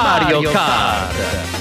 Mario Kart!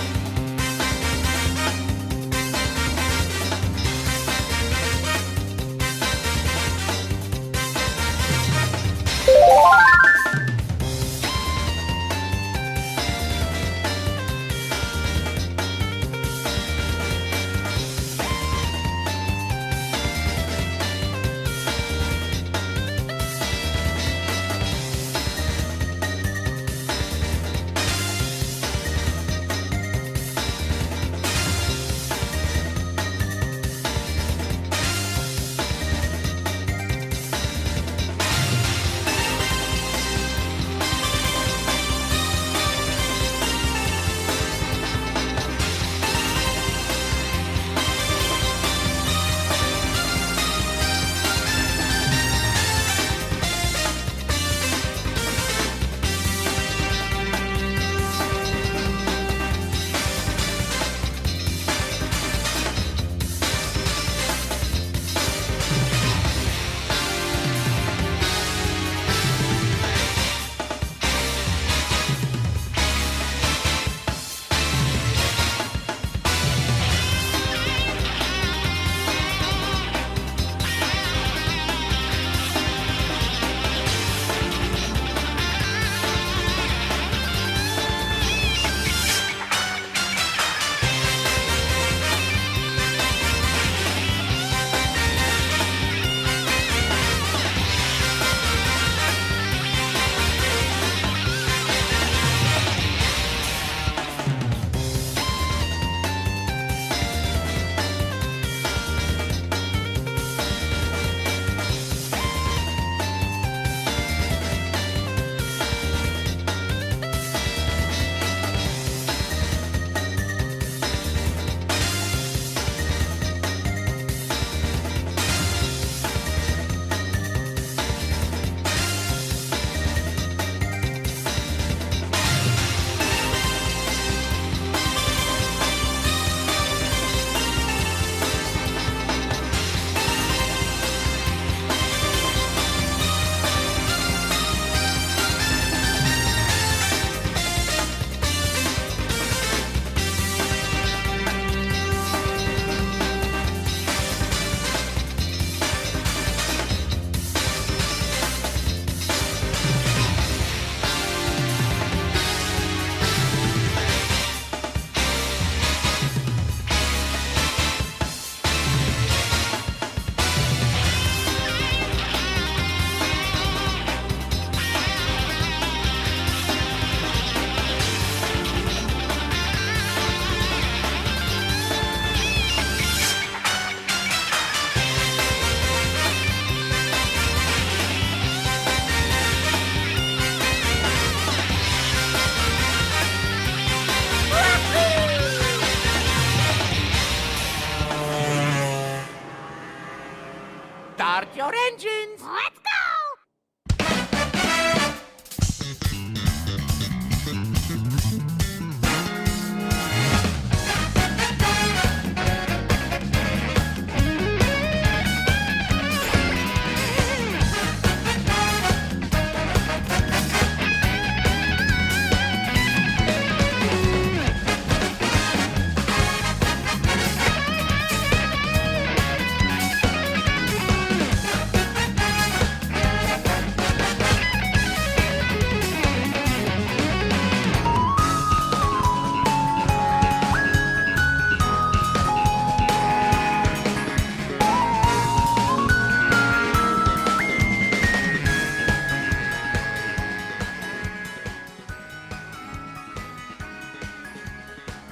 Start your engines! Let's go!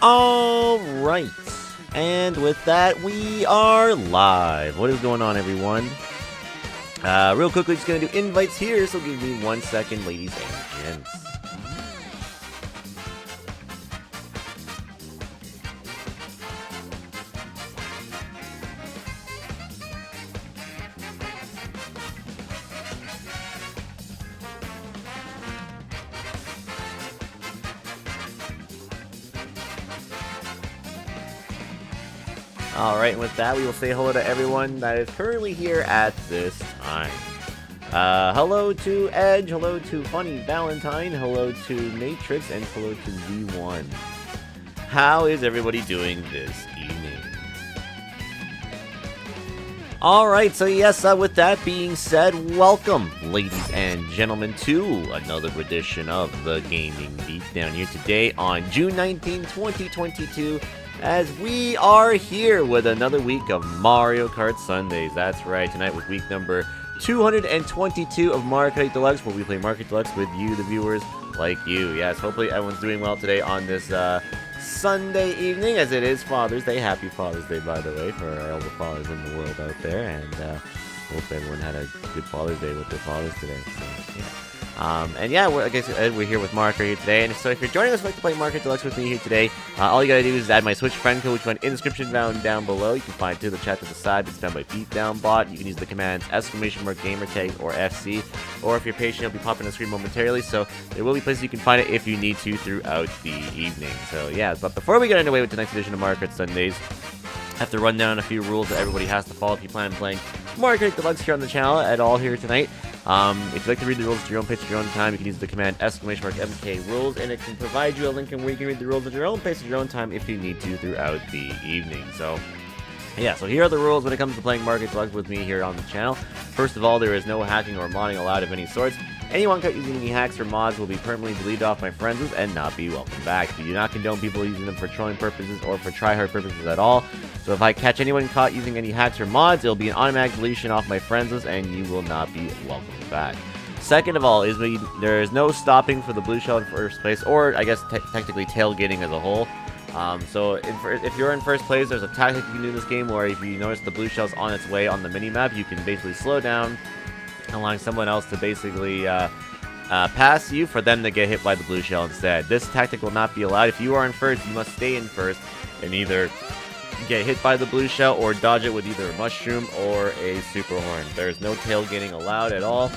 All right, and with that, we are live. What is going on, everyone? Real quickly, just gonna do invites here, so give me 1 second, ladies and gents. Alright, and with that, we will say hello to everyone that is currently here at this time. Hello to Edge, hello to Funny Valentine, hello to Matrix, and hello to V1. How is everybody doing this evening? Alright, so yes, with that being said, welcome, ladies and gentlemen, to another edition of the Gaming Beatdown here today on June 19, 2022, as we are here with another week of Mario Kart Sundays. That's right, tonight was week number 222 of Mario Kart Deluxe, where we play Mario Kart Deluxe with you, the viewers, like you. Yes, hopefully everyone's doing well today on this Sunday evening, as it is Father's Day. Happy Father's Day, by the way, for all the fathers in the world out there, and hope everyone had a good Father's Day with their fathers today. So, yeah. And yeah, like I said, we're here with Mario Kart here today, and so if you're joining us like to play Mario Kart Deluxe with me here today, all you gotta do is add my Switch friend code, which you find in the description down below. You can find it to the chat to the side. It's found by Beatdown bot. You can use the commands !gamertag or FC, or if you're patient, it'll be popping on the screen momentarily. So there will be places you can find it if you need to throughout the evening. So yeah, but before we get underway with tonight's edition of Mario Kart Sundays, I have to run down a few rules that everybody has to follow if you plan on playing Mario Kart Deluxe here on the channel at all here tonight. If you'd like to read the rules at your own pace at your own time, you can use the command !MK rules, and it can provide you a link where you can read the rules at your own pace at your own time if you need to throughout the evening. So yeah, so here are the rules when it comes to playing Mario Kart Deluxe with me here on the channel. First of all, there is no hacking or modding allowed of any sorts. Anyone caught using any hacks or mods will be permanently deleted off my friends list and not be welcome back. We do not condone people using them for trolling purposes or for tryhard purposes at all. So if I catch anyone caught using any hacks or mods, it'll be an automatic deletion off my friends list and you will not be welcome back. Second of all, there is no stopping for the blue shell in first place, or I guess technically tailgating as a whole. So if you're in first place, there's a tactic you can do in this game where if you notice the blue shell's on its way on the minimap, you can basically slow down, allowing someone else to basically pass you for them to get hit by the blue shell instead. This tactic will not be allowed. If you are in first, you must stay in first and either get hit by the blue shell or dodge it with either a mushroom or a super horn. There's no tailgating allowed at all,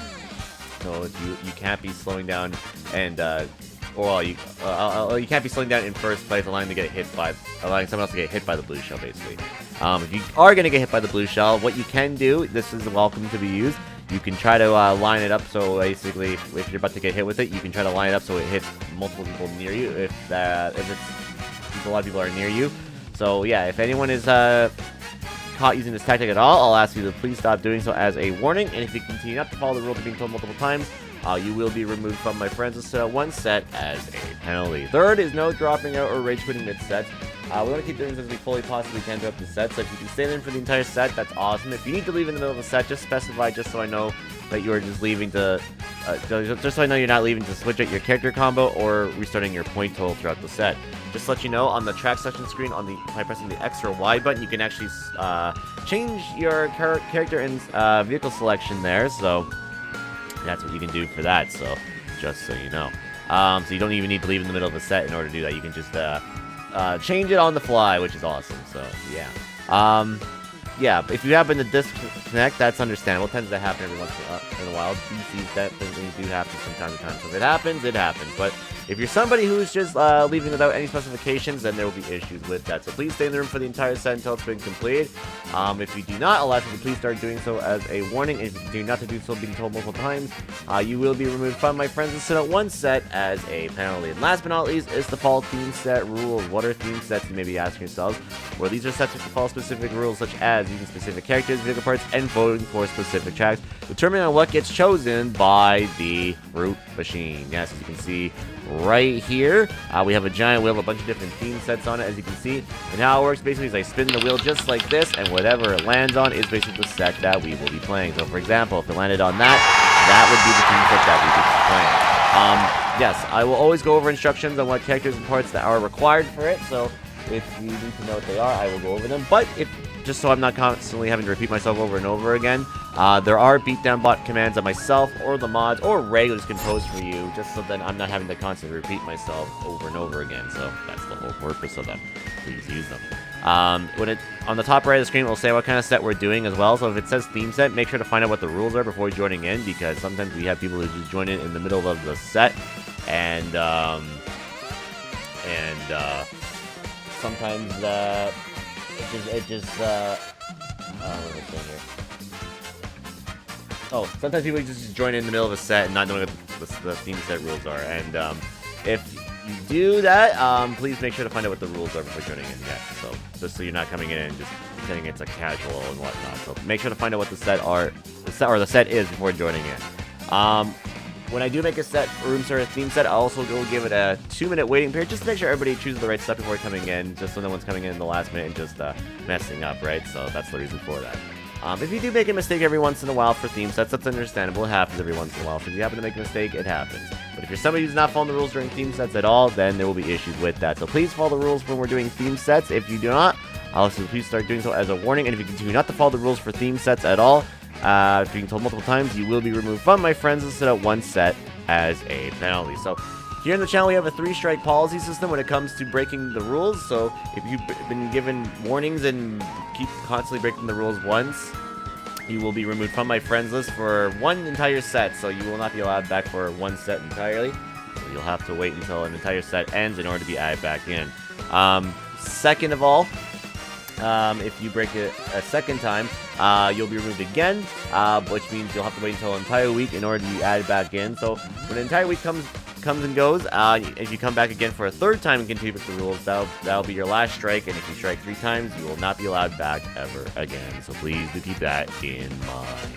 so you can't be slowing down and you can't be slowing down in first place, allowing someone else to get hit by the blue shell, basically. If you are going to get hit by the blue shell, what you can do, this is welcome to be used, you can try to line it up so basically if you're about to get hit with it, you can try to line it up so it hits multiple people near you if a lot of people are near you. So yeah, if anyone is caught using this tactic at all, I'll ask you to please stop doing so as a warning, and if you continue not to follow the rules being told multiple times, you will be removed from my friends list one set as a penalty. Third is no dropping out or rage quitting mid-set. We want to keep doing this as we fully possibly can throughout the set, so if you can stay in for the entire set, that's awesome. If you need to leave in the middle of the set, just specify just so I know that you are just leaving to, just so I know you're not leaving to switch out your character combo or restarting your point total throughout the set. Just to let you know, on the track selection screen, by pressing the X or Y button, you can actually change your character and vehicle selection there, so that's what you can do for that, so just so you know. So you don't even need to leave in the middle of the set in order to do that. You can just change it on the fly, which is awesome, so yeah. Yeah, if you happen to disconnect, that's understandable. It tends to happen every once in a while. DCs definitely do happen from time to time. So if it happens, it happens. But if you're somebody who's just leaving without any specifications, then there will be issues with that. So please stay in the room for the entire set until it's been completed. If you do not allow you to please start doing so as a warning. And if you continue not to do so, being told multiple times, you will be removed from my friends and sit out one set as a penalty. And last but not least is the fall theme set rules. What are theme sets, you may be asking yourselves? Well, these are sets that follow specific rules such as using specific characters, vehicle parts, and voting for specific tracks, determining on what gets chosen by the fruit machine. Yes, as you can see right here, we have a giant wheel, a bunch of different theme sets on it, as you can see. And how it works basically is I spin the wheel just like this, and whatever it lands on is basically the set that we will be playing. So, for example, if it landed on that would be the theme set that we would be playing. Yes, I will always go over instructions on what characters and parts that are required for it. So, if you need to know what they are, I will go over them. But just so I'm not constantly having to repeat myself over and over again, there are beatdown bot commands that myself or the mods or regulars can post for you, just so that I'm not having to constantly repeat myself over and over again. So that's the whole purpose of them. Please use them. On the top right of the screen, it will say what kind of set we're doing as well. So if it says theme set, make sure to find out what the rules are before joining in, because sometimes we have people who just join in the middle of the set, and sometimes what am I saying here? Oh, sometimes people just join in the middle of a set and not knowing what the theme set rules are. And if you do that, please make sure to find out what the rules are before joining in. Yeah, so just so you're not coming in and just pretending it's a casual and whatnot. So make sure to find out what the set is before joining in. When I do make a room service theme set, I'll also go give it a 2-minute waiting period just to make sure everybody chooses the right stuff before coming in, just so no one's coming in the last minute and just messing up, right? So that's the reason for that. If you do make a mistake every once in a while for theme sets, that's understandable. It happens every once in a while. So if you happen to make a mistake, it happens. But if you're somebody who's not following the rules during theme sets at all, then there will be issues with that. So please follow the rules when we're doing theme sets. If you do not, also please start doing so as a warning. And if you continue not to follow the rules for theme sets at all, if you've been told multiple times, you will be removed from my friends and set out one set as a penalty. So here in the channel, we have a 3-strike policy system when it comes to breaking the rules. So if you've been given warnings and keep constantly breaking the rules once, you will be removed from my friends list for one entire set. So you will not be allowed back for one set entirely. So you'll have to wait until an entire set ends in order to be added back in. Second of all, if you break it a second time, you'll be removed again, which means you'll have to wait until an entire week in order to be added back in. So when an entire week comes and goes, if you come back again for a third time and continue with the rules, that'll be your last strike. And if you strike 3 times, you will not be allowed back ever again. So please do keep that in mind.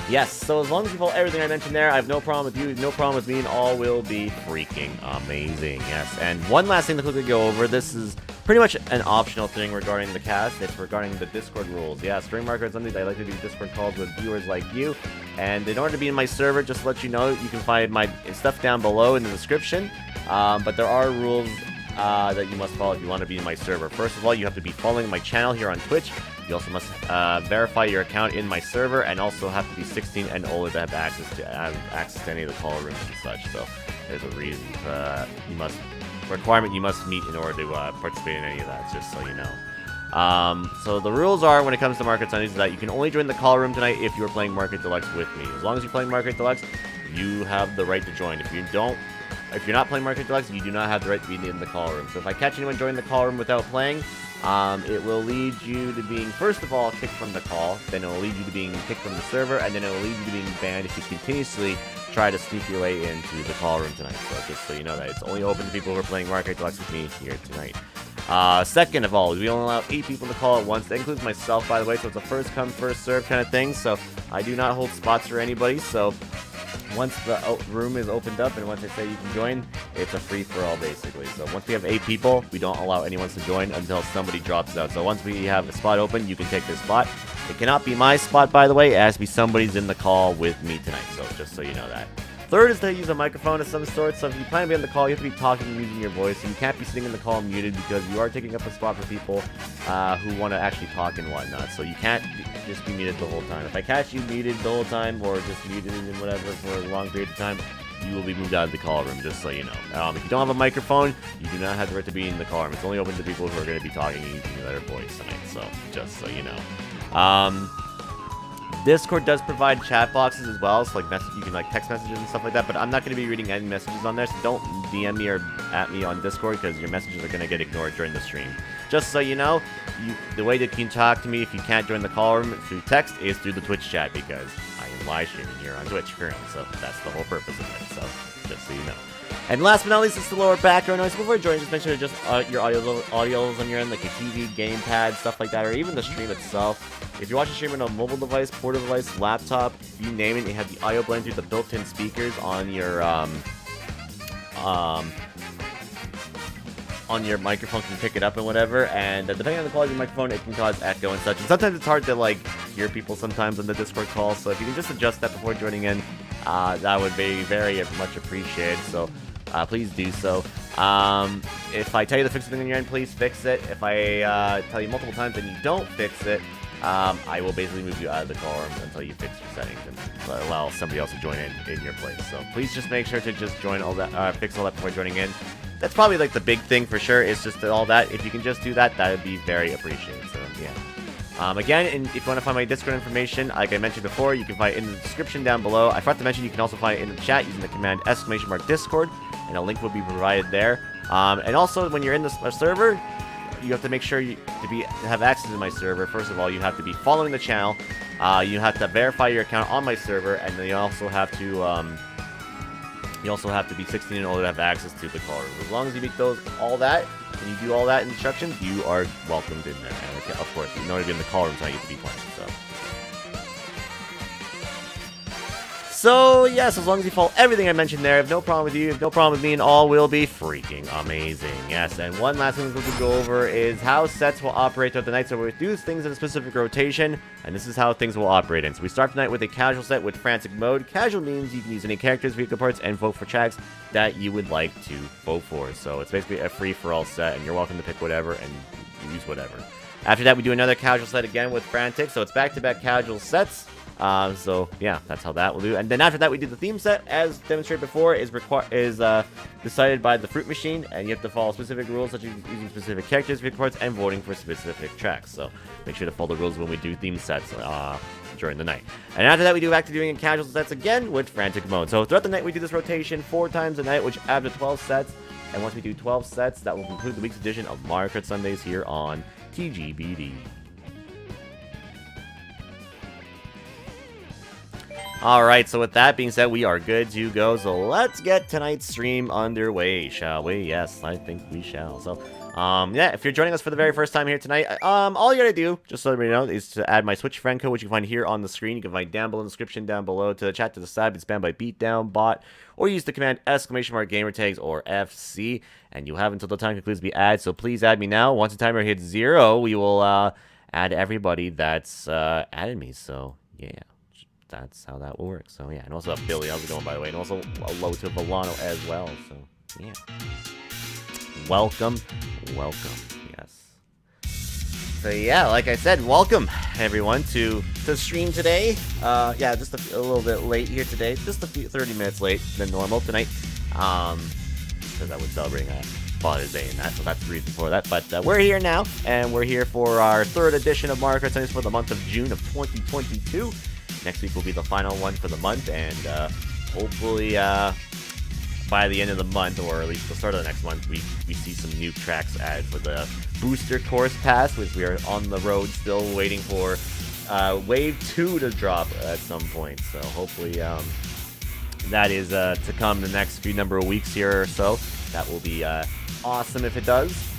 Yes, so as long as you follow everything I mentioned there, I have no problem with you, no problem with me, and all will be freaking amazing. Yes, and one last thing to quickly go over. This is pretty much an optional thing regarding the cast. It's regarding the Discord rules. Yeah, String Marker is something I like to do Discord calls with viewers like you. And in order to be in my server, just to let you know, you can find my stuff down below in the description. But there are rules that you must follow if you want to be in my server. First of all, you have to be following my channel here on Twitch. You also must verify your account in my server, and also have to be 16 and older to have access to any of the call rooms and such. So there's a reason requirement you must meet in order to participate in any of that, just so you know. So the rules are, when it comes to Market Sundays, is that you can only join the call room tonight if you're playing Market Deluxe with me. As long as you're playing Market Deluxe, you have the right to join. If you're not playing Market Deluxe, you do not have the right to be in the call room. So if I catch anyone joining the call room without playing, it will lead you to being, first of all, kicked from the call, then it will lead you to being kicked from the server, and then it will lead you to being banned if you continuously try to sneak your way into the call room tonight. So just so you know that it's only open to people who are playing Market Deluxe with me here tonight. Second of all, we only allow 8 people to call at once. That includes myself, by the way, so it's a first come, first serve kind of thing. So I do not hold spots for anybody. So once the room is opened up and once I say you can join, it's a free-for-all, basically. So once we have 8 people, we don't allow anyone to join until somebody drops out. So once we have a spot open, you can take this spot. It cannot be my spot, by the way. It has to be somebody's in the call with me tonight. So just so you know that. Third is to use a microphone of some sort. So if you plan to be on the call, you have to be talking and using your voice. And you can't be sitting in the call muted, because you are taking up a spot for people who want to actually talk and whatnot. So you can't just be muted the whole time. If I catch you muted the whole time, or just muted and whatever for a long period of time, you will be moved out of the call room, just so you know. If you don't have a microphone, you do not have the right to be in the call room. It's only open to people who are going to be talking and using their voice tonight. So just so you know. Discord does provide chat boxes as well, so you can text messages and stuff like that, but I'm not going to be reading any messages on there, so don't DM me or at me on Discord, because your messages are going to get ignored during the stream. Just so you know, the way that you can talk to me if you can't join the call room through text is through the Twitch chat, because I am live streaming here on Twitch currently, so that's the whole purpose of it, so just so you know. And last but not least, it's the lower background noise. Before joining, just make sure to adjust your audios on your end, like your TV, gamepad, stuff like that, or even the stream itself. If you're watching stream on a mobile device, portable device, laptop, you name it, you have the audio blend through the built-in speakers on your microphone, can pick it up and whatever. And depending on the quality of your microphone, it can cause echo and such. And sometimes it's hard to hear people sometimes on the Discord call. So if you can just adjust that before joining in, that would be very much appreciated. So please do so. If I tell you to fix something on your end, please fix it. If I tell you multiple times and you don't fix it, I will basically move you out of the call room until you fix your settings and allow somebody else to join in your place. So please just make sure to just join all that, fix all that before joining in. That's probably the big thing for sure, is just all that. If you can just do that, that would be very appreciated. So yeah. Again, and if you want to find my Discord information, like I mentioned before, you can find it in the description down below. I forgot to mention you can also find it in the chat using the command !Discord, and a link will be provided there. And also, when you're in the server, you have to make sure to have access to my server. First of all, you have to be following the channel. You have to verify your account on my server, and then you also have to be 16 and older to have access to the call room. As long as you meet all that, and you do all that instructions, you are welcomed in there. And of course, in order to be in the call room, so you get to be playing. So, yes, as long as you follow everything I mentioned there, I have no problem with you, I have no problem with me, and all will be freaking amazing. Yes, and one last thing we're going to go over is how sets will operate throughout the night. So we do things in a specific rotation, and this is how things will operate in. So we start the night with a casual set with frantic mode. Casual means you can use any characters, vehicle parts, and vote for tracks that you would like to vote for. So it's basically a free-for-all set, and you're welcome to pick whatever and use whatever. After that, we do another casual set again with frantic, so it's back-to-back casual sets. So yeah, that's how that will do. And then after that, we do the theme set, as demonstrated before, is decided by the fruit machine, and you have to follow specific rules such as using specific characters, vehicle parts, and voting for specific tracks. So make sure to follow the rules when we do theme sets during the night. And after that, we do back to doing casual sets again with frantic mode. So throughout the night, we do this rotation 4 times a night, which adds to 12 sets. And once we do 12 sets, that will conclude the week's edition of Mario Kart Sundays here on TGBD. Alright, so with that being said, we are good to go. So let's get tonight's stream underway, shall we? Yes, I think we shall. So, yeah, if you're joining us for the very first time here tonight, all you gotta do, just so everybody knows, is to add my Switch friend code, which you can find here on the screen. You can find down below in the description down below. To the chat to the side, it's spammed by Beatdown bot, or use the command !gamertags or FC, and you have until the time concludes to be added. So please add me now. Once the timer hits 0, we will add everybody that's added me. So yeah. That's how that will work. So yeah, and also Billy, how's it going, by the way? And also hello to Volano as well. So yeah, welcome, yes. So yeah, like I said, welcome everyone to the stream today. Yeah, just a little bit late here today, just 30 minutes late than normal tonight. Because I was celebrating Father's Day and that, so that's the reason for that. But we're here now, and we're here for our 3rd edition of Mario Kart Sundays for the month of June of 2022. Next week will be the final one for the month, and hopefully by the end of the month, or at least the start of the next month, we see some new tracks added for the Booster Course Pass, which we are on the road still waiting for Wave 2 to drop at some point. So hopefully that is to come the next few number of weeks here or so. That will be awesome if it does.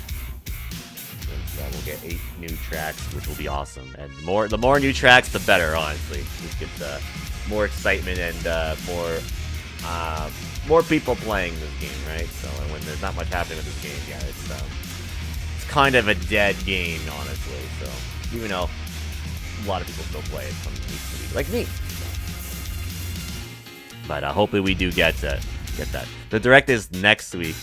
We'll get 8 new tracks, which will be awesome. And the more new tracks, the better, honestly. Just get more excitement and more people playing this game, right? So, and when there's not much happening with this game, yeah, it's kind of a dead game, honestly. So, even though a lot of people still play it, some weeks like me. But hopefully we do get that. The Direct is next week.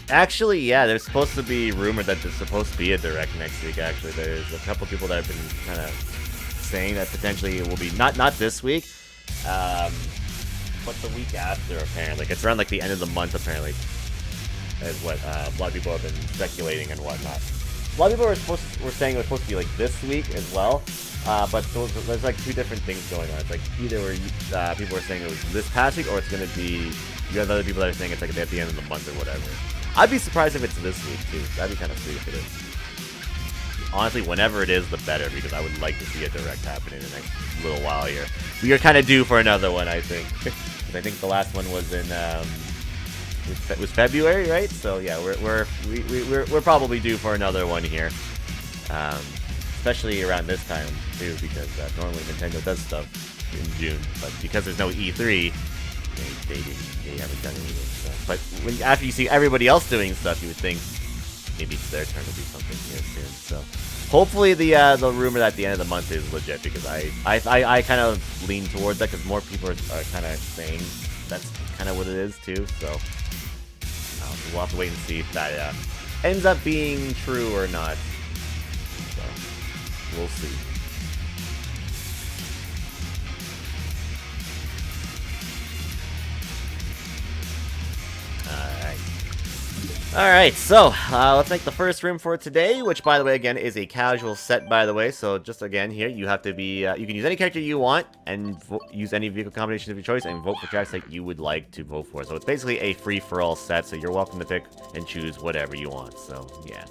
Actually, yeah, there's supposed to be rumored that there's supposed to be a Direct next week, actually. There's a couple people that have been kind of saying that potentially it will be, not this week, but the week after, apparently. It's around, like, the end of the month, apparently, is what a lot of people have been speculating and whatnot. A lot of people were saying it was supposed to be, like, this week as well, but there's, like, 2 different things going on. It's, like, either people were saying it was this past week, or it's going to be, you have other people that are saying it's, like, at the end of the month or whatever. I'd be surprised if it's this week, too. That'd be kind of sweet if it is. Honestly, whenever it is, the better, because I would like to see a Direct happen in the next little while here. We are kind of due for another one, I think. I think the last one was in, it was February, right? So yeah, we're probably due for another one here. Especially around this time, too, because normally Nintendo does stuff in June. But because there's no E3, they haven't done anything. So. But after you see everybody else doing stuff, you would think maybe it's their turn to do something here soon. So hopefully the rumor that the end of the month is legit, because I kind of lean towards that, because more people are kind of saying that's kind of what it is too. So we'll have to wait and see if that ends up being true or not. So we'll see. Alright. Alright, so, let's make the first room for today, which, by the way, again, is a casual set, by the way. So, just again, here, you have to be, you can use any character you want, and use any vehicle combination of your choice, and vote for tracks that you would like to vote for. So, it's basically a free-for-all set, so you're welcome to pick and choose whatever you want. So, yeah.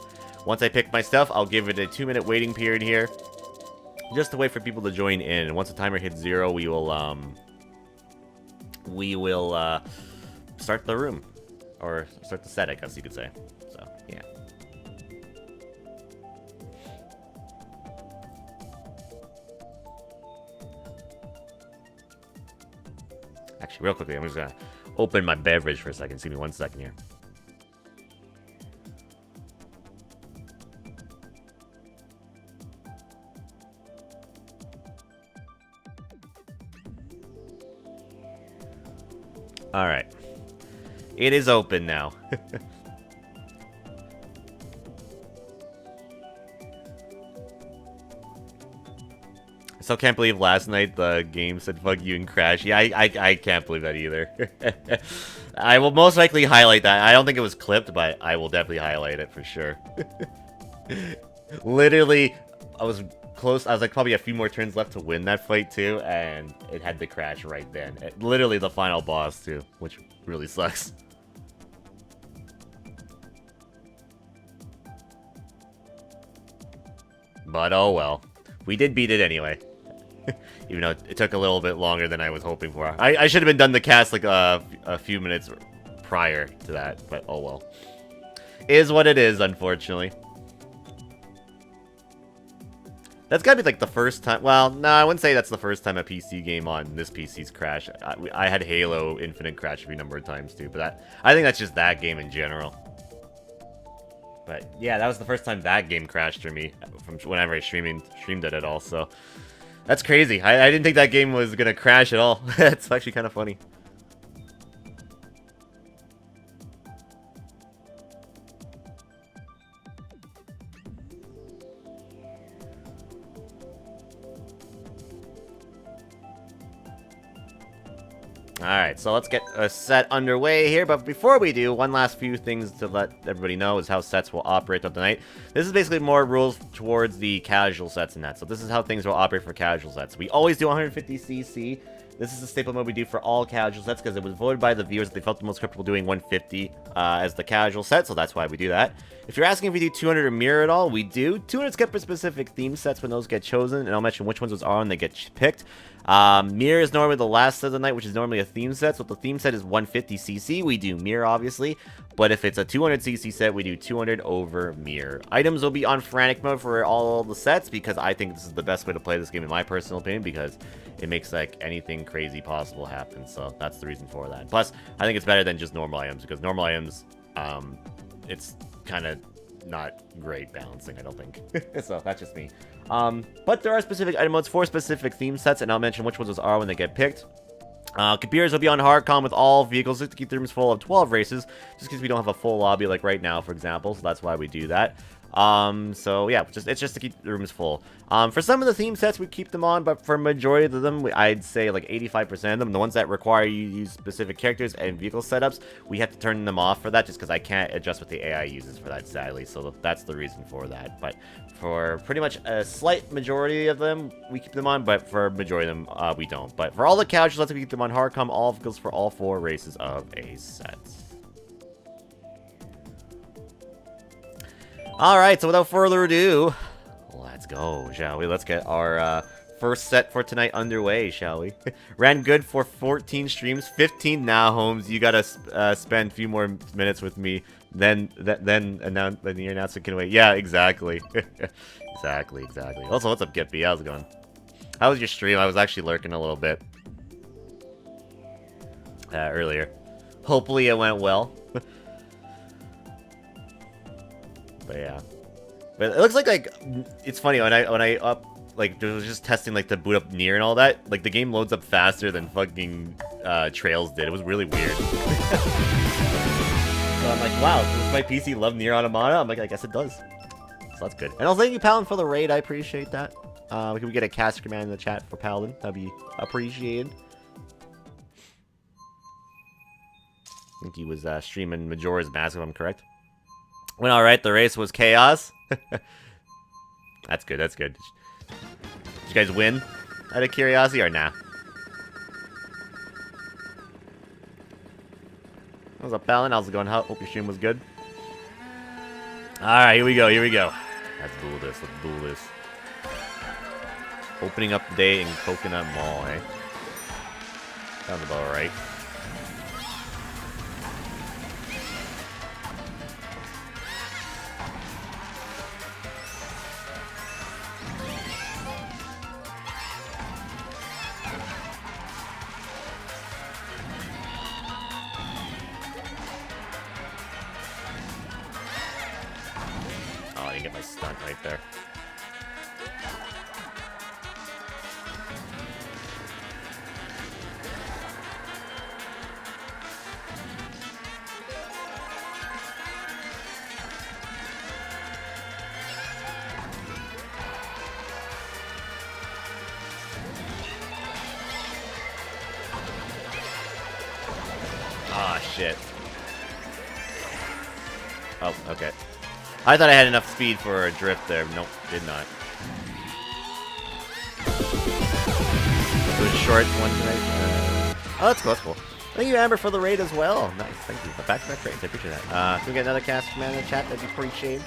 Once I pick my stuff, I'll give it a 2-minute waiting period here, just to wait for people to join in. And once the timer hits 0, we will start the room. Or start the set, I guess you could say. So, yeah. Actually, real quickly, I'm just gonna open my beverage for a second. Give me 1 second here. Alright. It is open now. I still can't believe last night the game said fuck you and crash. Yeah, I can't believe that either. I will most likely highlight that. I don't think it was clipped, but I will definitely highlight it for sure. Literally, I was close. I was like probably a few more turns left to win that fight too, and it had to crash right then. Literally the final boss too, which really sucks. But oh well. We did beat it anyway. Even though it took a little bit longer than I was hoping for. I should have been done the cast like a few minutes prior to that, but oh well. Is what it is, unfortunately. That's gotta be like the first time. Well, no, I wouldn't say that's the first time a PC game on this PC's crashed. I had Halo Infinite crash a few number of times too, but I think that's just that game in general. But yeah, that was the first time that game crashed for me from whenever I streamed it at all. So that's crazy. I didn't think that game was gonna crash at all. It's actually kind of funny. Alright, so let's get a set underway here, but before we do, one last few things to let everybody know is how sets will operate throughout the night. This is basically more rules towards the casual sets and that, so this is how things will operate for casual sets. We always do 150cc. This is the staple mode we do for all casual sets, because it was voted by the viewers that they felt the most comfortable doing 150 as the casual set, so that's why we do that. If you're asking if we do 200 or mirror at all, we do. 200's kept for specific theme sets when those get chosen, and I'll mention which ones those are when they get picked. Mirror is normally the last of the night, which is normally a theme set, so if the theme set is 150cc, we do mirror, obviously. But if it's a 200cc set, we do 200 over mirror. Items will be on frantic mode for all the sets, because I think this is the best way to play this game, in my personal opinion, because it makes, like, anything crazy possible happen, so that's the reason for that. Plus, I think it's better than just normal items, because normal items, it's kind of not great balancing, I don't think. So, that's just me. But there are specific item modes for specific theme sets, and I'll mention which ones those are when they get picked. Computers will be on hardcom with all vehicles just to keep the rooms full of 12 races, just because we don't have a full lobby like right now, for example, so that's why we do that. So yeah, it's just to keep the rooms full. For some of the theme sets, we keep them on, but for majority of them, I'd say like 85% of them, the ones that require you to use specific characters and vehicle setups, we have to turn them off for that, just because I can't adjust what the AI uses for that, sadly, so that's the reason for that. But for pretty much a slight majority of them, we keep them on, but for majority of them, we don't. But for all the casual sets, we keep them on hardcom, all vehicles for all 4 races of a set. Alright, so without further ado, let's go, shall we? Let's get our first set for tonight underway, shall we? Ran good for 14 streams, 15 now, Holmes. You gotta spend a few more minutes with me, then your announcement can wait. Yeah, exactly. exactly. Also, what's up, Gippy? How's it going? How was your stream? I was actually lurking a little bit earlier. Hopefully it went well. But yeah, but it looks like it's funny when I was just testing like to boot up Nier and all that, like the game loads up faster than fucking Trails did. It was really weird. So I'm like, wow, does my PC love Nier Automata? I'm like, I guess it does. So that's good. And also thank you, Paladin, for the raid. I appreciate that. Can we get a caster command in the chat for Paladin? That'd be appreciated. I think he was streaming Majora's Mask, if I'm correct. Went alright. The race was chaos. That's good. That's good. Did you guys win out of curiosity or nah? What's up, Balin? How's it going? Hope your stream was good. Alright, here we go. Here we go. Let's duel this. Let's duel this. Opening up the day in Coconut Mall, eh? Sounds about right. Oh, I didn't get my stunt right there. Ah, shit. Oh, okay. I thought I had enough speed for a drift there. Nope, did not. It was a short one tonight. Oh, that's cool, that's cool. Thank you, Amber, for the raid as well. Nice, thank you. Back-to-back raids, I appreciate that. Can we get another cast man in the chat? That'd be pretty shade.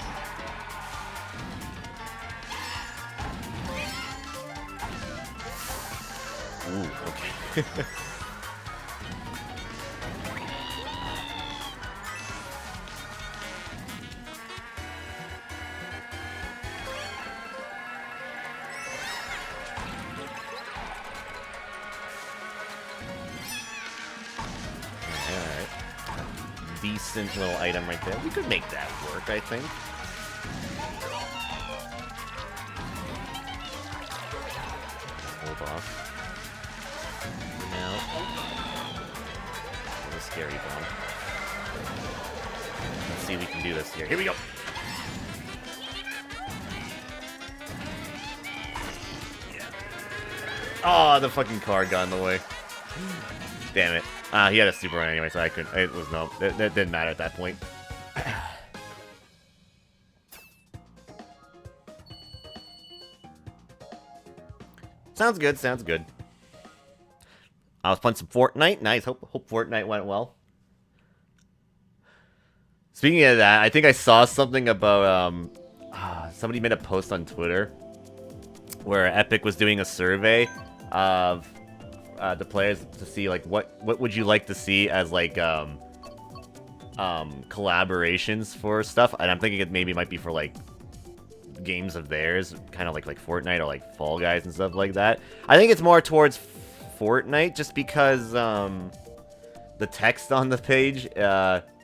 Ooh, okay. Decent little item right there. We could make that work, I think. Hold off. For now. A scary bomb. Let's see if we can do this here. Here we go! Oh, the fucking car got in the way. Damn it. He had a super run anyway, so I couldn't. It was no. That didn't matter at that point. Sounds good. Sounds good. I was playing some Fortnite. Nice. Hope Fortnite went well. Speaking of that, I think I saw something about somebody made a post on Twitter where Epic was doing a survey of the players to see like what would you like to see as like collaborations for stuff, and I'm thinking it maybe might be for like games of theirs, kind of like Fortnite or like Fall Guys and stuff like that. I think it's more towards Fortnite just because the text on the page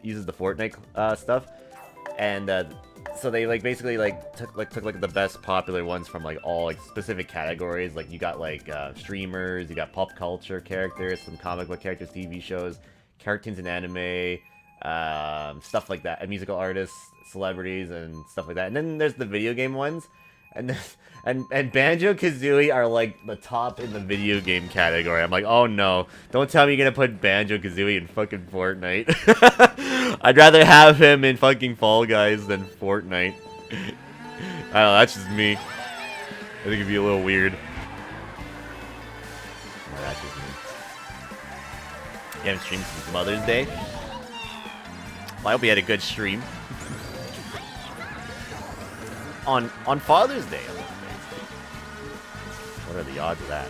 uses the Fortnite stuff, and so they like basically like took the best popular ones from like all like specific categories. Like you got like streamers, you got pop culture characters, some comic book characters, TV shows, cartoons and anime, stuff like that, and musical artists, celebrities, and stuff like that. And then there's the video game ones, and Banjo-Kazooie are like the top in the video game category. I'm like, oh no, don't tell me you're gonna put Banjo-Kazooie in fucking Fortnite. I'd rather have him in fucking Fall Guys than Fortnite. I don't know, that's just me. I think it'd be a little weird. Oh, that's just me. You haven't streamed since Mother's Day? Well, I hope you had a good stream. On Father's Day. What are the odds of that?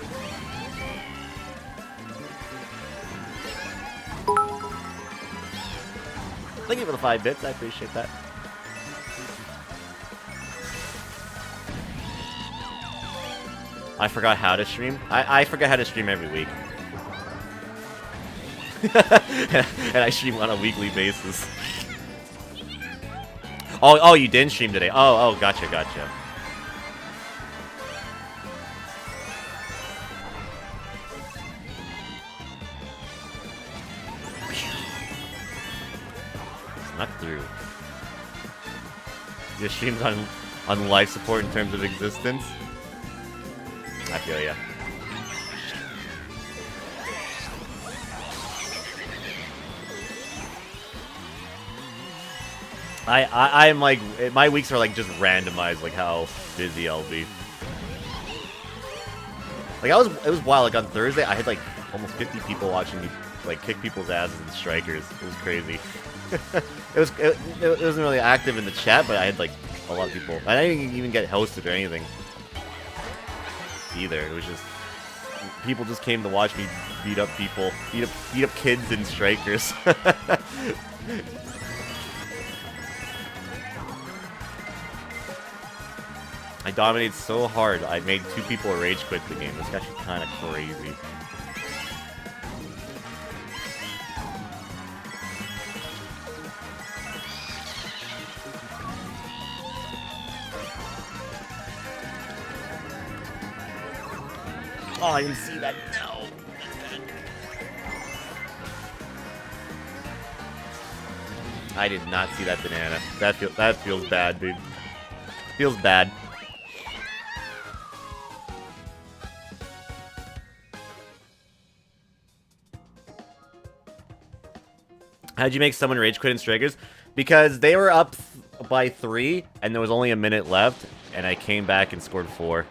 Thank you for the 5 bits. I appreciate that. I forgot how to stream. I forget how to stream every week. And I stream on a weekly basis. Oh, you didn't stream today. Oh, gotcha. Snuck through. Your streams on life support in terms of existence. I feel ya. I'm like, my weeks are like just randomized, like how busy I'll be. Like it was wild. Like on Thursday, I had like almost 50 people watching me like kick people's asses in strikers. It was crazy. it wasn't really active in the chat, but I had like a lot of people. I didn't even get hosted or anything either. It was just people just came to watch me beat up people, beat up kids in strikers. I dominated so hard, I made 2 people rage quit the game. That's actually kind of crazy. Oh, I didn't see that. No. I did not see that banana. That feels bad, dude. Feels bad. How'd you make someone rage quit in strikers? Because they were up by 3, and there was only a minute left, and I came back and scored 4.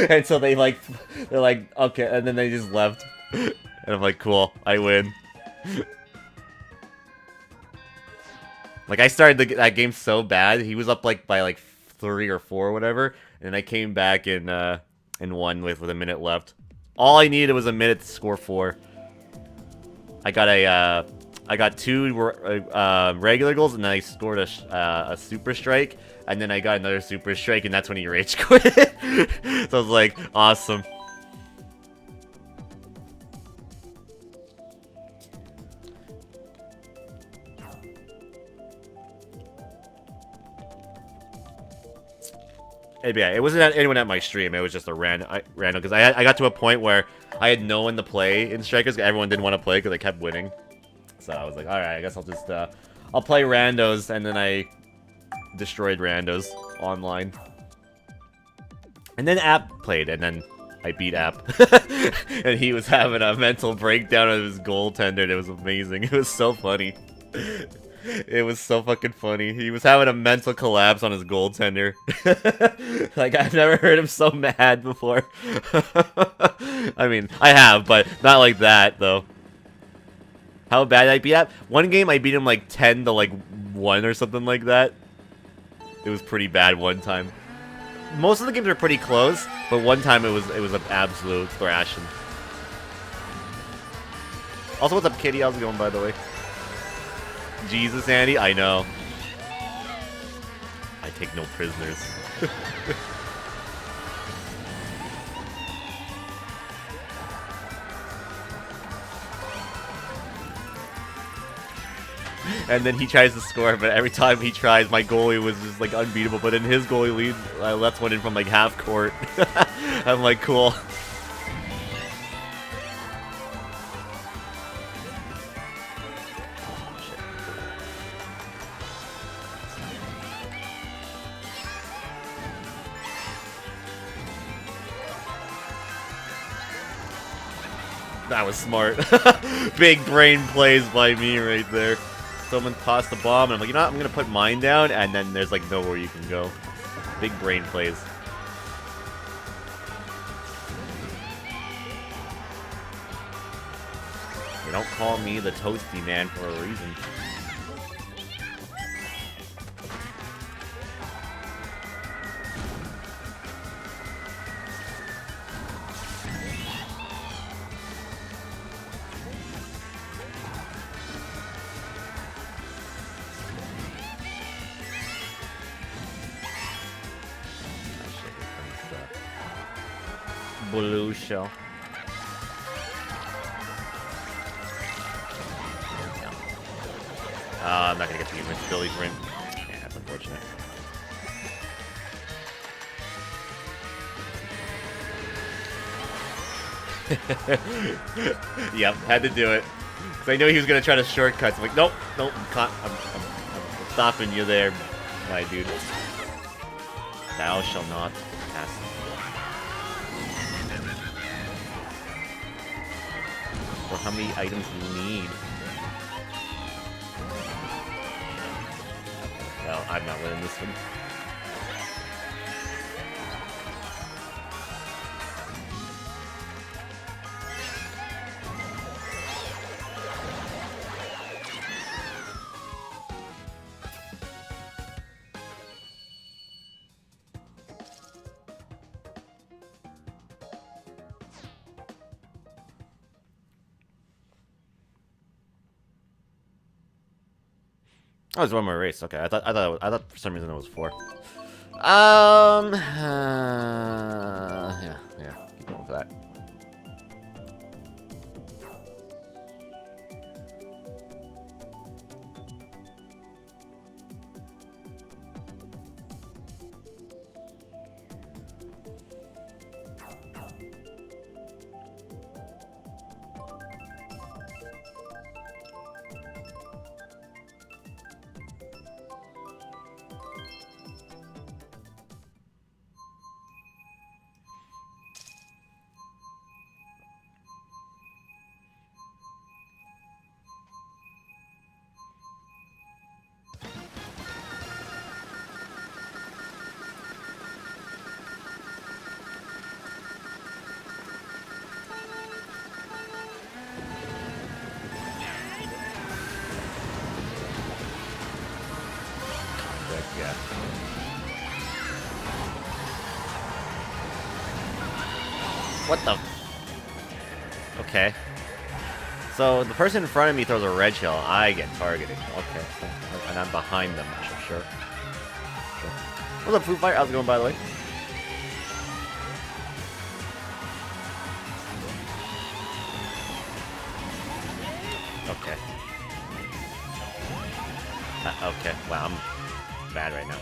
And so they're like, okay, and then they just left. And I'm like, cool, I win. Like, I started that game so bad, he was up like by like 3 or 4 or whatever, and I came back and won with a minute left. All I needed was a minute to score 4. I got 2 regular goals, and then I scored a super strike, and then I got another super strike, and that's when he rage quit. So I was like, awesome. Yeah, it wasn't anyone at my stream. It was just a random because I got to a point where I had no one to play in strikers. Everyone didn't want to play because I kept winning. So I was like, all right, I guess I'll just I'll play randos, and then I destroyed randos online. And then App played, and then I beat App, and he was having a mental breakdown of his goaltender. And it was amazing. It was so funny. It was so fucking funny. He was having a mental collapse on his goaltender. Like, I've never heard him so mad before. I mean, I have, but not like that, though. How bad did I beat App? One game, I beat him like 10 to like 1 or something like that. It was pretty bad one time. Most of the games are pretty close, but one time it was an absolute thrashing. Also, what's up, Kitty? How's it going, by the way? Jesus, Andy, I know. I take no prisoners. And then he tries to score, but every time he tries, my goalie was just like unbeatable. But in his goalie lead, I left one in from like half court. I'm like, cool. That was smart. Big brain plays by me right there. Someone tossed the bomb, and I'm like, you know what? I'm gonna put mine down, and then there's like nowhere you can go. Big brain plays. They don't call me the toasty man for a reason. Blue shell. I'm not gonna get the invincibility for him. Yeah, that's unfortunate. Yep, had to do it. Because I knew he was gonna try to shortcut. So I'm like, nope, nope, I'm stopping you there, my dude. Thou shall not pass. Or how many items do you need? well, I'm not winning this one. Oh, it's one more race. Okay, I thought for some reason it was 4. Yeah, keep going for that. Yeah. What the? Okay. So the person in front of me throws a red shell. I get targeted. Okay. So, and I'm behind them. Sure. What's up, Foo Fight? How's it going, by the way? Okay. Okay. Wow, I'm bad right now.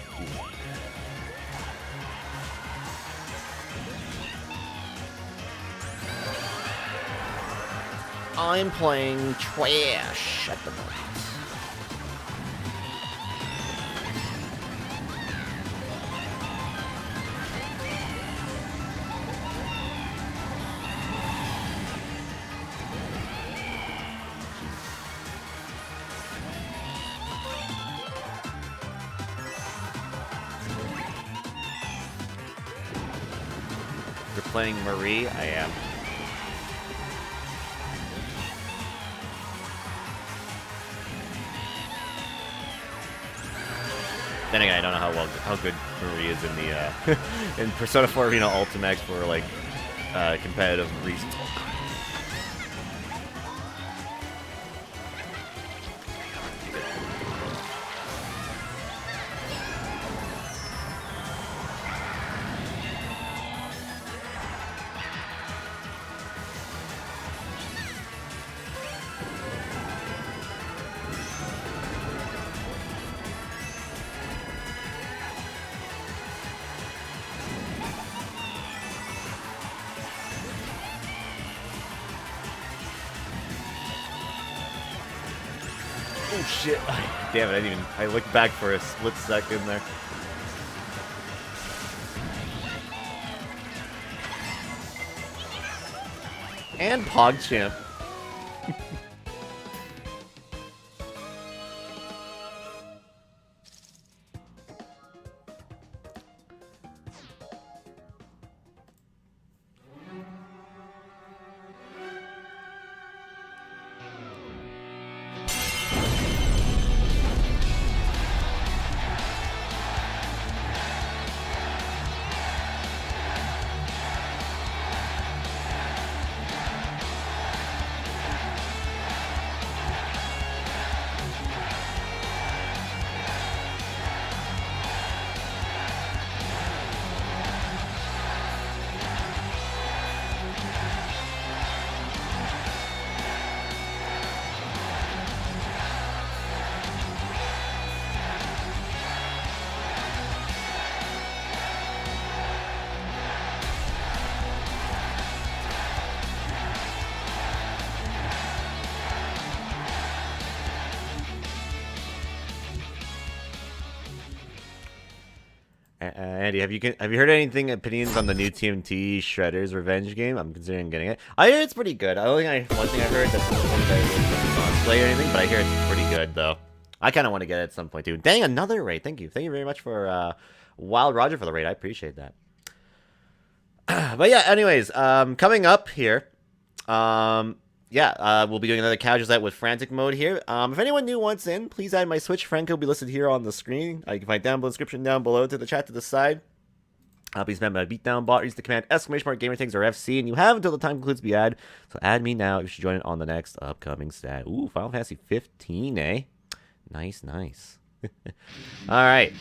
I'm playing trash at the moment. You're playing Marie? I am. Then again, I don't know how good Marie is in the in Persona 4 Arena Ultimax for like competitive reasons. Oh shit! Damn it! I looked back for a split second there. And PogChamp. Andy, have you heard anything opinions on the new TMT Shredder's Revenge game? I'm considering getting it. I hear it's pretty good. One thing I heard that's not play or anything, but I hear it's pretty good though. I kind of want to get it at some point too. Dang, another raid. Thank you very much for Wild Roger for the raid. I appreciate that. But yeah, anyways, coming up here, we'll be doing another casual set with Frantic Mode here. If anyone new wants in, please add my Switch friend code. Will be listed here on the screen. You can find down below the description down below to the chat to the side. Please remember my Beatdown bot. Use the command !gamerthings or FC, and you have until the time concludes to be added. So add me now. You should join it on the next upcoming stat. Ooh, Final Fantasy 15, eh? Nice. Alright.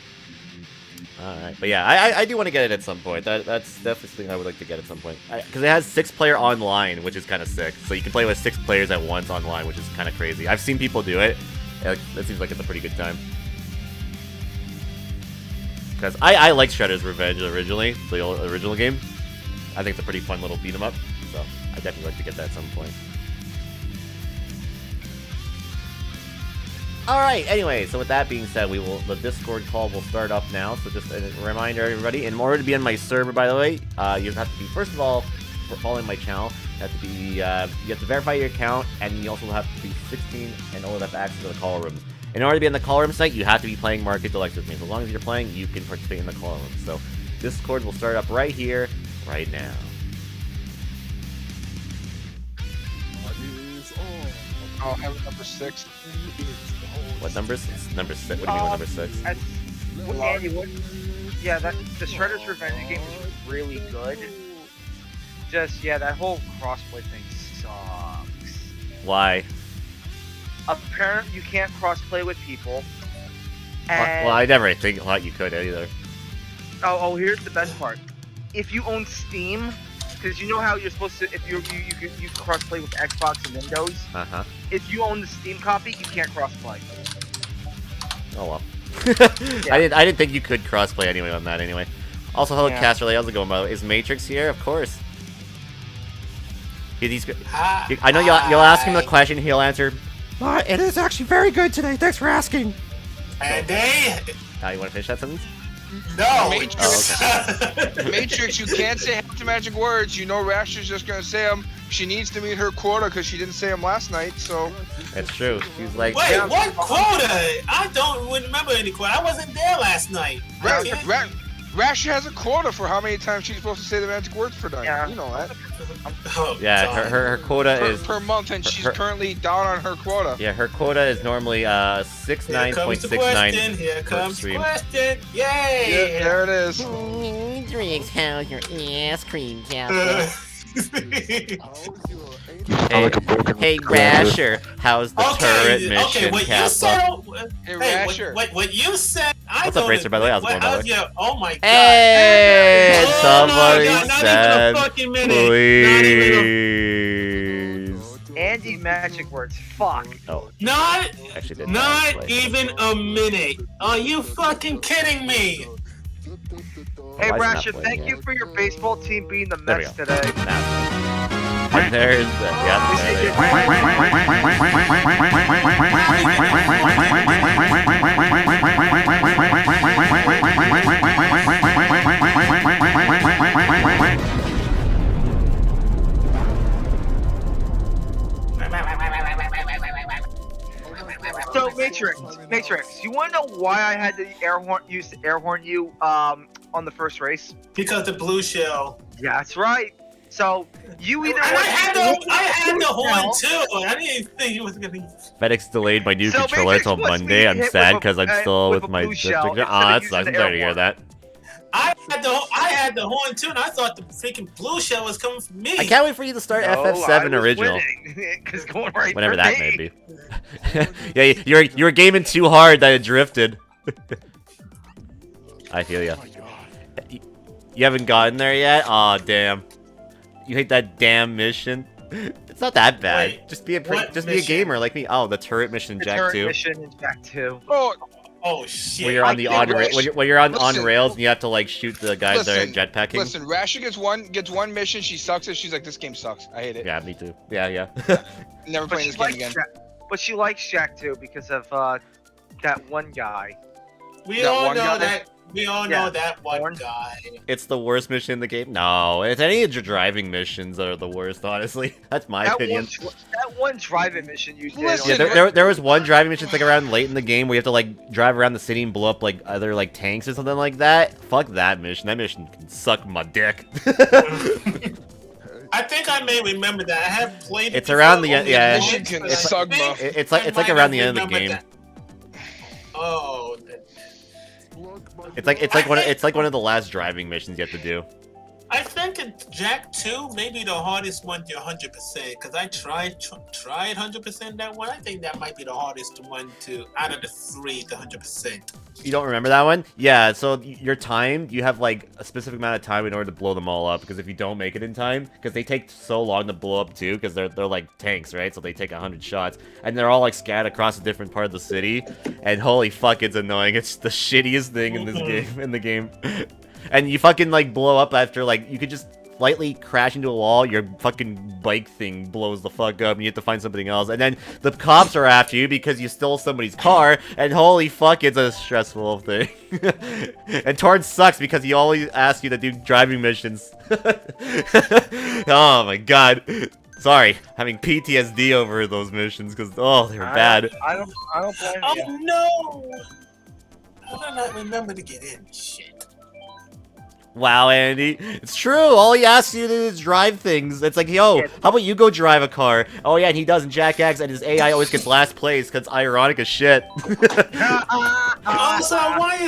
But yeah, I do want to get it at some point. That's definitely something I would like to get at some point. Because it has 6-player online, which is kind of sick. So you can play with 6 players at once online, which is kind of crazy. I've seen people do it. That seems like it's a pretty good time. Because I like Shredder's Revenge originally, the original game. I think it's a pretty fun little beat 'em up. So I definitely like to get that at some point. Alright, anyway, so with that being said, the Discord call will start up now. So just a reminder, everybody, in order to be on my server, by the way, you have to be, first of all, for following my channel, you have to be, you have to verify your account, and you also have to be 16 and older to have access to the call rooms. In order to be in the call room site, you have to be playing Market Deluxe with me. So as long as you're playing, you can participate in the call room. So Discord will start up right here, right now. I'll have number 6. What number? Number 6. What do you mean with number 6? Andy, yeah, the Shredder's Revenge game is really good. Just that whole crossplay thing sucks. Why? Apparently, you can't crossplay with people. And Well, I never thought you could either. Oh, here's the best part. If you own Steam, because you know how you're supposed to, if you crossplay with Xbox and Windows. If you own the Steam copy, you can't crossplay. Oh well. I didn't think you could crossplay anyway on that anyway. Also, hello Casterly, how's it going, by the way? Is Matrix here? Of course. I know you'll ask him the question, he'll answer. It is actually very good today. Thanks for asking. Andy? You want to finish that sentence? No. Matrix. Oh, okay. Matrix, you can't say half the magic words. You know Rash is just gonna say them. She needs to meet her quota because she didn't say them last night, so... That's true. She's like... Wait, what quota? I don't remember any quota. I wasn't there last night. Rash has a quota for how many times she's supposed to say the magic words per night. Yeah. You know that. Her quota is... Per month, and she's currently down on her quota. Yeah, her quota is normally 69.69 Here comes the stream. question. Yay! Yeah, there it is. Drinks, how's your ass cream, Captain? Hey, Rasher, how's the turret mission, what you Kappa? said, Hey, Rasher. what you said, What's up, Racer, by the way? How's it going, by the way? Oh my god. Hey, Oh somebody my God, not said, even a fucking minute. please. Andy magic words, fuck. Oh, Not actually did even a minute. Are you fucking kidding me? Hey, Why is it not Rasher, playing thank yet? you for your baseball team beating the There we Mets go. today. And there's the... Yeah, there they So, Matrix, you want to know why I had to use the air horn you on the first race? Because the blue shell. Yeah, that's right. So you either And I had the horn now. too. I didn't think he was gonna be. FedEx delayed my new So controller Matrix till wants me Monday. to I'm hit sad with because I'm still with with a my blue shell district. instead of That using sucks. I'm the sorry to air hear that. I had the horn too, and I thought the freaking blue shell was coming from me. I can't wait for you to start FF7 original. Because going right Whatever for that me. may be. Yeah, you were gaming too hard that it drifted. I feel ya. You haven't gotten there yet? Aw, damn. You hate that damn mission? It's not that bad. Wait, just be a what a gamer like me. Oh, the turret mission in The Jack turret 2. mission in Jack 2. Oh, shit. When you're on the on when you're on Listen. rails and you have to like shoot the guys that are jetpacking. Listen, Rasher gets one mission. She sucks it. She's like, this game sucks. I hate it. Yeah, me too. Yeah. Never But playing she this game again. But she likes Jack 2 because of that one guy. We That all one know guy? that. We all Yeah. know that one Orange. guy. It's the worst mission in the game. No, it's any of your driving missions that are the worst. Honestly, that's my opinion. That one driving mission you did. Listen, Yeah, there was one driving mission like around late in the game where you have to like drive around the city and blow up like other like tanks or something like that. Fuck that mission. That mission can suck my dick. I think I may remember that. I have played it. It's around before, the only yeah. once, Mission can but I suck think my- It's I like might around have the end of the remembered game. that. Oh. It's like one of the last driving missions you have to do. I think in Jack 2 may be the hardest one to 100% because I tried 100% that one. I think that might be the hardest one to out of the 3 to 100%. You don't remember that one? Yeah, so your time, you have like a specific amount of time in order to blow them all up, because if you don't make it in time, because they take so long to blow up too, because they're like tanks, right? So they take 100 shots, and they're all like scattered across a different part of the city, and holy fuck, it's annoying. It's the shittiest thing in this game, and you fucking like blow up after like, you could just slightly crash into a wall, your fucking bike thing blows the fuck up, and you have to find something else. And then the cops are after you because you stole somebody's car, and holy fuck, it's a stressful thing. And Torrance sucks because he always asks you to do driving missions. Oh my god. Sorry, having PTSD over those missions because, oh, they were bad. I don't blame Oh you. no! How did I not remember to get in? Shit. Wow, Andy. It's true. All he asks you to do is drive things. It's like, yo, how about you go drive a car? Oh, yeah, and he does in Jack X, and his AI always gets last place because it's ironic as shit. Also, why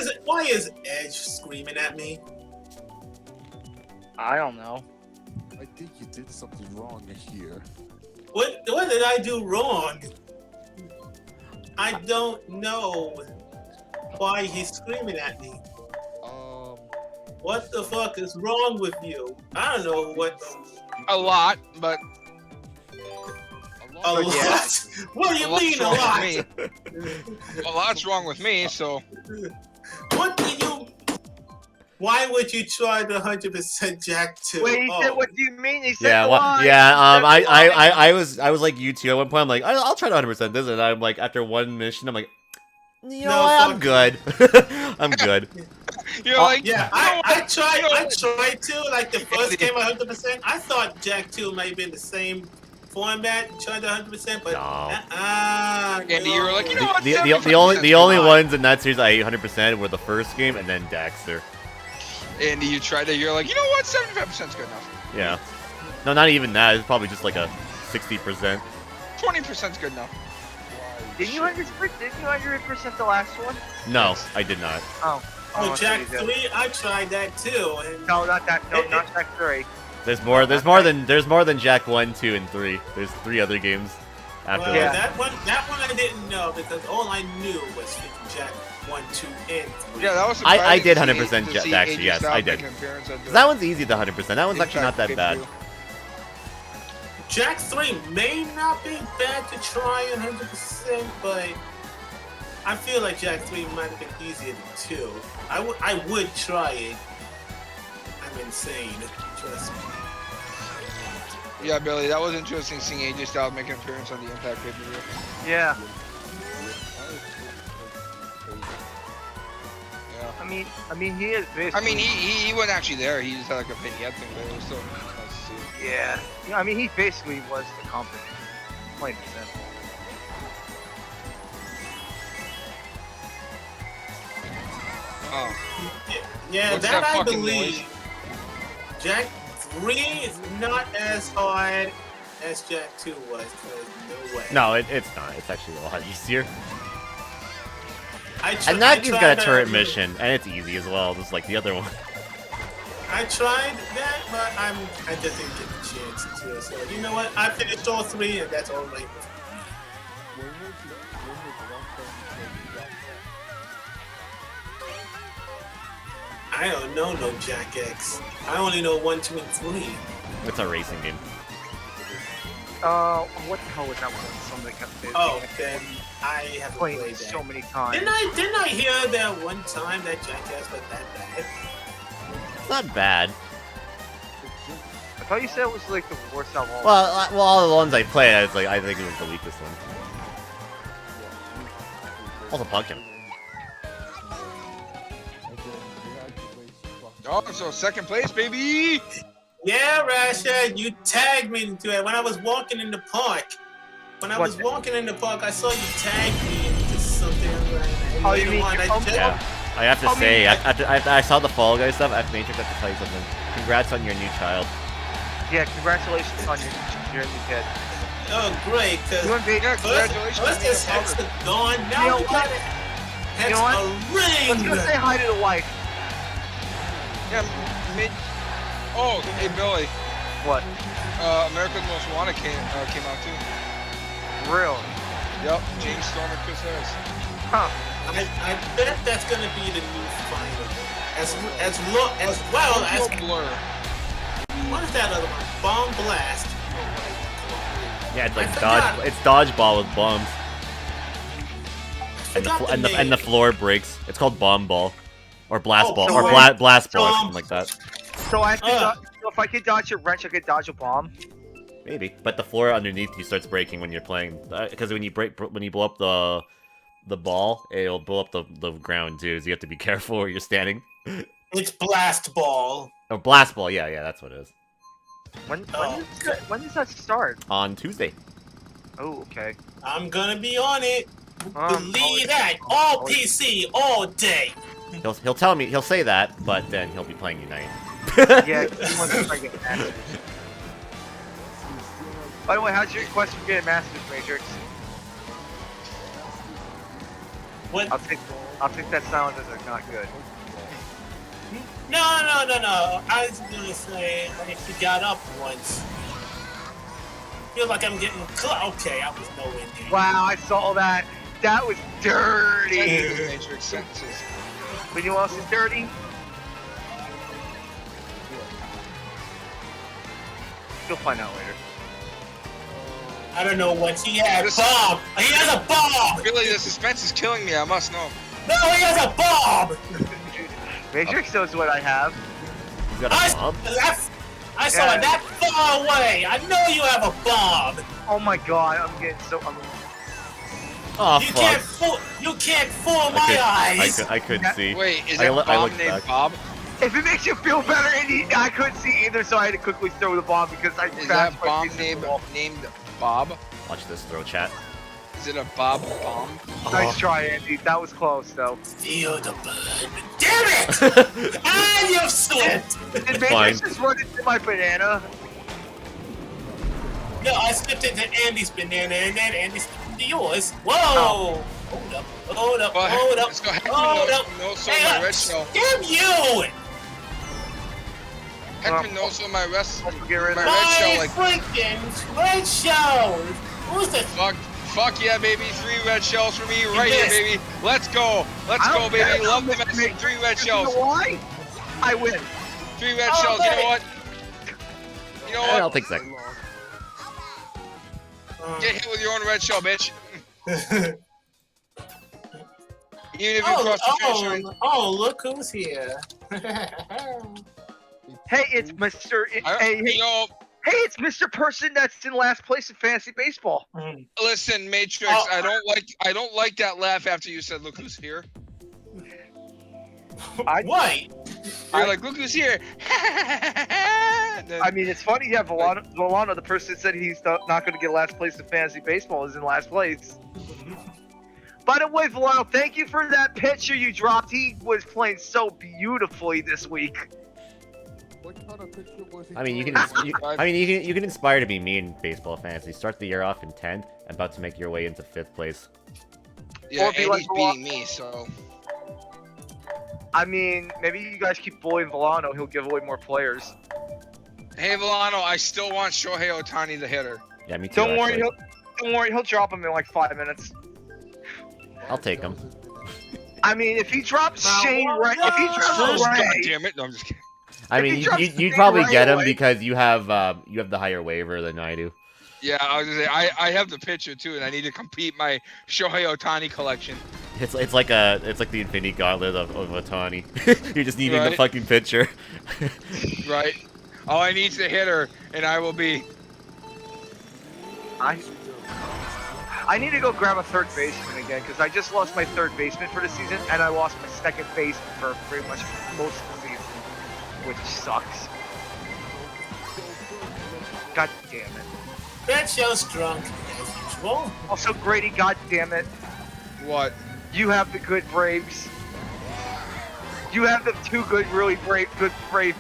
is Edge screaming at me? I don't know. I think you did something wrong here. What did I do wrong? I don't know why he's screaming at me. What the fuck is wrong with you? I don't know what. A lot, but A lot? What do you mean a lot? A lot's wrong with me, so. What do you? Why would you try the 100% Jack 2? Wait, he said, what do you mean? He said Yeah, why? I was like you too. At one point, I'm like, I'll try to 100% this, and I'm like, after one mission, I'm like, you know what? I'm good. I'm good. You're like, yeah, I tried to, like the first game 100%. I thought Jack 2 might have been the same format, tried to 100%, but Andy, you were like, you know what? The only ones in that series I 100% were the first game and then Daxter. Andy, you tried it. You're like, you know what? 75% is good enough. Yeah. No, not even that. It's probably just like a 60%. 20% is good enough. Didn't you 100% the last one? No, I did not. Oh, Jack 3, I tried that too. And no, not that. No, not Jack 3. There's more than Jack 1, 2, and 3. There's 3 other games after well, that. that one I didn't know because all I knew was freaking Jack 1, 2, and 3. Yeah, that was I did surprising 100% to see Daxter, AJ yes, I Styles did. make an appearance at the That one's easy, the 100%. That one's actually not that Impact bad. pay-per-view. Jack 3 may not be bad to try 100%, but I feel like Jack 3 might have been easier than 2. I would try it. I'm insane. Trust me. Yeah, Billy, that was interesting seeing AJ Styles make an appearance on the Impact pay-per-view. Yeah. Yeah. I mean, he is basically. I mean, he wasn't actually there. He just had like a vignette thing, but it was still nice to see. Yeah. I mean, he basically was the company. Plain and simple. Oh. Yeah, What's that that I fucking believe. noise? Jack 3 is not as hard as Jack 2 was. No way. No, it's not. It's actually a lot easier. I And that I game's tried got a that- turret mission, and it's easy as well, just like the other one. I tried that, but I just didn't get the chance to. So you know what? I finished all 3, and that's all right. I don't know no Jack X. I only know 1, 2, and 3. It's a racing game. What the hell was that one? Somebody kept saying. Oh, then I haven't Played played it that. so many times. Didn't I hear that one time that Jack X was that bad? It's not bad. I thought you said it was like the worst out of all. Well, all the ones I played, I think it was the weakest one. Also, Pumpkin. Oh, so second place, baby. Yeah, Rasha, you tagged me into it when I was walking in the park. When I was walking in the park, I saw you tag me into something. Oh, you mean Yeah. I have to say, I saw the Fall Guys stuff. Matrix, I have to tell you something. Congrats on your new child. Yeah, congratulations on your new kid. Oh, great. Yeah, congratulations. First this hexagon, now we got it. You know what? A ring. Let's go say hi to the wife. Yeah, oh, hey Billy. What? America's Most Wanted came out too. Really? Yep, James Storm and Chris Harris. Huh. I bet that's gonna be the new final. As well as Blur. what is that other one? Bomb Blast. Yeah, it's like it's dodgeball with bombs. And the floor breaks. It's called bomb ball, or blast ball, or blast ball, or something like that. So if I could dodge a wrench, I could dodge a bomb. Maybe, but the floor underneath you starts breaking when you're playing. Because when you blow up the ball, it'll blow up the ground too. So you have to be careful where you're standing. It's blast ball. Oh, blast ball. Yeah, that's what it is. When does that start? On Tuesday. Oh, okay. I'm gonna be on it. Believe that. All PC, all day. He'll tell me, he'll say that, but then he'll be playing Unite. Yeah, he wants to try to get Masters. By the way, how's your request for getting Masters, Matrix? What? I'll take that silence as not good. No. I was gonna say I got up once. Feel like I'm getting okay, I was nowhere near. Wow, I saw that. That was dirty. Matrix sentences. But you know what else is dirty? You'll find out later. I don't know what he has. Bomb! He has a bomb! Really, the suspense is killing me. I must know. No, he has a bomb! Matrix knows what I have. You got a bomb? I saw it that far away. I know you have a bomb. Oh my god, I'm getting so. Oh, You fuck. can't fool my eyes. I couldn't see. Wait, is I that bomb named back. Bob? If it makes you feel better, Andy, I couldn't see either, so I had to quickly throw the bomb because I. Is that bomb named Bob? Watch this throw, chat. Is it a Bob bomb? Nice try, Andy. That was close, though. Feel the burn. Damn it! You slipped. Did Matrix just run into my banana? No, I slipped into Andy's banana, and then Andy slipped into yours. Whoa! Hold up. Let's go. No, so my red shell. Damn you! Heckman knows so my red shell. My Like freaking red shells! Who's this? Fuck yeah, baby! 3 red shells for me right here, baby. Let's go, baby. Love the message. 3 red shells. You know why? I win. 3 red shells. You know what? I'll take second. Get hit with your own red shell, bitch. Even if you cross the finish line. Oh, look who's here. Hey, it's Mr. Hey, it's Mr. Person that's in last place in fantasy baseball. Listen, Matrix, I don't like that laugh after you said, "Look who's here." What? You're like, "Look who's here." I mean, it's funny. Yeah, Volano, the person that said he's not going to get last place in fantasy baseball, is in last place. By the way, Volano, thank you for that picture you dropped. He was playing so beautifully this week. I mean, you can inspire to be me in baseball fantasy. Start the year off in 10th, about to make your way into 5th place. Yeah, and he's beating me, so. I mean, maybe you guys keep bullying Volano. He'll give away more players. Hey, Volano, I still want Shohei Ohtani the hitter. Yeah, me too. Don't worry, he'll drop him in like 5 minutes. I'll take him. I mean, if he drops Shane Ray, God damn it! No, I'm just kidding. I mean, you'd probably get him because you have the higher waiver than I do. Yeah, I was gonna say I have the pitcher too, and I need to complete my Shohei Ohtani collection. It's like the Infinity Gauntlet of Ohtani. You're just needing the fucking pitcher. Right. All I need is a hitter, and I will be. I need to go grab a third baseman again because I just lost my third baseman for the season, and I lost my second baseman for pretty much most of the season. which sucks. God damn it. That show's drunk as usual. Also, Grady, god damn it. What? You have the good Braves. You have the two good, really brave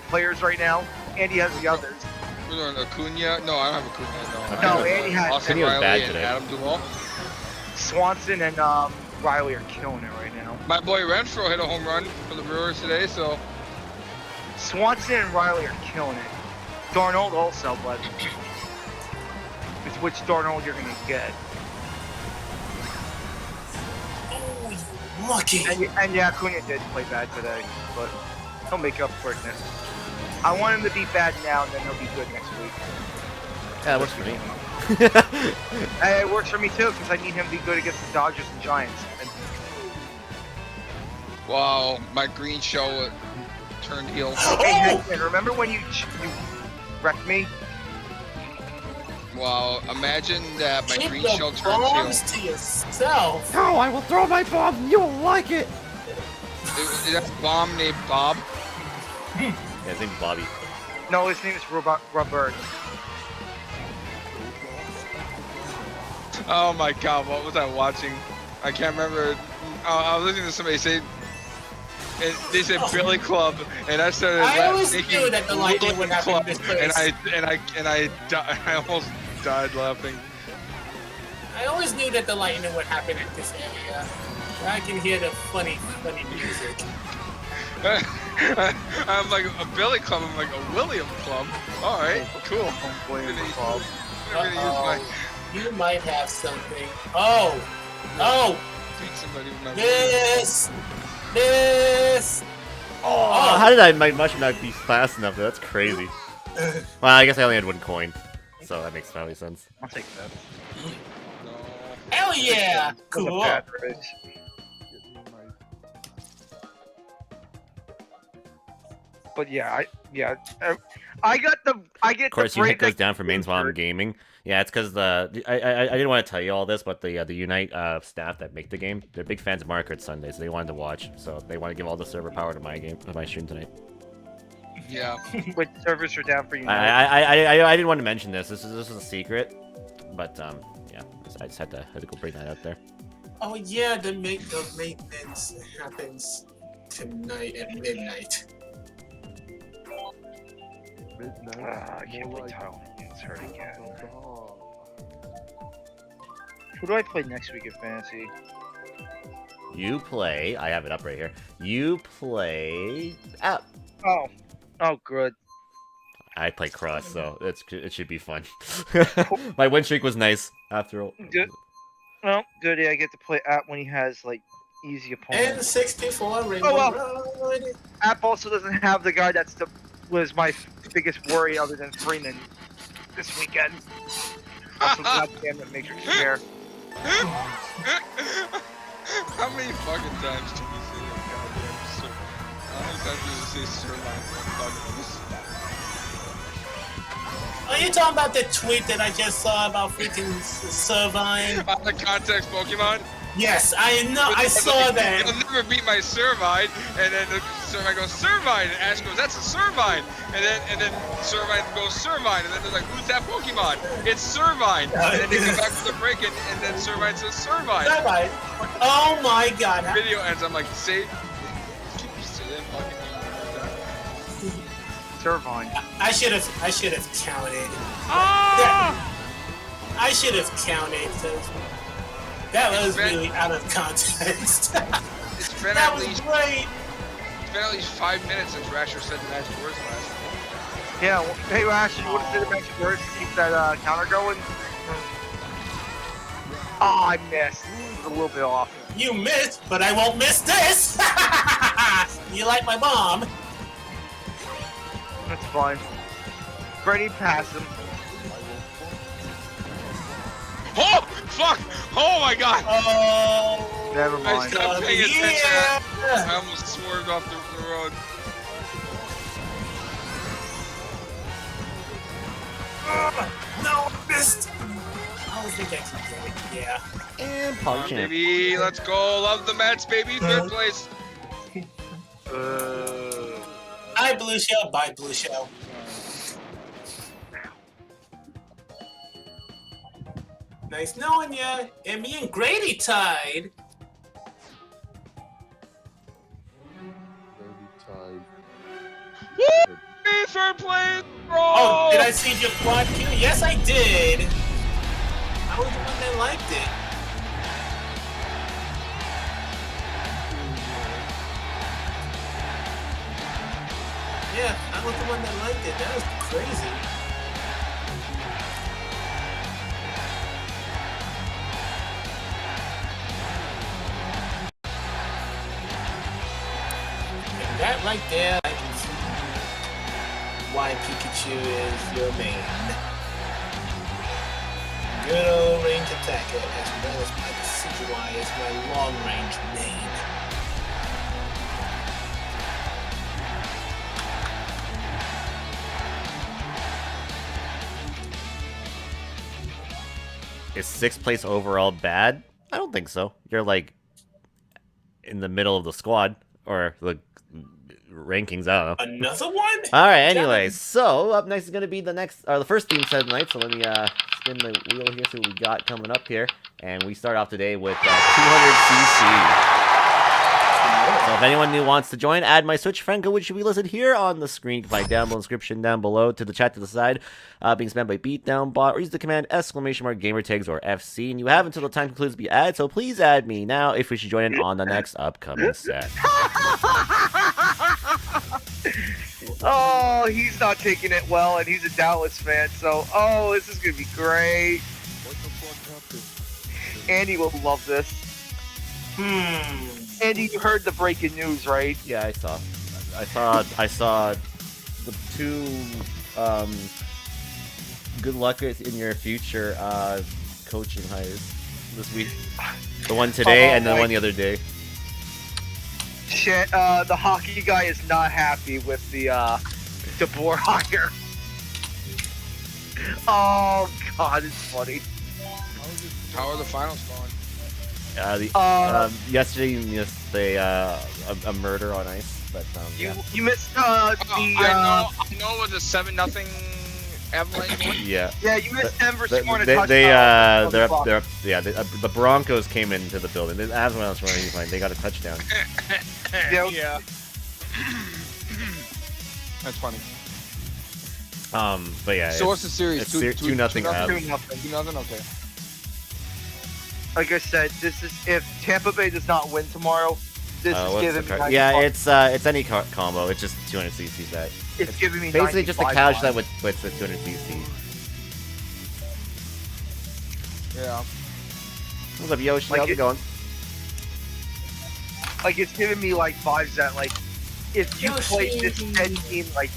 players right now. Andy has the others. We're doing Acuna? No, I don't have Acuna. No, Andy has Austin Acuna was Riley bad and today. Adam Duvall. Swanson and Riley are killing it right now. My boy Renfro hit a home run for the Brewers today, so Swanson and Riley are killing it. Darnold also, but it's which Darnold you're gonna get. Oh, you lucky. And yeah, Acuna did play bad today, but he'll make up for it next. I want him to be bad now, and then he'll be good next week. Yeah, that works for me. Hey, it works for me too, because I need him to be good against the Dodgers and Giants. And wow, my green shell turned heel. hey, Hank, remember when you wrecked me? Wow, imagine that my Keep green the shell turns bombs heel. to yourself. No, I will throw my bomb. You'll like it. That's a bomb named Bob. Yeah, his name's Bobby. No, his name is Robert. Oh my god, what was I watching? I can't remember. I was listening to somebody say, and they said Billy Club, and I started I always thinking knew that the lightning would happen in this place. I almost died laughing. I always knew that the lightning would happen at this area. I can hear the funny music. I'm like a Billy Club. I'm like a William Club. All right, cool. William I'm Club. gonna use my You might have something. Oh! beat somebody with my This! Oh, how did my mushroom not be fast enough? Though? That's crazy. Well, I guess I only had one coin, so that makes probably sense. I'll take that. No. Hell yeah! Cool. But yeah, I get Of course, the your break hit goes that- down for Main Swamp Gaming. Yeah, it's because I didn't want to tell you all this, but the Unite staff that make the game, they're big fans of Mario Kart Sunday, so they wanted to watch. So they want to give all the server power to my stream tonight. Yeah. Which servers are down for you now? I didn't want to mention this. This is a secret, but yeah, I just had to go bring that out there. Oh yeah, the maintenance happens tonight at midnight. I can't believe Tyler gets hurt again. Who do I play next week at Fantasy? You play. I have it up right here. You play. Oh, good. I play Cross, so it should be fun. My win streak was nice after all. Good. Well, good. I get to play App when he has like easy opponents. N64 Rainbow Road. App also doesn't have the guy was my biggest worry other than Freeman this weekend. Also, goddamn it, Matrix Fair. How many fucking times do you say that goddamn sir? How many times do you say sirloin? Are you talking about the tweet that I just saw about freaking Servine? Out of context Pokemon? Yes, I know. I saw that. You'll never beat my Servine, and then the Servine goes Servine, and Ash goes, that's a Servine, and then Servine goes Servine, and then they're like, who's that Pokemon? It's Servine, and then they come back to the break, and then Servine says Servine. Servine. Oh my god. Video ends. I'm like, say that fucking name. Servine. I should have counted. Ah! I should have counted. That was really out of context. It's been That at was least great. It's been at least 5 minutes since Rasher said the magic words last. Yeah, well, hey Rash, you want to say the magic words to keep that counter going? Oh, I missed. It was a little bit off. You missed, but I won't miss this. You like my bomb? That's fine. Brady passed him. Oh fuck! Oh my god! Oh. Never I mind. stopped paying attention. Yeah. I almost swerved off the road. No, I missed. I don't think I can get it. Yeah. And Come on, baby, let's go. Love the Mets, baby. Third place. I Bye, Blue Shell. Bye, Blue Shell. Nice knowing ya. And me and Grady tied. Very tied. Third place. Oh, did I see your quad kill? Yes, I did. I was the one that liked it. Yeah, I was the one that liked it. That was crazy. And that right there, I can see why Pikachu is your main. Good old range attacker, as well as my Decidueye is my long range main. Is 6th place overall bad? I don't think so. You're like in the middle of the squad or the rankings. I don't know. Another one? All right. Anyways, so up next is gonna be the first theme set of the night. So let me spin the wheel here, see what we got coming up here, and we start off today with 200cc. So if anyone new wants to join, add my Switch friend code, which should be listed here on the screen. You can find down below inscription down below to the chat to the side, being spammed by Beatdown bot, or use the command !gamertags or FC. And you have until the time concludes to be added, so please add me now if we should join in on the next upcoming set. Oh, he's not taking it well, and he's a Dallas fan, so, oh, this is going to be great. What the fuck happened? Andy will love this. Andy, you heard the breaking news, right? Yeah, I saw the two good luck in your future coaching hires this week. The one today and the one the other day. Shit, the hockey guy is not happy with the DeBoer hire. Oh god, it's funny. How are the finals going? Yesterday you missed a murder on ice, but yeah. You missed I know with the 7-0 Avalanche win. Yeah. Yeah, you missed Denver The- scoring a they, touchdown. they're up, the Broncos came into the building. The Avalanche were fine. They got a touchdown. Yeah. That's funny. But yeah. So what's the series? It's 2-0 Avs. 2-0. Okay. Like I said, this is if Tampa Bay does not win tomorrow, this is What's giving the me. card? Yeah, it's any combo. It's just 200cc set. It's giving me basically just a 95 couch set odds. with the 200cc. Yeah. What's up, Yoshi? Like How's it going? Like it's giving me like vibes that like if you play this 10 team like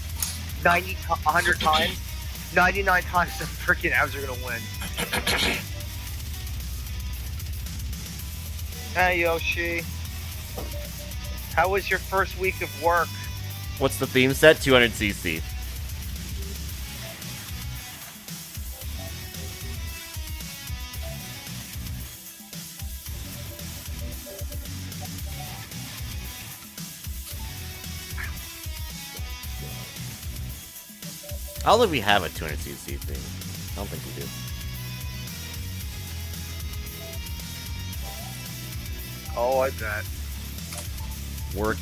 100 times, 99 times the freaking Avs are gonna win. Hey Yoshi, how was your first week of work? What's the theme set? 200cc. I don't think we have a 200cc thing. I don't think we do. Oh, I bet. Work,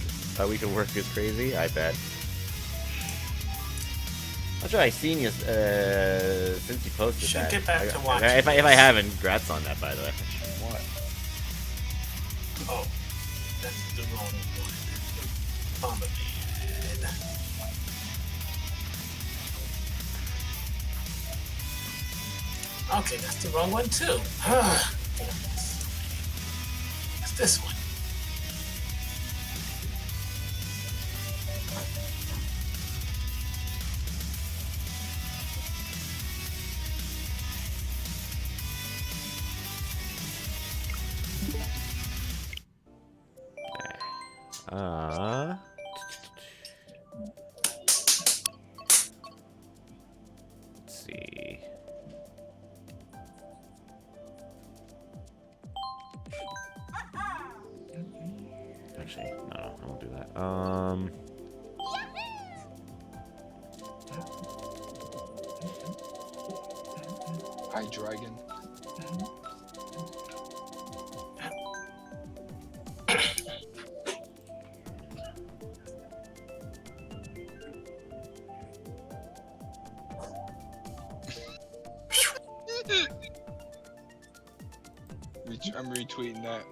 we can work is crazy. I bet. Not sure I've seen you since you posted Should that. get back to watching if I haven't, congrats on that, by the way. What? Oh, that's the wrong one. Bomberman. Okay, that's the wrong one too. It's this one. Let's see. Actually, no, I won't do that. My dragon. I'm retweeting that.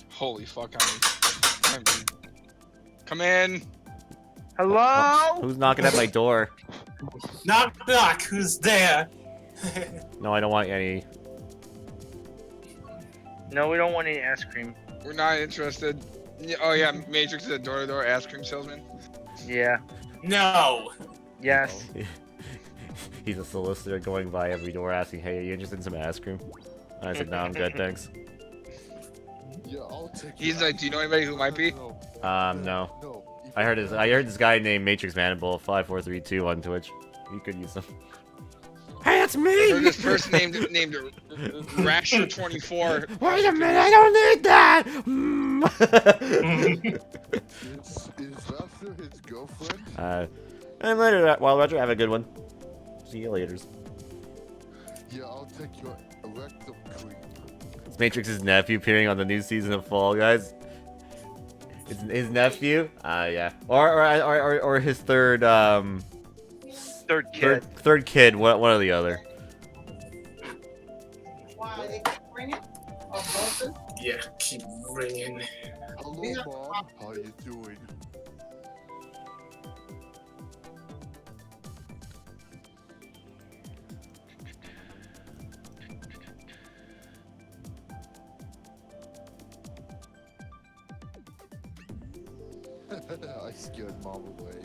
Holy fuck, come in. Hello? Who's knocking at my door? Knock, knock. Who's there? No, I don't want any. No, we don't want any ice cream. We're not interested. Oh yeah, Matrix is a door-to-door ice cream salesman. Yeah. No. Yes. He's a solicitor going by every door asking, "Hey, are you interested in some ice cream?" I said, "No, I'm good, thanks." Yeah, I'll take He's your like, do you know anybody who might be? No. No. No. I heard this guy named Matrix Manable 5432 on Twitch. You could use him. Hey, it's me! Or this person named Rasher24. Wait a minute, I don't need that! Is Raptor his girlfriend? And later, well, Roger, have a good one. See you later. Yeah, I'll take your erectum cream. It's Matrix's nephew appearing on the new season of Fall Guys. It's his nephew? Yeah. Or his third, Third kid. Third kid, one or the other. Why they keep ringing? Or buzzing? Yeah, keep ringing. Hello, Mom. How you doing? I scared Mom away.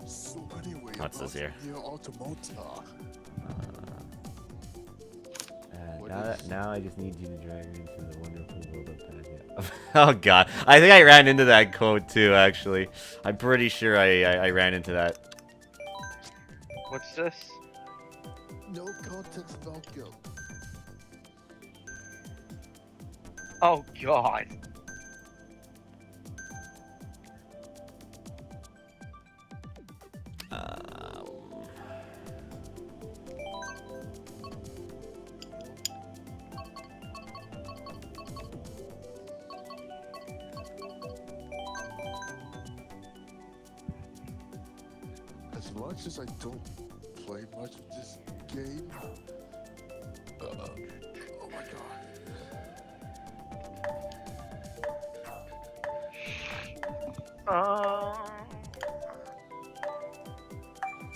So anyway, What's this here? Near Automata. Now I just need you to drag me into the wonderful world of Pagia. Oh god. I think I ran into that code too, actually. I'm pretty sure I ran into that. What's this? No context, Falco. Oh god. As much as I don't play much of this game, oh my god.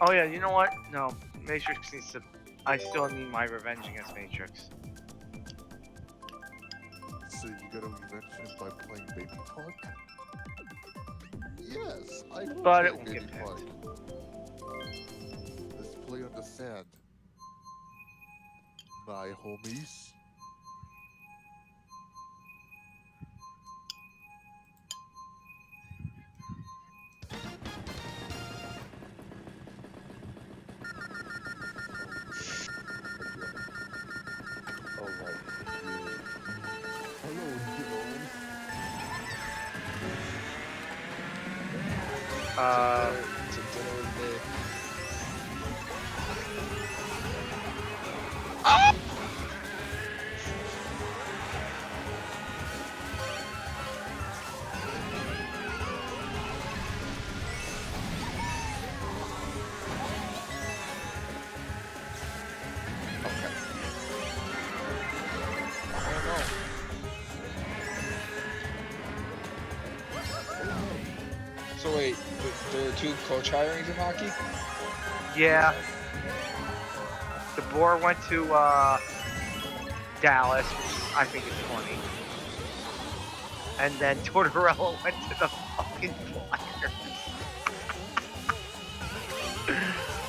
Oh yeah, you know what? No, Matrix needs to. I still need my revenge against Matrix. So you gotta revenge him by playing Baby Park? Yes, I will But play it won't Baby get Park. Let's play on the sand. My homies. It's a dinner with me. So wait, there were 2 coach hirings in hockey? Yeah. The Boar went to Dallas, which I think is funny. And then Tortorella went to the fucking Flyers.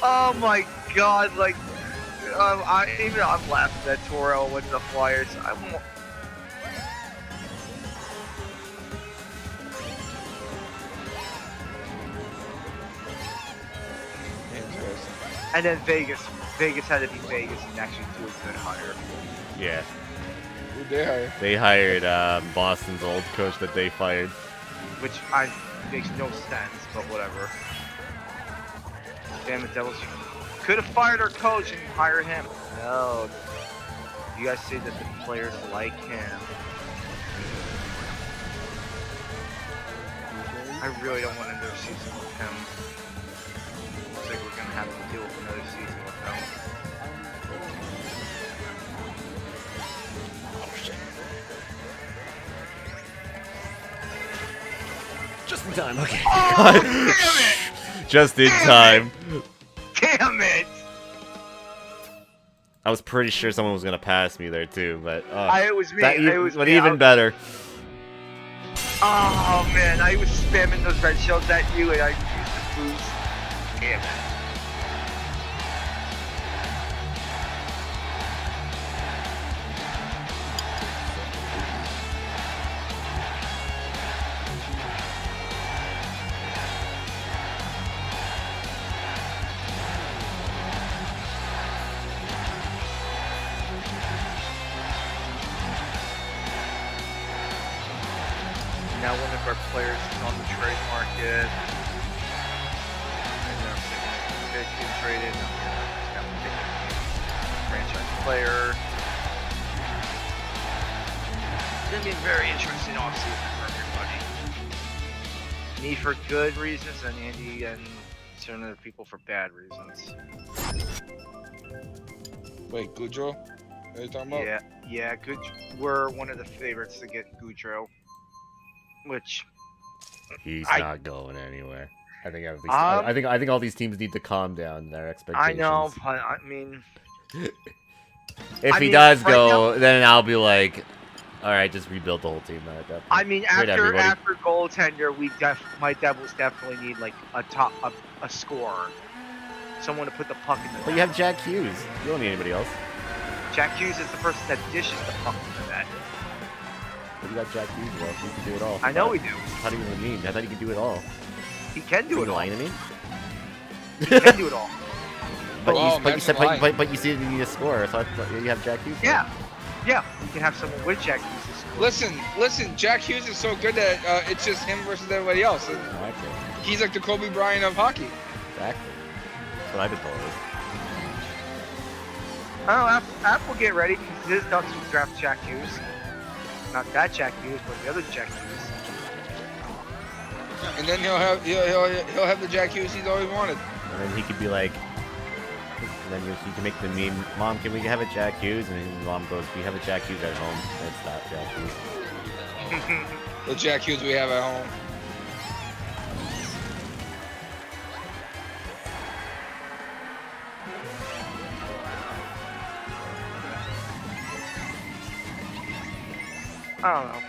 Oh my god, like, I'm laughing that Tortorella went to the Flyers. And then Vegas had to be Vegas and actually do a good hire. Yeah. Who'd they hire? They hired Boston's old coach that they fired. Which makes no sense, but whatever. Damn it, Devils. You could have fired our coach and hired him. No. You guys say that the players like him. I really don't want another season with him. Looks like we're gonna have to deal with another season with him. Just in time, okay. Oh, damn it! Just in time. Damn it! I was pretty sure someone was gonna pass me there too, but It was me. It was but me. even better. Oh man, I was spamming those red shells at you and I used the boost. Damn it. Now one of our players is on the trade market. And they're getting traded. I'm gonna just have to pick a franchise player. It's gonna be a very interesting offseason for everybody. Me for good reasons, and Andy and certain other people for bad reasons. Wait, Goudreau? Are you talking about? Yeah, good. We're one of the favorites to get Goudreau. Which He's not going anywhere. I think at least, I think all these teams need to calm down their expectations. I know, but I mean, if he does go, then I'll be like, all right, just rebuild the whole team. I mean, after goaltender, my Devils definitely need like a scorer, someone to put the puck in the net. But you have Jack Hughes. You don't need anybody else. Jack Hughes is the person that dishes the puck in the net. But you got Jack Hughes, well, he can do it all. I know we do. How do you even mean? I thought he could do it all. He can do it all. Lying to me? He can do it all. But you see, you need a scorer, so I thought you have Jack Hughes. Yeah, you can have someone with Jack Hughes. Listen, Jack Hughes is so good that it's just him versus everybody else. Exactly. He's like the Kobe Bryant of hockey. Exactly. That's what I've been told. Oh, App will get ready because his Ducks will draft Jack Hughes. Not that Jack Hughes, but the other Jack Hughes. And then he'll have the Jack Hughes he's always wanted. And then he could be like, and then he can make the meme, Mom, can we have a Jack Hughes? And his mom goes, we have a Jack Hughes at home. It's not Jack Hughes. The Jack Hughes we have at home. I don't know.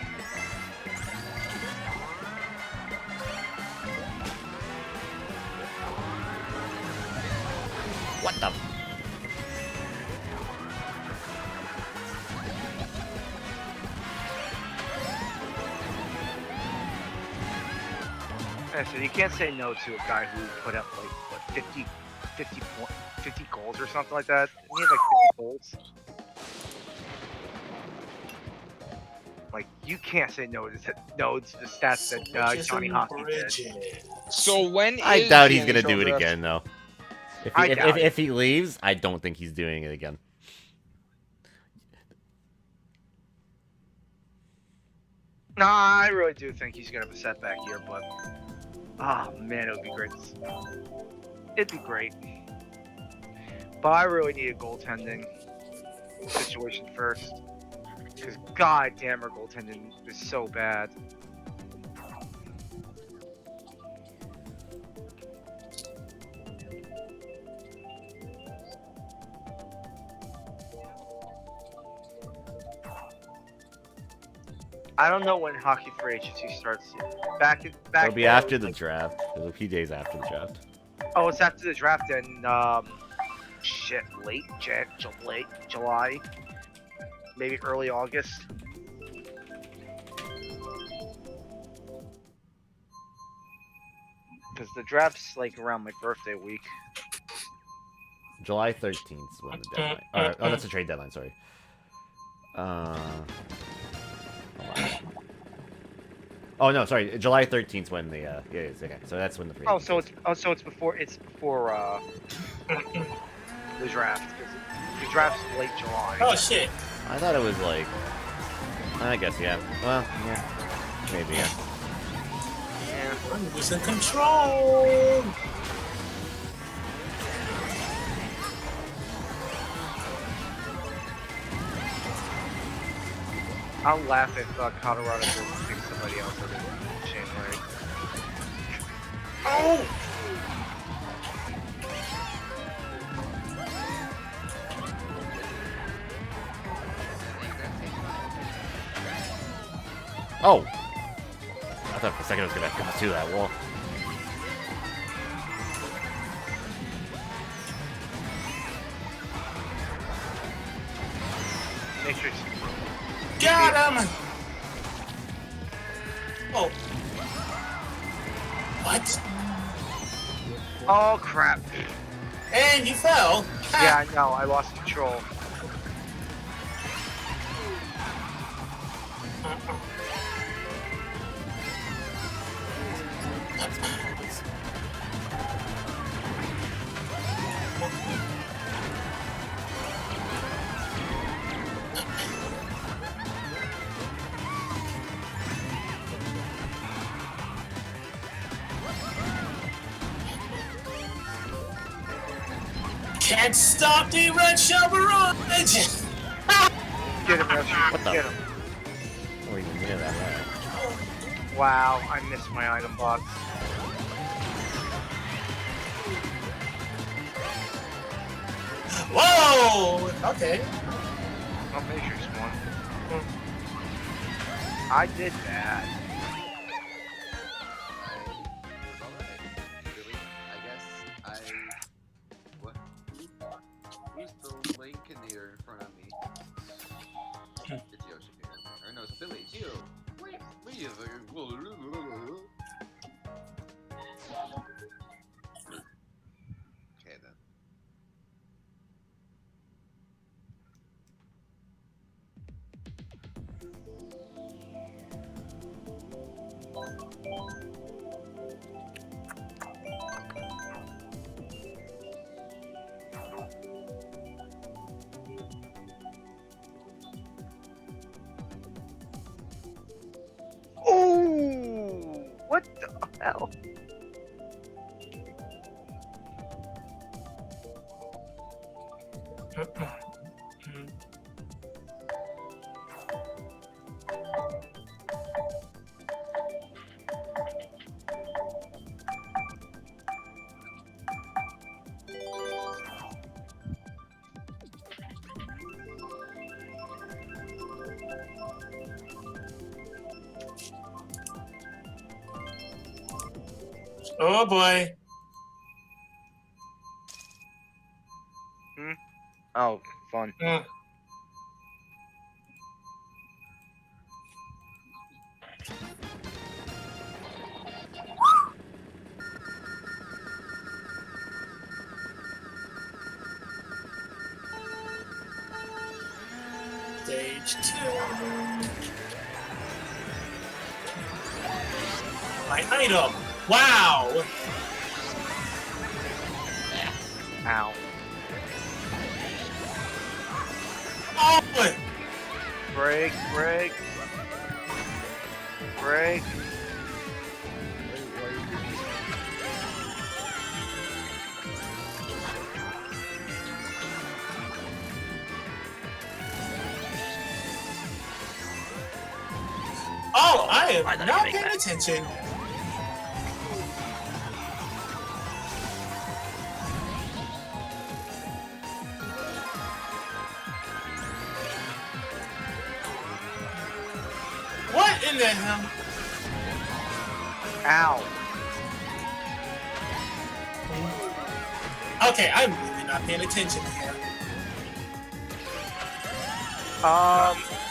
What the? I said, you can't say no to a guy who put up like, what, 50 goals or something like that. He had like 50 goals. Like, you can't say no to the stats that Johnny Hockey did. So when I is doubt the he's gonna NHL do it draft? again, though. If he leaves, I don't think he's doing it again. Nah, I really do think he's gonna have a setback here, but oh man, it would be great. It'd be great. But I really need a goaltending situation first. Because god damn, our goaltending is so bad. I don't know when hockey free agency starts yet. Back It'll be after the draft. It'll be a few days after the draft. Oh, it's after the draft and late July, maybe early August. Because the draft's like around my birthday week. July 13th is when the deadline. Oh, that's a trade deadline. Sorry. Oh no, sorry. July 13th when the yeah, it's okay. So that's when the free. Oh, so it's before the draft. 'Cause the draft's late July. Oh shit. I thought it was like. I guess yeah. Well, yeah. Maybe yeah. Yeah. I'm losing control. I'll laugh if Colorado doesn't pick somebody else other than January. Oh! Oh! I thought for a second I was gonna come to that wall. Matrix. Got him! Oh. What? Oh crap. And you fell. Yeah, I know. I lost control. Can't stop the red shell barrage! Get him, Rush. What the? Get him. Oh, even near that right. Wow, I missed my item box. Whoa! Okay. Oh, Matrix won. I did that. Who's the link in the air in front of me? It's Yoshi here. Or no, it's Billy. It's you. Wait, okay then. Oh, what the hell? Oh boy. Oh, fun. Stage 2. My item. Wow. Ow. Oh. Break, break. Break. Oh, I am not paying attention. What in the hell? Ow. Okay, I'm really not paying attention here.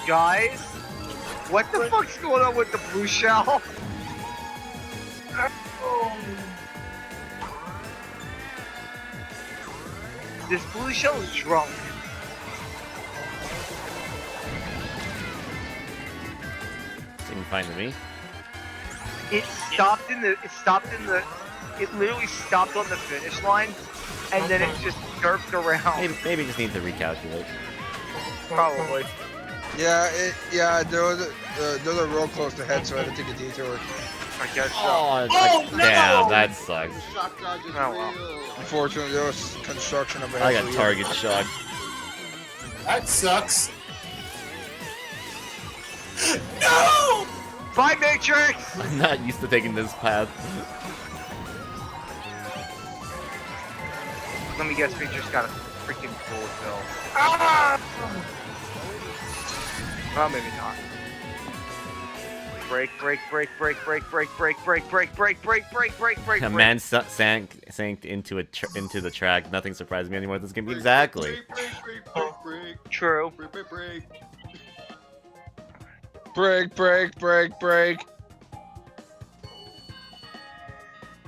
Guys? What the fuck's going on with the blue shell? This blue shell is drunk. fine to me. It stopped in the. It literally stopped on the finish line, and then it just derped around. Maybe it just needs to recalculate. Probably. Yeah, those are real close to head, so I had to take a detour. I guess so. Oh, no! Damn, that sucks. Shock dodge is Oh, well. real. Unfortunately, there was construction of a I head. got target shocked. That sucks. No! Bye, Matrix! I'm not used to taking this path. Let me guess, Matrix got a freaking bullet bill. Ah! Well, maybe not. Break. A man sank into the track. Nothing surprises me anymore. This game exactly. Break. True. Break.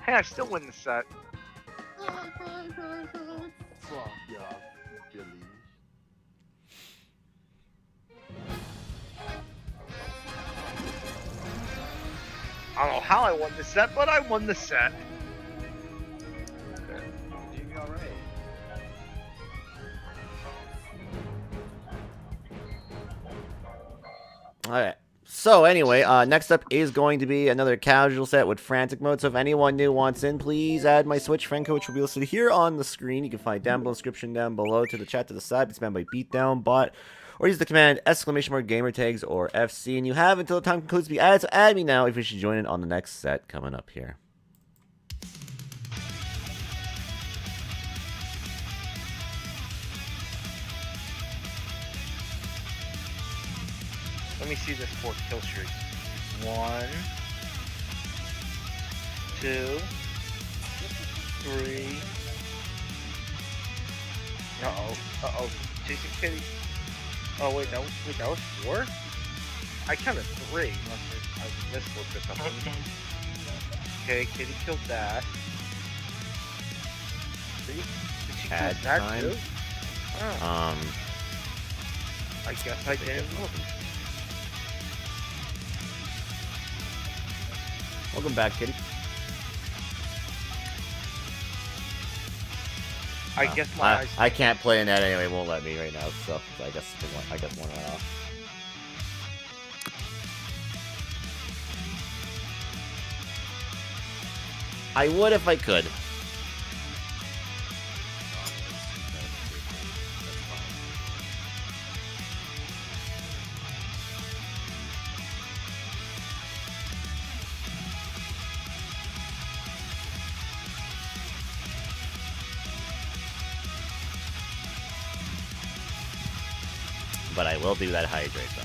Hey, I still win the set. Fuck yeah, Billy. I don't know how I won the set, but I won the set. Doing alright. Alright. So anyway, next up is going to be another casual set with frantic mode. So if anyone new wants in, please add my Switch friend code, which will be listed here on the screen. You can find down below, description down below, to the chat to the side. It's manned by Beatdown bot, or use the command !gamertags or FC, and you have until the time concludes to be added. So add me now if you should join in on the next set coming up here. Let me see this 4 kill streak. 1, 2, 3. Uh-oh. Chasing Kitty. Oh, wait, that was 4? I counted 3. Unless I mislooked at something. Okay, Kitty killed that. Did she kill Add that time. too? Oh, I guess I didn't look. Welcome back, Kitty. I guess my eyes. I can't play in that anyway. It won't let me right now. So I guess one went off. I would if I could. But I will do that hydrate though.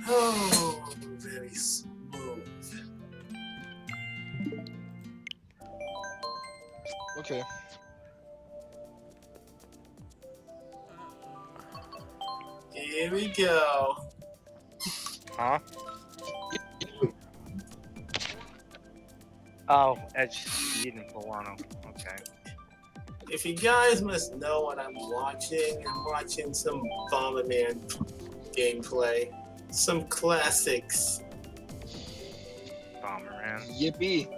Oh, very smooth. Okay. Here we go. Huh? Oh, Edge Speed and Polano. Okay. If you guys must know what I'm watching some Bomberman gameplay. Some classics. Bomberman. Yippee.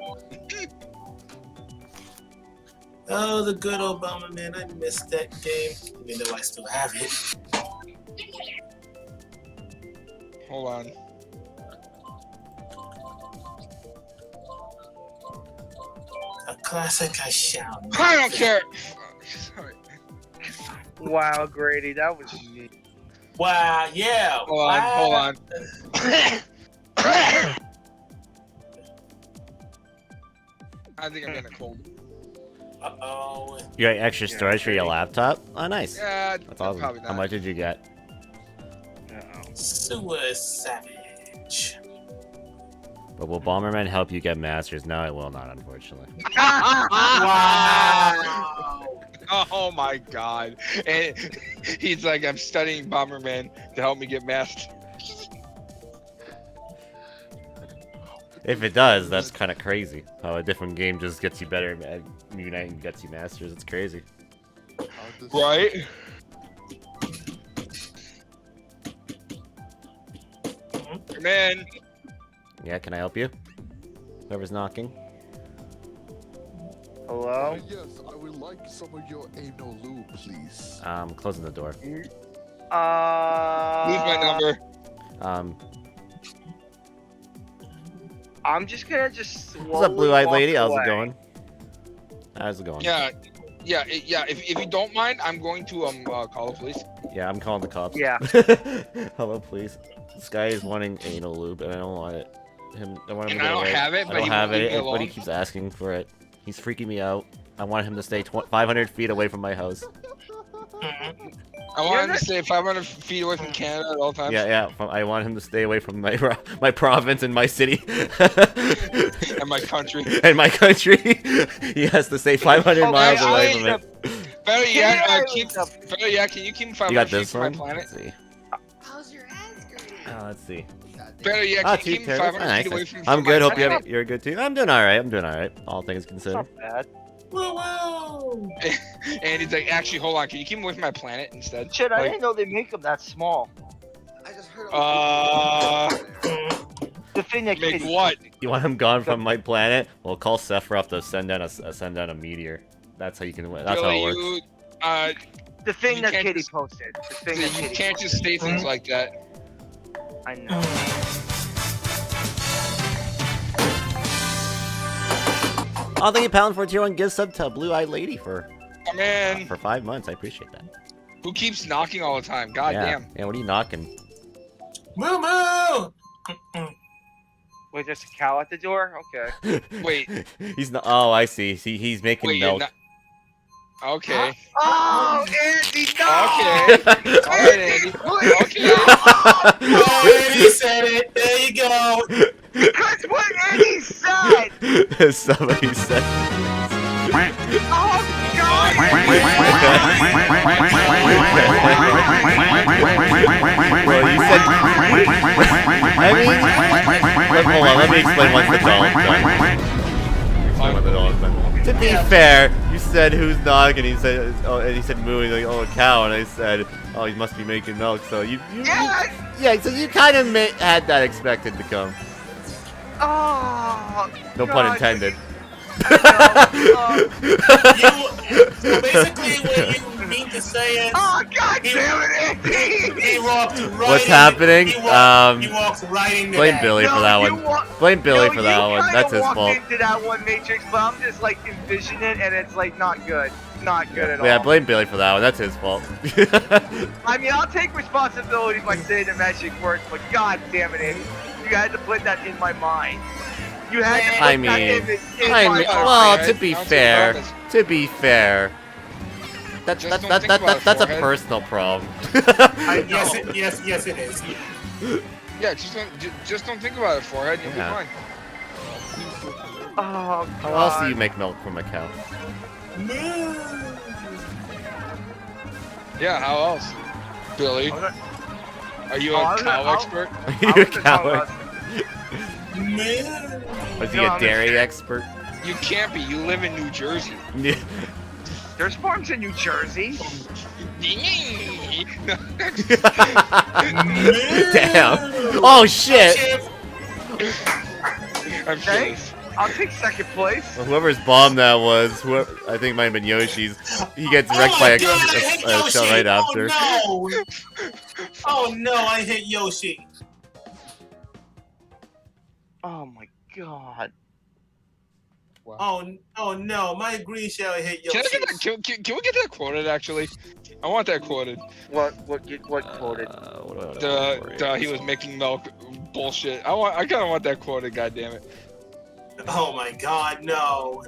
Oh, the good old Bomberman. I missed that game, even though I still have it. Hold on. A classic I shall not. I don't care. Sorry. Wow, Grady, that was neat. Wow, yeah. Hold on. I think I'm getting a cold. Uh-oh. You got extra storage for your laptop? Oh, nice. Yeah, That's awesome. probably How not. much did you get? Sewer Savage. But will Bomberman help you get masters? No, it will not, unfortunately. Wow. Oh my god. And he's like, I'm studying Bomberman to help me get masked. If it does, that's kind of crazy. How a different game just gets you better at Unite and gets you masters. It's crazy. Right? Come in. Yeah, can I help you? Whoever's knocking. Hello? Yes, I would like some of your anal lube, please. Closing the door. Lose my number. I'm just gonna slowly What's up, blue-eyed walk lady? How's away. it going? How's it going? Yeah. If you don't mind, I'm going to call the police. Yeah, I'm calling the cops. Yeah. Hello, please. This guy is wanting anal lube, and I don't want it. I want him And to I go don't away. have it, I but don't he have won't leave it, me but he alone. keeps asking for it. He's freaking me out. I want him to stay 500 feet away from my house. I want him to stay 500 feet away from Canada at all times. Yeah. I want him to stay away from my my province and my city. And my country. And my country. He has to stay 500 miles away from it. Better yet, can you keep him 500 You got feet this from one? my planet? Let's see. How's your ass, Grady? Let's see. Better yet, Ah, can you keep him 500 nice. feet away from I'm good. my Hope planet? you're good too. I'm doing all right. All things considered. Not bad. Woo woo! And he's like, actually, hold on. Can you keep him away from my planet instead? Shit, I Like, didn't know they make them that small. I just heard The thing that make Kitty what? You want him gone from my planet? Well, call Sephiroth to send down a meteor. That's how you can win. That's how it works. You, The thing You that can't Kitty just- posted. The thing you that Kitty can't just say things like that. I know. Oh, thank you, Pound, for a tier 1 gift sub to Blue-Eyed Lady for Come in. for 5 months. I appreciate that. Who keeps knocking all the time? God yeah. damn. Yeah, what are you knocking? Moo moo! Wait, there's a cow at the door? Okay. Wait. He's not. Oh, I see. See, he's making Wait, you're milk. not. Okay. Oh, Andy, no! Okay. Alright, Andy. Okay. Oh, Andy said it. There you go. Because what Andy said! Somebody said. Oh, God! Well, you said. Hold on, let me explain what the dog done. To be fair, you said who's knocking. He said, oh, and he said moo. He's like, oh, a cow, and I said, oh, he must be making milk. So yeah. So you kind of had that expected to come. Oh, No God. pun intended. So basically, what you mean to say is, Oh, God damn it, Andy! he walked right What's in, happening? He walked right into Blame that. Billy for that one. Blame Billy for that one. That's his fault. You walked into that one, Matrix, but I'm just like envisioning it, and it's like not good. Not good at all. Yeah, blame Billy for that one. That's his fault. I mean, I'll take responsibility by saying the magic words, but God damn it, Andy. You had to put that in my mind. You had to put I that mean, in my mind. well, Alright, to be I'll take fair, about that's Just don't think about it, that's a forehead. personal problem. Yes, it is. Yeah, just don't think about it, forehead. You'll Yeah. be fine. Oh, God. How else do you make milk from a cow? Yeah, how else? Billy, are you Oh, a I'm cow not- expert? Are you a cow? Man. Was he No, a I'm dairy expert? You can't be. You live in New Jersey. There's farms in New Jersey. Damn. Oh shit. I'm Thanks. I'll take second place. Well, whoever's bomb that was, whoever I think might have been Yoshi's. He gets wrecked by a shell right after. Oh no! Oh no! I hit Yoshi. Oh my god. Oh no! My green shell hit Yoshi. Can I get that? Can we get that quoted? Actually, I want that quoted. What quoted? He was making milk bullshit. I kind of want that quoted. God damn it. Oh my god, no.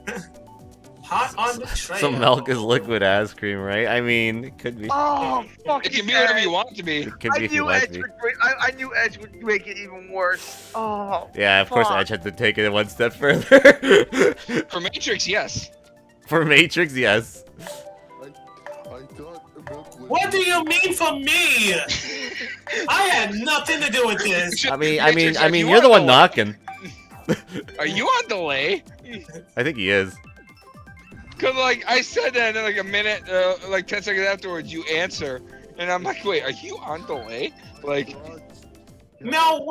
Hot on the trail. Some milk is liquid ice cream, right? I mean, it could be. Oh, fuck. It can be whatever you want it to be. It could be if you like to be. I knew Edge would make it even worse. Oh. Yeah, of course Edge had to take it one step further. For Matrix, yes. For Matrix, yes. I thought the milk was... What do you mean for me? I had nothing to do with this. I mean, you're the one knocking. Are you on delay? I think he is. Cause like I said that, and then like a minute, like 10 seconds afterwards, you answer, and I'm like, wait, are you on delay? Like, No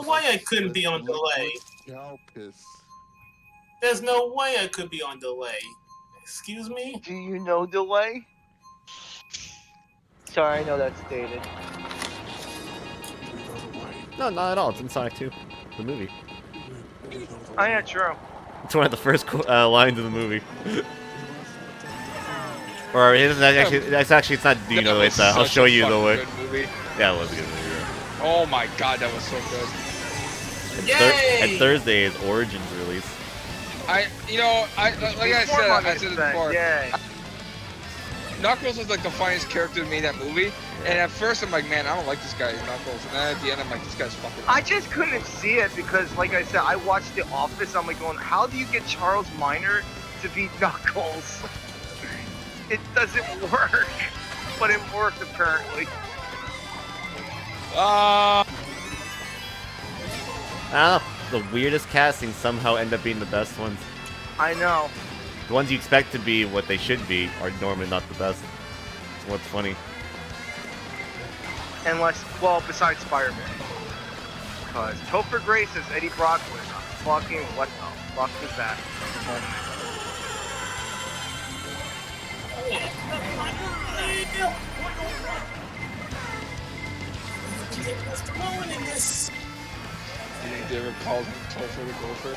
way I couldn't be on delay. Cow piss. There's no way I could be on delay. Excuse me? Do you know delay? Sorry, I know that's dated. No, not at all. It's in Sonic 2, the movie. Oh yeah, true. It's one of the first lines of the movie. Or it's actually it's not. You know, it's I'll show you the way. Yeah, it was a good movie. Yeah. Oh my god, that was so good. And Thursday is Origins release. I said it before. Yay. Knuckles was like the funniest character to me in that movie, and at first I'm like, man, I don't like this guy, Knuckles, and then at the end I'm like, this guy's fucking. I just couldn't see it because, like I said, I watched The Office. I'm like going, how do you get Charles Minor to be Knuckles? It doesn't work, but it worked apparently. I don't know. The weirdest castings somehow end up being the best ones. I know. The ones you expect to be what they should be are normally not the best. That's what's funny. Unless, well, besides Spider-Man. Because Topher Grace as Eddie Brock was fucking, what the fuck was that? You think David calls Topher the Gopher?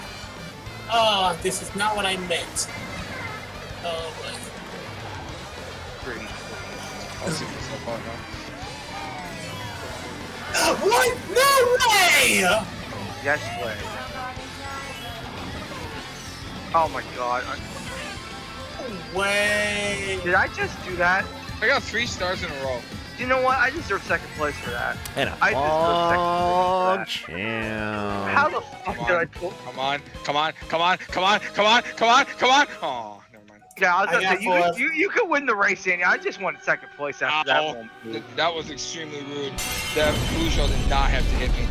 Oh, this is not what I meant. Oh, boy. Pretty. I'll see myself out now. What? No way! Yes way. Oh my god. No way! Did I just do that? I got 3 stars in a row. You know what? I deserve second place for that. And a I deserve second place for that. champ. How the fuck did I pull? Come on. Oh, never mind. Yeah, I was I gonna got say, you could win the race, Andy. I just wanted second place after that one. That was extremely rude. That blue shell did not have to hit me.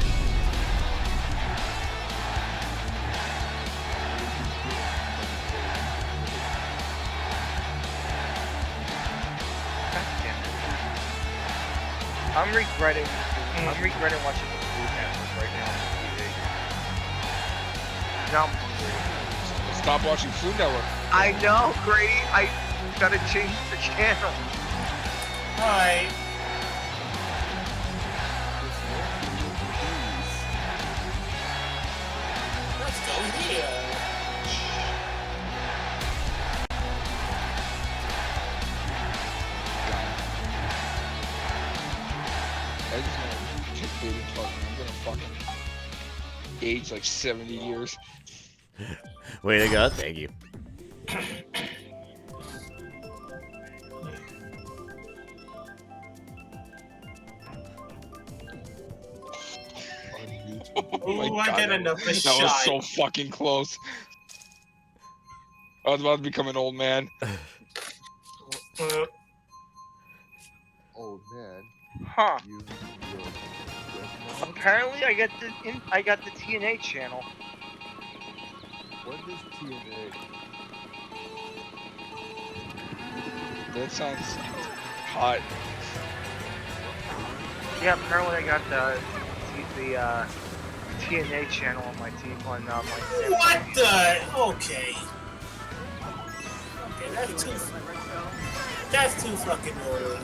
I'm regretting watching the Food Network right now on TV. Now I'm hungry. Stop watching Food Network. I know, Grady. I gotta change the channel. Alright. Let's go here. I just want to kick food and fucking. I'm gonna fucking age like 70 years. Way to go! Thank you. Oh my Ooh, I God, get enough that shot. was so fucking close. I was about to become an old man. Oh man. Huh. You Apparently, I got the TNA channel. what? this TNA. That sounds hot. Yeah, apparently I got the TNA channel on my team on my. What the? Okay. Okay, that's too fucking early.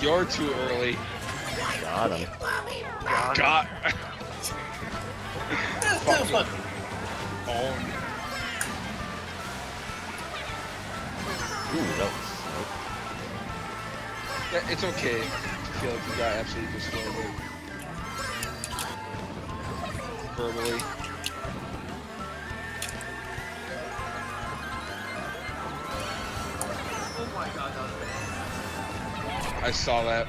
You're too early. Got him. God. That's too fucking. Owned. Ooh, that was Yeah, it's okay to feel like you got absolutely destroyed verbally. Oh my god, that was bad. I saw that.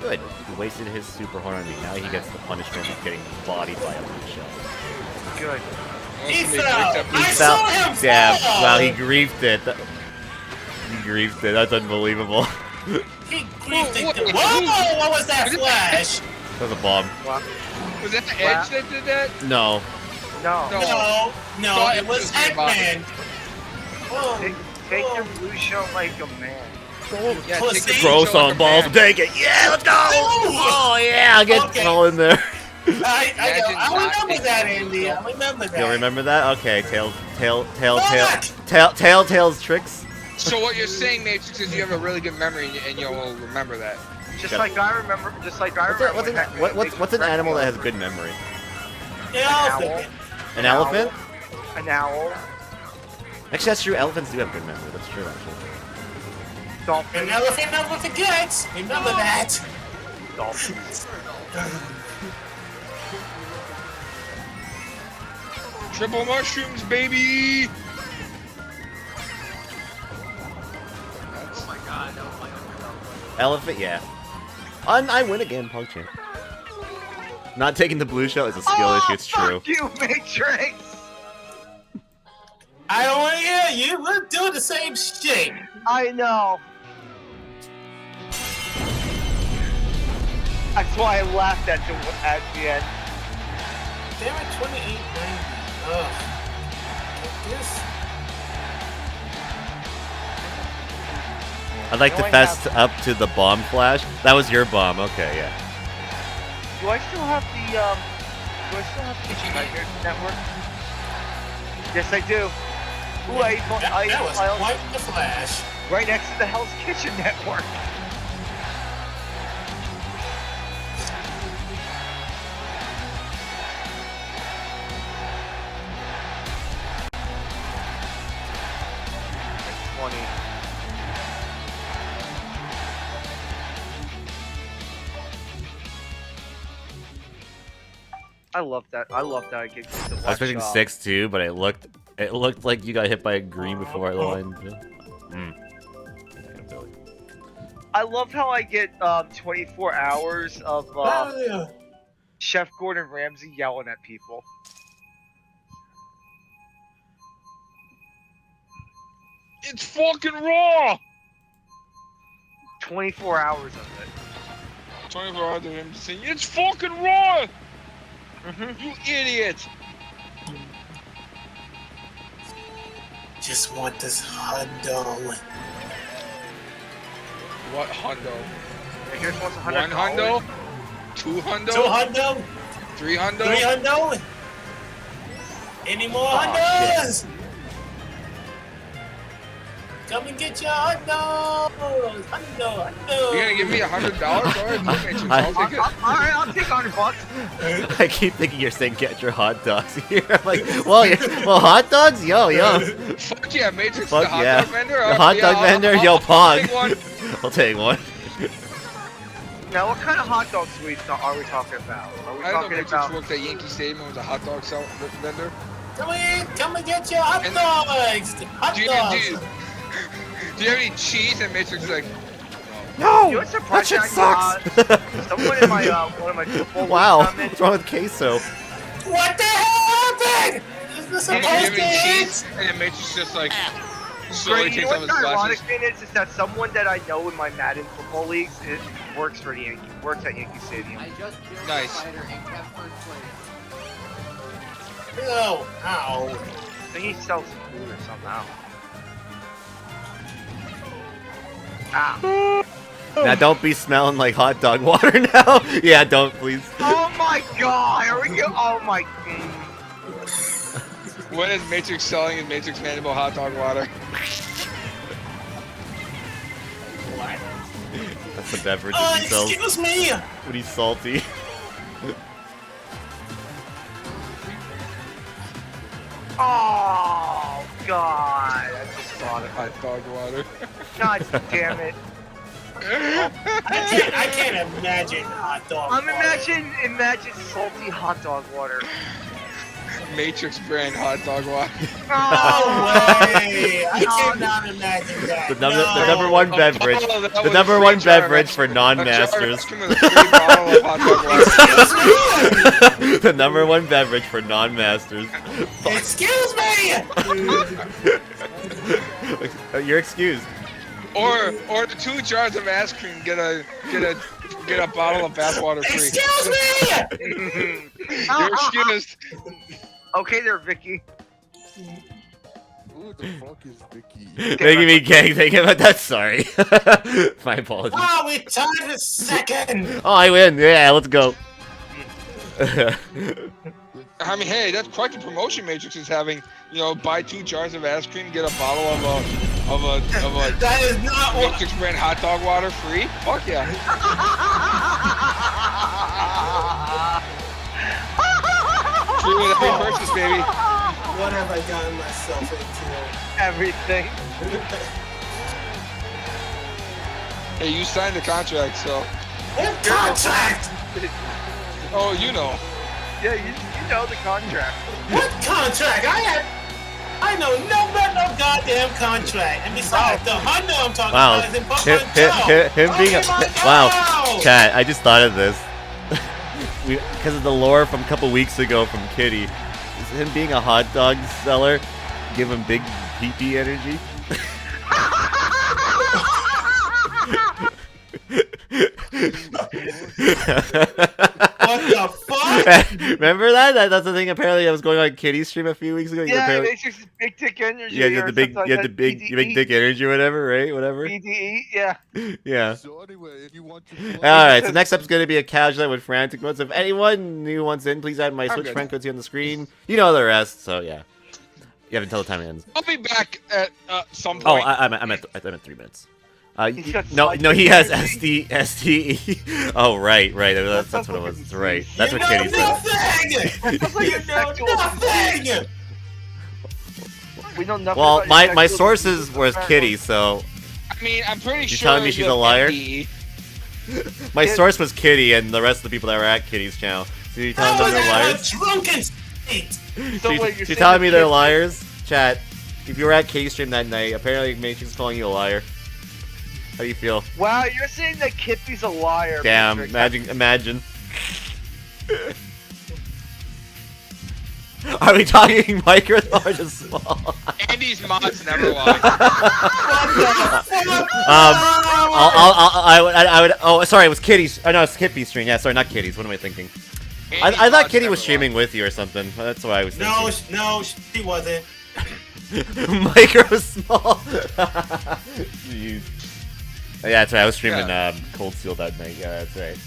good. He wasted his super horn on me. Now he gets the punishment of getting bodied by a blue shell. Good. He Somebody fell. break that blue I shell. saw him Damn. fall. Wow, he griefed it. He griefed it. That's unbelievable. He griefed it. Whoa, Whoa! What was that flash? That was a bomb. Was that the Edge that did that? No. No. No. No, it was Eggman. Whoa. Take your blue shell like a man. Yeah, Pussy. take the Throw blue shell like some a balls man. and take it. Yeah, let's go. Oh yeah, I'll get Okay. all in there. I Imagine not remember taking that, the blue Andy. shell. I remember that. You'll remember that? Okay, Fuck! Telltale's tricks. So what you're saying, Matrix, is you have a really good memory and you'll remember that. Just like I remember. What's an animal that has good memory? Yeah, An elephant? An owl. Actually, that's true. Elephants do have good memory. That's true, actually. Dolphin. An elephant never forgets. Remember that. Dolphins. Triple mushrooms, baby! Oh my god, that was my own. Elephant, yeah. I win again, Punk Champ. Not taking the blue shell is a skill issue, it's true. Fuck you, Matrix! I don't want to hear you. We're doing the same shit. I know. That's why I laughed at the end. Damn it, 2890. Ugh. This. I'd like to Do I fess up to the bomb flash. That was your bomb, okay, yeah. Do I still have the TGBD network? Yes, I do. Ooh, That was I quite the flash. right next to the Hell's Kitchen network. That's 20. I love that. I love that I get to I was watch. expecting 6 too, but it looked like you got hit by a green before I lined. I love how I get 24 hours of Yeah. Chef Gordon Ramsay yelling at people. It's fucking raw! 24 hours of it. 24 hours of him saying, it's fucking raw! You idiot! Just want this hundo. What hundo? Here's what's $100. One hundo? Two hundo? 2 hundo? Three hundo? 3 hundo? Any more Aw, hundos? Come and get your hundos! Hundo! You're gonna give me $100? Alright, Matrix, I'll take it. Alright, I'll take $100. I keep thinking you're saying get your hot dogs here. I'm like, well, hot dogs? Yo. Fuck yeah, Matrix, Fuck the hot yeah. dog vendor? The hot dog vendor? Yo, I'll Pog. take one. I'll take one. Now, what kind of hot dog sweets are we talking about? Are we I know talking Matrix about? worked at Yankee Stadium and was a hot dog vendor. Come and get your hot And- dogs! Hot Do you dogs! have any cheese? And Matrix is like, No! You know what's That surprising? shit sucks! Someone in my one of my football Wow, leagues come in. what's wrong with queso? What the hell happened? Is this do you have supposed to any hit? cheese? And then Matrix is just like, slowly Great, you know takes off what his the ironic glasses. thing is that someone that I know in my Madden football leagues works for works at Yankee Stadium. I just killed Nice. the spider and kept first place. Oh, ow. I think he sells food or something. I don't know. Ah. Now don't be smelling like hot dog water now. Yeah, don't please. Oh my god! Are we go? Oh my. When is Matrix selling in Matrix Mandible hot dog water? That's the beverage that he sells Excuse me! when he's salty. Oh god! I just thought of it. Hot dog water. God damn it! I can't imagine hot dog. I'm water. imagine salty hot dog water. Matrix brand hot dog water. No way! I cannot imagine that. The no. number one beverage. Oh, that The was number a one free jar of beverage ice- for a jar of non-masters. ice cream with a free bottle of hot dog water. The number one beverage for non-masters. Excuse me! You're excused. Or the 2 jars of ice cream get a bottle of bathwater free. Excuse me! You're excused. Okay there, Vicky. Who the fuck is Vicky? Making me gag thinking about that. Sorry. My apologies. Oh, we tied a second! Oh, I win. Yeah, let's go. I mean, hey, that's quite the promotion Matrix is having. You know, buy 2 jars of ice cream, get a bottle of a That is not what. Matrix brand hot dog water free. Fuck yeah. Free with every purchase, baby. What have I gotten myself into? Everything. Hey, you signed the contract, so. What contract? Oh, you know. Yeah, you know the contract. What contract? I know no goddamn contract. And besides, the Honda I'm talking Wow. about is in Him Pokemon being a wow. Wow. Chat, I just thought of this. Because of the lore from a couple weeks ago from Kitty, is him being a hot dog seller give him big pee energy? What the fuck? Remember that? That's the thing. Apparently, that was going on Kitty's stream a few weeks ago. Yeah, apparently, it's just big dick energy. yeah, you or had the big, something you had like the big, that. big dick energy, or whatever, right? Whatever. BDE, yeah. Yeah. So anyway, if you want to All right. So next up's gonna be a casual with frantic modes. If anyone new wants in, please add my I'm Switch good. friend codes here on the screen. You know the rest. So yeah. You have until the time ends. I'll be back at some Oh, point. I'm at 3 minutes. He's got No, slide no, he has features. SDE. Oh, right. That's what it was. Right. That's You what know Kitty said. nothing! That's like You a know sexual nothing! We know nothing Well, about my your sexual sources disease. was Kitty, so I mean, I'm pretty You sure. telling me she's you a have liar? MDE. my Kid- source was Kitty, and the rest of the people that were at Kitty's channel. So you I telling them was they're in a liars? drunken state! So So wait, you you're saying telling me the they're kid- liars? Chat. If you were at Kitty's stream that night, apparently Matrix is calling you a liar. How do you feel? Wow, you're saying that Kippy's a liar. Damn, Patrick. imagine. Are we talking micro or just small? Andy's mods never lie. I would. Oh, sorry, it was Kitty's. Oh no, it's Kippy's stream. Yeah, sorry, not Kitty's. What am I thinking? I Andy's thought mods Kitty never was lie. streaming with you or something. That's what I was No, thinking. no, she wasn't. Micro small. Jeez. Oh, yeah, that's right. I was streaming Cold Steel that night. Yeah, that's right.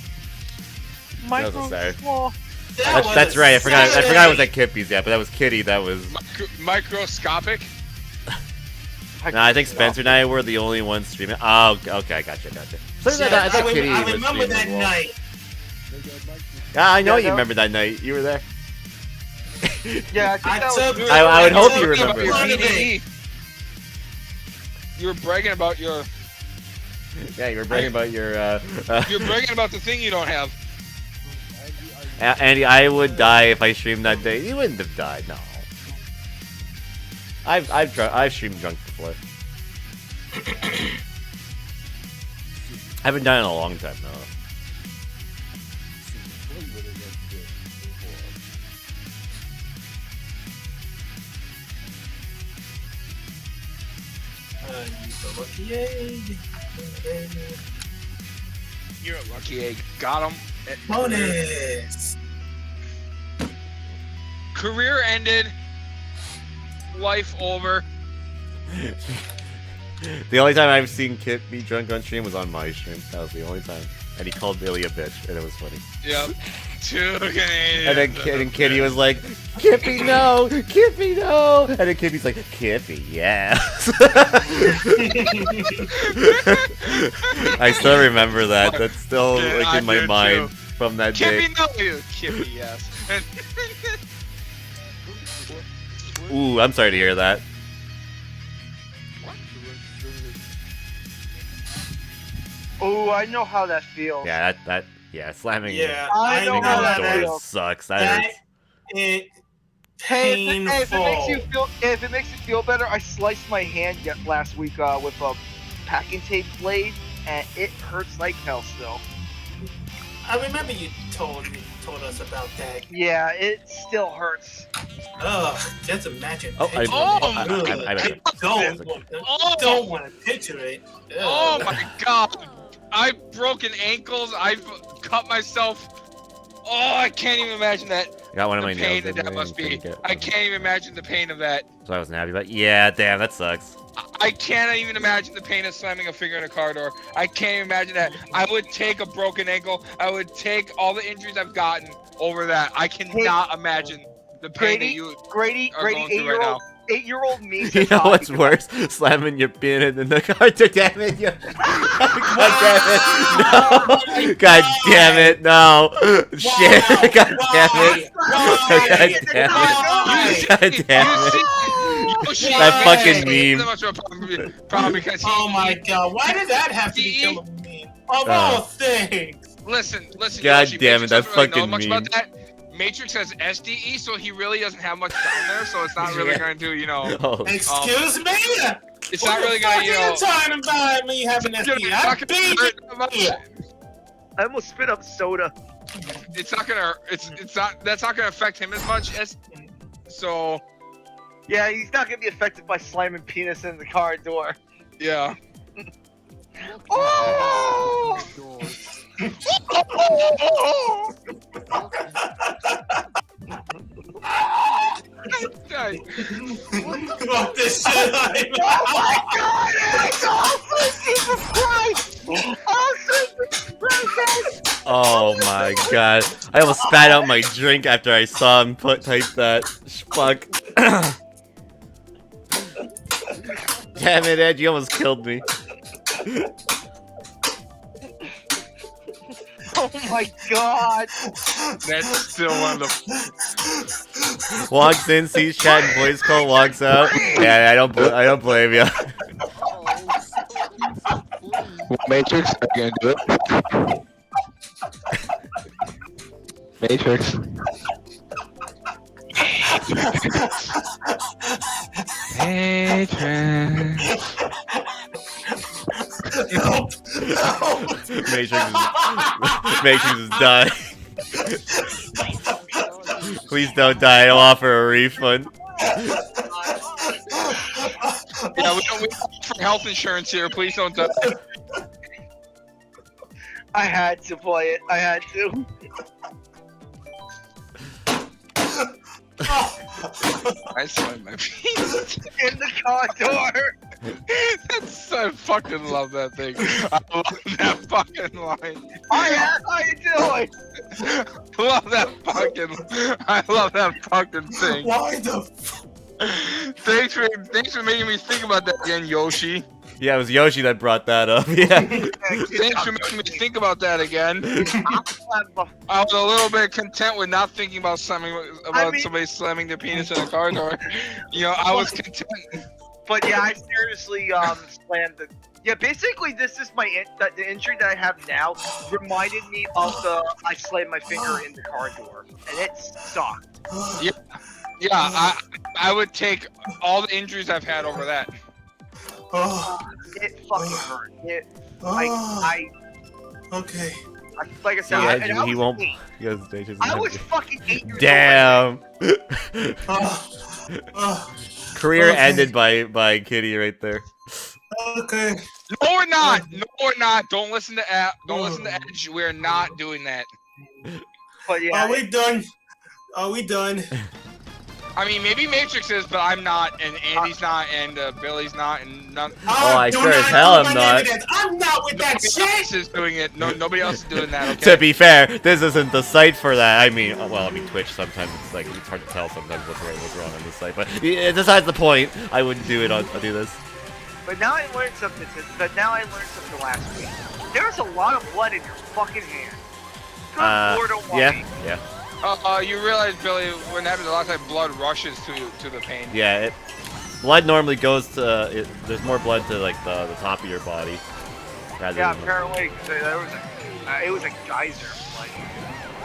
That was sad. Small. That's right. I forgot. I forgot it was at Kippy's. Yeah, but that was Kitty. That was. Microscopic. No, I think Spencer and I were the only ones streaming. Oh, okay, gotcha. So Yeah, I thought Kitty I was remember streaming that as well. night. Yeah, I know Yeah, you no. remember that night. You were there. Yeah, I think I that took- was. I would hope took you the remember. Your front of it. BDE. You were bragging about your. Yeah, you were bragging about your. You're bragging about the thing you don't have. Andy, I would die if I streamed that day. You wouldn't have died, no. I've streamed drunk before. I haven't done it in a long time, though. a lucky egg. You're a lucky egg. Got him. Bonus. Career ended. Life over. The only time I've seen Kit be drunk on stream was on my stream. That was the only time. And he called Billy a bitch, and it was funny. Yep. 2 Canadians. And then Kitty was like, Kippy, no! Kippy, no! And then Kippy's like, Kippy, yes! I still remember that. That's still Yeah, like I in my do mind too. from that day. Kippy, no! You Kippy, yes. Ooh, I'm sorry to hear that. Oh, I know how that feels. Yeah, yeah, slamming. Yeah, I know how that door feels. sucks. That hurts. It Hey, if painful. it makes you feel better, I sliced my hand last week with a packing tape blade, and it hurts like hell still. I remember you told us about that. Yeah, it still hurts. Ugh, just imagine. Oh, picturing Oh, it. I don't want to picture it. Ugh. Oh my god! I've broken ankles. I've cut myself. Oh, I can't even imagine that. got one of my The nails pain in that there must and couldn't be. get I one. can't even imagine the pain of that. So I wasn't happy about. Yeah, damn, that sucks. I can't even imagine the pain of slamming a finger in a car door. I can't even imagine that. I would take a broken ankle. I would take all the injuries I've gotten over that. I cannot imagine the pain that you Grady, are going through right now. 8-year-old me You says know hi. what's worse? Slamming your peanut in the car to damn it. God damn it. No. God damn it. No. Shit. God damn it. God damn it. God damn it. Yoshi, That fucking man, meme. so much of a problem because Oh my god, why did that have to be killing me? Of all things! Listen, God Yoshi, damn it, Matrix that doesn't really know fucking much meme. about that. Matrix has SDE, so he really doesn't have much down there, so it's not really Yeah. going to, you know. Oh. Excuse me? It's What not really the going fuck to, you are know. you talking about me having It's gonna- SDE? it's I not gonna beat hurt that much. you! I almost spit up soda. It's not gonna. It's not. That's not gonna affect him as much as. So Yeah, he's not gonna be affected by slamming penis in the car door. yeah. Oh! Fuck this shit Oh my god! Oh, Jesus Christ! Oh, Jesus Christ! Oh my god. I almost spat out my drink after I saw him type that. Fuck. Damn it, Ed, you almost killed me. Oh my god! That's still one of the. Walks in, sees chat and voice call, walks out. Yeah, I don't blame you. Matrix, are you gonna do it? Matrix. Matrix is dying. Please don't die. I'll offer a refund. Yeah, we don't for health insurance here. Please don't die. I had to play it. I had to. I slammed my penis in the car door. That's I fucking love that thing. I love that fucking line. Hi, how you doing? Love that fucking. I love that fucking thing. Why the? Thanks for making me think about that again, Yoshi. Yeah, it was Yoshi that brought that up. Yeah. Thanks for making me think about that again. I was a little bit content with not thinking about something somebody slamming their penis in a car door. You know, I was content. But yeah, I seriously slammed the. Yeah, basically, this is the injury that I have now reminded me of the I slammed my finger in the car door, and it sucked. Yeah, I would take all the injuries I've had over that. It fucking hurt. Okay. Like I said, Yeah, he won't. I was fucking 8 years Damn. old. Career Okay. ended by Kitty right there. Okay. No, we're not. No, we're not. Don't listen to Don't listen to Edge. We're not doing that. But yeah, Are we done? Are we done? I mean, maybe Matrix is, but I'm not, and Andy's not, and Billy's not, and none. Oh, I do sure not as hell do am my not. evidence. I'm not with that Nobody else shit. is doing it. No, nobody else is doing that. Okay. To be fair, this isn't the site for that. I mean, well, I mean, Twitch sometimes it's like it's hard to tell sometimes what's right, what's wrong on this site. But besides the point, I wouldn't do it. I'll do this. but now I learned something. But now I learned something last week. There's a lot of blood in your fucking hand. Good Lord Almighty. Yeah. You realize, Billy, when that happens a lot of time, blood rushes to the pain. Yeah, blood normally goes to. There's more blood to like the top of your body. Rather Yeah, than apparently there was it was a geyser like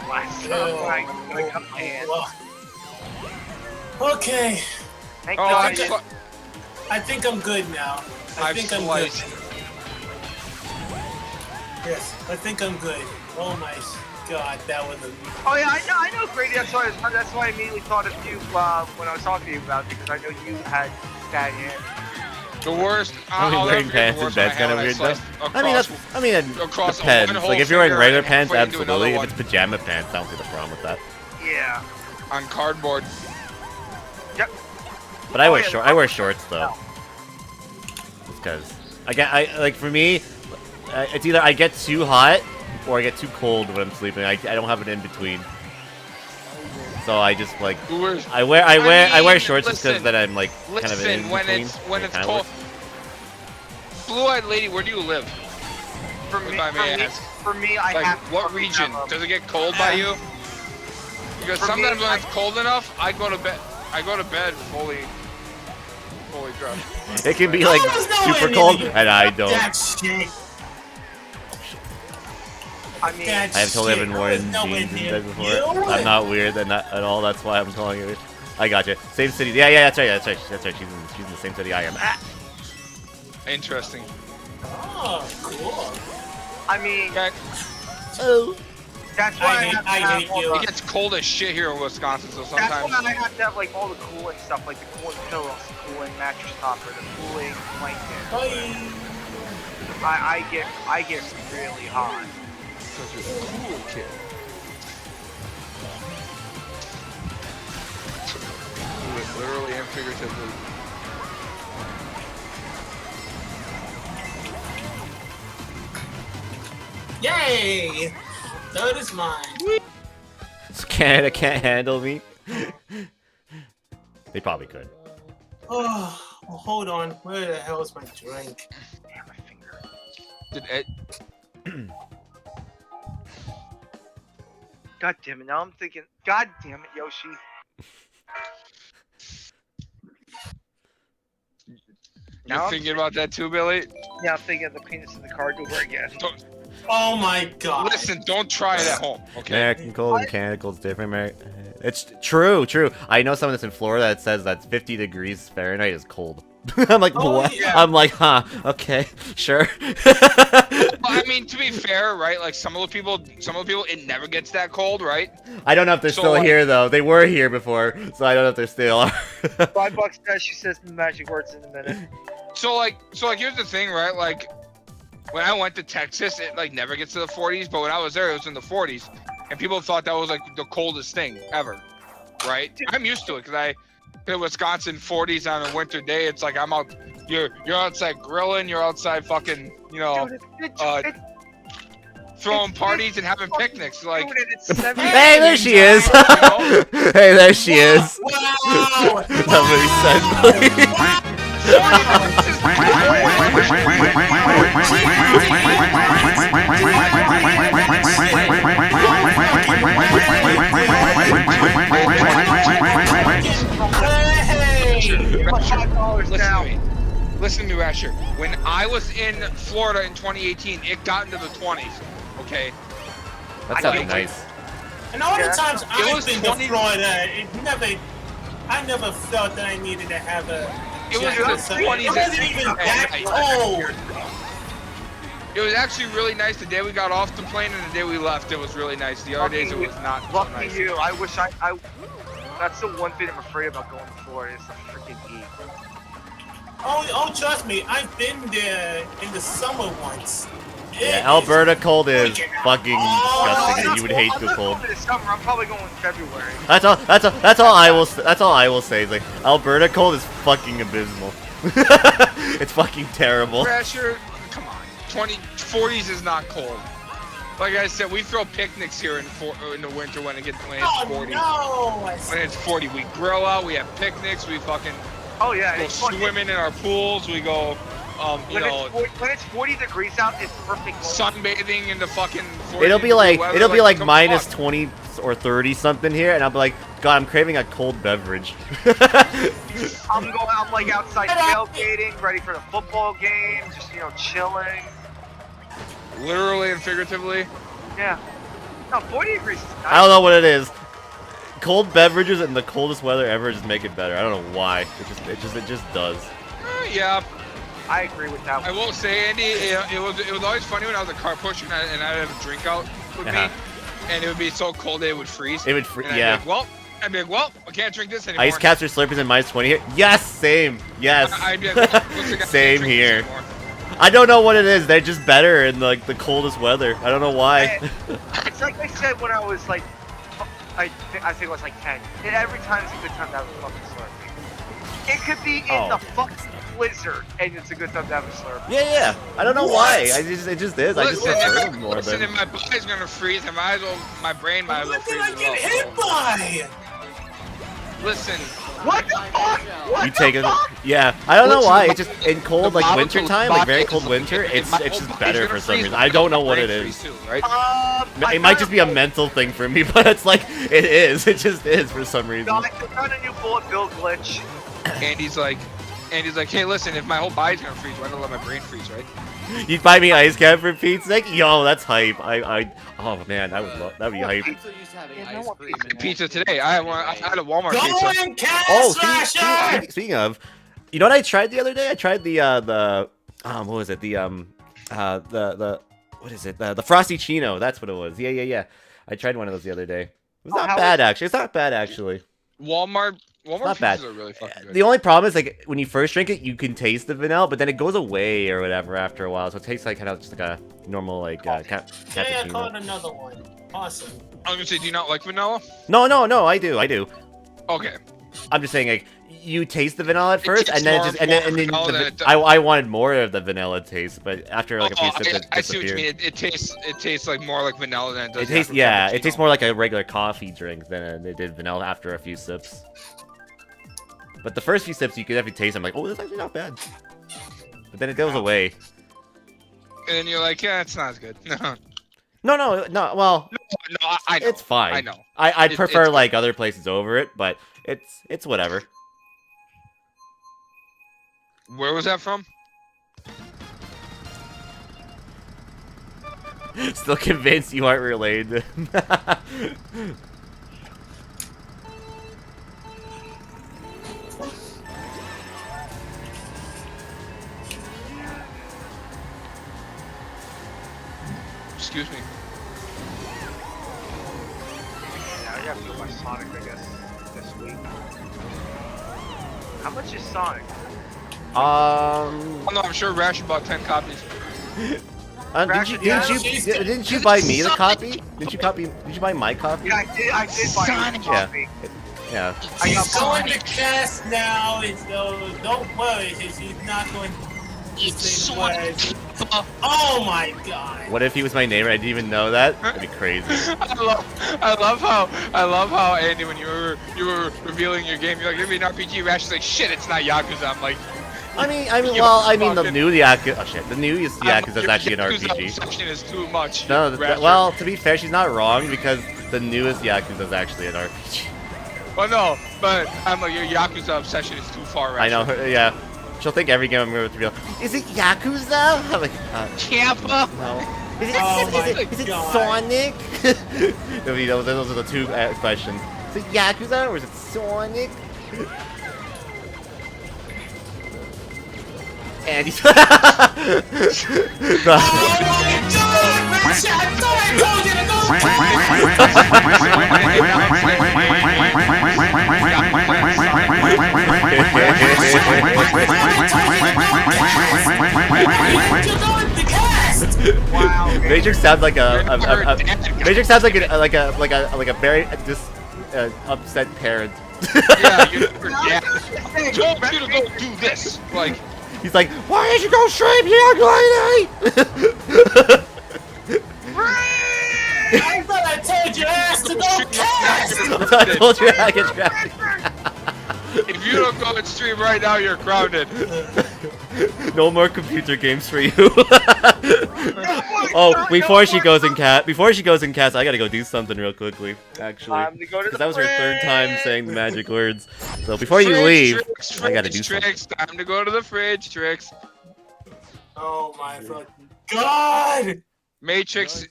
last time when I cut my hand. Okay. Thank Oh, God. I think I'm good now. I think I'm good. Yes, I think I'm good. Oh my God, that was a. Oh yeah, I know, Grady. That's why I immediately thought of you when I was talking to you about it, because I know you had bad hands. The worst. I mean, wearing pants in bed's kind of weird though. I mean, it across depends. one Like if you're wearing whole regular finger pants, and halfway into absolutely. If another it's pajama pants, I don't see the problem with that. Yeah. On cardboard. Yep. But I wear shorts though. Because like for me, it's either I get too hot or I get too cold when I'm sleeping. I don't have an in between. So I just like I wear shorts just because then I'm like kind of an in between. when it's cold. Blue-eyed lady, where do you live? For me, I like, have. What region? Does it get cold by you? Because sometimes when it's cold enough, I go to bed. I go to bed fully dressed. It can be like super cold, and I don't. That shit. I mean, I have totally been wearing jeans and bed before. I'm not weird at all. That's why I'm calling it. I got you. Same city. Yeah. That's right. She's in the same city I am. Ah. Interesting. Oh, cool. I mean, oh. That's why I hate you. It gets cold as shit here in Wisconsin, so sometimes. That's why I have to have like all the cooling stuff, like the cooling pillows, the cooling mattress topper, the cooling blanket. I get really hot. Because you're a cool kid. Literally and figuratively. Yay! Third is mine. Canada can't handle me. They probably could. Oh, well, hold on. Where the hell is my drink? Damn, my finger. Did Ed? God damn it! Now I'm thinking. God damn it, Yoshi. You're thinking about that too, Billy? Yeah, I'm thinking of the penis in the car door again. Oh my God! Listen, don't try it at home, okay? American cold and mechanical is different. It's true. I know someone that's in Florida that says that 50 degrees Fahrenheit is cold. I'm like, what? Yeah. I'm like, huh? Okay, sure. Well, I mean, to be fair, right? Like some of the people, it never gets that cold, right? I don't know if they're still here though. They were here before, so I don't know if they're still. $5 cash. She says the magic words in a minute. So here's the thing, right? Like when I went to Texas, it like never gets to the 40s, but when I was there, it was in the 40s, and people thought that was like the coldest thing ever, right? I'm used to it because in Wisconsin, 40s on a winter day, it's like I'm out. You're outside grilling. You're outside fucking, throwing parties and having picnics. Like, hey, there she is. Hey, there she is. Wow! Somebody said. Listen to me, Asher. When I was in Florida in 2018, it got into the 20s. Okay. That sounds nice. And all the times I've been to 20 Florida, I never felt that I needed to have a. It was the 20s. It wasn't even that cold. It was actually really nice the day we got off the plane and the day we left. It was really nice. The other days it was not so Lucky nice. you. I wish I. That's the one thing I'm afraid about going to Florida is the freaking heat. Oh, trust me, I've been there in the summer once. Yeah, Alberta cold is fucking disgusting, and you would hate the I'm cold. not going this summer. I'm probably going in February. That's all I will say. It's like Alberta cold is fucking abysmal. It's fucking terrible. Pressure, come on. 40s is not cold. Like I said, we throw picnics here in the winter when it's 40. No! When it's 40, we grill out. We have picnics. We fucking Oh yeah, go it's fun. swimming in our pools. We go, When it's 40 degrees out, it's perfect. sunbathing in the fucking 40 It'll be like come minus on. 20 or 30 something here, and I'll be like, God, I'm craving a cold beverage. I'm like outside tailgating, ready for the football game, just chilling. Literally and figuratively. Yeah. No, 40 degrees is nice. I don't know what it is. Cold beverages in the coldest weather ever just make it better. I don't know why. It just does. Yeah. I agree with that one. I will say, Andy, it was always funny when I was a car pusher and I'd have a drink out with me, and it would be so cold that it would freeze. It would freeze. And Yeah. I'd be like, well, I can't drink this anymore. Ice caps or Slurpees in minus 20 here. Yes, same. Yes. I'd be like, well, looks like I can't Same drink this here. anymore. I don't know what it is. They're just better in like the coldest weather. I don't know why. It's like I said when I was like, I think it was like 10. Every time it's a good time to have a fucking Slurpee. It could be in the fucking blizzard, and it's a good time to have a Slurpee. Yeah. I don't know why. It just is. I just Listen, prefer if, them more listen, than. if my body's gonna freeze, my brain might as well What did freeze I as get well. hit by? Listen, What the fuck? What You take the it. fuck? Yeah. I don't know Listen, why. the It's just in cold like winter time, like very cold winter. It's just better for some reason. I don't know what it is. Too, right? It might just be a mental thing for me, but it's like it is. It just is for some reason. I found a new bullet bill glitch. Andy's like, hey, listen, if my whole body's gonna freeze, why not let my brain freeze, right? You'd buy me ice cap for Pete's sake? Yo, that's hype. Oh man, I would love. That'd be hype. I'm so used to having ice cream in Pizza today. I had a Walmart Go pizza. in, Cat Oh, Slasher! speaking of, you know what I tried the other day? I tried the what was it? The what is it? The Frosty Chino. That's what it was. Yeah. I tried one of those the other day. It was not bad actually. It's not bad actually. Walmart not bad. pizzas are really fucking good. The only problem is like when you first drink it, you can taste the vanilla, but then it goes away or whatever after a while. So it tastes like kind of just like a normal like Yeah, I cappuccino. caught another one. Awesome. I was gonna say, do you not like vanilla? No, I do. Okay. I'm just saying like you taste the vanilla at It first, tastes and then more- just and more then vanilla than it does. I wanted more of the vanilla taste, but after like a few sips, it I see what you disappeared. mean. It tastes like more like vanilla than it does. It tastes after it tastes cappuccino. more like a regular coffee drink than it did vanilla after a few sips. But the first few sips, you could definitely taste. I'm like, oh, this is actually not bad. But then it goes away. And then you're like, yeah, it's not as good. No. Well, no, I know. it's fine. I know. I'd It's prefer good. like other places over it, but it's whatever. Where was that from? Still convinced you aren't related. Excuse me. Yeah, I gotta go by Sonic, I guess, this week. How much is Sonic? Oh, no, I'm sure Rash bought 10 copies. Didn't you buy me the copy? Did you buy my copy? Yeah, I did buy a copy. Yeah. He's going to cast now. Don't worry, he's not going to say words. Oh my god. What if he was my neighbor? I didn't even know that. That'd be crazy. I love how Andy, when you were revealing your game, you're like, it'd be an RPG. Rash is like, shit, it's not Yakuza. I'm like, I mean, the new Yakuza. Oh shit, the new Yakuza is actually an Yakuza RPG. obsession is too much. No, Rasher. well, to be fair, she's not wrong because the newest Yakuza is actually an RPG. Well, no, but I'm like, your Yakuza obsession is too far. I know, yeah. She'll think every game I'm going to be like, is it Yakuza? I'm like, Kappa. no. Is it God. Sonic? Those are the two questions. Is it Yakuza or is it Sonic? And he's Wow. Matrix sounds like Matrix sounds like a very upset parent. Yeah, your dad told you to go do this. Like, he's like, why did you go stream, you ugly lady? I thought I told your ass to go cast! I told you I get trapped. if you don't go and stream right now, you're grounded. No more computer games for you. Oh, before she goes in cast, I gotta go do something real quickly, actually. Because that was her third time saying the magic words. So before you leave, I gotta do something. Time to go to the fridge, Tricks. Oh my fucking god! Matrix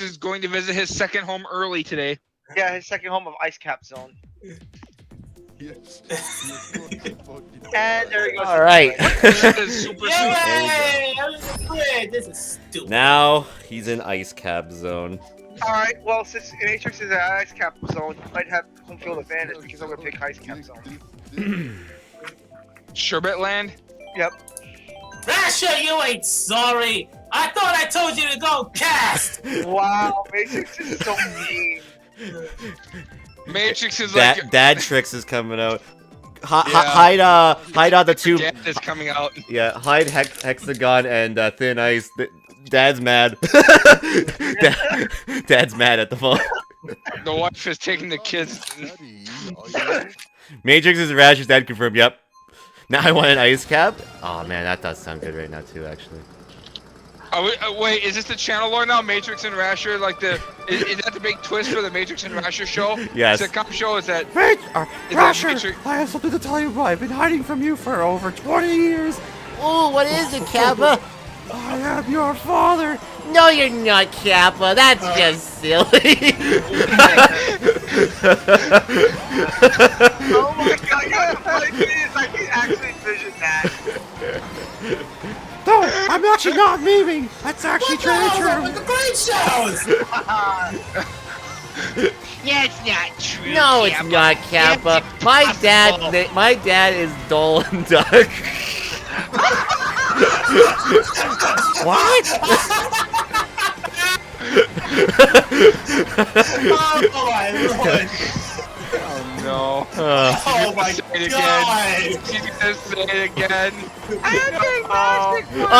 is going to visit his second home early today. Yeah, his second home of Ice Cap Zone. Yes. And there he goes. All right. This is stupid. Now he's in Ice Cap Zone. Alright, well, since Matrix is an Ice Cap Zone, you might have home field advantage because I'm going to pick Ice Cap Zone. Sherbet Land? Yep. Rasha, you ain't sorry! I thought I told you to go cast! Wow, Matrix is so mean. Matrix is like... Dad Tricks is coming out. Hide on the two... Dad is coming out. Yeah, hide Hexagon and Thin Ice. Dad's mad. Dad's mad at the phone. The wife is taking the kids. Matrix is Rasher's dad confirmed, yep. Now I want an ice cap? Oh man, that does sound good right now too, actually. Wait, is this the channel lore now? Matrix and Rasher, like the... Is that the big twist for the Matrix and Rasher show? Yes. Sitcom show? Is that... Rasher, I have something to tell you. I've been hiding from you for over 20 years. Ooh, what is it, Kappa? I am your father. No, you're not, Kappa. That's just silly. Oh my god, you know the funny thing is I can actually envision that. No, I'm actually not memeing. That's actually truly true. With the great shows! That's not true. No, it's not, Kappa. My dad is dull and dark. What? Oh my lord! Oh no. Oh my god! She's gonna say it again. Oh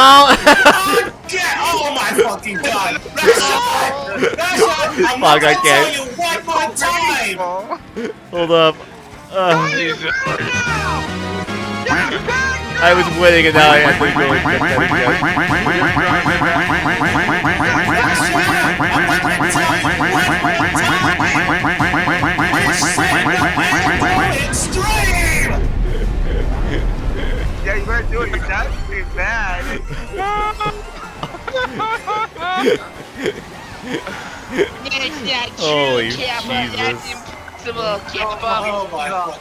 my fucking god! Rasha, I'm Fuck, I gonna tell can't. you one more time! Hold up. I was winning and now I have to go Extreme! Yeah, you better do it. Your dad's being bad. That's not true, Holy Kappa. Jesus. That's impossible, Kappa. Oh my god.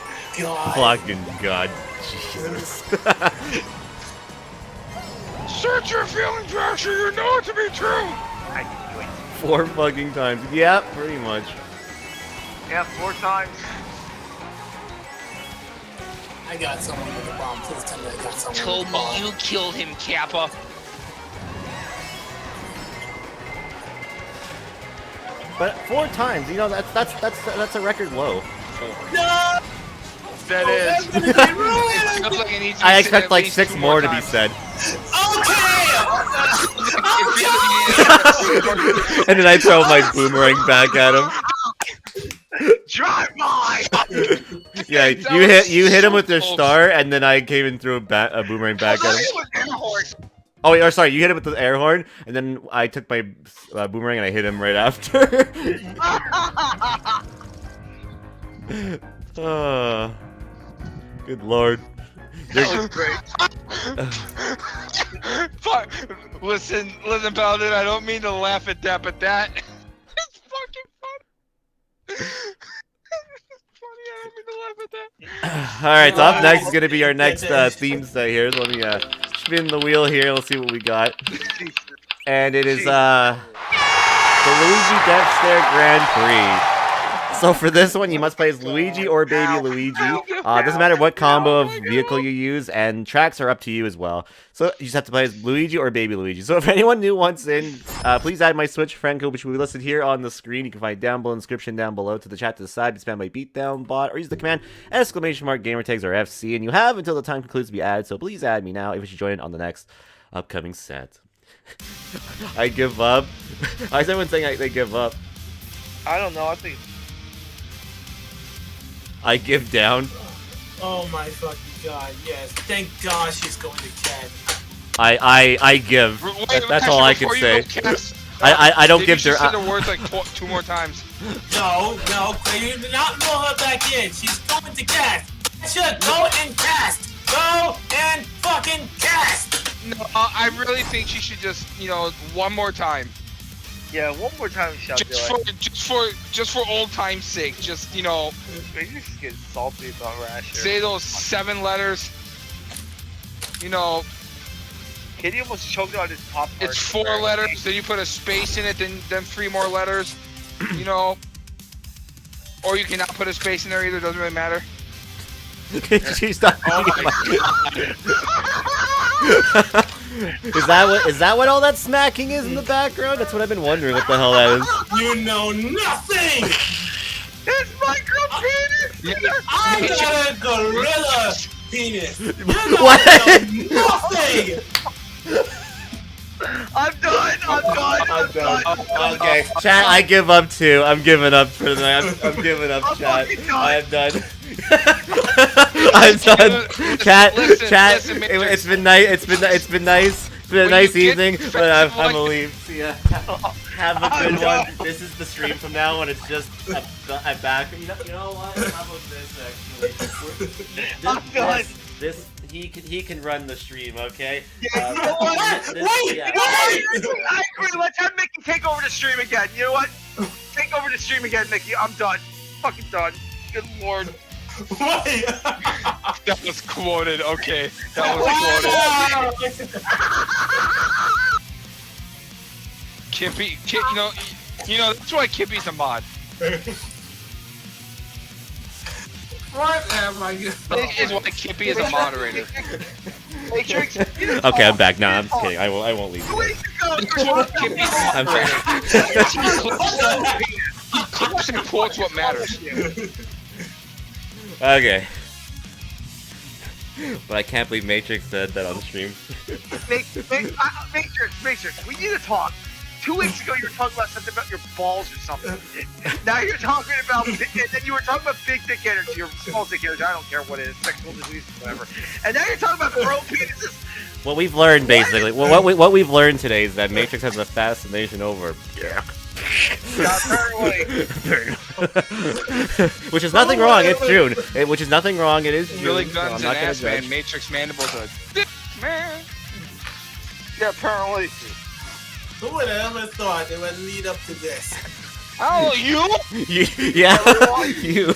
Fucking god. Jesus. Search your feelings, Rasher. You know it to be true. I can do it. 4 fucking times. Yeah, pretty much. Yeah, 4 times. I got someone with a bomb. Please tell me I got someone Told with a me bomb. you killed him, Kappa. But 4 times, you know, that's a record low. No! That is. That's gonna be ruined! I expect like 6 more to be said. Okay! And then I throw my boomerang back at him. Drive by! Yeah, you hit him with your star, and then I came and threw a boomerang back at him. Oh, wait, or sorry, you hit him with the air horn, and then I took my boomerang and I hit him right after. Good lord. That was great. Fuck. Listen, Paladin, I don't mean to laugh at that, but that is fucking funny. It's funny, I don't mean to laugh at that. Alright, so up next is going to be our next theme set here. So let me spin the wheel here. Let's see what we got. And it is the Luigi Death Stare Grand Prix. So for this one, you must play as Luigi or Baby Luigi. Doesn't matter what combo of vehicle you use, and tracks are up to you as well. So you just have to play as Luigi or Baby Luigi. So if anyone new wants in, please add my Switch friend code, which will be listed here on the screen. You can find down below in the description down below to the chat to the side. Be spammed by Beatdown bot, or use the command ! gamertags or FC, and you have until the time concludes to be added. So please add me now if you should join in on the next upcoming set. I give up. Why is everyone saying they give up? I don't know. I think. I give down. Oh my fucking god, yes. Thank God she's going to Cat. I give. That's all I can say. I don't give her. The words like 2 more times. No, you do not know her back in. She's going to cast. Should go and cast. Go and fucking cast. No, I really think she should just, one more time. Yeah, one more time shall do it. Just for old time's sake, just Maybe just get salty about Rasher. say those 7 letters. Kitty almost choked on his pop. It's 4 letters. Then you put a space in it. Then 3 more letters. Or you cannot put a space in there either. Doesn't really matter. She's not. Is that what all that smacking is in the background? That's what I've been wondering. What the hell that is? You know nothing. It's micro penis. I got a gorilla penis. You What? know nothing. I'm done. Okay, chat. I give up too. I'm giving up for the night. I'm giving up, chat. I am done. I'm done. Chat. Listen, It's been nice. It's been nice. It's been a nice evening, but I'm gonna leave. See ya. Have a good one. This is the stream from now on. It's just I'm back. You know what? How about this actually? I'm done. This he can run the stream, okay? Yeah, you know what? Wait! I agree. Let's have Mickey take over the stream again. You know what? Take over the stream again, Mickey. I'm done. Fucking done. Good lord. Wait. That was quoted. Okay, that was quoted. Kippy, that's why Kippy's a mod. What am I doing? That is why Kippy is a moderator. Matrix. Okay, I'm back. No, I'm just kidding. I won't leave. I'm sorry. He clips and quotes what matters. Okay. But I can't believe Matrix said that on stream. Matrix, we need to talk. 2 weeks ago, you were talking about something about your balls or something. Now you're talking about, and then you were talking about big dick energy or small dick energy. I don't care what it is, sexual disease, whatever. And now you're talking about bro penises. What we've learned, basically, what we've learned today is that Matrix has a fascination over. Yeah, apparently. Which is nothing wrong. It's June. Which is nothing wrong. It is June. Really So I'm guns not and gonna ass, judge. man. Matrix mandibles are man. Yeah, apparently. Who would have ever thought it would lead up to this? Oh, you? Yeah, you.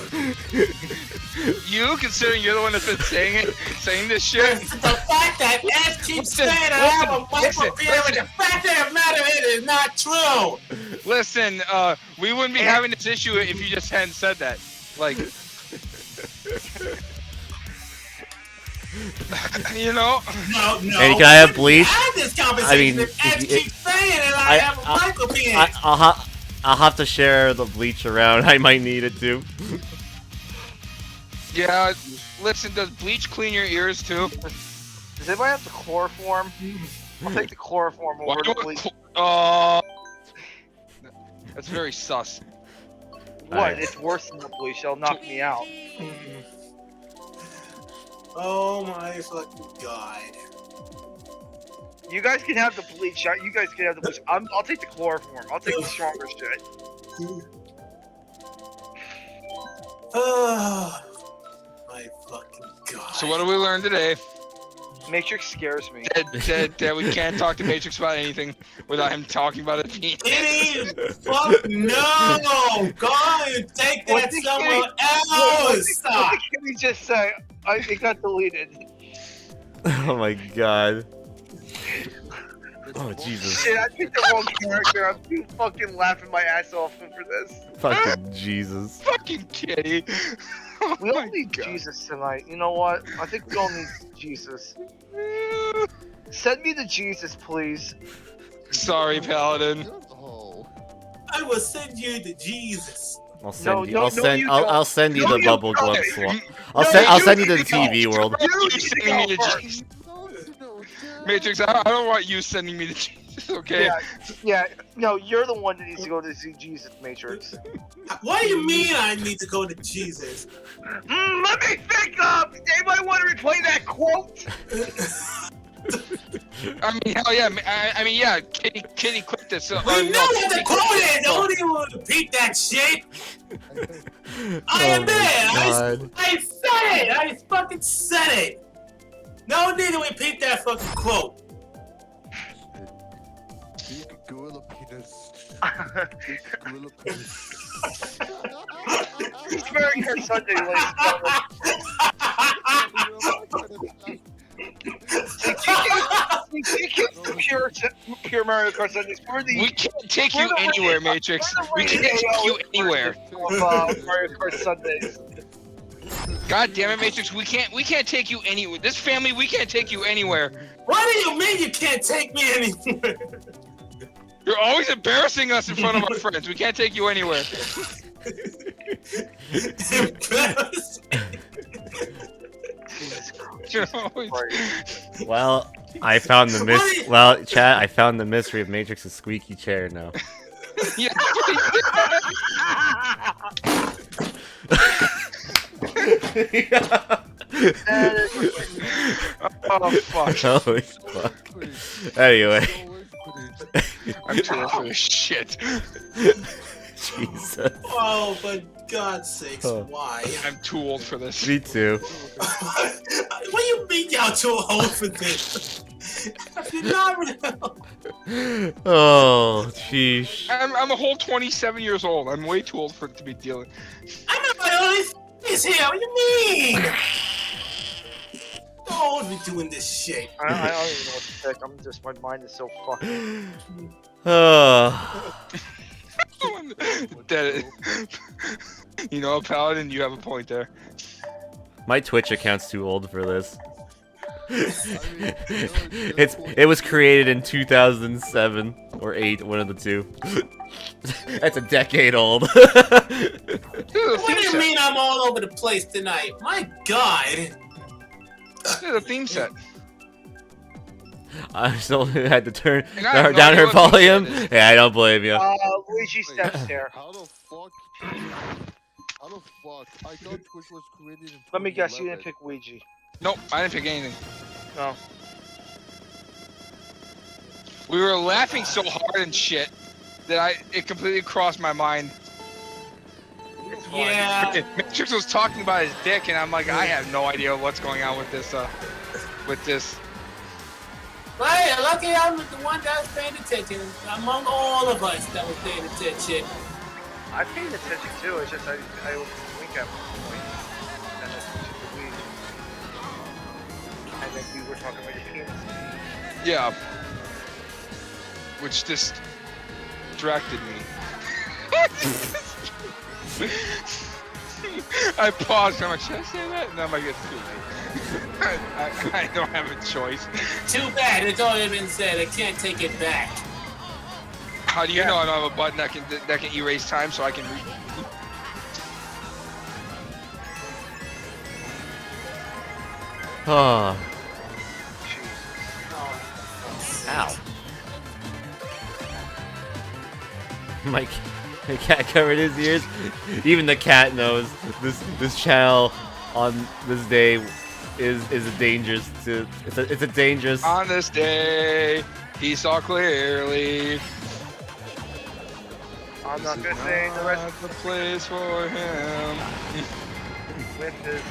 You, considering you're the one that's been saying this shit? The fact that Ed keeps saying I have a micropenis, the fact that the matter it is not true. Listen, we wouldn't be having this issue if you just hadn't said that. Like, No. And can I have bleach? Had this conversation. Ed keeps saying that I have a micropenis. I'll have to share the bleach around. I might need it too. yeah, listen, does bleach clean your ears too? Does anybody have the chloroform? I'll take the chloroform over the bleach. That's very sus. What? It's worse than the bleach. They'll knock me out. Oh my fucking god. You guys can have the bleach. You guys can have the bleach. I'll take the chloroform. I'll take the stronger shit. Oh my fucking god. So what did we learn today? Matrix scares me. That we can't talk to Matrix about anything without him talking about it. Kitty, fuck no! Go and take that somewhere else! What did Kitty just say? It got deleted. Oh my god. Oh, Jesus. Shit, I picked the wrong character. I'm too fucking laughing my ass off for this. Fucking Jesus. Fucking kitty. Oh We all my need God. Jesus tonight. You know what? I think we all need Jesus. Send me to Jesus, please. Sorry, Paladin. Oh. I will send you to Jesus. I'll send you. no, I'll send. you I'll don't. send you No, the you bubble don't. glove swap. No, I'll send you you to the don't. TV world. You sending me to Jesus. Matrix, I don't want you sending me to Jesus, okay? Yeah. No, you're the one that needs to go to see Jesus, Matrix. What do you mean I need to go to Jesus? Let me think of. Anybody want to replay that quote? I mean, hell yeah. I mean, yeah. Kitty clicked this. We know what the quote is. Don't even repeat that shit. I am there. I said it. I fucking said it. No need to repeat that fucking quote. Big gorilla penis. Big gorilla penis. It's very Kart Sunday, ladies pure Mario Kart Sundays. We can't take you anywhere, Matrix. We can't take you anywhere. Mario Kart Sundays. God damn it, Matrix. We can't take you anywhere. This family, we can't take you anywhere. What do you mean you can't take me anywhere? You're always embarrassing us in front of our friends. We can't take you anywhere. You're always... Well, I found the Well, chat, I found the mystery of Matrix's squeaky chair now. Yeah. Oh fuck. Holy fuck. Anyway. I'm too old for this shit. Jesus. Oh, for God's sakes, why? I'm too old for this. Me too. What do you mean y'all too old for this? You're not real. Oh, sheesh. I'm a whole 27 years old. I'm way too old for it to be dealing. I'm not my only f***ing here. What do you mean? Don't be doing this shit. I don't even know what to pick. I'm just, my mind is so fucking. You know, Paladin, you have a point there. My Twitch account's too old for this. It was created in 2007 or 8, one of the two. That's a decade old. What do you mean I'm all over the place tonight? My God. This is a theme set. I still had to turn no down her idea what volume. theme set is. Yeah, I don't blame you. Luigi steps here. How the fuck? How the fuck? I thought Twitch was created in Let me guess, you 2011. didn't pick Ouija. Nope, I didn't pick anything. No. We were laughing so hard and shit that it completely crossed my mind. Yeah. Matrix was talking about his dick, and I'm like, I have no idea what's going on with this. Hey, lucky I'm the one that was paying attention among all of us that was paying attention. I paid attention too. It's just I was wink at one point, and then switched to Ouija, and then you were talking about your penis. Yeah. Which just distracted me. I paused. I'm like, should I say that? And I'm like, it's too late. I don't have a choice. Too bad. It's already been said. I can't take it back. How do you know I don't have a button that can erase time so I can read? Oh. Ow. My cat covered his ears. Even the cat knows this channel on this day is a dangerous to it's a dangerous. On this day, he saw clearly. I'm not gonna say the rest of the place for him. with this.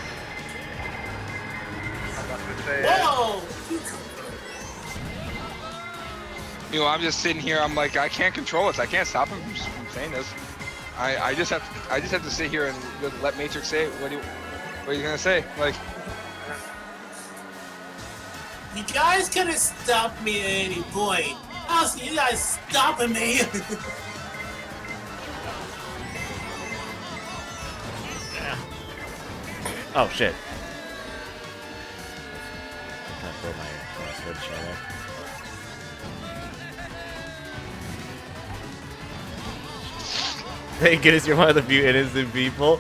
I'm not gonna say Whoa! You know, I'm just sitting here. I'm like, I can't control this. I can't stop him from saying this. I just have to sit here and let Matrix say it. What are you gonna say? Like, You guys could have stopped me at any point. else you guys stopping me? Oh shit. I can't throw my switch away. Thank goodness you're one of the few innocent people.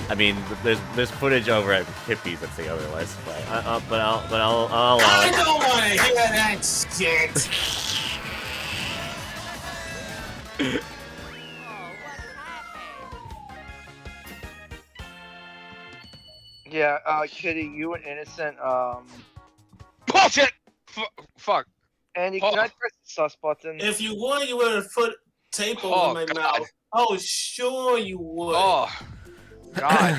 I mean, there's footage over at Hippies that say otherwise, but I'll allow I it. don't want to hear that shit. Yeah, Kitty, you an innocent. Bullshit! Fuck. Andy, can I press the sus button? If you would, you would have put tape over Oh, my God. mouth. Oh, sure you would. Oh, God. I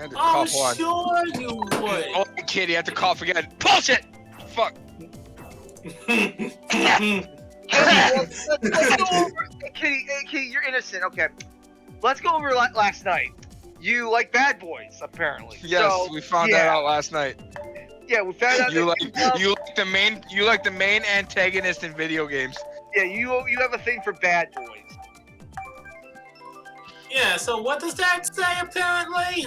had to Oh, cough one. sure you would. Oh, kid, you have to cough again. Bullshit! Fuck. Andy, let's go over. Hey, Kitty, you're innocent. Okay, let's go over last night. You like Bad Boys, apparently. Yes, So, we found that out last night. Yeah, we found out. You that you like the main antagonist in video games. Yeah, you have a thing for Bad Boys. Yeah, so what does that say, apparently?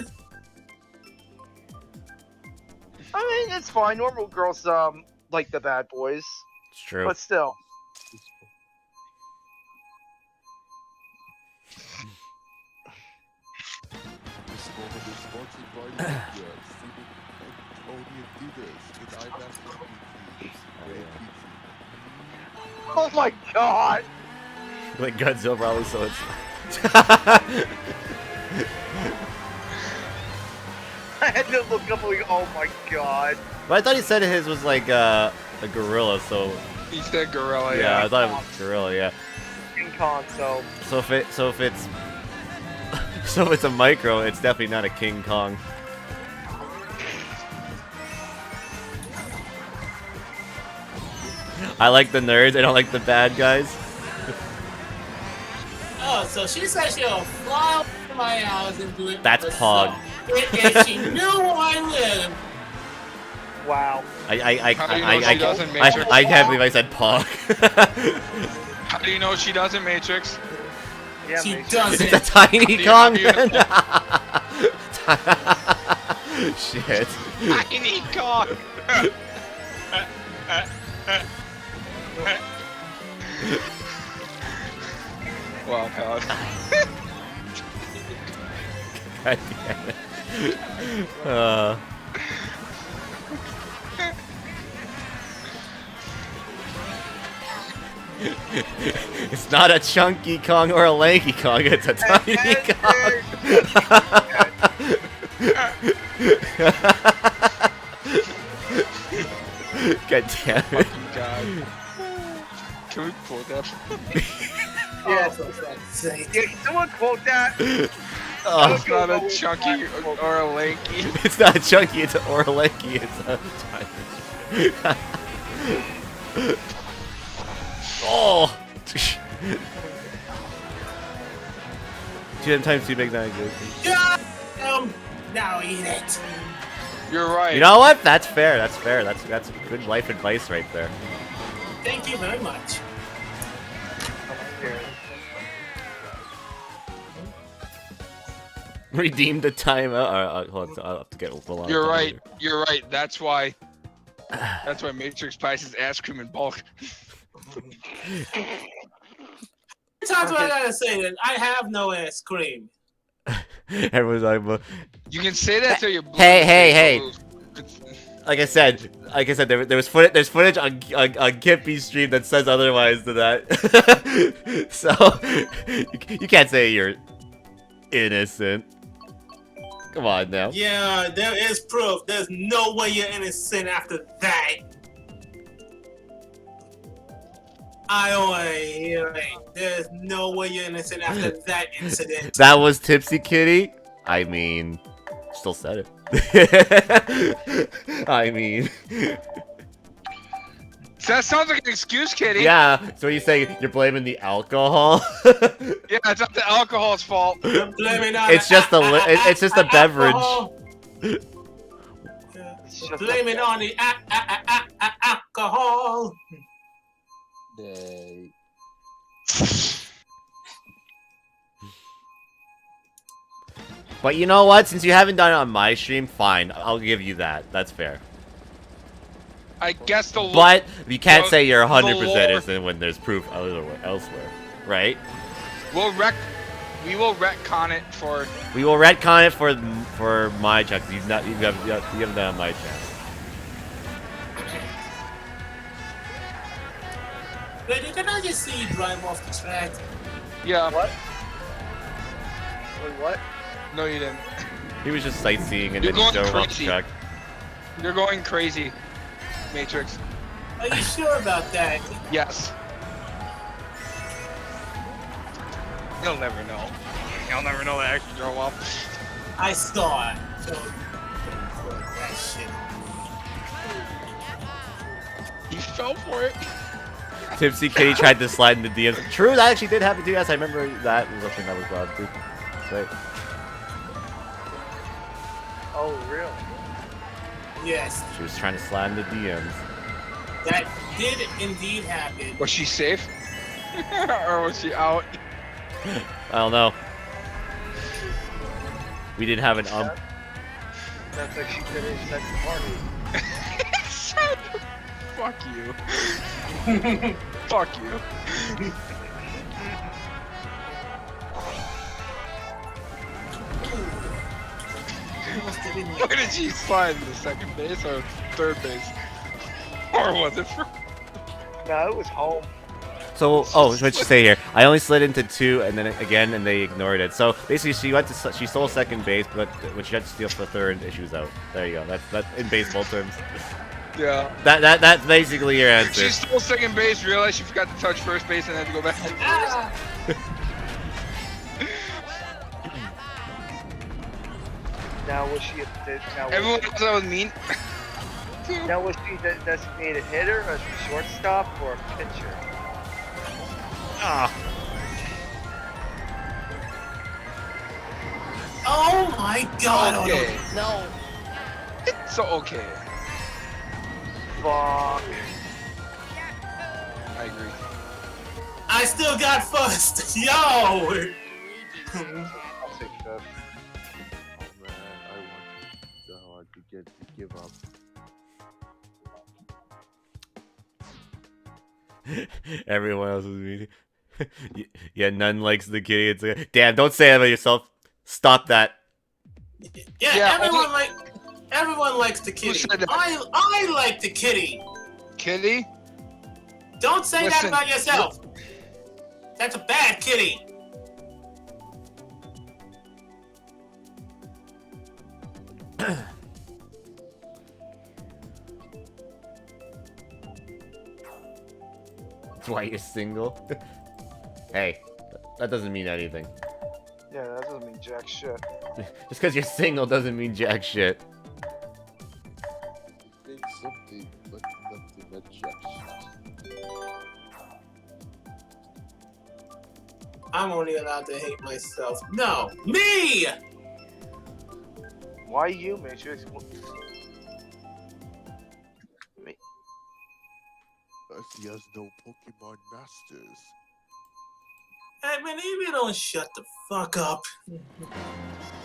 I mean, it's fine. Normal girls like the Bad Boys, It's true. but still. This moment is sponsored by Lydia. Streaming only in theaters in IMAX and PG. Oh my God! Like Godzilla probably so it's. I had to look up like, oh my God. But I thought he said his was like a gorilla, so. He said gorilla. Yeah, I thought it was gorilla. Yeah. King Kong, so. So if it's so if it's a micro, it's definitely not a King Kong. I like the nerds. I don't like the bad guys. Oh, so she said she'll fly over to my house and do it. That's herself. Pog. If she knew I lived. Wow. I How do you know she doesn't, Matrix? I can't believe I said Pog. How do you know she doesn't, Matrix? Yeah, She Matrix. doesn't. It's a tiny Kong. how do you Shit. Tiny cock. Wow, pal. God damn it. It's not a chunky Kong or a lanky Kong, it's a tiny Kong. God damn it. God. Can we quote that? Yeah, Oh, for fuck's sake. yeah, can someone quote that? Oh, It's not a chunky or a lanky. it's not a chunky, it's or a lanky, it's a tiny. Oh! 2 times 2 makes 9 good. Now eat it. You're right. You know what? That's fair. That's fair. That's good life advice right there. Thank you very much. Redeem the timeout. Hold on, I'll have to get a lot. You're right. You're right. That's why Matrix buys his ice cream in bulk. Times what I gotta say that I have no ice cream. Everyone's like, well, You can say that till you're blue. hey. Like I said, there's footage on Kippy's stream that says otherwise to that. So you can't say you're innocent. Come on now. Yeah, there is proof. There's no way you're innocent after that. I don't want to hear it. There's no way you're innocent after that incident. That was Tipsy Kitty. I mean, still said it. I mean, So that sounds like an excuse, Kitty. yeah. So you saying you're blaming the alcohol? Yeah, it's not the alcohol's fault. I'm blaming on It's just it's just a beverage. alcohol. Blame it on the alcohol. They. But you know what? Since you haven't done it on my stream, fine. I'll give you that. That's fair. I guess the. But you can't the- say you're the 100% lore- innocent when there's proof elsewhere, right? We will retcon it for. We will retcon it for my checks. You haven't done it on my channel. Wait, did I just see you drive off the track? Yeah. What? Wait, what? No, you didn't. He was just sightseeing and You're then he going drove off the crazy. track. You're going crazy, Matrix. Are you sure about that? Yes. You'll never know. You'll never know that actually drove off. I saw it. So, that shit. You fell for it. Tipsy Kitty tried to slide in the DMs. True, that actually did happen too. Yes, I remember that was something that was brought up too. That's right. Oh, really? Yes, She was trying to slide in the DMs. that did indeed happen. Was she safe? Or was she out? I don't know. We didn't have an Sounds like she finished at the party. Fuck you. Fuck you. Where did she slide? In the second base or third base? Or was it for... No, it was home. So, oh, what you say here? I only slid into 2 and then again, and they ignored it. So basically, she stole second base, but when she had to steal for third, she was out. There you go. That's in baseball terms. Yeah. That's basically your answer. She stole second base, realized she forgot to touch first base, and had to go back to first. Now was she? Everyone knows that was mean. Now was she the designated hitter, a shortstop, or a pitcher? Ah. Oh my god! Okay. No. It's okay. Fuck. I agree. I still got first. Yo. I'll take that. Oh man, I want so hard to get to give up. Everyone else is mean. Yeah, none likes the kitty. It's like, damn, don't say that about yourself. Stop that. Yeah, everyone likes the kitty. said that? I like the kitty. Kitty? Don't say that Listen, about yourself. That's a bad kitty. That's why you're single. Hey, that doesn't mean anything. Yeah, that doesn't mean jack shit. Just because you're single doesn't mean jack shit. Think something, but nothing but just. I'm only allowed to hate myself. No, me! Why you, Matrix? Me. He has no Pokemon Masters. Hey, man, you don't shut the fuck up.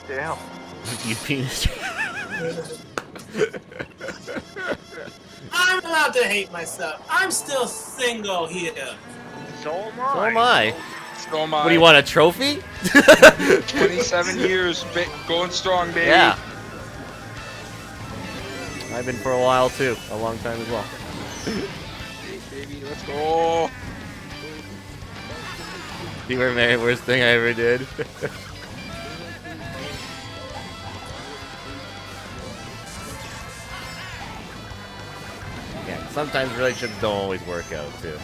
Damn. You penis. I'm allowed to hate myself. I'm still single here. So am I. So am I. So am I. What do you want, a trophy? 27 years, going strong, baby. Yeah. I've been for a while too. A long time as well. Hey, baby, let's go. You were married, worst thing I ever did. Yeah, sometimes relationships don't always work out too.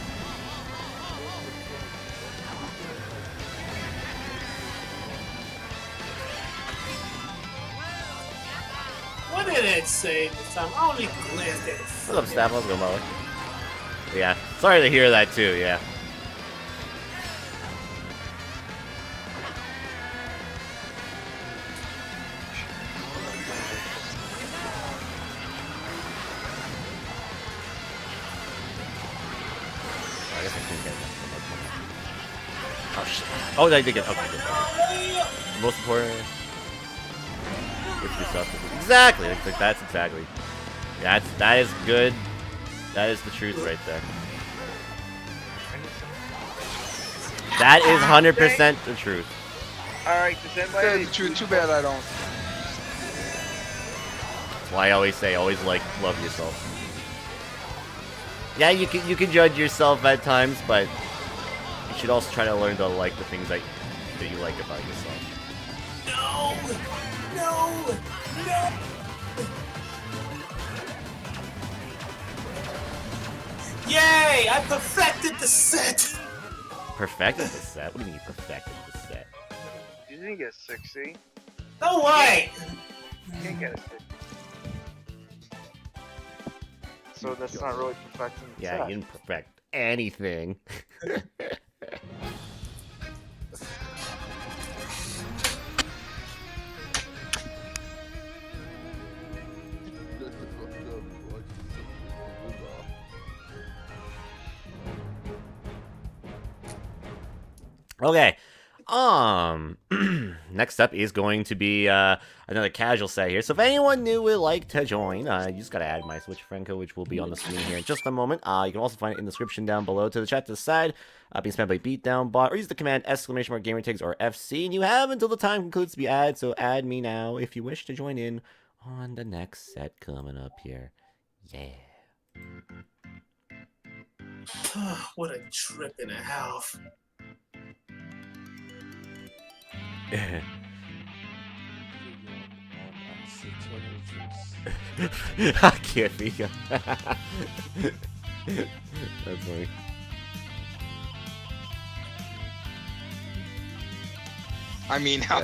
What did it say this time? I only glanced at it. What's up, Staff? Let's go, Molly. Yeah, sorry to hear that too, yeah. I guess guess I couldn't get it. Oh shit. Oh, I did get. Okay, good. Most important. It's yourself. Exactly. Like, that's exactly. That is good. That is the truth right there. That is 100% the truth. Alright, does anybody... That's the truth. Too bad I don't. That's why I always say, always love yourself. Yeah, you can judge yourself at times, but you should also try to learn to like the things that you like about yourself. No! No! No! Yay! I perfected the set! Perfected the set? What do you mean you perfected the set? You didn't get 60. No way! You didn't get a 60. So that's not really perfecting the Yeah, set. you didn't perfect anything. Okay. Next up is going to be another casual set here. So if anyone new would like to join, you just gotta add my Switch friend code, which will be on the screen here in just a moment. You can also find it in the description down below. To the chat to the side, being spammed by Beatdown bot, or use the command !gamertags or FC, and you have until the time concludes to be added. So add me now if you wish to join in on the next set coming up here. Yeah. What a trip and a half. I can't be. That's funny. I mean, how?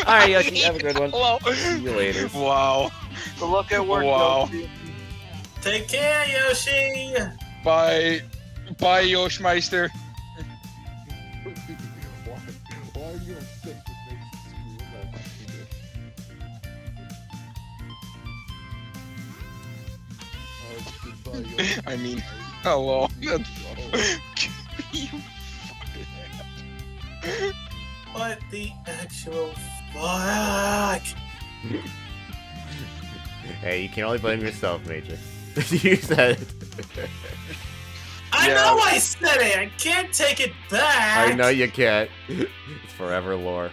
Alright, Yoshi, have a good one. Hello. See you later. Wow. So look at work, Wow. Yoshi. Take care, Yoshi! Bye. Bye, Yoshmeister. Why are you upset that makes you screw? I mean, hello. What the actual fuck? Hey, you can only blame yourself, Major. You said it. I know I said it! I can't take it back! I know you can't. It's forever lore.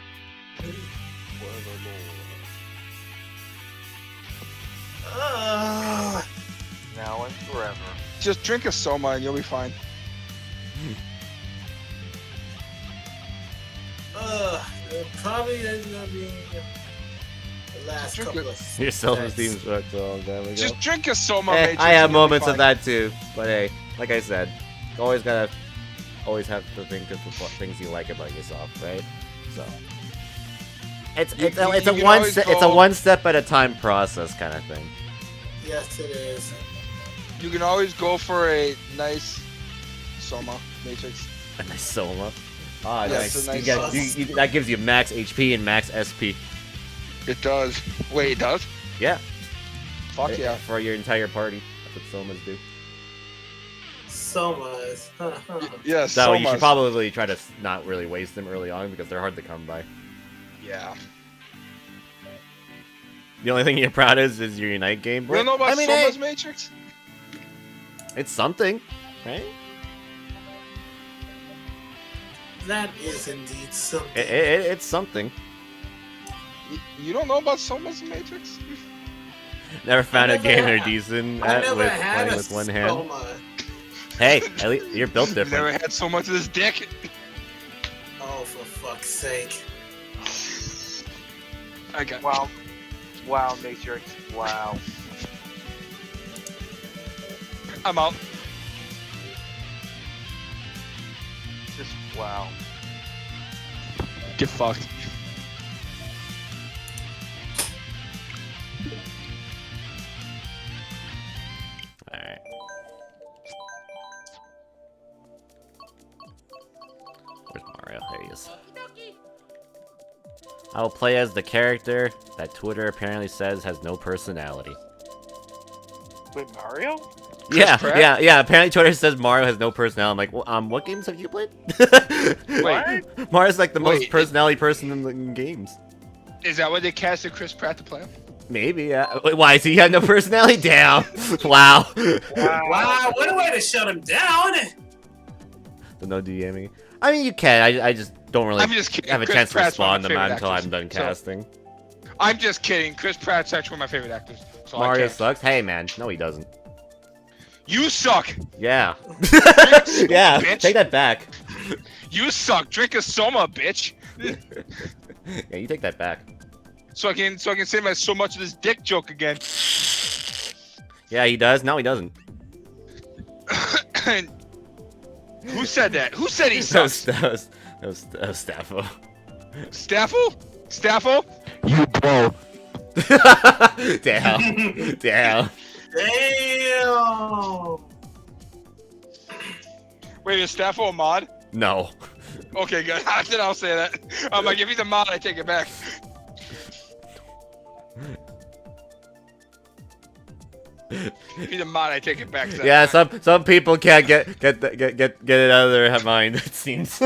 Now and forever. Just drink a Soma and you'll be fine. Probably ended up being the last Drink couple it. of Your self-esteem sucks. Oh, there we go. Just drink a Soma, Hey, Matrix, I have and you'll be moments of fine. that too, but hey, like I said, always have to think of the things you like about yourself, right? So it's You a can one always it's a go- one step at a time process kind of thing. Yes, it is. You can always go for a nice Soma, Matrix. A nice solo. Ah, Yes, nice. a nice You get, that gives you max HP and max SP. It does. Wait, it does? Yeah. Fuck yeah. For your entire party. That's what somas do. So much. Yeah, So you Somas. should probably try to not really waste them early on because they're hard to come by. Yeah. The only thing you're proud of is your Unite game. You don't know about I mean, Soma's hey, Matrix? it's something, right? That is indeed something. It's something. You don't know about Soma's Matrix? Never found a never game they're had- decent I at never with had playing a with one hand. Soma. Hey, at least you're built Never different. had so much of this dick. Oh, for fuck's sake. I got Wow. Wow, Matrix. Wow. I'm out. Just wow. Get fucked. Alright. Where's Mario? There he is. I will play as the character that Twitter apparently says has no personality. Wait, Mario? Yeah, Pratt? yeah. Apparently Twitter says Mario has no personality. I'm like, well, what games have you played? Wait, Mario's like the most Wait, personality person in games. is that why they casted Chris Pratt to play him? Maybe, yeah. Wait, why? So he had no personality? Damn. Wow. Wow, what a way to shut him down! So no DMing. I mean, you can. I just don't really I'm just kidding. have a Chris chance to Pratt's one respond of to my that favorite until I'm actors. done So- casting. I'm just kidding. Chris Pratt's actually one of my favorite actors. So I Mario can't. sucks? Hey, man. No, he doesn't. You suck. Yeah. Drink Yeah, bitch. take that back. You suck. Drink a soma, bitch. Yeah, you take that back. So I can say my so much of this dick joke again. Yeah, he does. No, he doesn't. Who said that? Who said he That was, sucks? that was Staffo. Staffel? Staffel? You blow. Damn. Damn. Damn! Wait, is Staffel a mod? No. Okay, good. Then I'll say that. I'm like, if he's a mod, I take it back. If he's a mod, I take it back. So Yeah, some people can't get it out of their mind, it seems.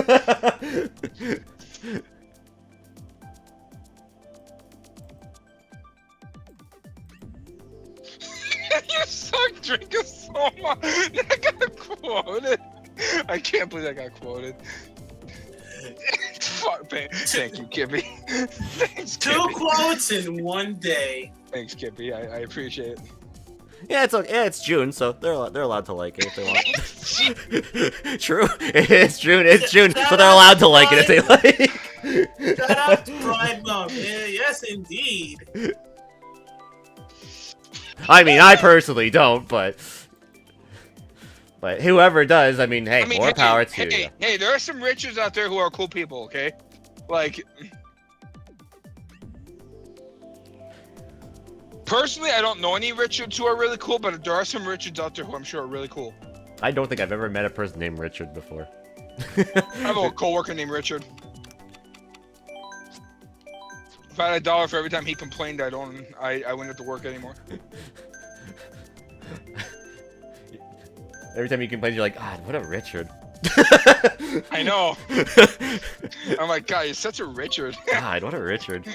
You suck, drink a soma. That got quoted. I can't believe that got quoted. Fuck, man. Thank you, Kippy. Thanks, Two Kippy. quotes in one day. Thanks, Kippy. I appreciate it. Yeah, it's okay. Yeah, it's June, so they're allowed to like it if they want. True, it's June. It's June, so they're allowed to like it if they like. Shout out to Pride Month. Yeah, yes, indeed. I mean, I personally don't, but whoever does, I mean, hey, more power to you. Hey, there are some Richards out there who are cool people, okay? Like, personally, I don't know any Richards who are really cool, but there are some Richards out there who I'm sure are really cool. I don't think I've ever met a person named Richard before. I have a coworker named Richard. If I had $1 for every time he complained, I wouldn't have to work anymore. Every time you complain, you're like, God, what a Richard. I know. I'm like, God, you're such a Richard. God, what a Richard.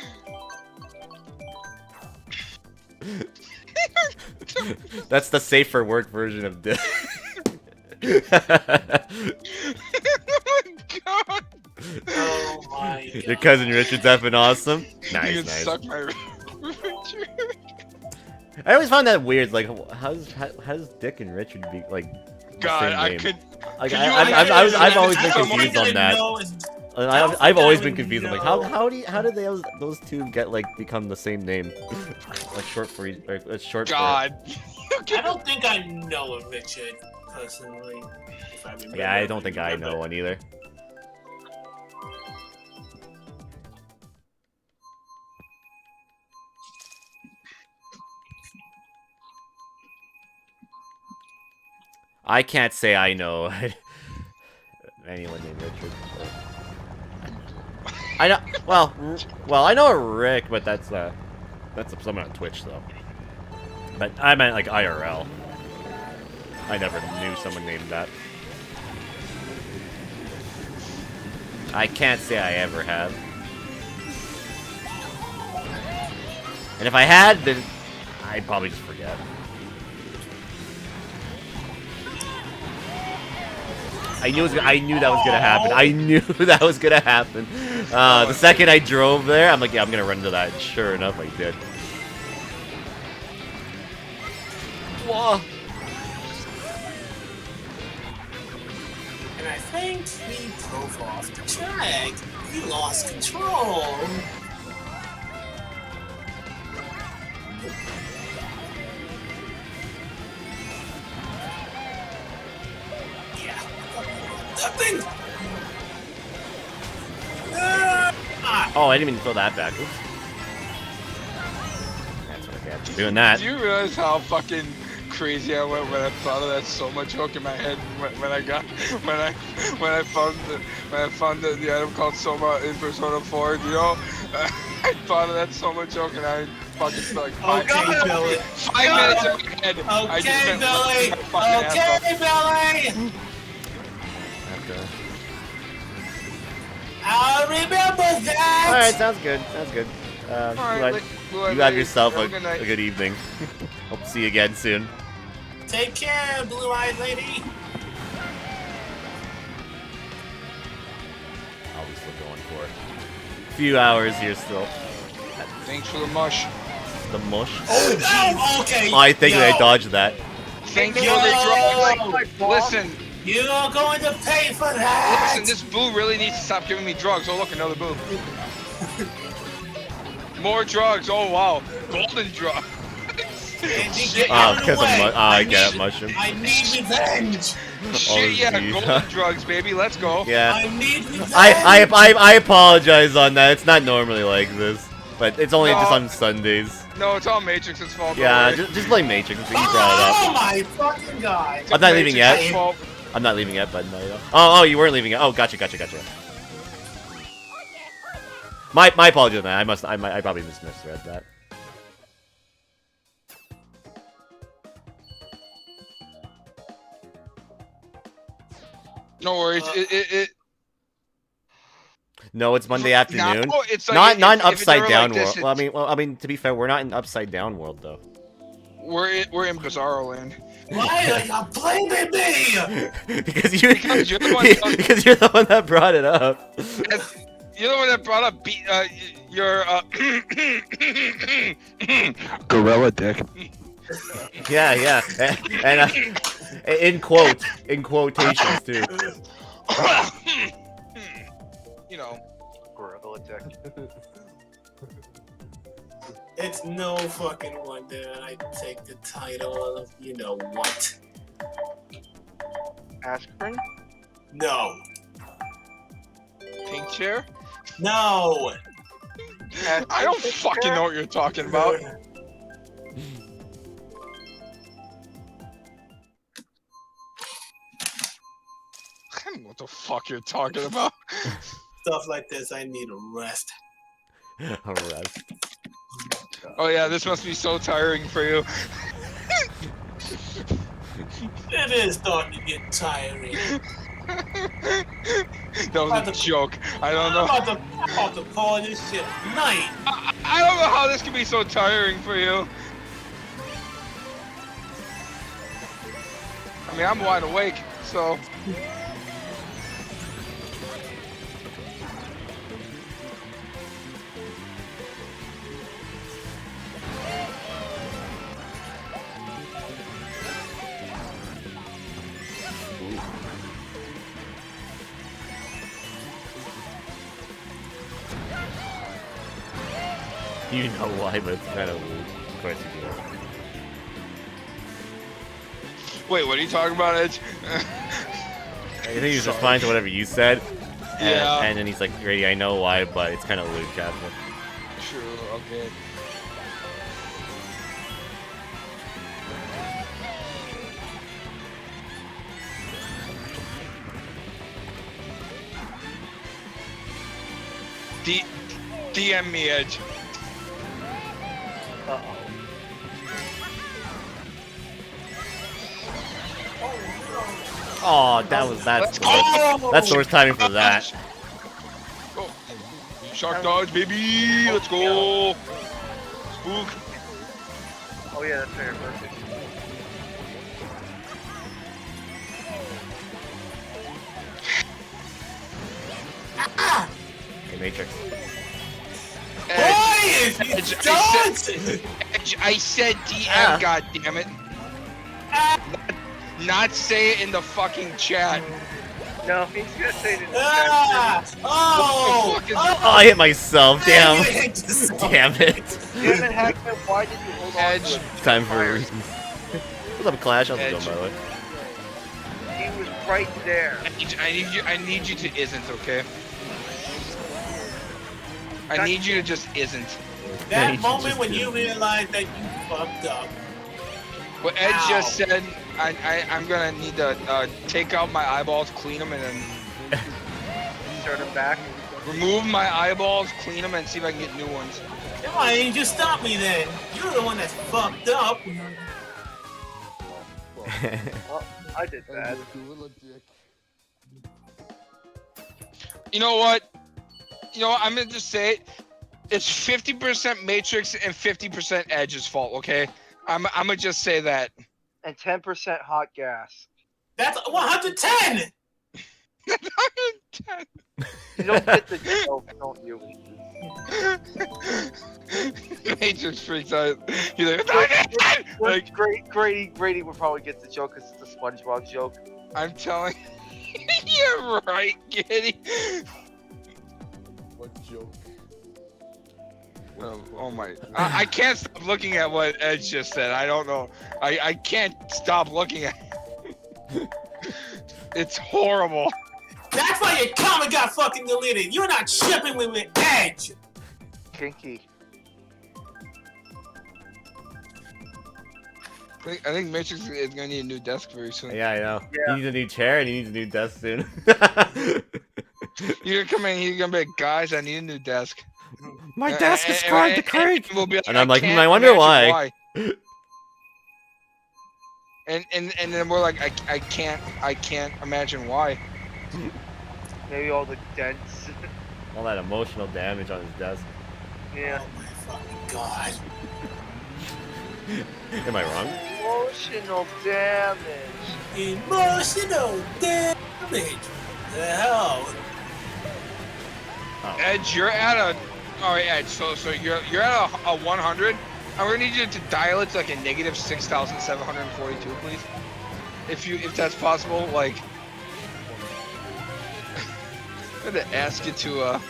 That's the safe for work version of this. Oh my God. Oh my God. Your cousin Richard's effing awesome. Nice, You can nice. suck my Richard. I always found that weird. Like, how does Dick and Richard be like? The God, same I name? could. Like, Can you I've always been Someone confused on I that. know is- I've always been confused. I'm like, how did those two get like become the same name? Like short for short. God. I don't think I know a Richard personally. If I For, remember. yeah, I don't think I know one either. I can't say I know anyone named Richard. So. I know. Well, I know a Rick, but that's someone on Twitch though. But I meant like IRL. I never knew someone named that. I can't say I ever have. And if I had, then I'd probably just forget. I knew that was gonna happen. I knew that was gonna happen. The second I drove there, I'm like, yeah, I'm gonna run into that. And sure enough, I did. Whoa. And I think he drove off the track. He lost control. Yeah. Nothing. Oh, I didn't even throw that back. Oops. That's what I got. Doing that. Do you realize how fucking crazy I went when I thought of that Soma joke in my head when I found the item called Soma in Persona 4? You know, I thought of that Soma joke and fucking like Okay, Billy. 5 minutes in my head. I just Okay, spent Billy. my fucking ass off. Okay, Billy. Okay. I'll remember that. Alright, sounds good. Sounds good. Alright, You have yourself have a good night. good evening. Hope to see you again soon. Take care, blue-eyed lady. I'll be still going for a few hours here still. Thanks for the mush. The mush. Oh, okay. Oh, I think Yo. I dodged that. Thanks for Yo. the drugs. Listen, You're going to pay for that. listen, this boo really needs to stop giving me drugs. Oh, look, another boo. More drugs. Oh, wow. Golden drugs. Shit, Oh, yeah. because I get it, mushroom. I need revenge. Shit, yeah, geez. golden drugs, baby. Let's go. Yeah. I need revenge. I apologize on that. It's not normally like this, but it's only just on Sundays. No, it's all Matrix's fault. Yeah, don't worry. just blame Matrix. You brought it Oh up. my fucking god. I'm not leaving yet. Matrix's fault. I'm not leaving yet, but no. Oh, you weren't leaving yet. Oh, gotcha. My apologies, man. I probably misread that. No worries. No, it's Monday afternoon. No, it's like not an if they were upside down like this, world. I mean, to be fair, we're not in upside down world though. We're in Bizarro Land. Why are you blaming me? because you're the one. Because you're the one that brought it up. You're the one that brought up your Gorilla dick. Yeah, and in quotations too. You know, Gorilla dick. It's no fucking wonder that I take the title of you know what. Aspirin? No. Pink chair? No. I don't fucking know what you're talking about. I don't know what the fuck you're talking about. Stuff like this, I need a rest. A rest. Oh yeah, this must be so tiring for you. It is starting to get tiring. That was a joke. I don't know. I'm about to call this shit night. I don't know how this can be so tiring for you. I mean, I'm wide awake, so. You know why, but it's kind of weird. Of course you do. Wait, what are you talking about, Edge? I think he was responding to whatever you said. And, Yeah. And then he's like, Grady, I know why, but it's kind of lewd, Captain. True, okay. DM me, Edge. Uh-oh. Oh, that's the worst timing for that. Oh. Shark dodge, baby! Let's go! Spook! Oh yeah, that's fair. Perfect. Hey, Matrix. Edge, I said DM, goddammit. Not say it in the fucking chat. No, he's gonna say it in the chat. Oh! I hit myself. Damn. Damn it. Damn it, Hackman, why did you hold on Edge. to it? Time for. What's up, Clash? How's it going, by the way? He was right there. I need you to isn't, okay? I need you to just isn't. That moment when you realize that you fucked up. What Ed just said, I'm gonna need to take out my eyeballs, clean them, and then Turn him back. remove my eyeballs, clean them, and see if I can get new ones. Why ain't you stop me then? You're the one that's fucked up. Well, I did bad. You know what? I'm gonna just say it. It's 50% Matrix and 50% Edge's fault. Okay, I'm gonna just say that. And 10% hot gas. That's 110. You don't get the joke, don't you? Matrix freaks out. He's like, Grady would probably get the joke because it's a SpongeBob joke. I'm telling you're right, Giddy. What joke? Oh my! I can't stop looking at what Edge just said. I don't know. I can't stop looking at it. It's horrible. That's why your comment got fucking deleted. You're not shipping with Edge. Kinky. I think Matrix is gonna need a new desk very soon. Yeah, I know. Yeah. He needs a new chair and he needs a new desk soon. You're gonna come in. You're gonna be like, guys, I need a new desk. My desk is starting to creak. We'll be like, And I'm like, can't I wonder imagine why. And then we're like, I can't imagine why. Maybe all the dents. All that emotional damage on his desk. Yeah. Oh my fucking god. Am I wrong? Emotional damage. Emotional damage. The hell? Oh. Edge, you're at a. All right, Edge. So you're at a 100. I'm gonna need you to dial it to like a negative 6,742, please. If that's possible, like. I'm gonna ask you to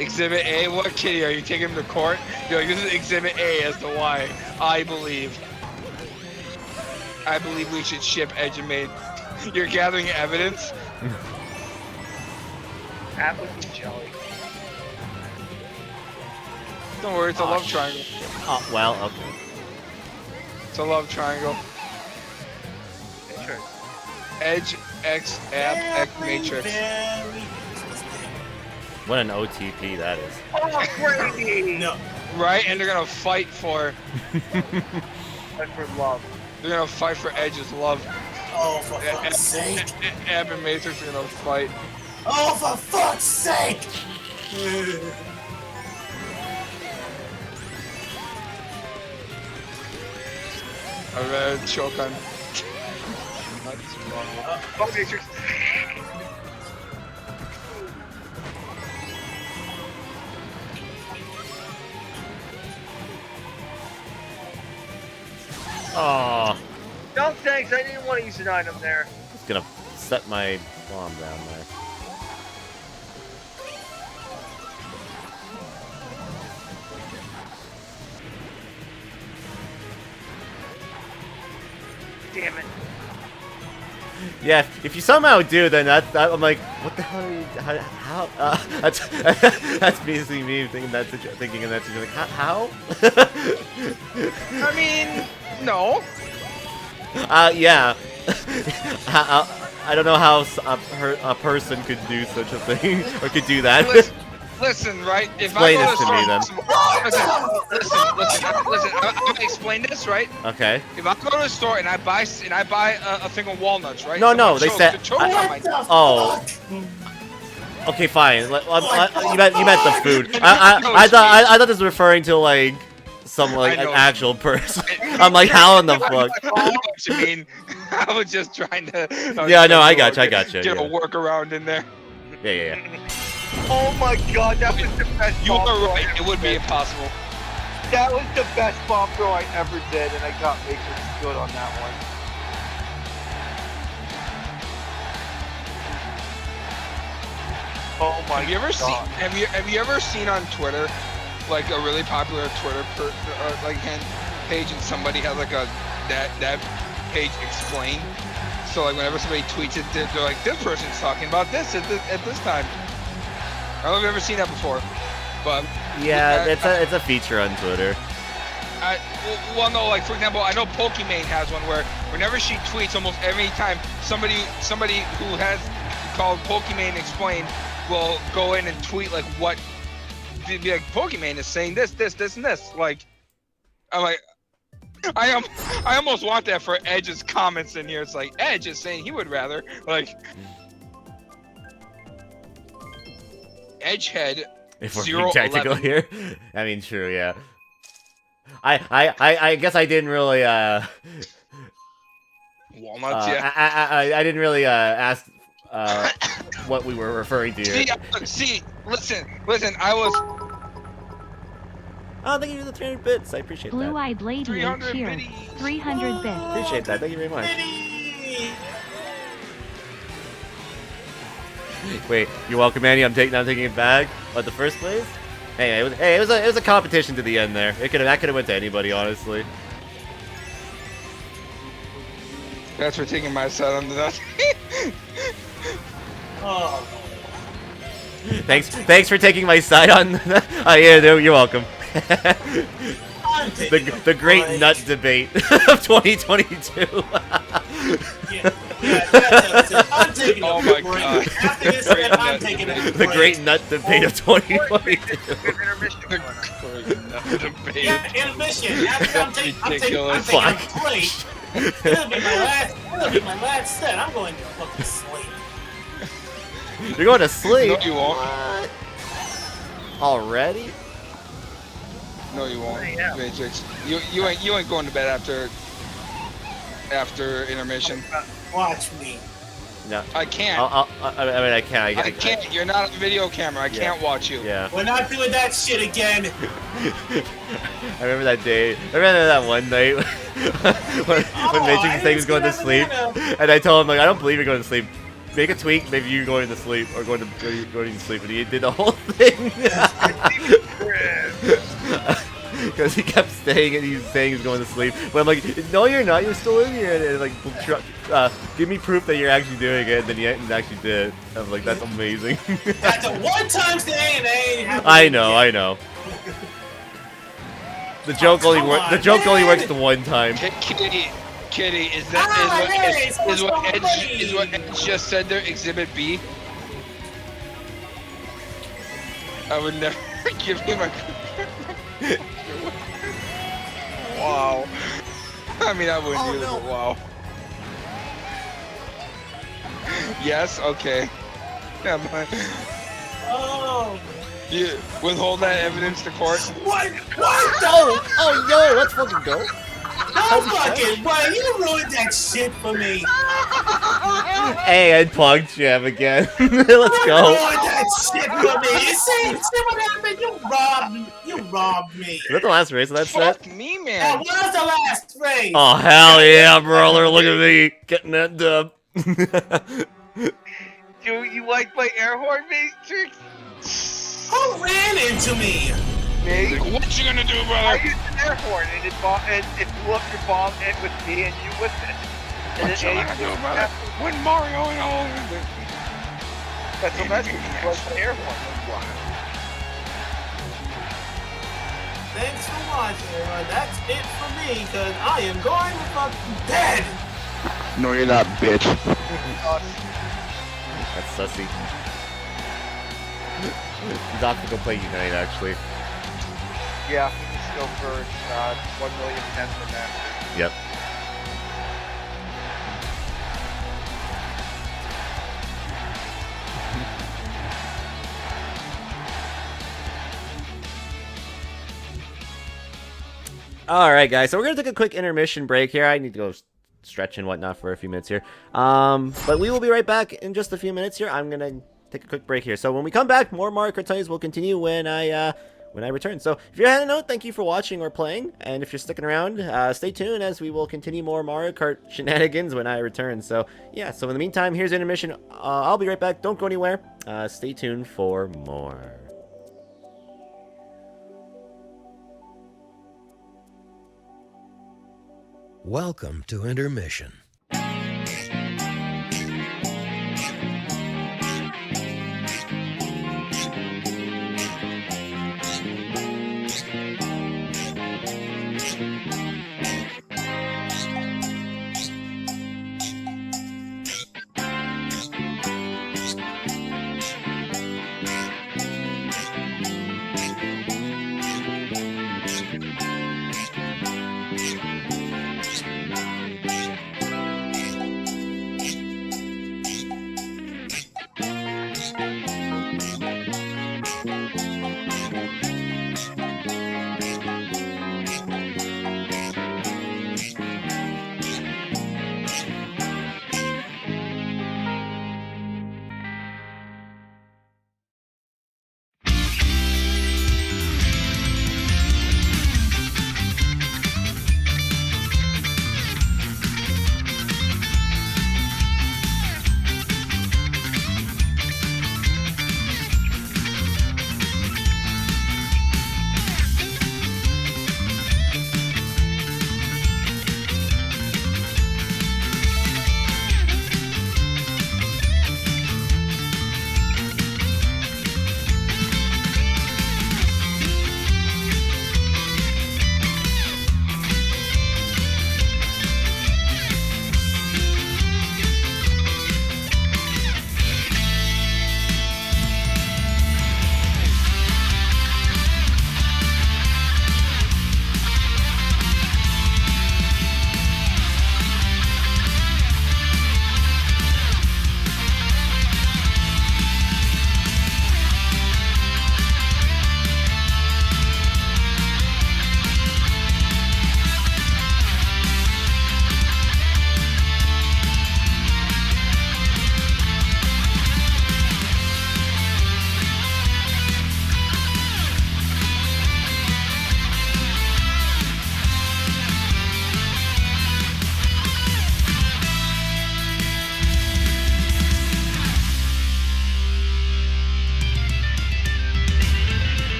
Exhibit A. What kitty are you taking him to court? You're like, this is Exhibit A as to why I believe we should ship Edge and Maid. You're gathering evidence. Apple and jelly. Don't worry, it's a love triangle. Oh, well, okay. It's a love triangle. Matrix. Edge, X, Ab, X, Matrix. What an OTP that is. Oh, Grady! No. Right? And they're gonna fight for. Fight for love. They're gonna fight for Edge's love. Oh, for fuck's sake. Ab and Matrix are gonna fight. Oh, for fuck's sake! I'm gonna choke on. Oh, Matrix. Oh, No thanks, I didn't want to use an item there. it's gonna set my bomb down there. Damn it. Yeah, if you somehow do, then that I'm like, what the hell are you? How? That's basically me thinking that thinking in that situation. Like, how? I mean, no. Yeah. I don't know how a person could do such a thing or could do that. Listen, right? If Explain I go this to me, then. Listen. I'm gonna explain this, right? Okay. If I go to the store and I buy a thing of walnuts, right? No, Someone they chokes- said. chokes on my- Oh. Okay, fine. You meant the food. I thought this was referring to like some like an actual person. I'm like, how in the fuck? I know what you mean. I was just trying to. Yeah, no, I got you. Get Yeah. a workaround in there. Yeah. Oh my god, that was the best You bomb were throw right. I It ever would be did. impossible. That was the best bomb throw I ever did, and I got Matrix good on that one. Oh my Have you ever seen? god. Have you ever seen on Twitter, like a really popular Twitter like hand page, and somebody has like a that page explained? So like whenever somebody tweets it, they're like, this person's talking about this at this time. I don't know if you've ever seen that before, but Yeah, it's a feature on Twitter. well, no, like for example, I know Pokimane has one where whenever she tweets, almost every time somebody who has called Pokimane Explained will go in and tweet like what be like, Pokemon is saying this, and this. Like, I'm like, I almost want that for Edge's comments in here. It's like Edge is saying he would rather like Edgehead. If we're being technical here, I mean, true, yeah. I guess I didn't really Walnuts, yeah. I didn't really ask what we were referring to here. See, listen. I was. Oh, thank you for the 300 bits. I appreciate that. Blue-eyed lady is here. 300 bits. Appreciate that. Thank you very much. Wait, you're welcome, Andy. I'm taking it back. But the first place? Hey, it was a competition to the end there. That could have went to anybody, honestly. That's for taking my side on the. Oh. Thanks for taking my side on. Oh yeah, you're welcome. the great nut debate of 2022. I'm taking oh my god. After this, I'm taking it. The great nut debate of 2022. Yeah, intermission. After I'm taking a break. It'll be my last set. I'm going to fucking sleep. You're going to sleep? No, you won't. What? Already? No, you won't. Matrix. You ain't going to bed after intermission. Watch me. No. I can't. I mean, I can't. I can't. You're not on the video camera. I can't watch you. Yeah. We're not doing that shit again. I remember that day. I remember that one night when Matrix was saying he was going to sleep, and I told him like, I don't believe you're going to sleep. Make a tweet. Maybe you're going to sleep or going to sleep, and he did the whole thing. Because he kept staying and he's saying he's going to sleep. But I'm like, no, you're not. You're still in here. And like, give me proof that you're actually doing it. And then he actually did. I'm like, that's amazing. That's a one-time thing. I know. The joke only works the one time. Kitty, is what Edge just said there Exhibit B? I would never give him a. Wow. I mean, I wouldn't either, but wow. Yes, okay. Yeah, man. Oh. You withhold that evidence to court. What? Oh no, let's fucking go. No fucking way, you ruined that shit for me. Hey, I'd pog jam again. Let's go. You ruined that shit for me. You see what happened? You robbed me. Is that the last race of that set? Fuck me, man. That was the last race. Oh hell yeah, brother! Look at me getting that dub. Do you like my air horn, Matrix? Who ran into me? Me? What you gonna do, brother? I used an air horn and it blew up your bomb and with me and you with it. And What you gonna do, brother? When Mario and all of it. That's what message was the air horn. Thanks for watching, everyone. That's it for me, because I am going to fucking bed. No, you're not, bitch. That's sussy. Doc can go play Unite, actually. Yeah, he can go for 1 million pens for that. Yep. Alright guys, so we're going to take a quick intermission break here. I need to go stretch and whatnot for a few minutes here. But we will be right back in just a few minutes here. I'm going to take a quick break here. So when we come back, more Mario Kart Titles will continue when I return. So if you're heading out, thank you for watching or playing. And if you're sticking around, stay tuned as we will continue more Mario Kart shenanigans when I return. So yeah, so in the meantime, here's intermission. I'll be right back. Don't go anywhere. Stay tuned for more. Welcome to intermission.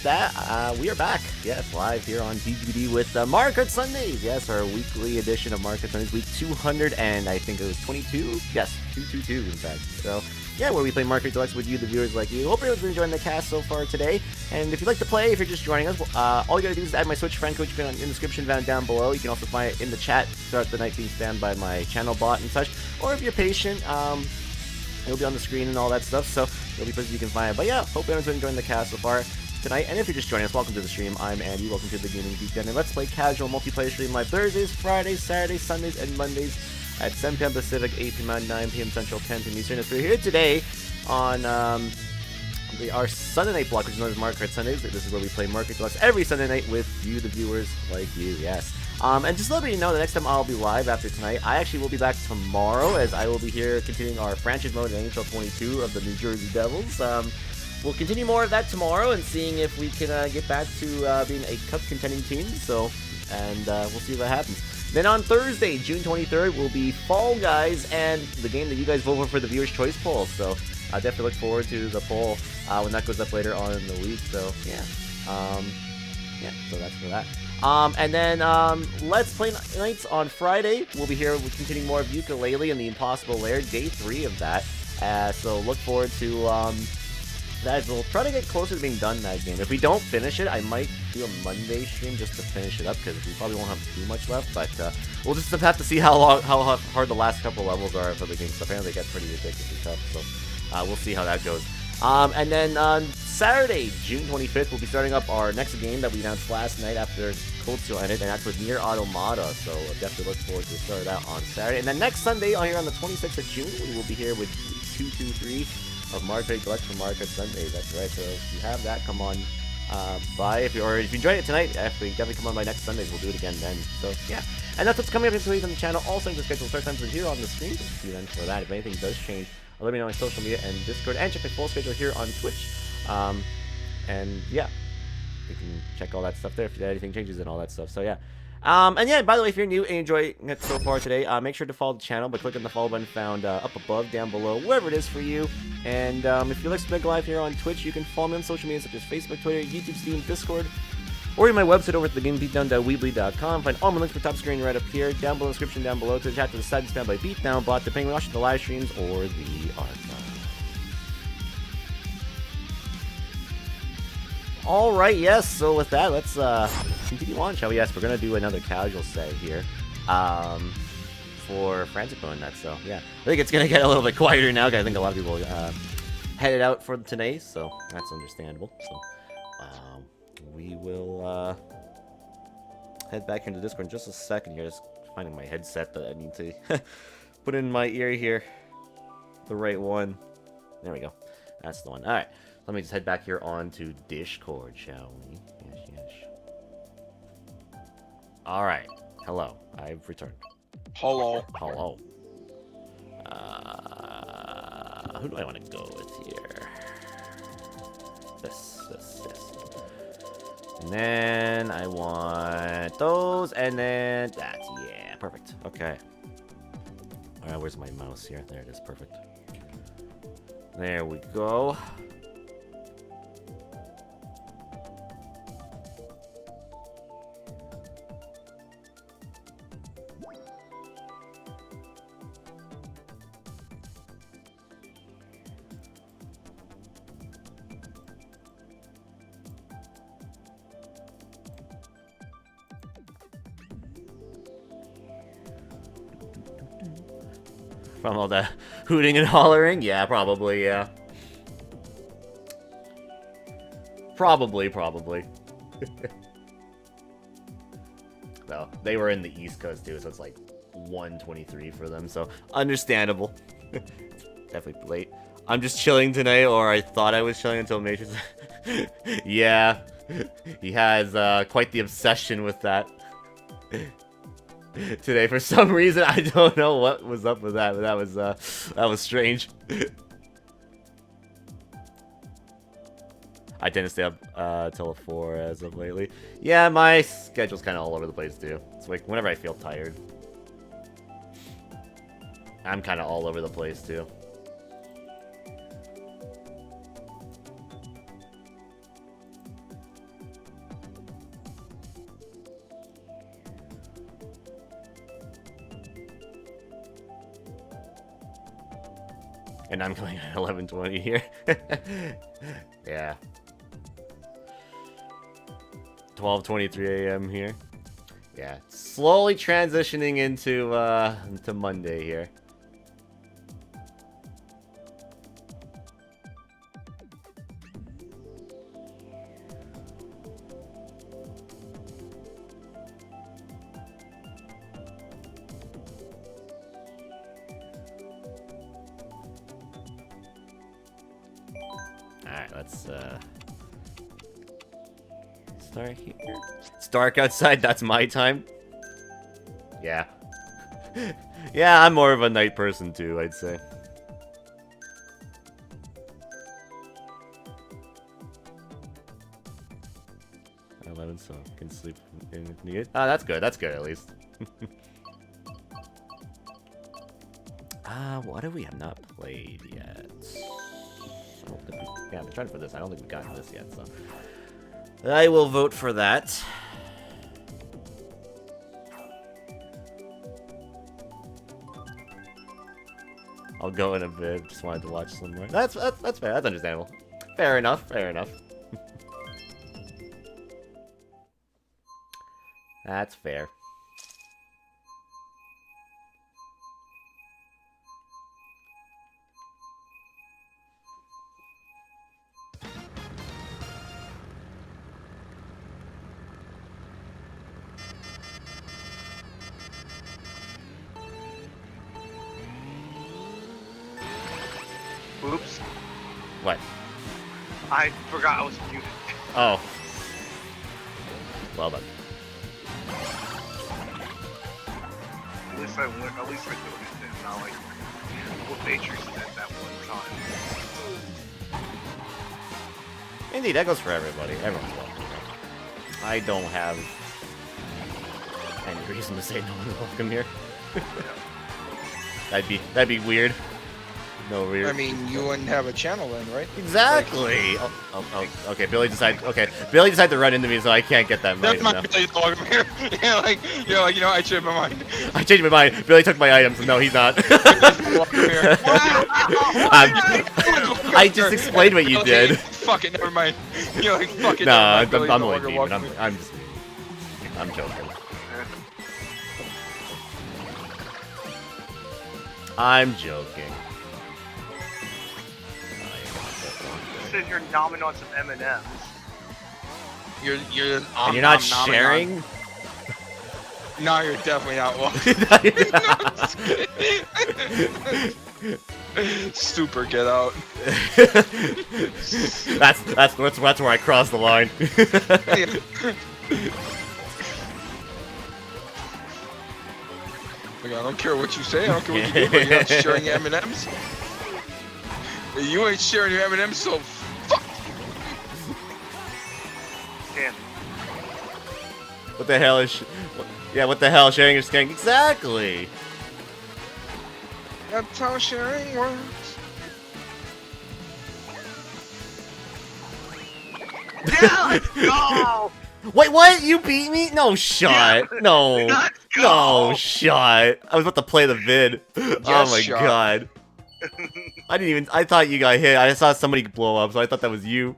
that, we are back. Yes, live here on TGBD with Mario Kart Sundays. Yes, our weekly edition of Mario Kart Sundays, week 200, and I think it was 22. Yes, 222 in fact. So, yeah, where we play Mario Kart Deluxe with you, the viewers like you. Hope everyone's been enjoying the cast so far today. And if you'd like to play, if you're just joining us, all you gotta do is add my Switch friend code in the description down below. You can also find it in the chat throughout the night being spammed by my channel bot and such. Or if you're patient, it'll be on the screen and all that stuff, so it'll be places you can find it. But yeah, hope everyone's been enjoying the cast so far tonight. And if you're just joining us, welcome to the stream. I'm Andy. Welcome to the Gaming Beatdown. And let's play casual multiplayer stream live Thursdays, Fridays, Saturdays, Sundays, and Mondays at 7 p.m. Pacific, 8 p.m. Mountain, 9 p.m. Central, 10 p.m. Eastern. If you're here today on our Sunday night block, which is known as Mario Kart Sundays, this is where we play Mario Kart Deluxe every Sunday night with you, the viewers, like you. Yes. And just let me know, the next time I'll be live after tonight, I actually will be back tomorrow, as I will be here continuing our franchise mode in NHL 22 of the New Jersey Devils. We'll continue more of that tomorrow and seeing if we can get back to being a cup contending team. So, and we'll see what happens. Then on Thursday, June 23rd, will be Fall Guys and the game that you guys vote for the Viewers' Choice poll. So I definitely look forward to the poll when that goes up later on in the week. So yeah, so that's for that. And then Let's Play Nights on Friday. We'll be here with continuing more of Yooka-Laylee and the Impossible Lair, day 3 of that. So look forward to that. We'll try to get closer to being done that game. If we don't finish it, I might do a Monday stream just to finish it up, because we probably won't have too much left. But we'll just have to see how hard the last couple levels are for the game. So apparently they get pretty ridiculously tough. So we'll see how that goes. And then on Saturday, June 25th, we'll be starting up our next game that we announced last night after Cold Steel ended, and that's with Nier Automata. So definitely look forward to start that on Saturday. And then next Sunday, here on the 26th of June, we will be here with 223 of Mario Kart Deluxe from Mario Kart Sundays. That's right. So if you have that, come on by. If you enjoyed it tonight, definitely come on by next Sunday. We'll do it again then. So yeah. And that's what's coming up in 2 weeks on the channel. Also, the schedule start times are here on the screen. See you then for that. If anything does change, let me know on social media and Discord, and check my full schedule here on Twitch. And yeah, you can check all that stuff there if anything changes and all that stuff. So yeah. And yeah, by the way, if you're new and enjoying it so far today, make sure to follow the channel by clicking the follow button found up above, down below, wherever it is for you. And if you like to make live here on Twitch, you can follow me on social media such as Facebook, Twitter, YouTube, Steam, Discord, or in my website over at thegamebeatdown.weebly.com. Find all my links for top screen right up here, down below, description down below, to the chat to the side, spam by Beatdown bot, depending on watching the live streams or the archive. Alright, yes, so with that, let's continue on, shall we? Yes, we're going to do another casual set here for Frantic Mode Nuts, so yeah. I think it's going to get a little bit quieter now, because I think a lot of people headed out for today, so that's understandable. So we will head back into Discord in just a second here, just finding my headset that I need to put in my ear here. The right one. There we go. That's the one. Alright. Let me just head back here on to Discord, shall we? Yes, yes. Alright. Hello. I've returned. Hello. Hello. Who do I want to go with here? This. And then I want those, and then that. Yeah, perfect. Okay. Alright, where's my mouse here? There it is. Perfect. There we go. From all the hooting and hollering? Yeah, probably, yeah. Probably. Well, they were in the East Coast too, so it's like 1:23 for them, so understandable. Definitely late. I'm just chilling tonight, or I thought I was chilling until Matrix. Yeah, he has quite the obsession with that. Today, for some reason, I don't know what was up with that, but that was strange. I tend to stay up till 4 as of lately. Yeah, my schedule's kind of all over the place too. It's like whenever I feel tired, I'm kind of all over the place too. And I'm going at 11:20 here. Yeah. 12:23 a.m. here. Yeah, slowly transitioning into Monday here. Alright, let's start here. It's dark outside, that's my time. Yeah. Yeah, I'm more of a night person too, I'd say. So I can sleep if needed. Ah, that's good at least. What do we have not played yet? I don't think yeah, I'm trying for this. I don't think we've gotten this yet, so I will vote for that. I'll go in a bit. Just wanted to watch some more. That's fair. That's understandable. Fair enough. Fair enough. That's fair. Oops. What? I forgot I was muted. Oh. Well done. At least I noticed it, not like what Matrix did that one time. Indeed, that goes for everybody. Everyone's welcome. I don't have any reason to say no one's welcome here. That'd be weird. No weird. I mean, you wouldn't have a channel then, right? Exactly. Oh, okay. Billy decided to run into me, so I can't get that. That's my Billy dog here. Yeah, like, I changed my mind. I changed my mind. Billy took my items, and no, he's not. I just explained what you did. Fuck it, never mind. You're like, fuck it. No, I'm only being. I'm joking. I'm joking. Says you're nomming on some M&Ms. You're and you're not sharing? No, you're definitely not welcome. Super, get out. that's where I cross the line. Like, I don't care what you say, I don't care what you do, but you're not sharing M&Ms. You ain't sharing your M&Ms, so fuck. Damn. What the hell is? Yeah, what the hell? Sharing your skank? Exactly. That's how sharing works. Yeah, let's go! Wait, what? You beat me? No shot. Yeah, No. let's go! No shot. I was about to play the vid. Yes, oh my shot. god. I thought you got hit. I saw somebody blow up, so I thought that was you.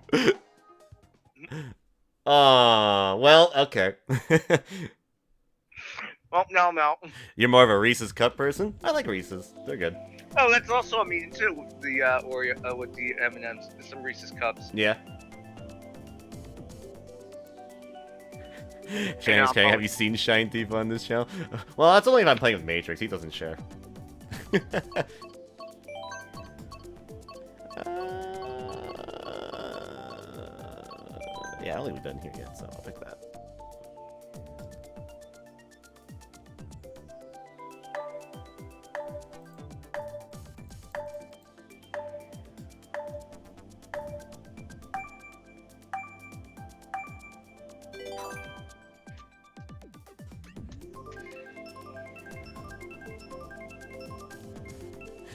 Well, okay. Well, now I'm out. You're more of a Reese's Cup person? I like Reese's. They're good. Oh, that's also a meeting too with the Oreo, with the M&Ms, some Reese's cups. Yeah. Shannon's King, have you seen Shine Thief on this channel? Well, that's only if I'm playing with Matrix. He doesn't share. Yeah, I don't think we've done here yet, so I'll pick that.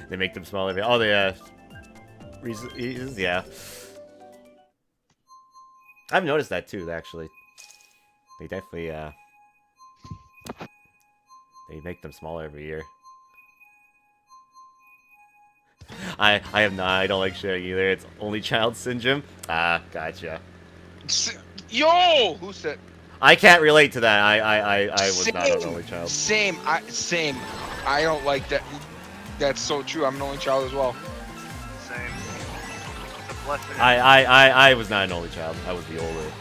They make them smaller. Oh, they reasons, yeah. I've noticed that too, actually. They definitely they make them smaller every year. I don't like sharing either. It's only child syndrome. Ah, gotcha. Yo! Who said? I can't relate to that. I was not an only child. Same. I don't like that. That's so true. I'm an only child as well. Same. It's a blessing. I was not an only child. I was the older.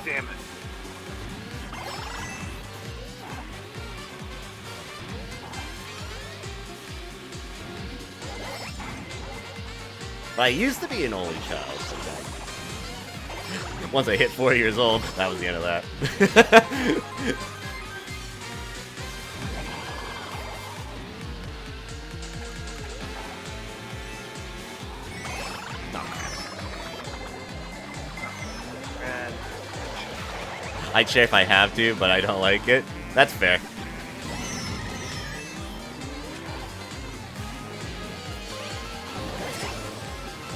Damn it. I used to be an only child. Once I hit 4 years old, that was the end of that. I'd share if I have to, but I don't like it. That's fair.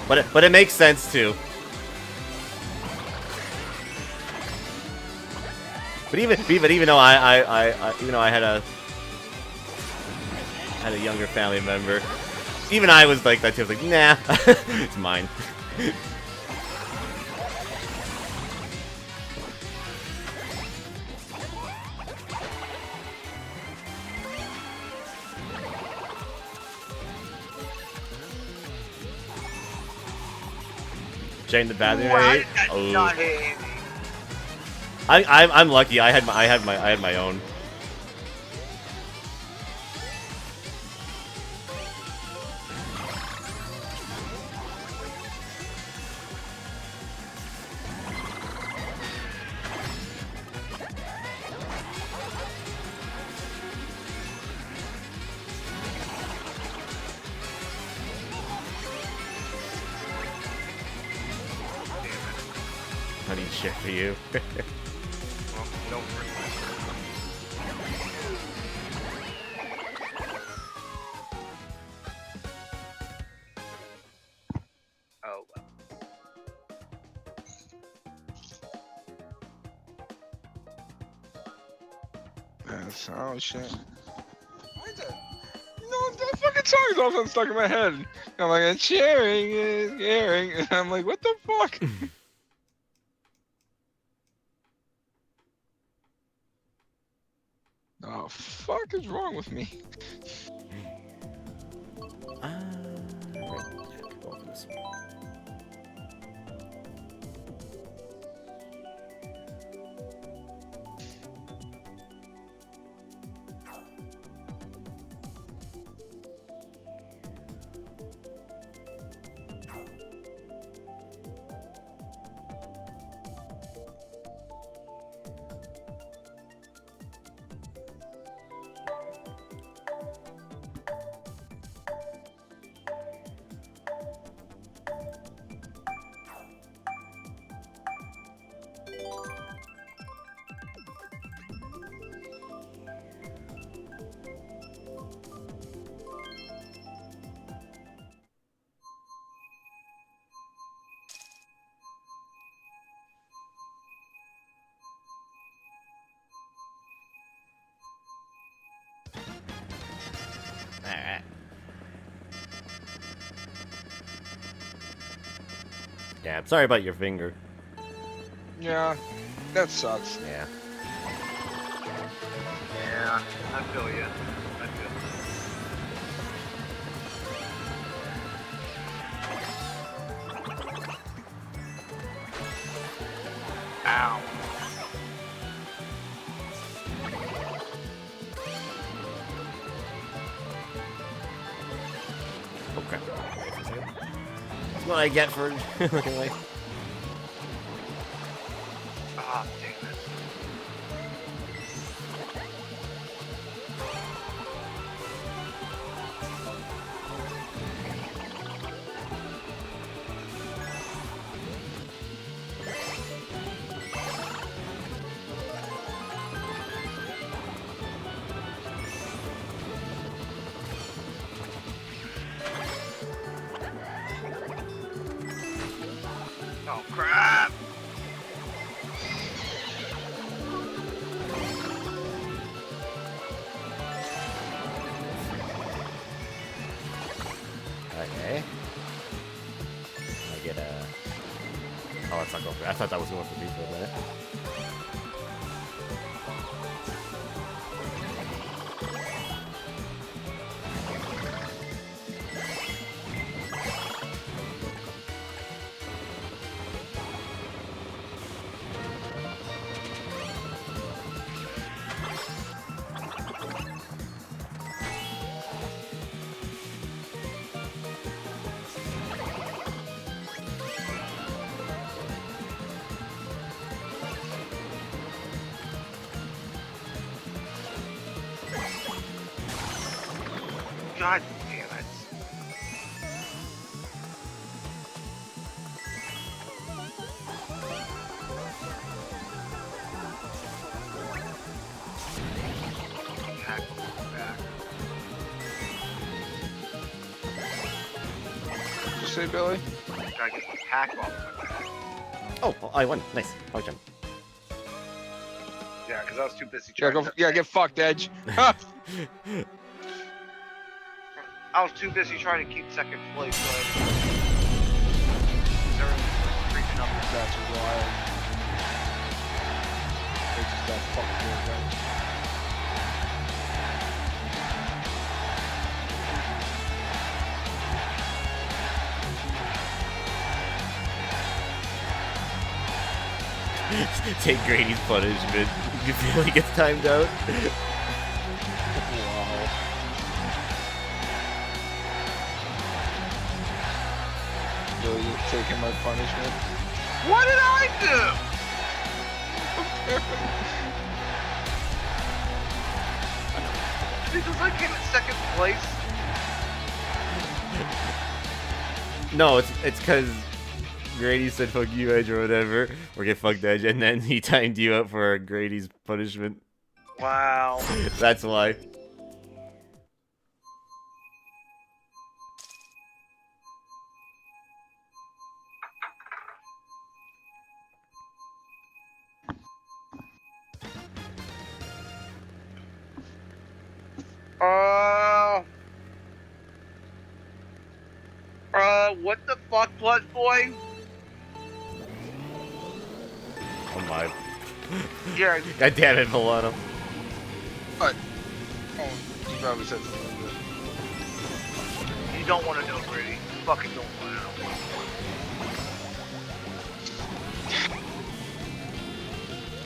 But it makes sense too. But even though I had a younger family member, even I was like that too. I was like, nah, it's mine. Jane the bathroom. Not hit Andy. I'm lucky. I had my own. I need shit for you. Well, no oh well. That's oh shit. Why is that? You know that fucking song is all of a sudden stuck in my head. I'm like, and sharing is caring, and I'm like, what the fuck? Oh, fuck is wrong with me? Alright. Yeah, I'm sorry about your finger. Yeah, that sucks. Yeah. Yeah, I feel you. I feel you. Ow. Okay. That's what I get for looking away. Ah, damn it. Oh, crap! Okay. I get a... Oh, it's not going for me. I thought that was going for me for a minute. God damn it. Back. What'd you say, Billy? Gotta get the pack off my back. Oh, I won. Nice. Oh, jump. Yeah, because I was too busy Yeah, trying go. Yeah, get fucked, Edge. I was too busy trying to keep second place, so everyone's freaking up. That's wild. They just got fucked here, right? Take Grady's punishment. You feel he gets timed out? Wow. Billy, you taking my punishment? What did I do? Because I came in second place. No, it's because Grady said fuck you, Edge, or whatever, or get fucked, Edge, and then he timed you out for Grady's punishment. Wow. That's why. What the fuck, Blood Boy? Oh my. Yeah. God damn it, Milano. What? Oh, you probably said something like You don't want to know, Brady. You fucking don't want to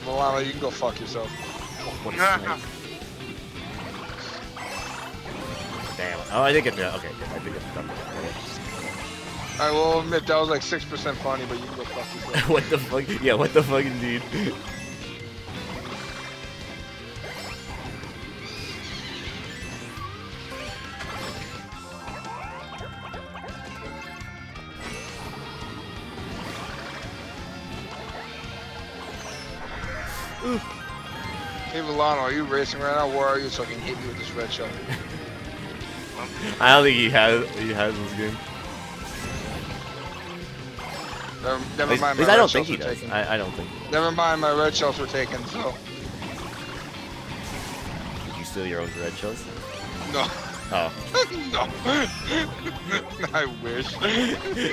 know. Milano, you can go fuck yourself. What a snake. Damn. Oh, I did get that. Okay, good. I did get the double. I will admit that was like 6% funny, but you can go fuck yourself. What the fuck? Yeah, what the fuck indeed. Hey, Milano, are you racing right now? Where are you so I can hit you with this red shell? I don't think he has this game. Never mind. At least I don't think he does. I don't think. Never mind, my red shells were taken, so. Did you steal your own red shells? No. Oh. No. I wish.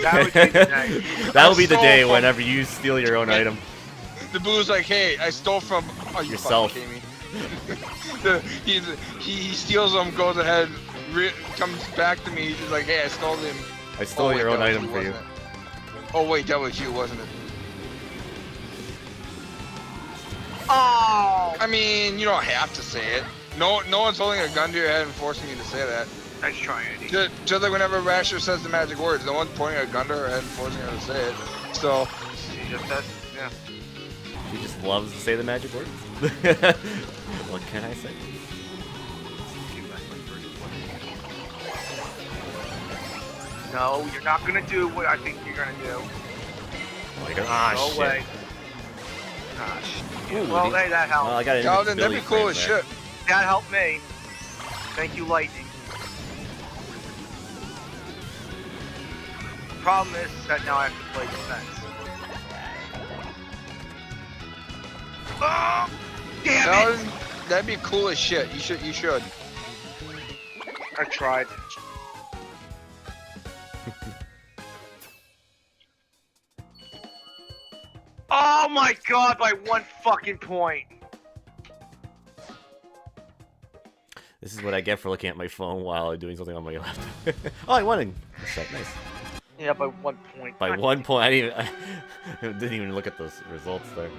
That would be the day. That will be the day whenever you steal your own item. The boo's like, hey, I stole from yourself. He steals them, goes ahead, comes back to me. He's like, hey, I stole them. I stole your own item for you. Oh wait, that was you, wasn't it? Oh! I mean, you don't have to say it. No one's holding a gun to your head and forcing you to say that. Nice try, Andy. Just like whenever Rasher says the magic words, no one's pointing a gun to her head and forcing her to say it. So. She just says, yeah. He just loves to say the magic words. What can I say? No, you're not gonna do what I think you're gonna do. No shit. way. Ah, shit. Ooh, Well, hey, that helped. Well, I got an Calvin, that'd be cool as shit. That helped me. Thank you, Lightning. Problem is that now I have to play defense. Oh, damn That it! was, that'd be cool as shit. You should. I tried. Oh my god, by 1 fucking point. This is what I get for looking at my phone while doing something on my laptop. Oh, I won a set. Nice. Yeah, by 1 point. By 1 point, I didn't even look at those results there.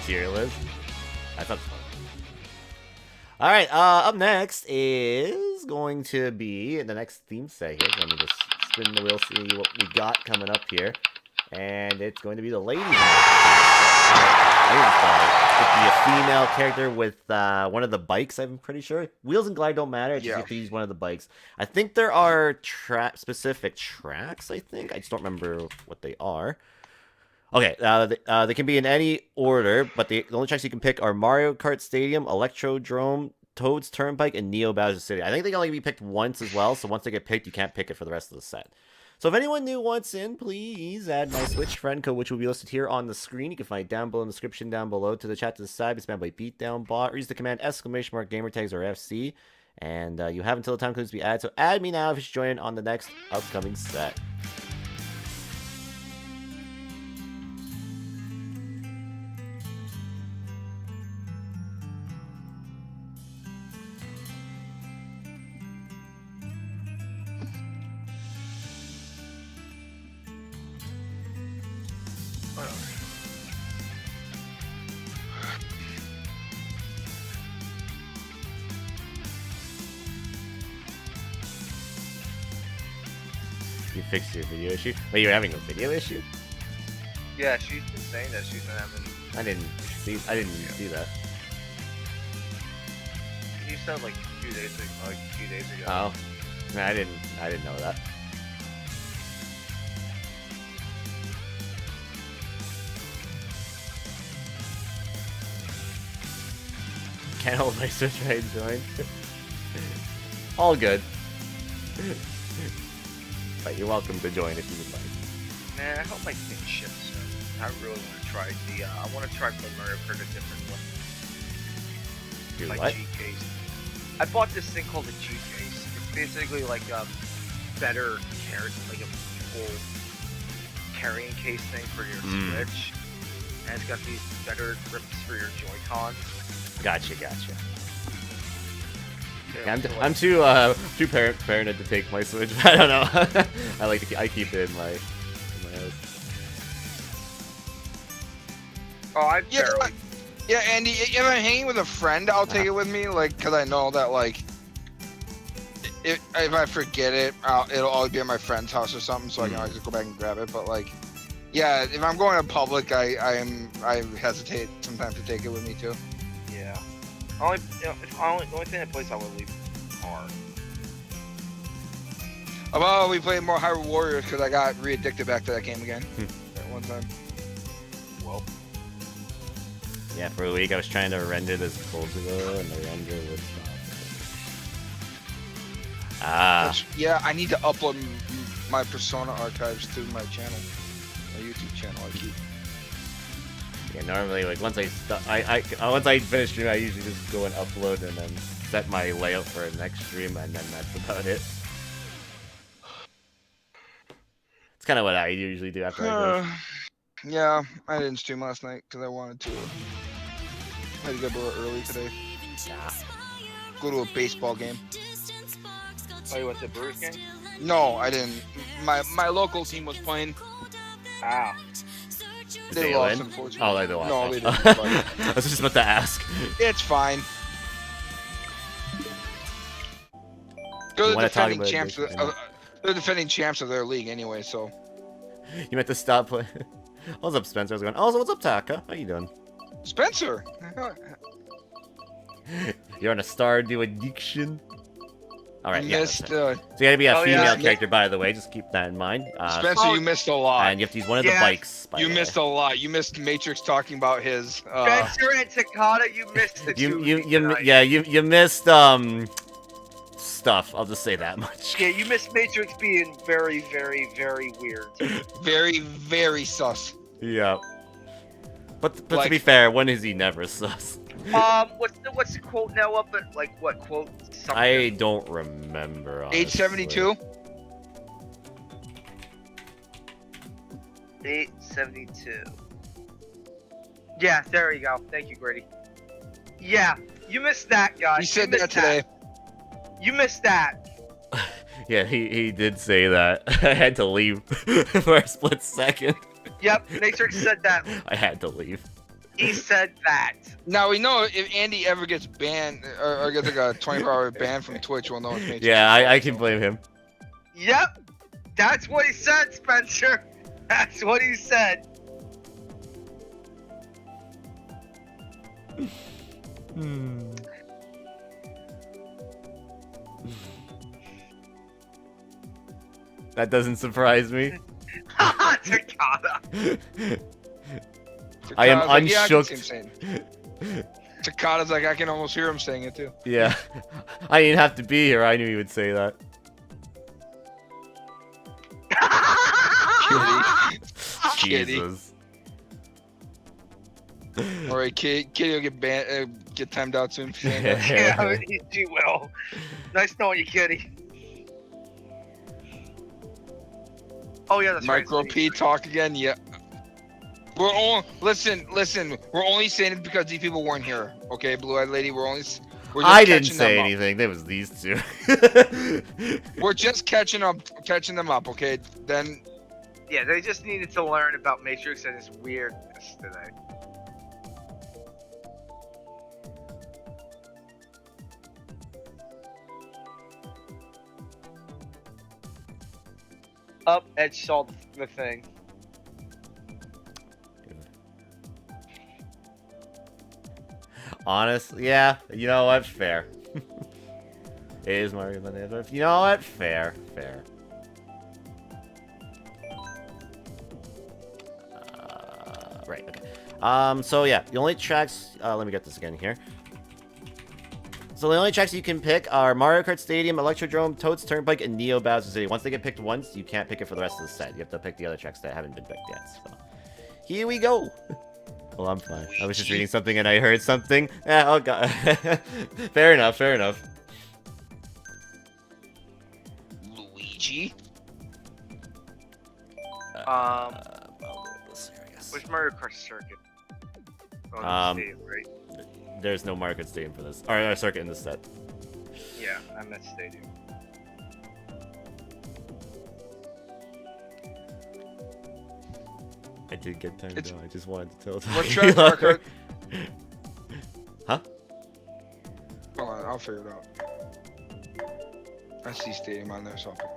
Tier list. I thought. All right. Up next is going to be the next theme set here. Let me just spin the wheel, see what we got coming up here, and it's going to be the ladies. It'd be a female character with one of the bikes. I'm pretty sure wheels and glide don't matter. Just you have to use one of the bikes. I think there are specific tracks. I just don't remember what they are. Okay, they can be in any order, but the only tracks you can pick are Mario Kart Stadium, Electrodrome, Toad's Turnpike, and Neo Bowser City. I think they can only be picked once as well, so once they get picked, you can't pick it for the rest of the set. So if anyone new wants in, please add my Switch friend code, which will be listed here on the screen. You can find it down below in the description down below. To the chat to the side, it's spammed by Beatdown Bot, or use the command !gamertags or FC, and you have until the time comes to be added. So add me now if you should join in on the next upcoming set. You fixed your video issue? Wait, you're having a video issue? Yeah, she's been saying that she's been having. I didn't see that. You said like a few days ago. Oh, no, I didn't know that. Can't hold my Switch right join. All good. But you're welcome to join if you would like. Man, I hope my thing ships soon. I really want to try I want to try playing Mario Kart a different one. Do like what? G case. I bought this thing called a G case. It's basically like better like a full carrying case thing for your Switch, and it's got these better grips for your Joy-Cons. Gotcha. Yeah, I'm too paranoid to take my Switch. I don't know. I keep it in my house. Oh, I'm Yeah, Andy, if I'm hanging with a friend, I'll take it with me, like, because I know that, like, if I forget it, it'll always be at my friend's house or something, so I can always just go back and grab it. But, like, yeah, if I'm going to public, I hesitate sometimes to take it with me too. Yeah. The only thing that place I would leave are. Well, we played more Hyrule Warriors because I got re-addicted back to that game again at one time. Well. Yeah, for a week I was trying to render this Coldzilla and the render would stop. Yeah, I need to upload my Persona archives to my channel, my YouTube channel. I keep. Yeah, normally, like once once I finish stream, I usually just go and upload and then set my layout for the next stream, and then that's about it. It's kind of what I usually do after I go. Yeah, I didn't stream last night because I wanted to. I had to get a little early today. Go to a baseball game. Oh, you went to the Brewers game? No, I didn't. My local team was playing. Ah. They lost, unfortunately. Oh, they lost. No, they didn't. I was just about to ask. It's fine. They're the defending champs. They're defending champs of their league anyway, so. You meant to stop playing. What's up, Spencer? I was going. Oh, so what's up, Taka? How you doing? Spencer. You're on a Stardew addiction. All right, yeah. Missed, so you gotta be a female yeah. character, by the way. Just keep that in mind. Spencer, you missed a lot. And you have to use one of the bikes. You missed a lot. You missed Matrix talking about his. Spencer and Takata, you missed the two. You missed stuff. I'll just say that much. Yeah, you missed Matrix being very, very, very weird. Very, very sus. Yeah. But Like- to be fair, when is he never sus? What's the quote now up at, like, what quote? Something. I don't remember. Honestly. 872. 872. Yeah, there you go. Thank you, Grady. Yeah, you missed that, guys. You said that today. You missed that. Yeah, he did say that. I had to leave for a split second. Yep, Matrix said that. I had to leave. He said that. Now we know if Andy ever gets banned or gets like a 24-hour ban from Twitch, we'll know it's Matrix. Yeah, I can blame him. Yep, that's what he said, Spencer. That's what he said. That doesn't surprise me. Takata. I am Takata's like, yeah, I can unshooked. see him saying it. Takata's like, I can almost hear him saying it too. Yeah. I didn't have to be here. I knew he would say that. Kitty. Jesus. Alright, Kitty will get banned, get timed out soon. For saying that. Yeah, she will. Nice knowing you, Kitty. Oh yeah, that's right. Micro P talk again. Yeah. We're all listen. We're only saying it because these people weren't here. Okay, Blue-eyed lady. We're just I didn't catching say them up. anything. There was these two. We're just catching them up. Okay, then. Yeah, they just needed to learn about Matrix and its weirdness today. Up, Edge saw the thing. Honestly, yeah. You know what? Fair. It is Mario Banana. You know what? Fair. Right. Okay. So yeah, the only tracks. Let me get this again here. So the only tracks you can pick are Mario Kart Stadium, Electrodrome, Toad's Turnpike, and Neo Bowser City. Once they get picked once, you can't pick it for the rest of the set. You have to pick the other tracks that haven't been picked yet. So here we go. Well, I'm fine. I was just reading something and I heard something. Yeah, oh god. Fair enough. Luigi. I'll go with this here, I guess. Which Mario Kart circuit? Oh, stadium, right? There's no Mario Kart Stadium for this. Or circuit in this set. Yeah, I meant stadium. I did get timed out. I just wanted to tell What track, Mario Kart? Huh? Hold on, I'll figure it out. I see Stadium on there, so I'll pick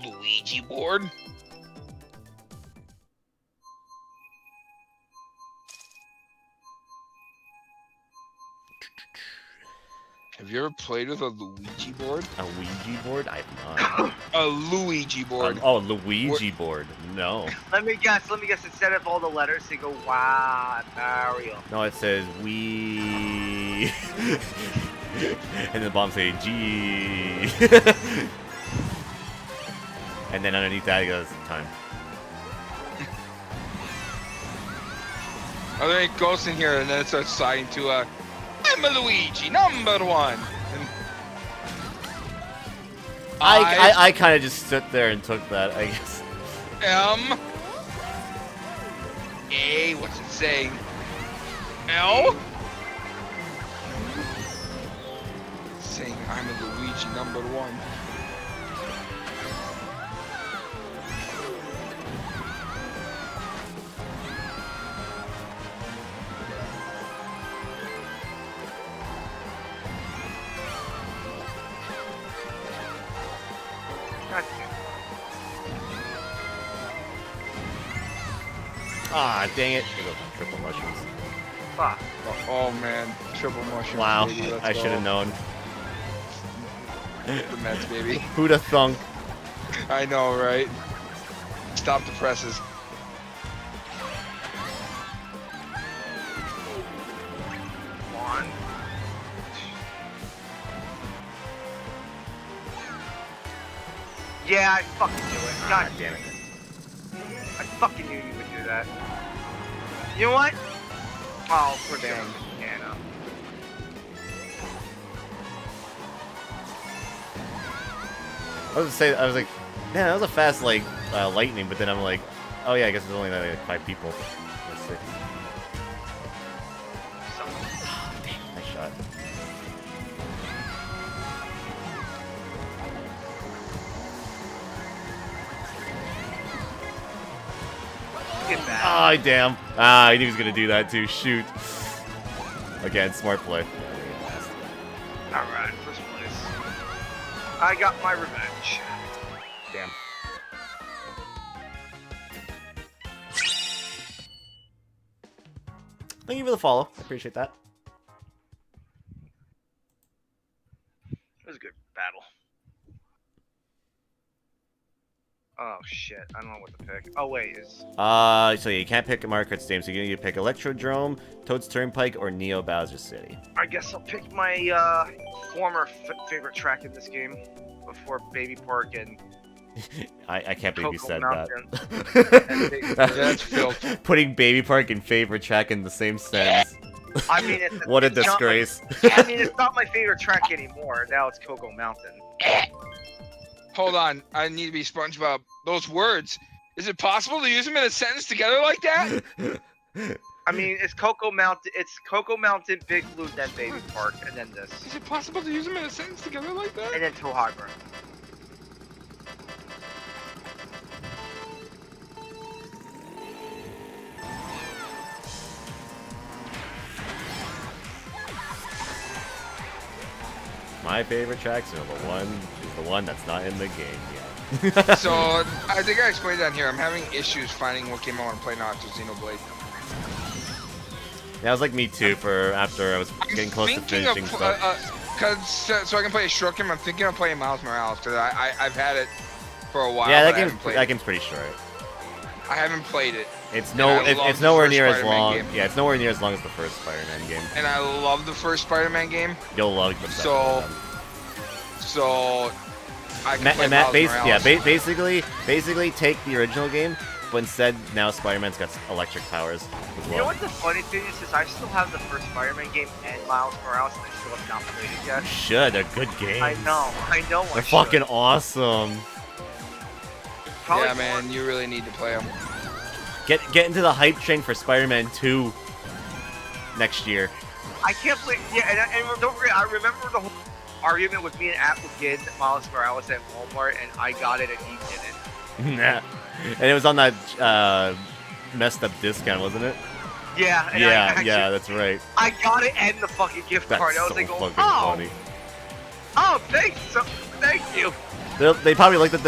that. Luigi board. Have you ever played with a Luigi board? A Ouija board? I have not. A Luigi board. Oh, Luigi board. No. Let me guess. Instead of all the letters, they go wow, Mario. No, it says we. And the bomb say G. And then underneath that it goes time. Are there any ghosts in here? And then it starts sliding to I'm a Luigi, number one. And I kind of just stood there and took that, I guess. M. A. What's it saying? L. Saying I'm a Luigi number one. Ah, dang it. There goes my triple mushrooms. Fuck. Oh man, triple mushrooms. Wow, baby, let's I go. should have known. The Mets, baby. Who'd have thunk? I know, right? Stop the presses. One. Yeah, I fucking knew it. God damn it. I fucking knew you would do that. You know what? Oh, we're down. Yeah, no. I was like, man, that was a fast, like, lightning, but then I'm like, oh yeah, I guess there's only like 5 people. Let's see. Nice shot. Get back. Ah, damn. Ah, I knew he was gonna do that too. Shoot. Again, smart play. Alright, first place. I got my revenge. Damn. Thank you for the follow. I appreciate that. It was a good battle. Oh shit, I don't know what to pick. Oh wait, is... So yeah, you can't pick a Mario Kart stadium, so you need to pick Electrodrome, Toad's Turnpike, or Neo Bowser City. I guess I'll pick my former favorite track in this game before Baby Park and I can't believe you Cocoa said Mountain. that. That's filth. Putting Baby Park and favorite track in the same sentence. I mean, it's, What a it's not my- disgrace. I mean, it's not my favorite track anymore. Now it's Cocoa Mountain. Hold on, I need to be SpongeBob. Those words. Is it possible to use them in a sentence together like that? I mean, it's Cocoa Mountain. It's Cocoa Mountain, Big Blue, then Baby Park, and then this, Is it possible to use them in a sentence together like that? and then Tohagara. My favorite track's number 1 is the one that's not in the game yet. So, I think I explained down here. I'm having issues finding what game I want to play now after Xenoblade. Yeah, it was like me too. After I was getting close to finishing stuff. So I can play a short game. I'm thinking of playing Miles Morales because I've had it for a while. Yeah, but that game's pretty short. I haven't played it. It's And I love it's the nowhere first near as Spider-Man long. game. Yeah, it's nowhere near as long as the first Spider-Man game. And I love the first Spider-Man game. You'll love the second one. So I can play Miles Morales. Yeah, basically take the original game, but instead now Spider-Man's got electric powers as well. You know what the funny thing is I still have the first Spider-Man game and Miles Morales, and I still have not played it yet. You should. They're good games. I know. They're fucking awesome. Probably yeah, man, you really need to play them. Get into the hype train for Spider-Man 2 next year. I can't believe. Yeah, and don't forget, I remember the whole argument with me and Apple Kids at Miles Morales at Walmart, and I got it and he didn't. Nah. And it was on that messed up discount, wasn't it? Yeah. And Yeah, that's right. I got it and the fucking gift That's card. I was so like, fucking oh, funny. oh, thank you. They probably looked at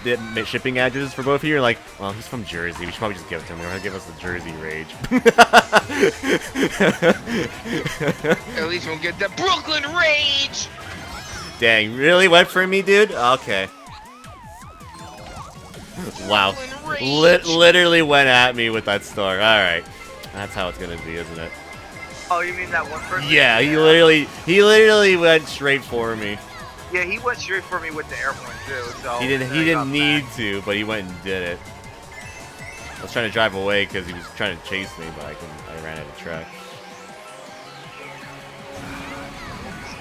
the shipping addresses for both of you and like, well, he's from Jersey. We should probably just give it to him. They're going to give us the Jersey rage. At least we'll get the Brooklyn rage. Dang, really went for me, dude? Okay. Wow. Literally went at me with that star. Alright. That's how it's going to be, isn't it? Oh, you mean that one person? Yeah, he literally went straight for me. Yeah, he went straight for me with the airplane too. So He didn't need to, but he went and did it. I was trying to drive away because he was trying to chase me, but I ran out of track.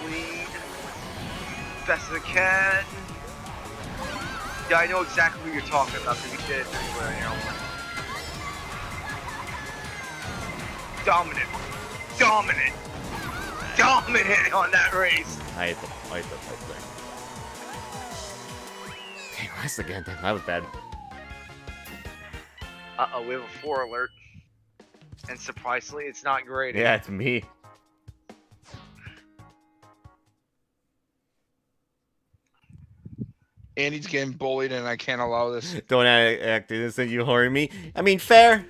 Lead. Best as I can. Yeah, I know exactly who you're talking about because he did it anywhere in airplane. Dominant on that race. I hate the thing. That's again. Damn, that was bad. Uh-oh, we have a 4 alert. And surprisingly, it's not grading. Yeah, it's me. Andy's getting bullied, and I can't allow this. Don't act innocent, you horny me. I mean, fair.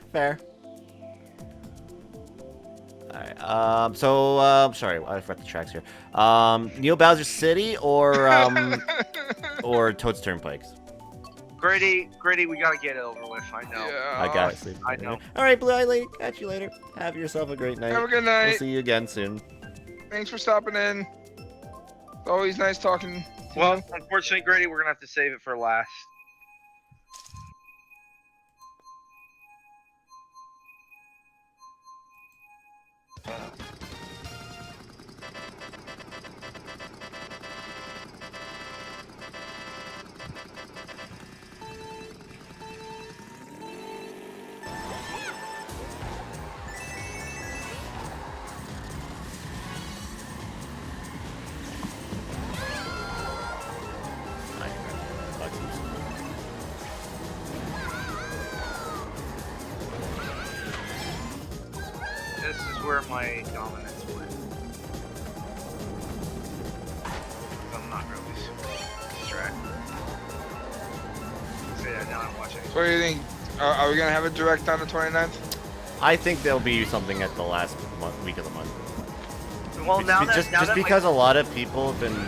Alright, sorry, I forgot the tracks here. Neo Bowser City or Toad's Turnpikes? Grady, we gotta get it over with, I know. Yeah. I got it. I know. Alright, Blue Eye Lady, catch you later. Have yourself a great night. Have a good night. We'll see you again soon. Thanks for stopping in. It's always nice talking. Well, unfortunately, Grady, we're gonna have to save it for last. This is where my dominance went. I'm not really distracted. So yeah, now I'm watching. So what do you think? Are we gonna have a direct on the 29th? I think there'll be something at the last week of the month. Well, now that, just because a lot of people have been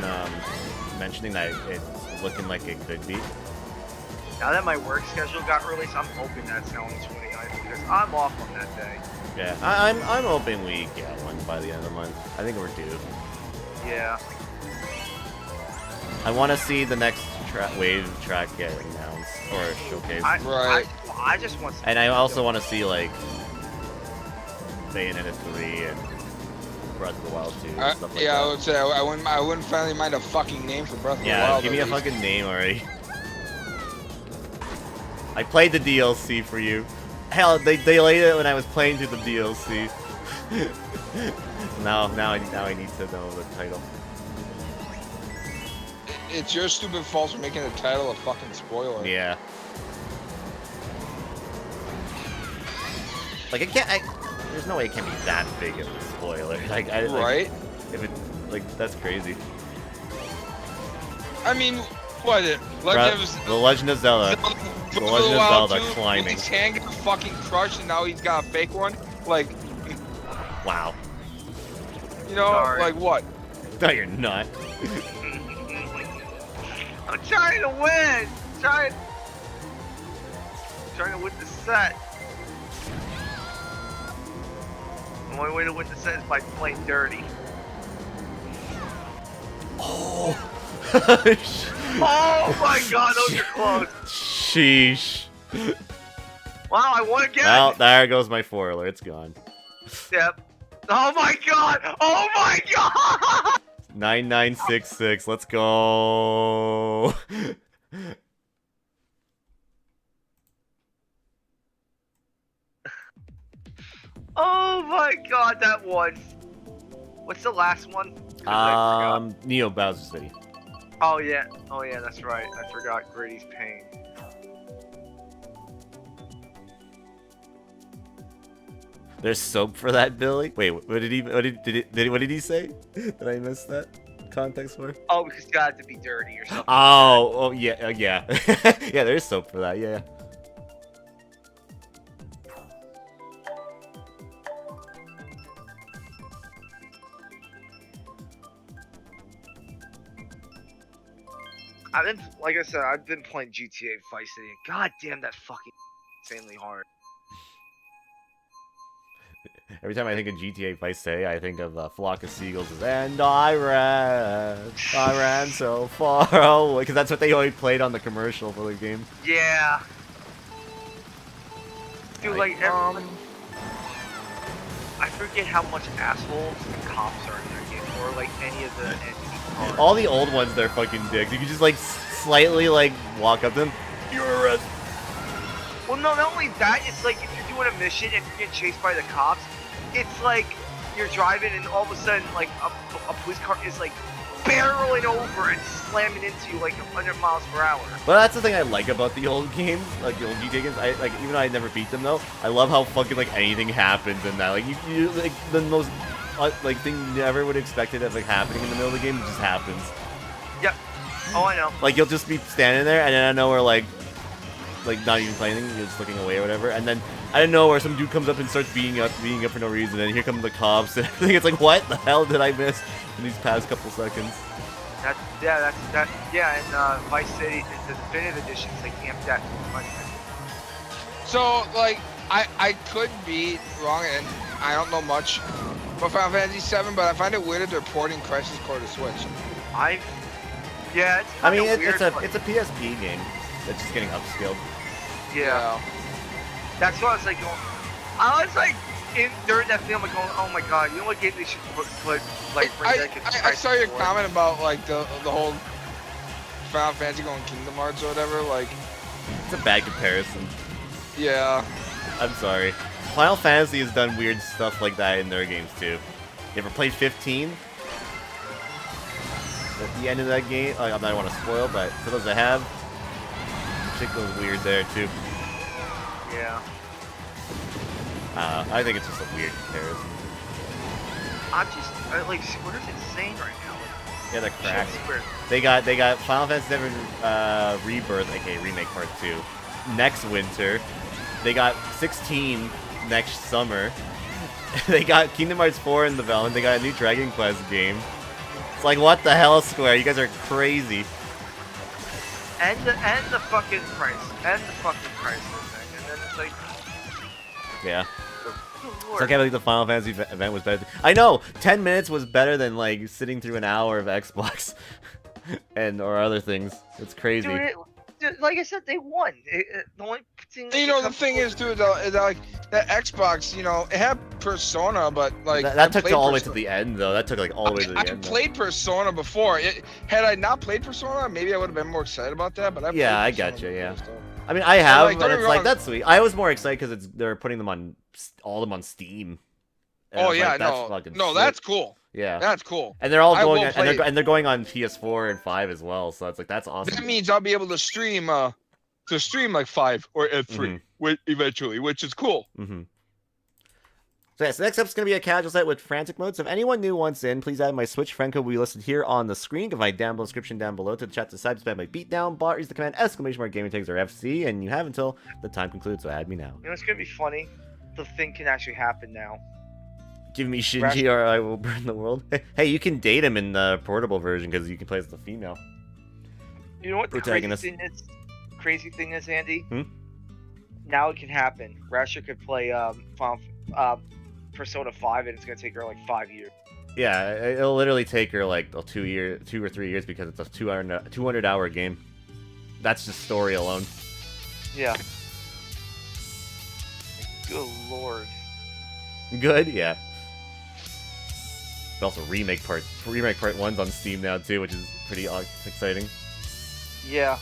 mentioning that it's looking like it could be. Now that my work schedule got released, I'm hoping that's now on the 29th because I'm off on that day. Yeah, I'm hoping we get one by the end of the month. I think we're due. Yeah. I want to see the next wave track get announced or showcased. Right. I just want. And I also want to see like Bayonetta 3 and Breath of the Wild 2 and stuff like yeah, that. I would say I wouldn't finally mind a fucking name for Breath of the Wild. Yeah, give me a fucking name already. I played the DLC for you. Hell, they delayed it when I was playing through the DLC. now I need to know the title. It's your stupid fault for making the title a fucking spoiler. Yeah. Like it can't. There's no way it can be that big of a spoiler. Like right? Like, if it that's crazy. I mean, what is it? The Legend of Zelda. The Legend of Zelda climbing. His hand got fucking crushed, and now he's got a fake one. Like, wow. You know, Sorry. like what? No, you're not. I'm trying to win. Trying to win the set. The only way to win the set is by playing dirty. Oh. Oh my god, those are close. Sheesh. Wow, I won again. Well, there goes my foiler. It's gone. Yep. Oh my god! Oh my god! 9966. Let's go. Oh my god, that one. What's the last one? Neo Bowser City. Oh yeah, that's right. I forgot Grady's pain. There's soap for that, Billy. Wait, what did he say? Did I miss that context for? Oh, because it's got to be dirty or something. Oh, yeah, yeah. Yeah, there's soap for that. Yeah. Like I said, I've been playing GTA Vice City. And god damn, that fucking insanely hard. Every time I think of GTA Vice City, I think of Flock of Seagulls. And I ran so far away. Because that's what they always played on the commercial for the game. Yeah. Dude, like, I forget how much assholes the cops are in their game, or like any of the cars. All the old ones, they're fucking dicks. You can just like slightly like walk up to them. You're arrested. Well, no, not only that, it's like if you're doing a mission and you're getting chased by the cops, it's like you're driving and all of a sudden like a police car is like barreling over and slamming into you like 100 miles per hour. But that's the thing I like about the old games, like the old GTA games. Even though I never beat them though, I love how fucking like anything happens in that. Like you like the most like thing you never would expect it as like happening in the middle of the game, it just happens. Yep. Oh, I know. Like you'll just be standing there, and then I know we're like not even playing anything, you're just looking away or whatever, and then I don't know where some dude comes up and starts beating up for no reason, and here come the cops and everything. It's like, what the hell did I miss in these past couple seconds? Yeah, and Vice City, the definitive editions, they amped that too much. So, like, I could be wrong, and I don't know much about Final Fantasy VII, but I find it weird that they're porting Crisis Core to Switch. Yeah, it's I mean, weird, it's a PSP game that's just getting upskilled. Yeah. That's what I was like going. I was like during that film, like going, oh my god, you know what game they should put like bring back? I saw your comment about like the whole Final Fantasy going Kingdom Hearts or whatever. Like, it's a bad comparison. Yeah. I'm sorry. Final Fantasy has done weird stuff like that in their games too. You ever played 15? At the end of that game, I don't want to spoil, but for those that have, shit goes weird there too. Yeah. I think it's just a weird comparison. Like, what is it saying right now? Like, Yeah, they're cracked. They got Final Fantasy VII Rebirth, aka Remake Part 2, next winter. They got 16 next summer. They got Kingdom Hearts 4 in development. They got a new Dragon Quest game. It's like, what the hell, Square? You guys are crazy. And the fucking price. And the fucking price of the thing. And then it's like... Yeah. It's like, I can't believe the Final Fantasy event was better. I know! 10 minutes was better than, like, sitting through an hour of Xbox. or other things. It's crazy. Dude, like I said, they won. The only thing... You know, the thing is, too, is that, like, that Xbox, you know, it had Persona, but, like... That took all the way to the end, though. That took, like, all the way to the end. I played Persona before. Had I not played Persona, maybe I would have been more excited about that, but yeah, I gotcha, yeah. I mean, I have, but it's like, that's sweet. I was more excited because they're putting them on, all of them on Steam. Oh, yeah, no, that's cool. Yeah. That's cool. And they're all going, and they're going on PS4 and 5 as well, so it's like, that's awesome. That means I'll be able to stream like 5 or 3 eventually, which is cool. Mm-hmm. So yeah, so next up is going to be a casual set with frantic mode. So if anyone new wants in, please add my Switch friend code will be listed here on the screen. Give my down below description down below to the chat to side spam my Beatdown bot. Use the command !gaming tags or FC, and you have until the time concludes. So add me now. You know, it's gonna be funny. The thing can actually happen now. Give me Shinji or I will burn the world. Hey, you can date him in the portable version because you can play as the female. You know what the crazy thing is, Andy? Now it can happen. Rasher could play Persona 5 and it's gonna take her like 5 years. Yeah, it'll literally take her like 2 or 3 years because it's a 200-hour game. That's just story alone. Yeah. Good lord. Good, yeah. But also remake part 1's on Steam now too, which is pretty exciting. Yeah.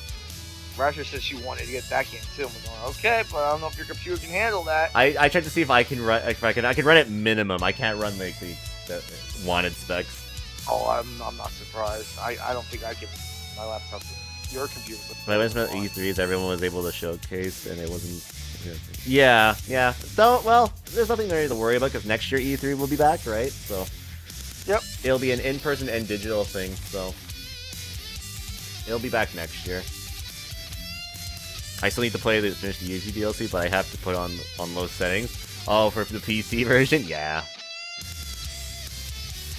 Rasher says she wanted to get that game too. I'm going, okay, but I don't know if your computer can handle that. I tried to see if I can run. I can run at minimum. I can't run the wanted specs. Oh, I'm not surprised. I don't think I can. My laptop. Your computer. When I went to E3s, everyone was able to showcase, and it wasn't. Yeah. So, well, there's nothing there to worry about because next year E3 will be back, right? So. Yep. It'll be an in-person and digital thing, so. It'll be back next year. I still need to finish the Yuji DLC, but I have to put on low settings. Oh, for the PC version? Yeah.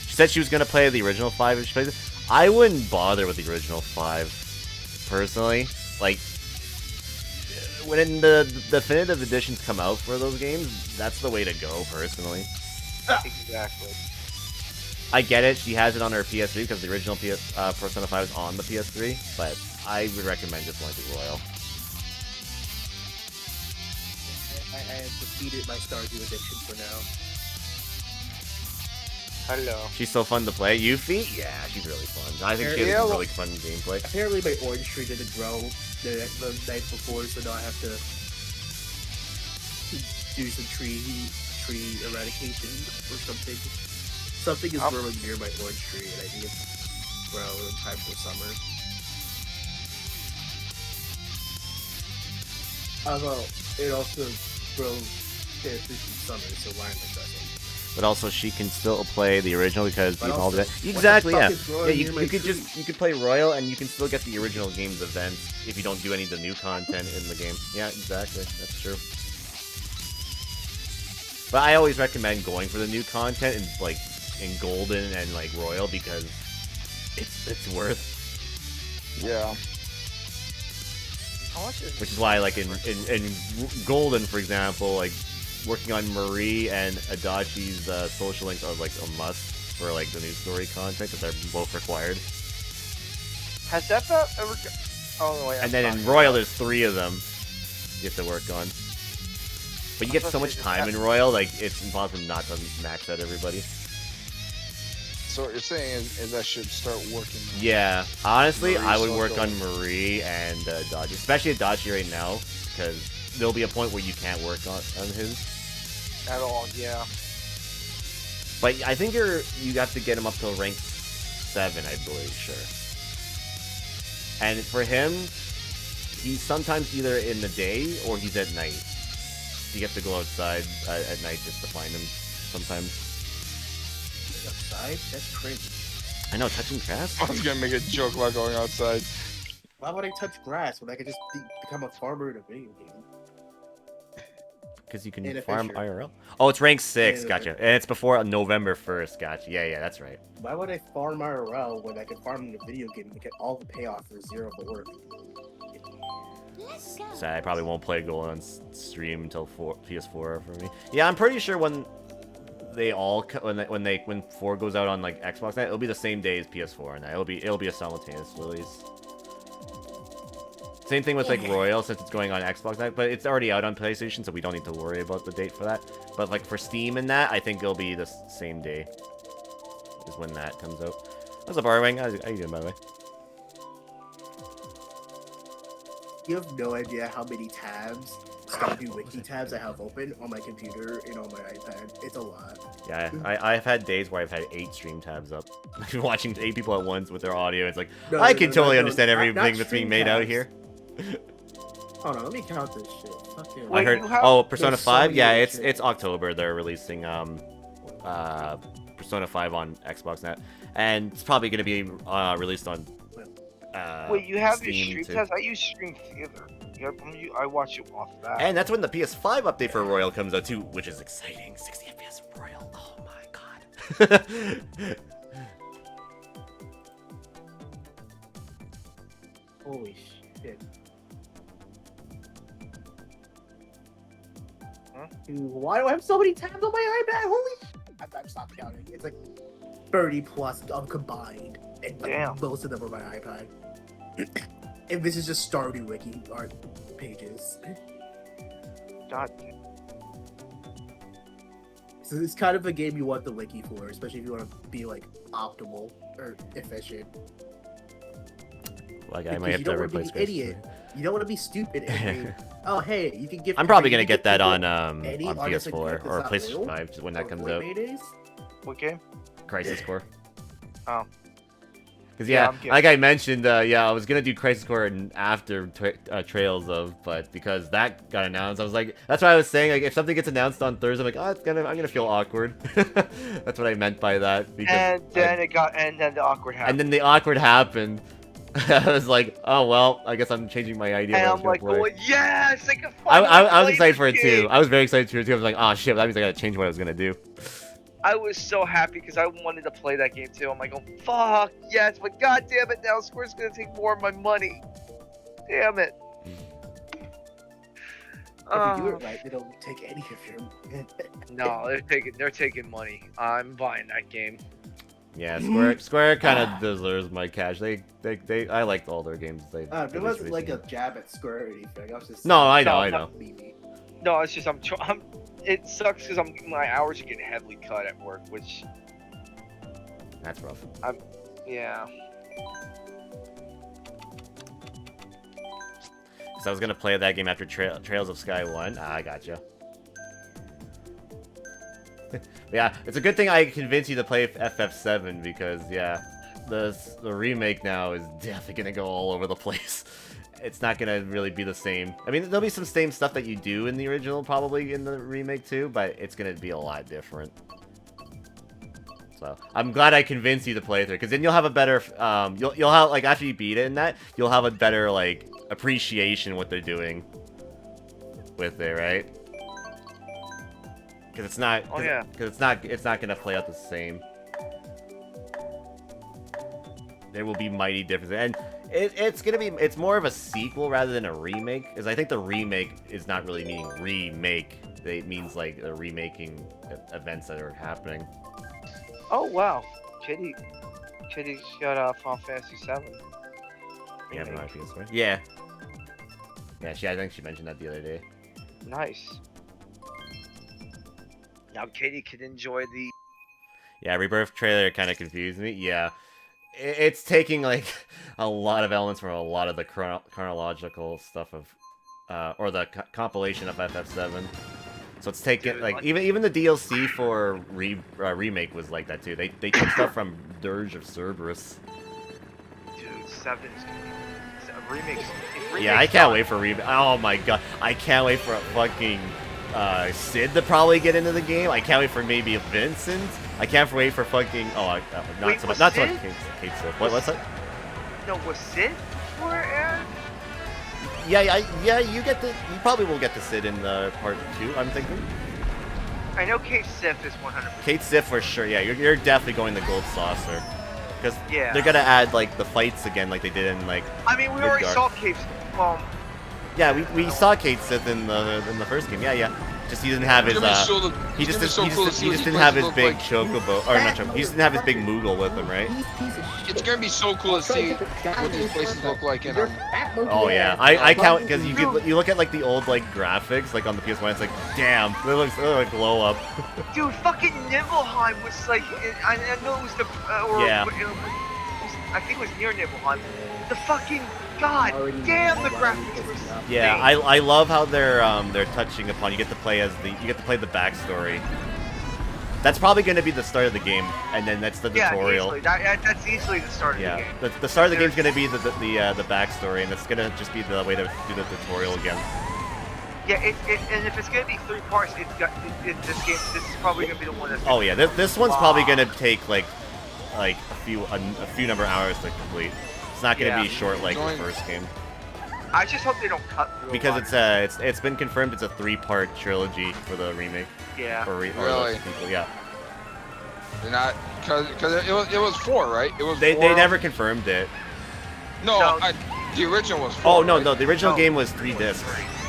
She said she was gonna play the original 5 if she plays it. I wouldn't bother with the original 5, personally. Like, when the definitive editions come out for those games, that's the way to go, personally. Exactly. I get it, she has it on her PS3 because the original Persona 5 is on the PS3, but I would recommend just going to Royal. I have defeated my Stardew addiction for now. Hello. She's so fun to play. Yuffie? Yeah, she's really fun. I think she has really fun gameplay. Apparently my orange tree didn't grow the night before, so now I have to do some tree eradication or something. Something is growing near my orange tree, and I need grow in time for summer. Although it also grows through summer, so why am I stressing? But also, she can still play the original because But even all also, that. what the Exactly, fuck yeah. is Royal Yeah, near my you could tree? you could play Royal and you can still get the original game's events if you don't do any of the new content in the game. Yeah, exactly. That's true. But I always recommend going for the new content in Golden and like Royal because it's worth. Yeah. Which is why, like in Golden, for example, like working on Marie and Adachi's social links are like a must for like the new story content because they're both required. Has that ever? Oh no, wait. And then in Royal, there's 3 of them you have to work on. But you get so much time in Royal, like it's impossible not to max out everybody. So what you're saying is I should start working. Yeah, honestly, Marie's I would work social. on Marie and Adachi, especially Adachi right now, because there'll be a point where you can't work on his. At all, yeah. But I think you have to get him up to rank 7, I believe, sure. And for him, he's sometimes either in the day or he's at night. You have to go outside at night just to find him sometimes. Outside? That's crazy. I know, touching grass? I was gonna make a joke about going outside. Why would I touch grass when I could just become a farmer in a video game? Because you can And a farm fisher. IRL. Oh, it's rank 6, And a gotcha. And it's before November 1st, gotcha. Yeah, that's right. Why would I farm IRL when I could farm in a video game and get all the payoff for 0 for work? So I probably won't play Gold on stream until PS4 for me. Yeah, I'm pretty sure when they all when 4 goes out on like Xbox Net, it'll be the same day as PS4, and it'll be a simultaneous release. Same thing with like Royal, since it's going on Xbox Net, but it's already out on PlayStation, so we don't need to worry about the date for that. But like for Steam and that, I think it'll be the same day is when that comes out. What's up, Arwing? How you doing, by the way? You have no idea how many tabs, Stardew Wiki tabs I have open on my computer and on my iPad. It's a lot. Yeah, I've had days where I've had 8 stream tabs up. Watching 8 people at once with their audio. It's like, I can totally understand everything that's being stream made out tabs. here. Hold on, let me count this shit. Fuck yeah. I heard. Persona There's so 5. many Yeah, other it's shit. October. They're releasing Persona 5 on Xbox Net, and it's probably going to be released on. Wait, you have Steam your stream too. test? I use Stream Theater. I watch it off that. And that's when the PS5 update for Royal comes out too, which is exciting. 60 FPS Royal. Oh my god. Holy shit. Huh? Dude, why do I have so many tabs on my iPad? Holy shit. I've stopped counting. It's like 30 plus combined. And like, Damn. most of them are my iPad. And this is just Stardew Wiki art pages. God. So it's kind of a game you want the wiki for, especially if you want to be like optimal or efficient. Like I Because might have you to don't want to replace be an idiot. You don't want to be stupid and say, oh hey, you can give. I'm probably you gonna can get give that people on any PS4 artist or that's not PlayStation loyal 5 when that or comes what out. Maydays. What game? Crisis Core. Oh. Because Yeah, yeah, I'm getting- like I mentioned, yeah, I was gonna do Crisis Core after Trails of, but because that got announced, I was like, that's why I was saying, like, if something gets announced on Thursday, I'm like, oh, I'm gonna feel awkward. That's what I meant by that. Because And then the awkward happened. and then the awkward happened. I was like, oh well, I guess I'm changing my idea. And of I'm what I was like, gonna play. oh yes, I can I finally was play excited for it this too. game. I was very excited for it too. I was like, oh shit, that means I gotta change what I was gonna do. I was so happy because I wanted to play that game too. I'm like, oh fuck yes, but god damn it, now Square's gonna take more of my money. Damn it. If you do it right, they don't take any of your. No, they're taking money. I'm buying that game. Yeah, Square kind of deserves my cash. I liked all their games. It wasn't like a jab at Square or anything. I was just. No, I No, know. No, it's just I'm. It sucks because my hours are getting heavily cut at work, which. That's rough. Yeah. Because I was gonna play that game after Trails of Sky 1. I gotcha. Yeah, it's a good thing I convinced you to play FF7 because, yeah. the remake now is definitely gonna go all over the place. It's not gonna really be the same. I mean, there'll be some same stuff that you do in the original, probably in the remake too, but it's gonna be a lot different. So I'm glad I convinced you to play through, because then you'll have a better, you'll have, like, after you beat it in that, you'll have a better, like, appreciation what they're doing with it, right? Because it's not, because it's not gonna play out the same. There will be mighty differences, and it's more of a sequel rather than a remake, because I think the remake is not really meaning remake. It means like remaking events that are happening. Oh wow, Kitty's got Final Fantasy 7. Yeah, no idea, right? Yeah. Yeah, I think she mentioned that the other day. Nice. Now Kitty can enjoy the. Yeah, Rebirth trailer kind of confused me. Yeah. It's taking, like, a lot of elements from a lot of the chronological stuff of, or the compilation of FF7. So it's taking, like, even the DLC for remake was like that too. They took stuff from Dirge of Cerberus. Dude, 7 is gonna be remakes. Yeah, I can't wait for remake. Oh my god, I can't wait for a fucking Sid to probably get into the game. I can't wait for maybe Vincent. I can't wait for fucking not so much Kate Sid. What's that? No, was Sid for it? Yeah, you probably will get to Sid in the part 2, I'm thinking. I know Kate Sif is 100%. Kate Sif for sure, yeah, you're definitely going the Gold Saucer. Because yeah, they're gonna add, like, the fights again like they did in, like, I mean, we already saw Kate Sif. Yeah, we saw Kate Sith in the first game. Yeah. Just he didn't have his he just didn't have his big chocobo, or not chocobo. He just didn't have his big Moogle with him, right? It's gonna be so cool to see what these places look like in them. Oh yeah, I count, because you look at, like, the old, like, graphics, like on the PS1. It's like, damn, it looks like glow up. Dude, fucking Nibelheim was like, I know it was the yeah. I think it was near Nibelheim. The fucking god damn, the graphics were so yeah, I love how they're touching upon, you get to play the backstory. That's probably going to be the start of the game, and then that's the tutorial. Easily. That's easily the start of the game. The start of the game is going to be the backstory, and it's going to just be the way to do the tutorial again. Yeah, and if it's going to be 3 parts, this is probably going to be the one that's. Oh yeah, this one's probably going to take like a few number of hours to complete. It's not going to be short like the first game. I just hope they don't cut through. Because it's been confirmed it's a 3-part trilogy for the remake. Yeah. Really? People, yeah. They're not, because it was 4, right? It was. They never confirmed it. No, the original was 4. Oh no, the original game was 3 discs.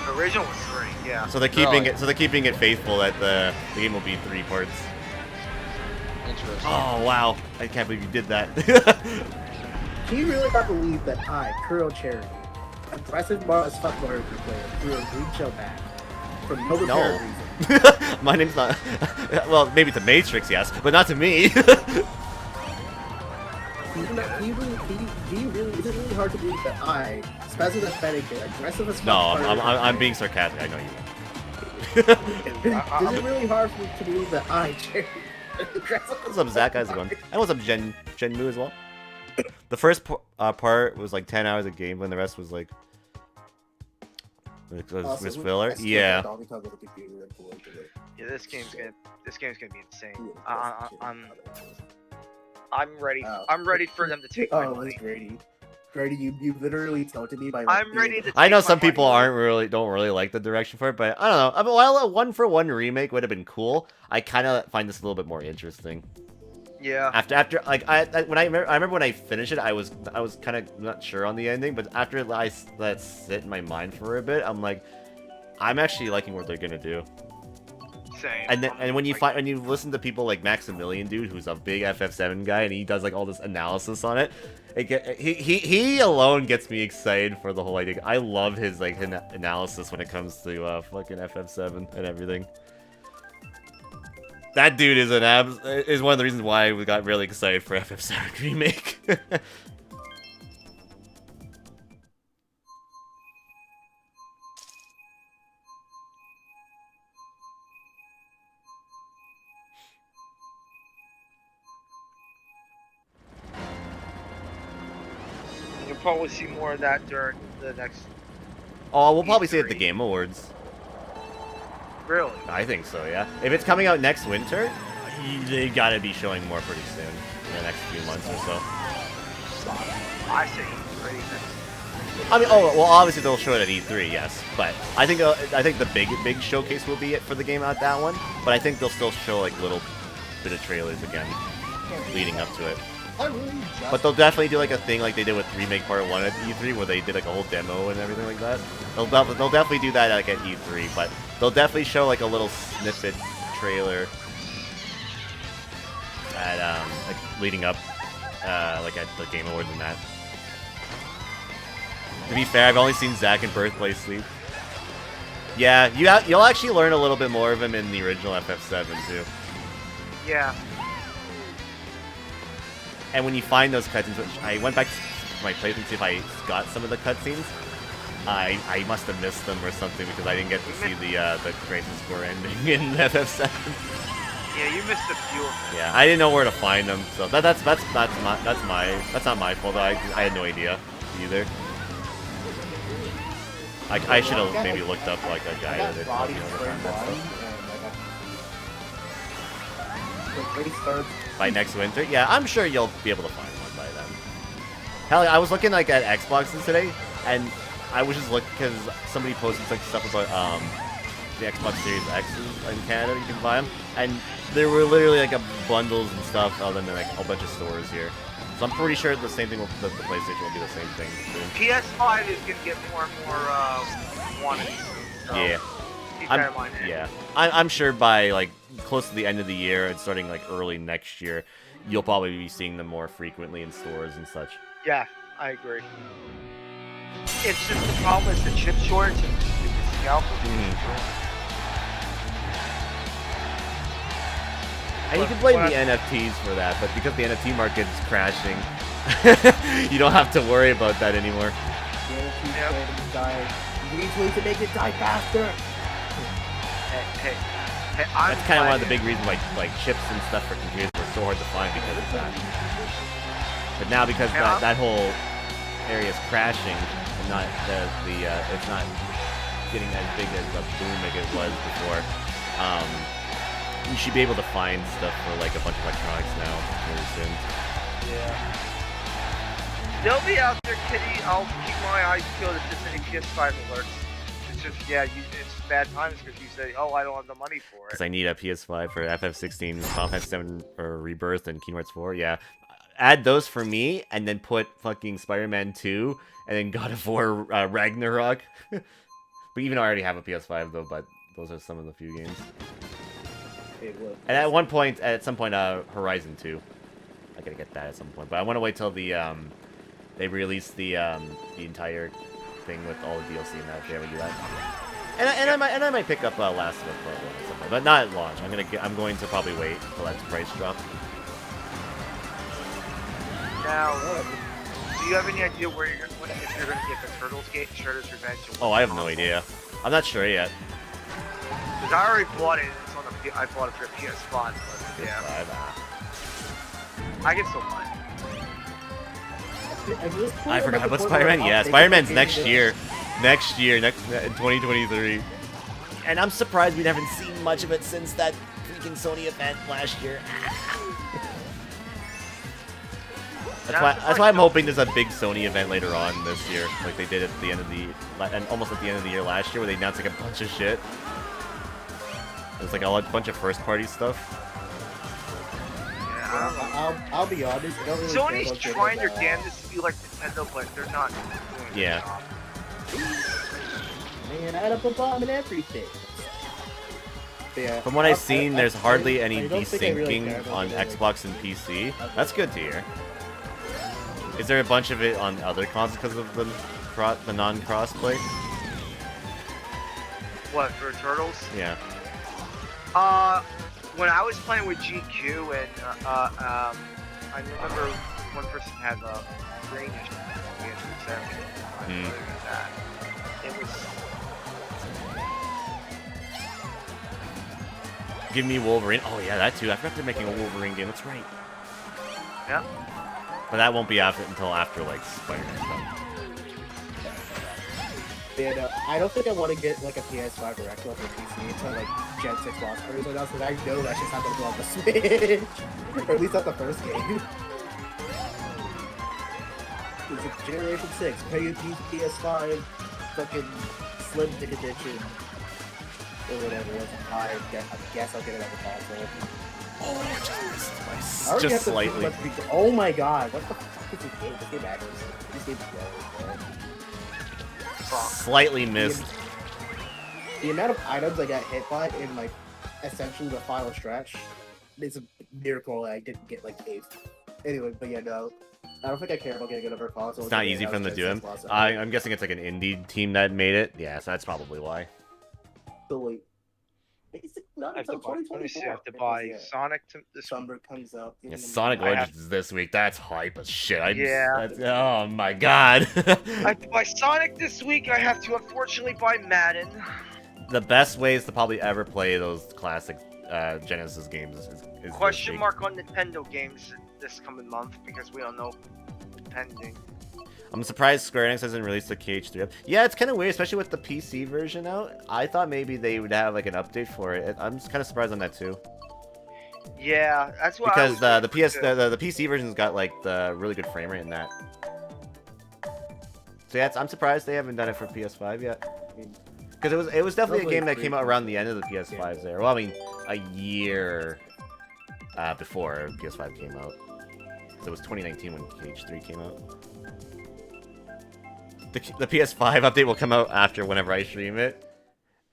The original was 3. Yeah. So they're keeping it. So they're keeping it faithful that the game will be 3 parts. Interesting. Oh wow! I can't believe you did that. Can you really not believe that I, Kuro Cherry, aggressive as fuck Mario player, threw a green shell back from no apparent reason? My name's not. Well, maybe to Matrix, yes, but not to me. Is it really hard to believe that I, Spazzy the Fennec, aggressive as fuck? No, I'm being sarcastic. I know you. Is it really hard for me to believe that I, Cherry, What's up, Zach? How's it going? And what's up, Shenmue as well? The first part was like 10 hours of gameplay, and the rest was like was filler. Yeah. Yeah, this game's gonna be insane. I'm ready. I'm ready for them to take my money. That's Grady. Grady, you literally taunted me by. I'm ready to. I know some people don't really like the direction for it, but I don't know. I mean, while a 1-for-1 remake would have been cool, I kind of find this a little bit more interesting. Yeah. After like I remember when I finished it, I was kind of not sure on the ending, but after I let sit in my mind for a bit, I'm like, I'm actually liking what they're gonna do. Same. And when you listen to people like Maximilian, dude, who's a big FF7 guy, and he does like all this analysis on it, he alone gets me excited for the whole idea. I love his like analysis when it comes to fucking FF7 and everything. That dude is is one of the reasons why we got really excited for FF7 remake. probably see more of that during the next. Oh, we'll probably see it at the Game Awards. Really? I think so, yeah. If it's coming out next winter, they gotta be showing more pretty soon. In the next few months or so. I say E3. I mean, oh, well, obviously they'll show it at E3, yes. But I think the big showcase will be it for the game at that one. But I think they'll still show, like, little bit of trailers again leading up to it. But they'll definitely do like a thing like they did with Remake Part 1 at E3 where they did like a whole demo and everything like that. They'll definitely do that like at E3, but they'll definitely show like a little snippet trailer at like leading up like at the Game Awards and that. To be fair, I've only seen Zack in Birthplace Sleep. Yeah, you'll actually learn a little bit more of him in the original FF7 too. Yeah. And when you find those cutscenes, which I went back to my playthrough to see if I got some of the cutscenes, I must have missed them or something because I didn't get to see the Crisis Core ending in FF7. Yeah, you missed a few of them. Yeah, I didn't know where to find them, so that's not my fault. I had no idea either. I should have maybe looked up like a guy that helped me understand that stuff. By next winter? Yeah, I'm sure you'll be able to find one by then. Hell, I was looking like at Xboxes today, and I was just looking because somebody posted some stuff about the Xbox Series X's in Canada. You can buy them, and there were literally like bundles and stuff other than like a whole bunch of stores here. So I'm pretty sure the same thing will the PlayStation will be the same thing soon. PS5 is gonna get more and more wanted. So Yeah. keep that in mind. Yeah, I'm sure by like close to the end of the year and starting like early next year, you'll probably be seeing them more frequently in stores and such. Yeah, I agree. It's just the problem is the chip shortage and the scalpels. And you can blame the NFTs for that, but because the NFT market is crashing, you don't have to worry about that anymore. You need to make it die faster. That's kind of one of the big reasons why like chips and stuff for computers were so hard to find because of that. But now because that whole area is crashing and not it's not getting as big as a boom like it was before, you should be able to find stuff for like a bunch of electronics now really soon. Yeah. They'll be out there, Kitty. I'll keep my eyes peeled if there's any PS5 alerts. It's just, it's bad times because you say, oh, I don't have the money for it. Because I need a PS5 for FF16, Final Fantasy 7 or Rebirth, and Kingdom Hearts 4. Yeah, add those for me, and then put fucking Spider-Man 2, and then God of War Ragnarok. But even though I already have a PS5 though, but those are some of the few games. And at some point, Horizon 2. I gotta get that at some point, but I want to wait till they release the entire thing with all the DLC and that. If they ever do that, and I might pick up Last of Us Part 1 at some point, but not at launch. I'm going to probably wait till that price drop. Now, do you have any idea where if you're gonna get the Turtles game, Shredder's Revenge? Oh, I have no idea. I'm not sure yet. Because I already bought it. It's on I bought it for PS5. But yeah. I can still buy it. I forgot about Spider-Man. Yeah, Spider-Man's next year. Next in 2023. And I'm surprised we haven't seen much of it since that freaking Sony event last year. That's why I'm hoping there's a big Sony event later on this year, like they did at the end of almost at the end of the year last year, where they announced like a bunch of shit. It was like a bunch of first-party stuff. Yeah, I'll be honest. I don't really Sony's trying their damnedest to be like Nintendo, but they're not doing it. Yeah. Man, add up a bomb and everything. Yeah, From what I've seen, there's hardly any desyncing on Xbox and PC. That's good to hear. Is there a bunch of it on other consoles because of the non-crossplay? What, for Turtles? Yeah. When I was playing with GQ and I remember one person had a greenish that. It was. Give me Wolverine. Oh yeah, that too. I forgot they're making a Wolverine game. That's right. Yeah. But that won't be until after like Spider-Man stuff. And I don't think I want to get like a PS5 or Xbox or PC until like Gen 6 Lost Arms or else, because I know that's just not going to go on the Switch. Or at least not the first game. It's a Generation 6, pay PS5, fucking Slim Dick Edition. Or whatever it was. I guess I'll get it at the console. Oh, I already just have to slightly. Oh my god, what the fuck is this game? This game matters. This game's good. Slightly missed. The amount of items I got hit by in like essentially the final stretch is a miracle that I didn't get like eighth. Anyway, but yeah, no. I don't think I care about getting another console. It's not easy for them to do him. I'm guessing it's like an indie team that made it. Yeah, so that's probably why. So wait. It's not until 2024. Let me see. I have to buy Sonic this summer comes out. Yeah, Sonic Legends is this week. That's hype as shit. Yeah. Oh my god. I have to buy Sonic this week. I have to unfortunately buy Madden. The best ways to probably ever play those classic Genesis games is Question mark on Nintendo games this coming month because we don't know pending. I'm surprised Square Enix hasn't released the KH3. Yeah, it's kind of weird, especially with the PC version out. I thought maybe they would have like an update for it. I'm just kind of surprised on that too. Yeah, that's why. Because the PC version's got like the really good frame rate in that. So yeah, I'm surprised they haven't done it for PS5 yet. Because it was definitely a game that came out around the end of the PS5's there. Well, I mean, a year before PS5 came out. So it was 2019 when KH3 came out. The PS5 update will come out after whenever I stream it,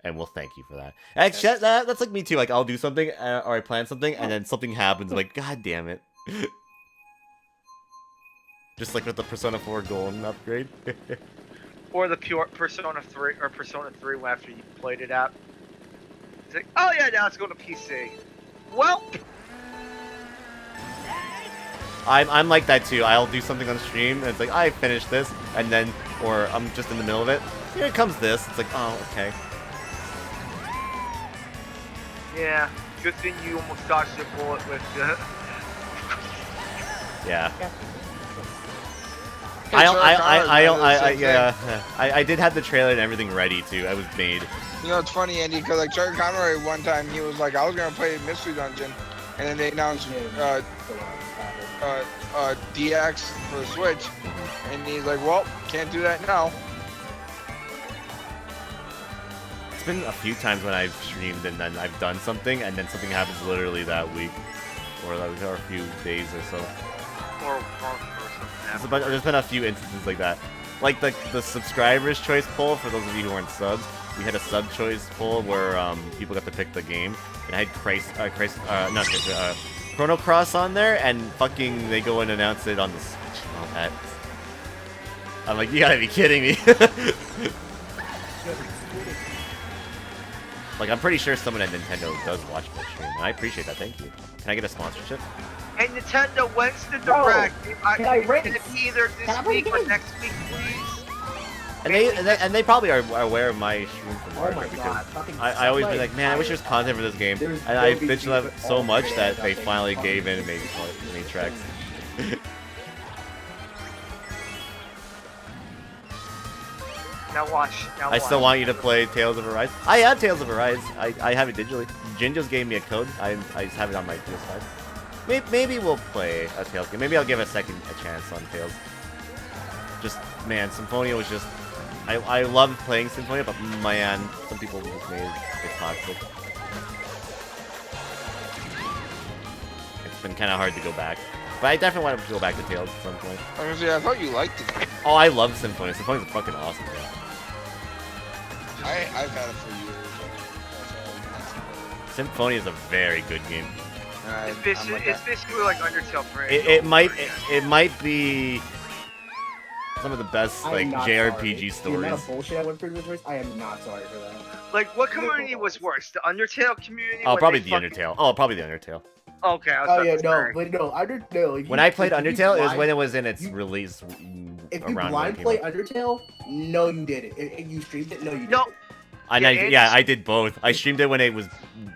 and we'll thank you for that. Actually, that's like me too. Like I'll do something or I plan something, and then something happens. I'm like, God damn it! Just like with the Persona 4 Golden upgrade. Or the pure Persona 3 or Persona 3 after you played it out. It's like, oh yeah, now it's going to PC. Well. I'm like that too. I'll do something on stream, and it's like, I finished this, and then, or I'm just in the middle of it. Here comes this. It's like, oh, okay. Yeah, good thing you almost dodged the bullet with the... Yeah. I did have the trailer and everything ready too. I was made. You know, it's funny, Andy, because like Charlie Conroy one time, he was like, I was gonna play Mystery Dungeon, and then they announced DX for the Switch, and he's like, well, can't do that now. It's been a few times when I've streamed and then I've done something, and then something happens literally that week, or a few days or so. Or something. There's been a few instances like that. Like the subscribers choice poll, for those of you who aren't subs, we had a sub choice poll where people got to pick the game, and I had Chrono Cross on there, and fucking they go and announce it on the Switch and all that. I'm like, you gotta be kidding me. Like, I'm pretty sure someone at Nintendo does watch my stream, and I appreciate that, thank you. Can I get a sponsorship? Hey Nintendo, when's the direct? Can I race? Can it be either this week or next week, please? And they probably are aware of my stream from Mario Kart, God, because I always be like, man, I wish there was content for this game, and I bitched them so much that they finally gave in and made tracks. Now watch. I still want you to play Tales of Arise. I have Tales of Arise. I have it digitally. Jin just gave me a code. I just have it on my PS5. Maybe we'll play a Tales game. Maybe I'll give a chance on Tales. Just, man, Symphonia was just... I love playing Symphonia, but man, some people just made it toxic. It's been kind of hard to go back. But I definitely want to go back to Tales at some point. I thought you liked it. Oh, I love Symphonia. Symphonia's a fucking awesome game. I've had it for years. Symphonia is a very good game. It's basically like Undertale for it might be some of the best like JRPG stories. The amount of bullshit I went through with this, I am not sorry for that. Like, what community was worse, the Undertale community? Oh, probably the Undertale. Oh, probably the Undertale. Okay. When I played Undertale, it was when it was in its release. If you blind play Undertale, no, you didn't. If you streamed it, no, you didn't. I did both. I streamed it when it was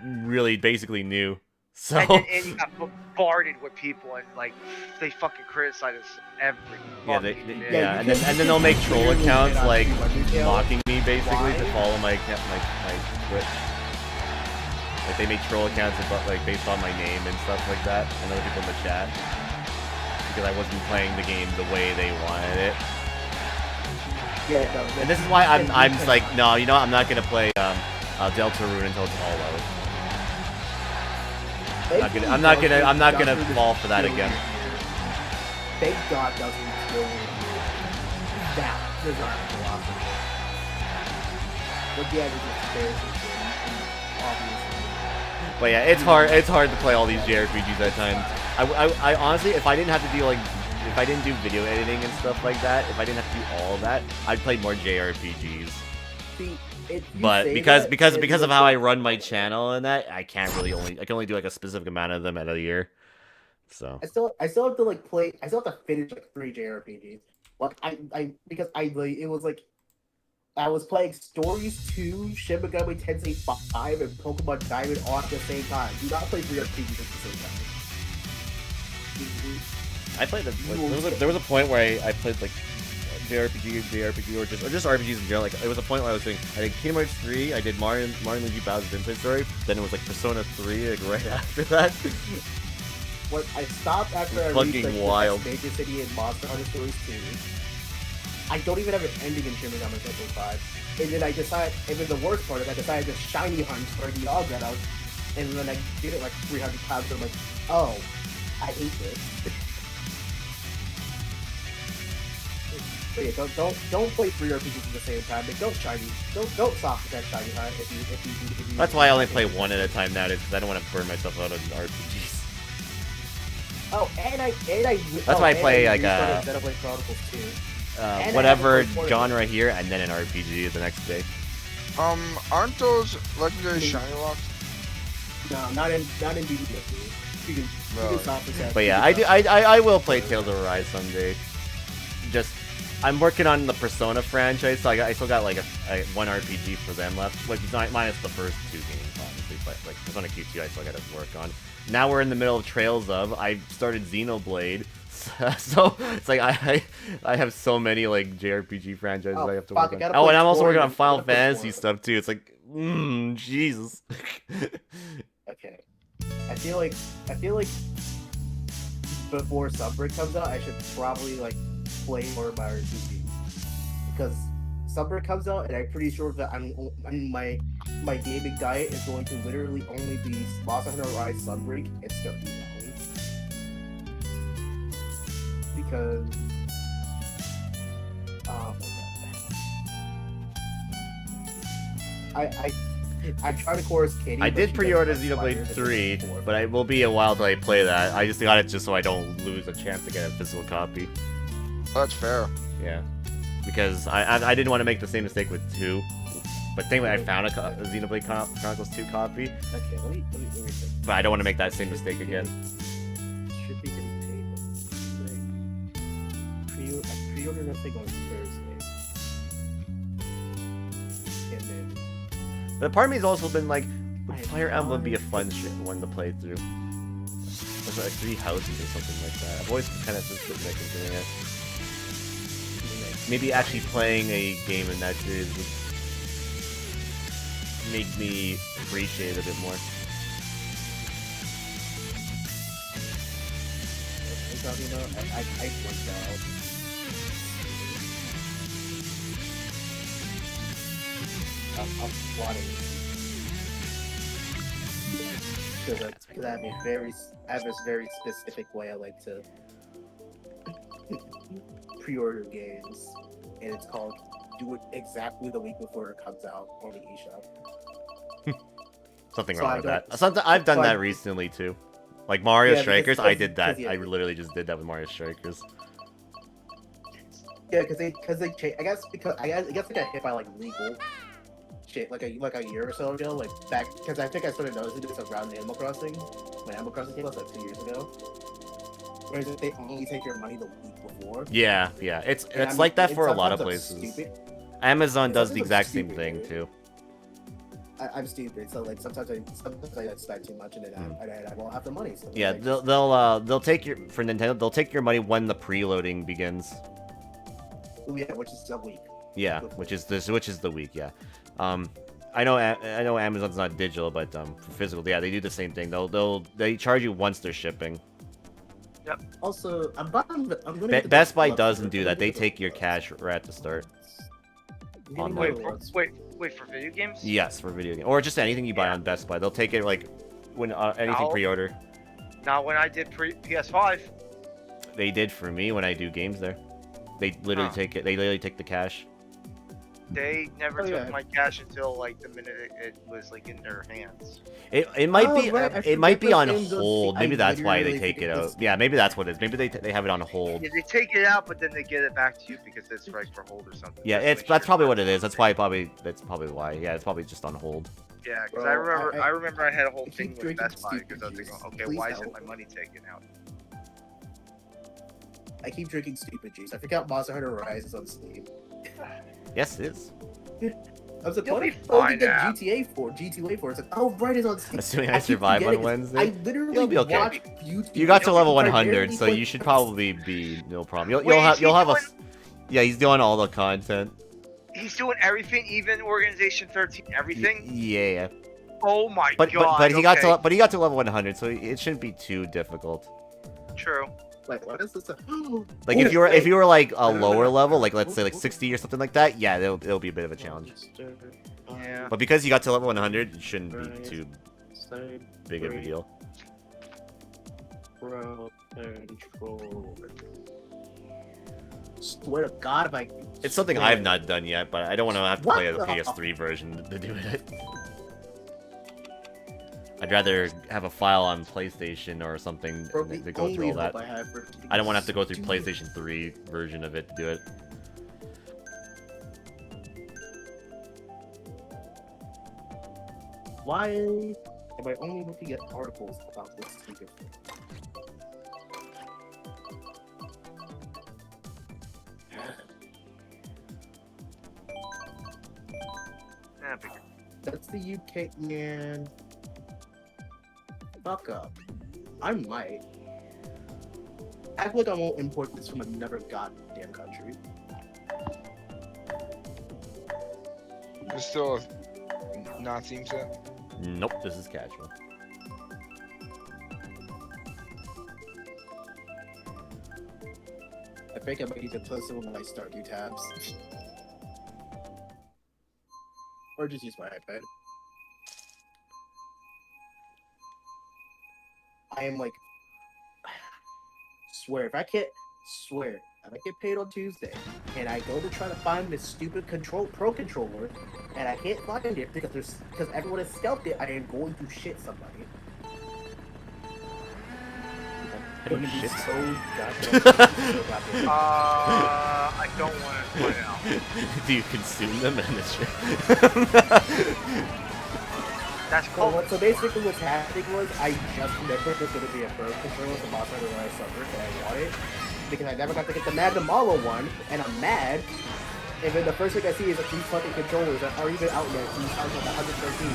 really basically new, So and you got bombarded with people, and like they fucking criticize us every. yeah, fucking day. yeah, and then they'll make troll accounts like mocking me basically to follow my Twitch. Like they make troll accounts like based on my name and stuff like that, and other people in the chat because I wasn't playing the game the way they wanted it. Yeah, no, And this is why I'm just like, no, you know what? I'm not gonna play Deltarune until it's all out. I'm not gonna fall for that again. Thank God doesn't kill that. There's not a philosophy. But yeah, there's obviously. But yeah, it's hard to play all these JRPGs at times. I honestly, if I didn't have to do if I didn't do video editing and stuff like that, if I didn't have to do all of that, I'd play more JRPGs. See, but because of how I run my channel and that, I can only do like a specific amount of them at a year. So I still have to like play. I still have to finish like 3 JRPGs. Like it was like I was playing Stories 2, Shin Megami Tensei 5, and Pokemon Diamond all at the same time. Do not play 3 RPGs at the same time. I played there was a point where I played like JRPG or just RPGs in general. Like it was a point where I did Kingdom Hearts 3, I did Mario Luigi Bowser's Inside Story, then it was like Persona 3 like right after that. What I stopped after I reached like wild. the Major City and Monster Hunter Stories 2. I don't even have an ending in Shin Megami Tensei 5. And then the worst part is I decided to shiny hunt for the Ogre out, and then I did it like 300 times, and I'm like, oh, I hate this. But yeah, don't play 3 RPGs at the same time. Like, don't soft that shiny hunt if you. That's why I only play one at a time nowadays, because I don't want to burn myself out on RPGs. Oh, That's why I play like Xenoblade Chronicles 2. Whatever genre here, and then an RPG the next day. Aren't those legendary shiny locks? No, not in BDSD. You can soft that. But yeah, I will play Tales of Arise someday. Just I'm working on the Persona franchise, so I still got like one RPG for them left, like minus the first 2 games, obviously. But like Persona Q2, I still got to work on. Now we're in the middle of Trails of. I started Xenoblade, so it's like I have so many like JRPG franchises I have to work on. Oh, and I'm also working on Final Fantasy stuff too. It's like, Jesus. Okay, I feel like before Sunbreak comes out, I should probably like play more of my RPG, because Sunbreak comes out, and I'm pretty sure that my gaming diet is going to literally only be Monster Hunter Rise, Sunbreak, and Stardew Valley. Because oh my god, I'm trying to chorus Katie. I did pre-order Xenoblade 3, but it will be a while till I play that. I just got it just so I don't lose a chance to get a physical copy. Oh, that's fair. Yeah, because I didn't want to make the same mistake with 2. But thankfully I found a Xenoblade Chronicles 2 copy. Okay, let me think. But I don't want to make that same mistake again. Should be getting paid. I pre-ordered that thing on Thursday. And then... But part of me has also been like, would Fire Emblem be a fun one to play through? Like 3 houses or something like that. I've always kind of been considering it. Maybe actually playing a game in that series would make me appreciate it a bit more. I went out. I'm plotting. Because I have this very specific way I like to pre-order games, and it's called do it exactly the week before it comes out on the eShop. Something wrong with that. I've done that recently too. Like Mario Strikers, I did that. I literally just did that with Mario Strikers. Yeah, because they changed. I guess they got hit by like legal shit like a year or so ago. Like back, because I think I started noticing this around Animal Crossing when Animal Crossing came out like 2 years ago. Whereas they only take your money the week before. Yeah. It's like that for a lot of places. Amazon does the exact same thing too. I'm stupid, so like sometimes I spend too much and then I won't have the money. So Yeah, like, they'll take your for Nintendo. They'll take your money when the preloading begins. yeah, which is a week. Yeah, which is the week. Yeah, I know Amazon's not digital, but for physical, yeah, they do the same thing. They charge you once they're shipping. Yep. Also, I'm gonna Best Buy doesn't do that. They take your cash right at the start. Wait for video games? Yes, for video game or just anything you buy on Best Buy. They'll take it like when anything pre-order. Not when I did PS5. They did for me when I do games there. They literally take it. They literally take the cash. They never took my cash until like the minute it was like in their hands. It might be it might be on hold. Maybe that's why they take it out. Yeah, maybe that's what it is. Maybe they have it on hold. Yeah, they take it out, but then they get it back to you because it's right for hold or something. Yeah, that's probably what it is. That's probably why. Yeah, it's probably just on hold. Yeah, because I remember I had a whole thing with Best Buy because I was thinking, okay, why isn't my money taken out? I keep drinking stupid juice. I forgot Monster Hunter Rise is on Steam. Yes, it is. I was like, what if I get GTA 4? It's like, oh, right, it's on Steam. Assuming I survive on Wednesday, I literally you'll be okay. watched YouTube. You got to level 100, so you should probably be no problem. You'll have a. Yeah, he's doing all the content. He's doing everything, even Organization 13, everything. Yeah. Oh my god. But he got to level 100, so it shouldn't be too difficult. True. Like, what is this? Like if you were like a lower level, like let's say like 60 or something like that, yeah, it'll be a bit of a challenge. Yeah. But because you got to level 100, it shouldn't be too big of a deal. Swear to God, if I. It's something I've not done yet, but I don't want to have to play the PS3 version to do it. I'd rather have a file on PlayStation or something to go through all that. I don't want to have to go through PlayStation 3 version of it to do it. Why am I only looking at articles about this stupid thing? That's the UK, man. Fuck up. I might. Act like I won't import this from another goddamn country. It's still not Steam set? Nope, this is casual. I think I might need to close some of my Stardew tabs. Or just use my iPad. I am like, if I get paid on Tuesday and I go to try to find this stupid Pro controller and I can't find it because everyone has scalped it, I am going to shit somebody. I'm going to be so goddamn. I don't want to find out. Do you consume them in this shit? That's cool. So basically what's happening was I just remembered there's going to be a Pro controller for Monster Hunter Rise Summer and I want it because I never got to get the Magnum Malo one and I'm mad. And then the first thing I see is like these fucking controllers that are even out there. These are like 113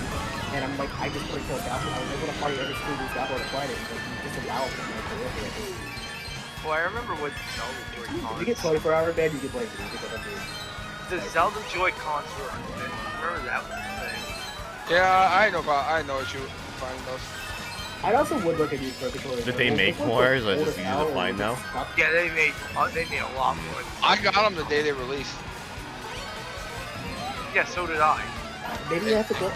and I'm like, I just put it close out. I was able to party every school who's got on the Friday because you just allow them to work with it. Well, I remember what Zelda Joy-Cons. You get 24-hour bed, you can play music. The Zelda Joy-Cons were. Remember that was the thing. Yeah, I know what you find those. I also would look at these Pro controllers. Did they make more, or is it just easy to find now? Yeah, they made a lot more. I got them the day they released. Yeah, so did I. Maybe you have to go.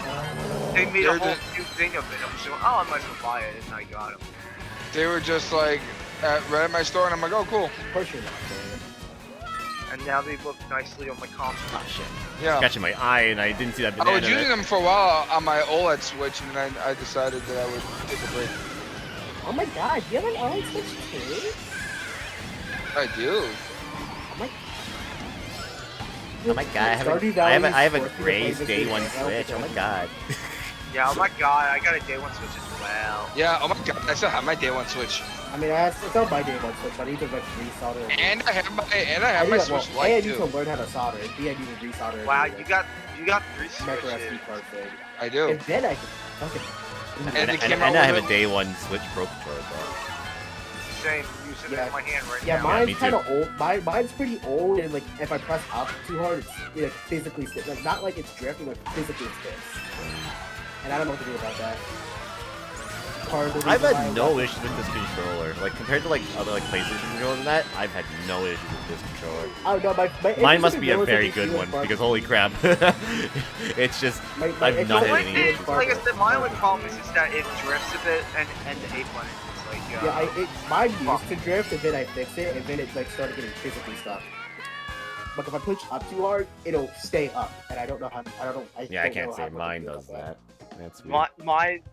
They made a whole new thing of it. I was like, oh, I might as well buy it, and I got them. They were just like right at my store, and I'm like, oh, cool. Of course you're not. And now they look nicely on my console. Oh shit. Yeah. Catching my eye, and I didn't see that banana. I was using them for a while on my OLED Switch, and then I decided that I would take a break. Oh my god, you have an OLED Switch too? I do. Oh my god, I have a gray day one Switch. Oh my god. Yeah, oh my god, I got a day one Switch as well. Yeah, oh my god, I still have my day one Switch. I mean, it's on my day one Switch, but I need to like resolder. And I have my Switch Lite. Lite I need to too. learn how to solder. And B, I need to resolder. Wow, you got 3 micro switches. SD card thing. I do. And then I can fucking. And it came out I have with a day one Switch Pro controller. Same, using it in my hand right Yeah, now. mine's me kind too. of old. Mine's pretty old, and like if I press up too hard, it's like physically sticks. Like not like it's drifting, like physically sticks. And I don't know what to do about that. Part of the I've reason had why no issues with this controller. Like compared to like other like PlayStation controllers and that, I've had no issues with this controller. Oh no, Mine must be a very good one because holy crap, it's just I've not had any issues. Like I said, my only problem is that it drifts a bit, and the A button is like. Mine used to drift, and then I fixed it, and then it like started getting physically stuck. But if I push up too hard, it'll stay up, and I don't know how. I can't say mine does that. That's weird.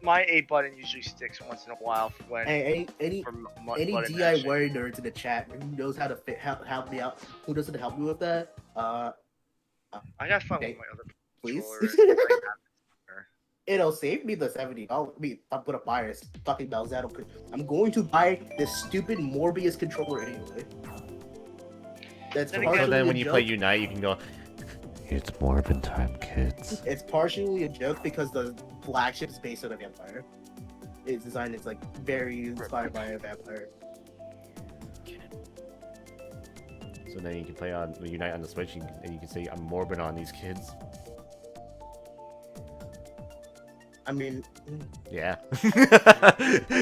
My A button usually sticks once in a while when. Hey, any DIY nerds in the chat who knows how to help me out? Who knows how to help me with that? I gotta find my other please. controller. It'll save me the $70. I mean, I'm gonna buy this fucking Malzano. I'm going to buy this stupid Morbius controller anyway. That's so then when you play Unite, you can go. It's Morbin time, kids. It's partially a joke because the flagship is based on a vampire. Its design is like very inspired by a vampire. So then you can play on Unite on the Switch, and you can say, "I'm Morbin on these kids." I mean, yeah,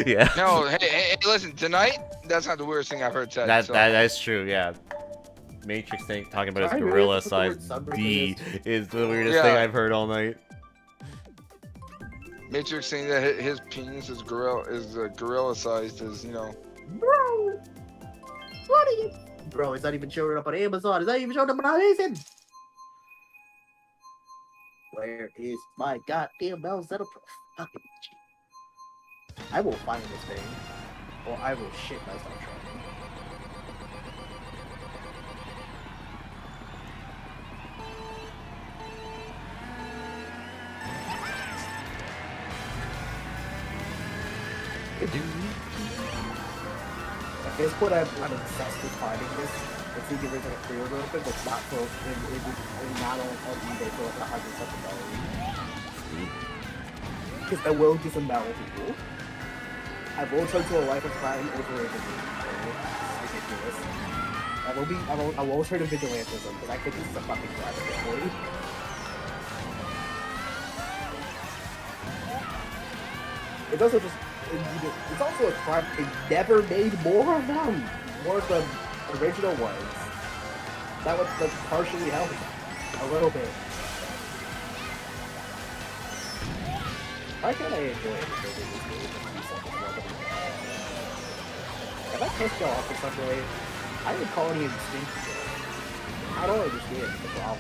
yeah. No, hey, listen, tonight that's not the weirdest thing I've heard said. That's true. Yeah. Matrix thing talking about his gorilla-sized D is the weirdest thing I've heard all night. Matrix saying that his penis is gorilla-sized is, you know. Bro, what are you? Bro, it's not even showing up on Amazon. It's not even showing up on Amazon. Where is my goddamn Malzeno Pro? Fucking G. I will find this thing, or I will shit myself trying. At this point, I'm obsessed with finding this. Let's see if there's like a pre-order open that's not for not on eBay for like $100. Because I will disembowel people. I will turn to a life of crime over a disease. It's ridiculous. I will turn to vigilantism because I think this is a fucking crime at this point. It's also just. It's also a crime they never made more of them. More of the original ones. That would like partially help a little bit. Why can't I enjoy it? If I pissed y'all off in some way, I would call it an instinct. I don't understand the problem.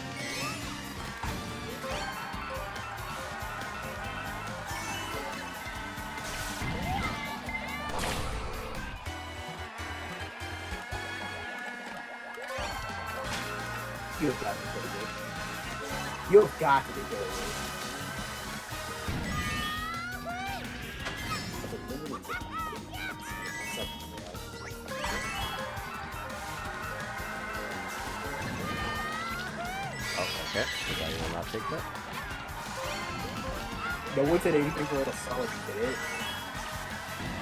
You've got to be kidding me. You've got to be kidding me. Oh, okay. Does anyone not take that? No one said anything for a solid minute.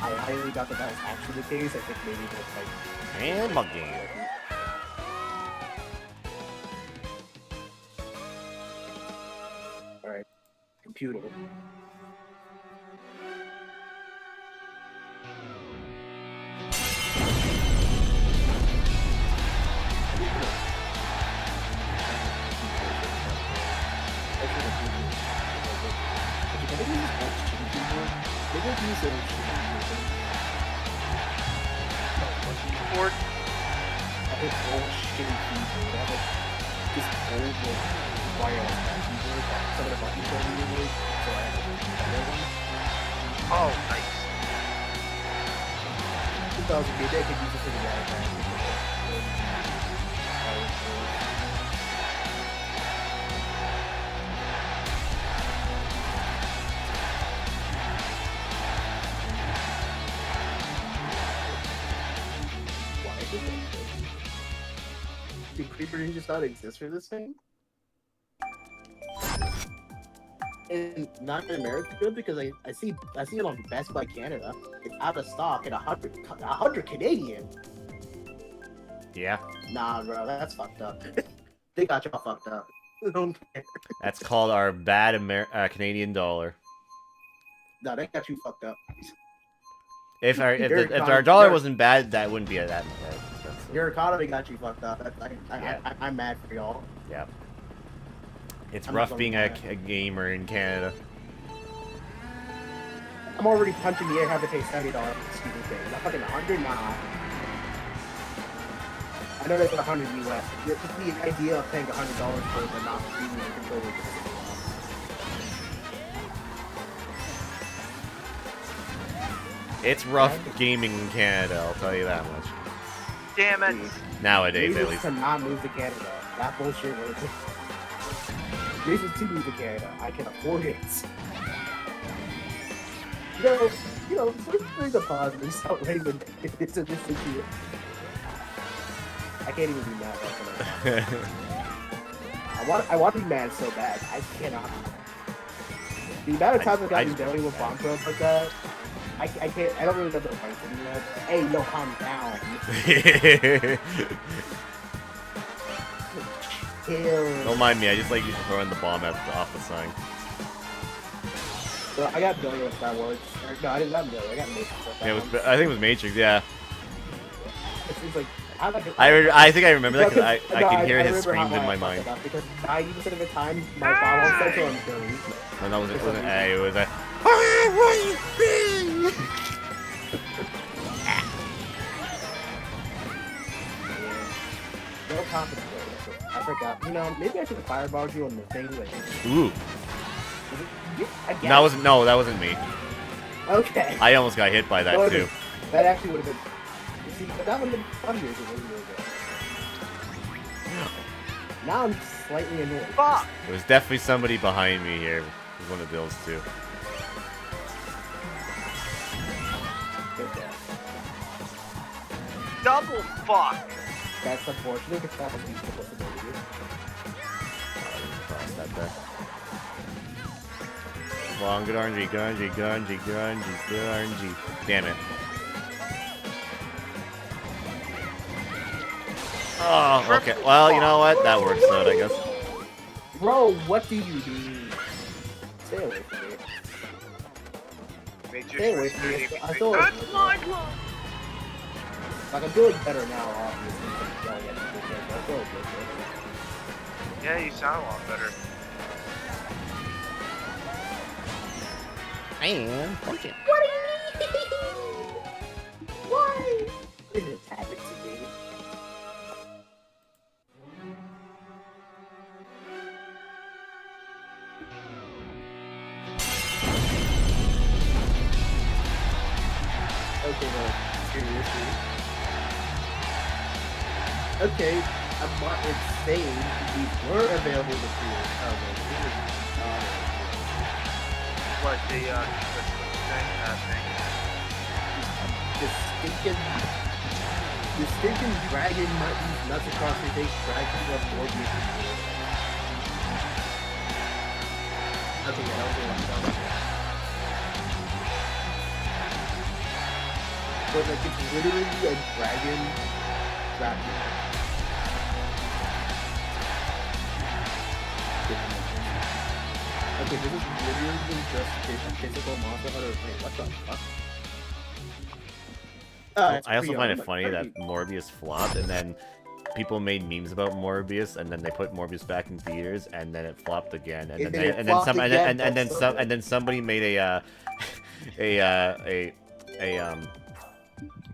I highly doubt that was actually the case. I think maybe that's like... And monkey. Alright. Computer. Or oh, nice. 2000 maybe I could use it for the diagram. Reproduce just not exist for this thing. And not in America good because I see it on Best Buy Canada. It's out of stock at 100 Canadian. Yeah. Nah, bro, that's fucked up. They got y'all fucked up. I don't care. That's called our bad Canadian dollar. No, they got you fucked up. If our dollar wasn't bad, that wouldn't be that bad. Your economy got you fucked up. I'm mad for y'all. Yeah. It's rough being a gamer in Canada. I'm already punching the air, have to pay $70 for this stupid thing. Not fucking 100, nah. I know that's 100 US. Just the idea of paying $100 for the not premium controller. It's rough gaming in Canada, I'll tell you that much. Damn it. Nowadays, at Reasons least. to not move to Canada. That bullshit was. Reasons to move to Canada. I can afford it. You know, let's bring the positives. Stop raising it's a situation. I can't even be mad right now. I want to be mad so bad. I cannot. The amount of times I've gotten dealing with bomb throws like that, I can't. I don't really know the points anymore. Hey, no, calm down. Don't mind me. I just like you throwing the bomb off the sign. So I got Billy with Star Wars. No, I didn't have Billy. I got Matrix. Yeah, I think it was Matrix. Yeah. It seems like I think I remember that because I can hear his screams in my mind. Because 90% of the time, my phone was set on Billy. No, that wasn't A. It was a. No confidence. I forgot. You know, maybe I should have fireballed you on the thing. Like, Ooh. That wasn't me. Okay. I almost got hit by that too. That actually would have been. You see, but that would have been funnier if it was you ago. Now I'm slightly annoyed. Fuck! It was definitely somebody behind me here. It was one of those two. Double fuck! That's unfortunate because that was the possibility. Cross that there. Come on, good RNG, good RNG, good RNG, good RNG, good RNG. Damn it. Oh, okay. Well, you know what? That works out, I guess. Bro, what do you do? Stay away from me. Stay away from me. I feel like... Like, I'm doing better now, obviously. I feel like good. Yeah, you sound a lot better. Man, punch it. What do you mean? Why? It just happened to me. Okay, no, seriously. Okay, I'm not insane. These were available to What, the thing? The stinking dragon might use nuts across your face, dragon plus Morbius. Okay, yeah, that was the one. But like, it's literally a dragon trapped in it. Okay, this is literally just a physical monster hunter. Wait, what the fuck? I also find it funny that Morbius flopped, and then people made memes about Morbius, and then they put Morbius back in theaters, and then it flopped again, and then somebody made a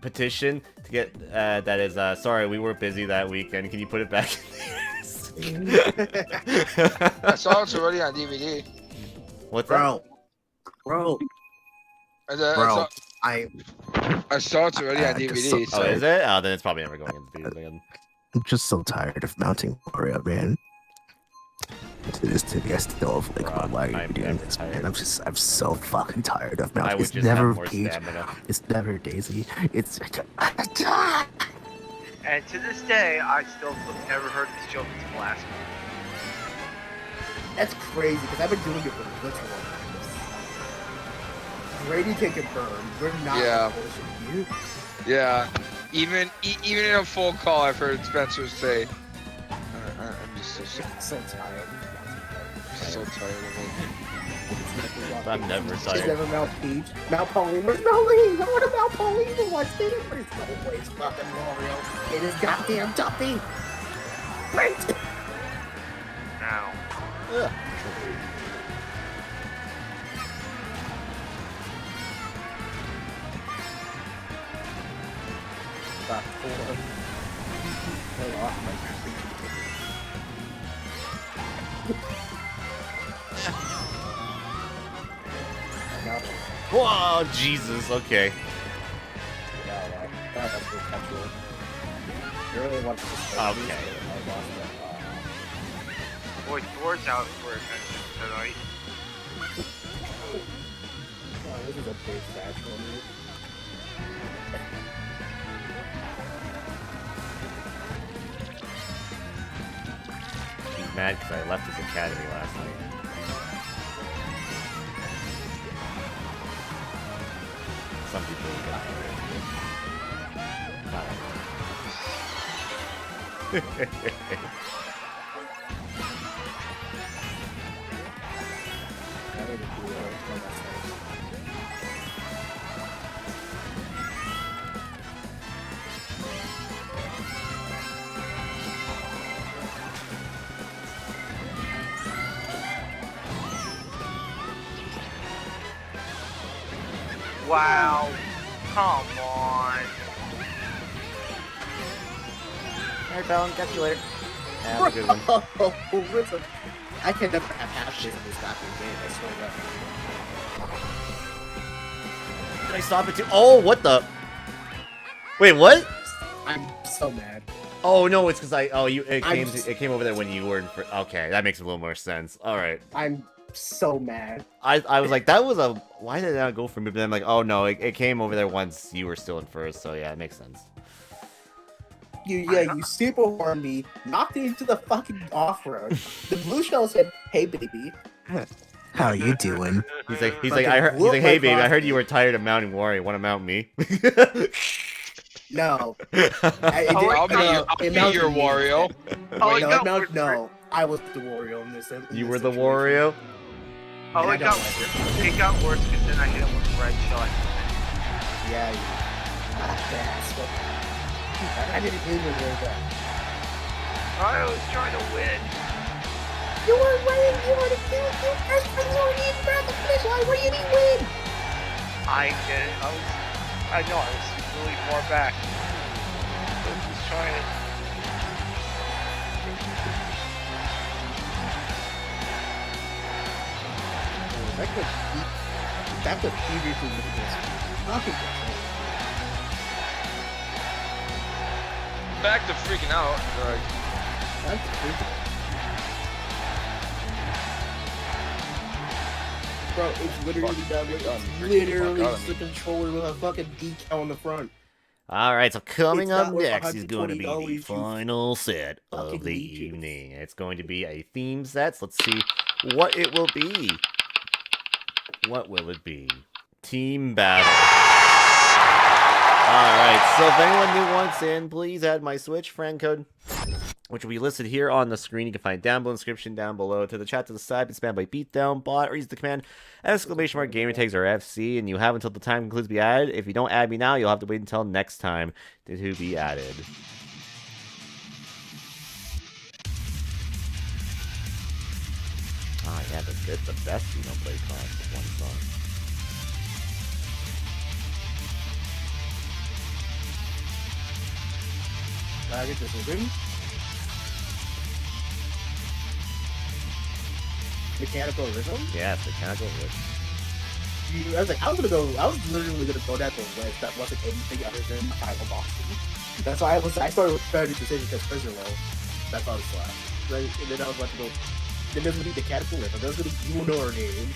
petition to get that is sorry, we were busy that weekend. Can you put it back in theaters? I saw it's already on DVD. What's that? Bro. I saw it's already on DVD. Oh, is it? Oh, then it's probably never going into theaters again. I'm just so tired of mounting Mario, man. To this day, I still have like, why are you doing this, man? I'm so fucking tired of mounting. It's never Peach. It's never Daisy. It's And to this day, I still have never heard this joke until last week. That's crazy, because I've been doing it for literal years. Brady can confirm. We're not bullshitting you. Yeah. Even in a full call, I've heard Spencer say, I'm just so tired. I'm so tired of it. I'm never She's tired. never Mount Peach. Mount Pauline. Where's Pauline? I want to Mount Pauline in one thing. It's always fucking Mario. It is goddamn Tuffy. Great. Now. Ugh. Stop. Hold off my Whoa, Jesus, okay. Okay. Boy, Thor's out for attention tonight. Oh, this is a big match for me. He's mad because I left his academy last night. Some people will get Wow. Come on. Alright, Fallon, catch you later. Have a good one. I can never have half this in this goddamn game, I swear to God. Did I stop it too? Oh, what the? Wait, what? I'm so mad. Oh no, it's because it came over there when you were in. Okay, that makes a little more sense. All right. I'm so mad. I was like, that was a. Why did that go for me? But then I'm like, oh no, it came over there once you were still in first. So yeah, it makes sense. You super horned me, knocked me into the fucking off-road. The blue shell said, "Hey baby." How you doing? He's like, hey baby, I heard you were tired of mounting Warrior. Want to mount me? No. I'll be your Wario. No, I was the Wario in this. You were the Wario? Oh, it got worse because then I hit him with a red shot. Yeah, I didn't even hear that. I was trying to win. You were winning. You were the first one. You weren't even at the finish line. What do you mean win? I did it. I know I was really far back. I was just trying to. That's a seriously ridiculous. Fucking control. Back to freaking out. Like, that's freaking. Bro, it's literally just the controller with a fucking decal on the front. Alright, so coming It's up not worth next is going to be the $120 final set of fucking the leeches. evening. It's going to be a theme set. So let's see what it will be. What will it be? Team battle. Alright, so if anyone new wants in, please add my Switch friend code, which will be listed here on the screen. You can find down below, inscription down below. To the chat to the side, it's spammed by Beatdown bot, or use the command !gamertags or FC, and you have until the time concludes to be added. If you don't add me now, you'll have to wait until next time to be added. Ah, yeah, the best play cost one song. I get this rhythm. Mechanical rhythm? Yeah, it's mechanical rhythm. I was literally gonna go down to a list that wasn't anything other than final boxing. That's why I started with Fair Decision because Prisoner Roll. That's all I was right? And then I was about to go. Then there's gonna be mechanical rhythm. There's gonna be Uno names.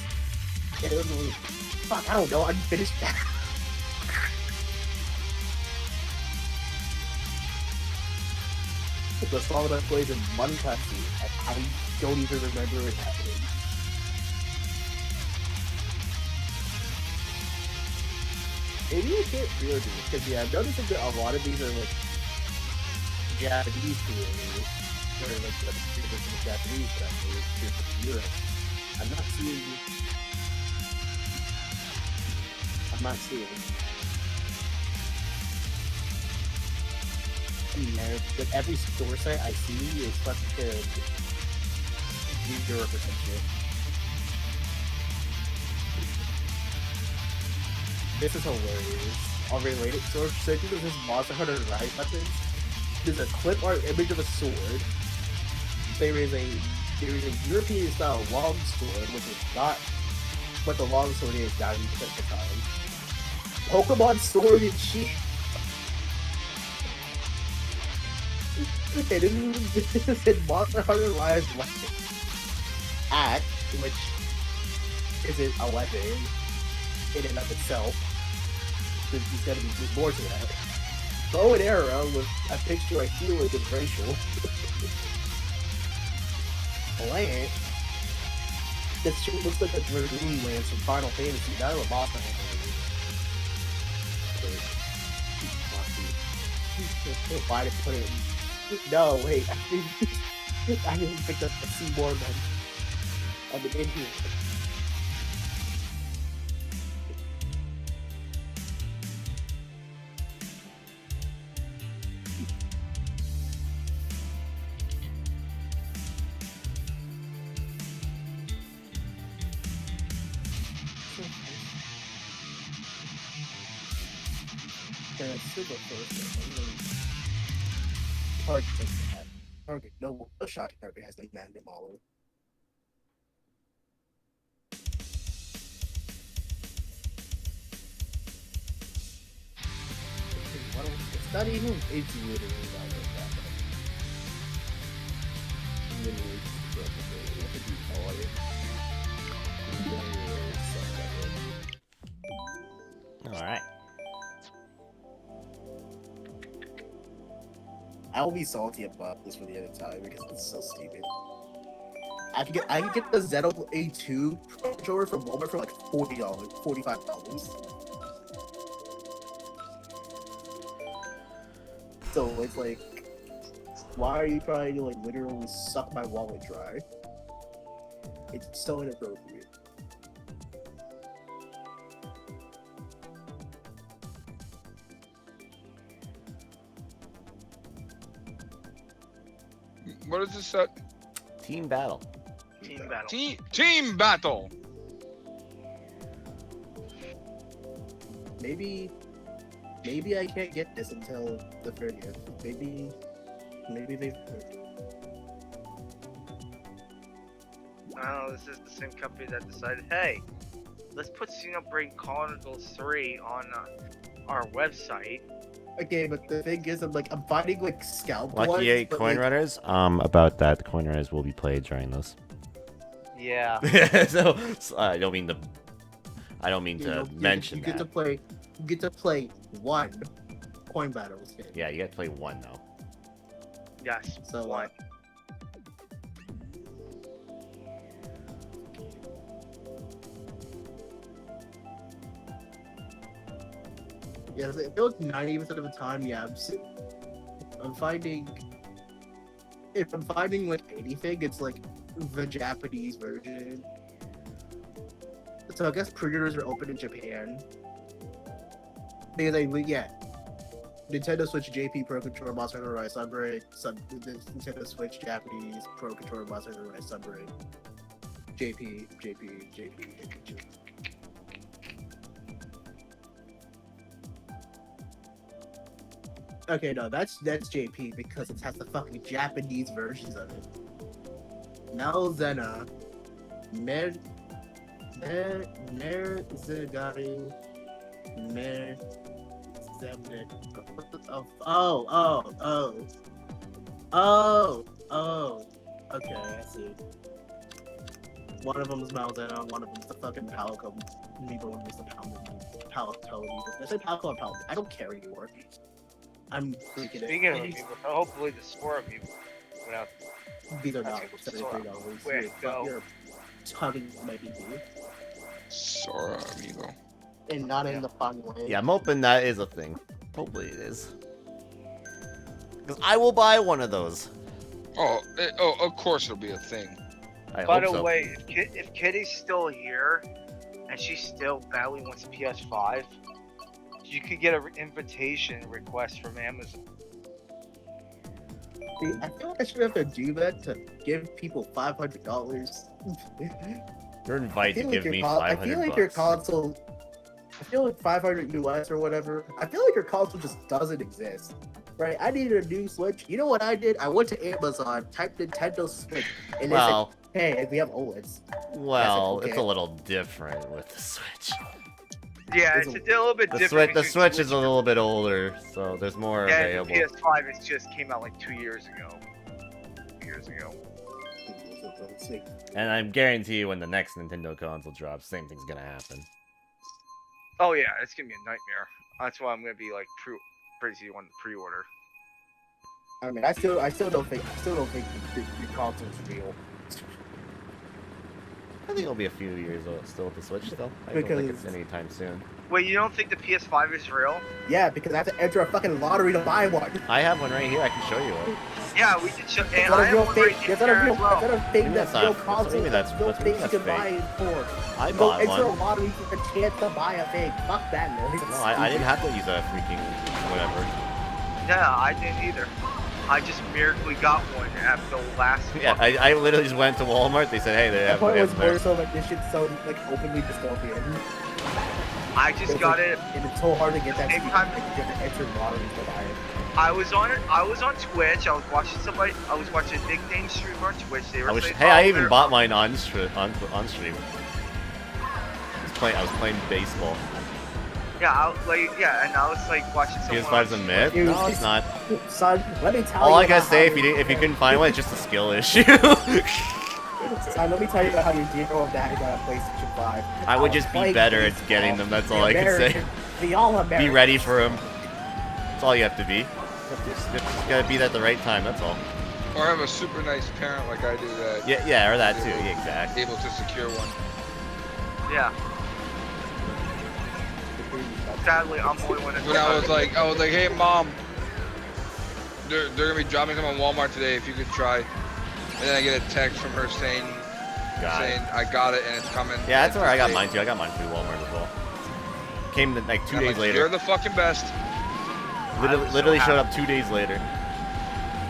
And there's gonna be fuck, I don't know, unfinished that. The song that plays in one cutscene, and I don't even remember it happening. Maybe I can't pre-order it, because yeah, I've noticed that a lot of these are like Japanese pre-orders, or like the Japanese stuff, or from Europe. I'm not seeing. Yeah, with every store site I see is fucking 0% shit. This is hilarious. I'll relate it. So if there's this Monster Hunter Rise weapons, there's a clip art image of a sword. There is a European style long sword, which is not what the long sword is 90% of the time. Pokemon Sword and Shield. It is in Monster Hunter Rise weapon. Act, which isn't a weapon in and of itself. There's gotta be more to that. Bow and arrow with a picture I feel like is racial. Lance. This shit looks like a Dragoon Lance from Final Fantasy, not a Monster Hunter. Why did put it in? No, wait. I didn't pick up the Seymour man. I've been in here. Super first. Target doesn't have Target. No shot Target has like Magnum all It's not even. It's literally not like that. Literally, what did you call it? All right. I will be salty about this for the other time because it's so stupid. I can get the Xenoblade A2 controller from Walmart for like $40, $45. So it's like, why are you trying to like literally suck my wallet dry? It's so inappropriate. What is this set? Team Battle. Team Battle. Team Battle. Maybe I can't get this until the 30th. Maybe they. I don't know, this is the same company that decided, hey, let's put Xenoblade Chronicles 3 on our website. Okay, but the thing is, I'm finding like scalp Lucky ones, 8 but, coin like, runners. About that, the coin runners will be played during this. Yeah. so I don't mean to mention you get that. You get to play one coin battles game. Yeah, you get to play one though. Yes. So one. Yeah, I feel like 90% of the time, yeah, I'm finding. If I'm finding like anything, it's like the Japanese version. So I guess pre-orders are open in Japan. Because Nintendo Switch JP Pro Controller Monster Hunter Rise Sunbreak, Nintendo Switch Japanese Pro Controller Monster Hunter Rise Sunbreak, JP. Okay, no, that's JP because it has the fucking Japanese versions of it. Malzena, Zagari, okay, I see. One of them is Malzena, one of them is the fucking Palico, neither one was the Palico. I said Palico or Palico. I don't care anymore. I'm freaking Speaking of amiibo, hopefully the Spore amiibo went out. These are That's not gonna be $73. Where to go? You're tugging my BB. Sora amiibo. And not in the fun way. Yeah, I'm hoping that is a thing. Hopefully it is. Because I will buy one of those. Oh, of course it'll be a thing. I By hope the so. way, if Kitty's still here and she still badly wants a PS5, you could get an invitation request from Amazon. See, I feel like I should have to do that to give people $500. Your invite to I feel give like me your con- I 500 feel like your bucks. console. I feel like 500 US or whatever. I feel like your console just doesn't exist. Right? I needed a new Switch. You know what I did? I went to Amazon, typed Nintendo Switch, and Well, they said, "Hey, we have OLEDs." well, okay. it's a little different with the Switch. Yeah, it's a little bit The different. Switch, the between Switch is a little bit older, so there's more Yeah, available. the PS5 it just came out like 2 years ago. 2 years ago. And I guarantee you when the next Nintendo console drops, same thing's gonna happen. Oh yeah, it's gonna be a nightmare. That's why I'm gonna be like crazy on the pre-order. I mean, I still don't think the console's real. I think it'll be a few years still with the Switch, though. I don't think it's anytime soon. Wait, you don't think the PS5 is real? Yeah, because I have to enter a fucking lottery to buy one. I have one right here. I can show you it. Yeah, we can show. Is And that I a have real one thing? right Is that a here real? as well. Is that a thing Maybe that's that's real not- console? maybe that's- real that's- thing maybe you can that's buy fake. it for. I Go bought enter a one. lottery for a chance to buy a thing. Fuck that noise. No, I didn't have to use a freaking whatever. Yeah, I didn't either. I just miraculously got one at the last. Yeah, I literally just went to Walmart. They said, hey, they The have point was it more there. so like this shit's so like openly dystopian. I just got it. And it's so hard to get that. Same Stupid, time- like, you have to enter lotteries to buy it. I was on Twitch. I was watching somebody. I was watching a big name streamer on Twitch. They were saying, Hey, I oh, even they're- bought mine on stream. I was playing baseball. Yeah, and I was like watching someone. PS5's a myth? Dude, No, it's not. Son, let me tell All you. I gotta about say, how if you couldn't find one, it's just a skill issue. Son, let me tell you about how you deal with that on PlayStation 5. I would just be better at getting them. That's all I can say. The all-American. Be ready for them. That's all you have to be. Just gotta be there at the right time. That's all. Or have a super nice parent like I do that. Yeah, or that too. Yeah, exactly. Able to secure one. Yeah. Sadly, I'm the only one. When I was like, hey mom, they're gonna be dropping them on Walmart today. If you could try. And then I get a text from her saying I got it and it's coming. Yeah, that's where I got mine too. I got mine through Walmart as well. Came like 2 days later. You're the fucking best. Literally showed up 2 days later.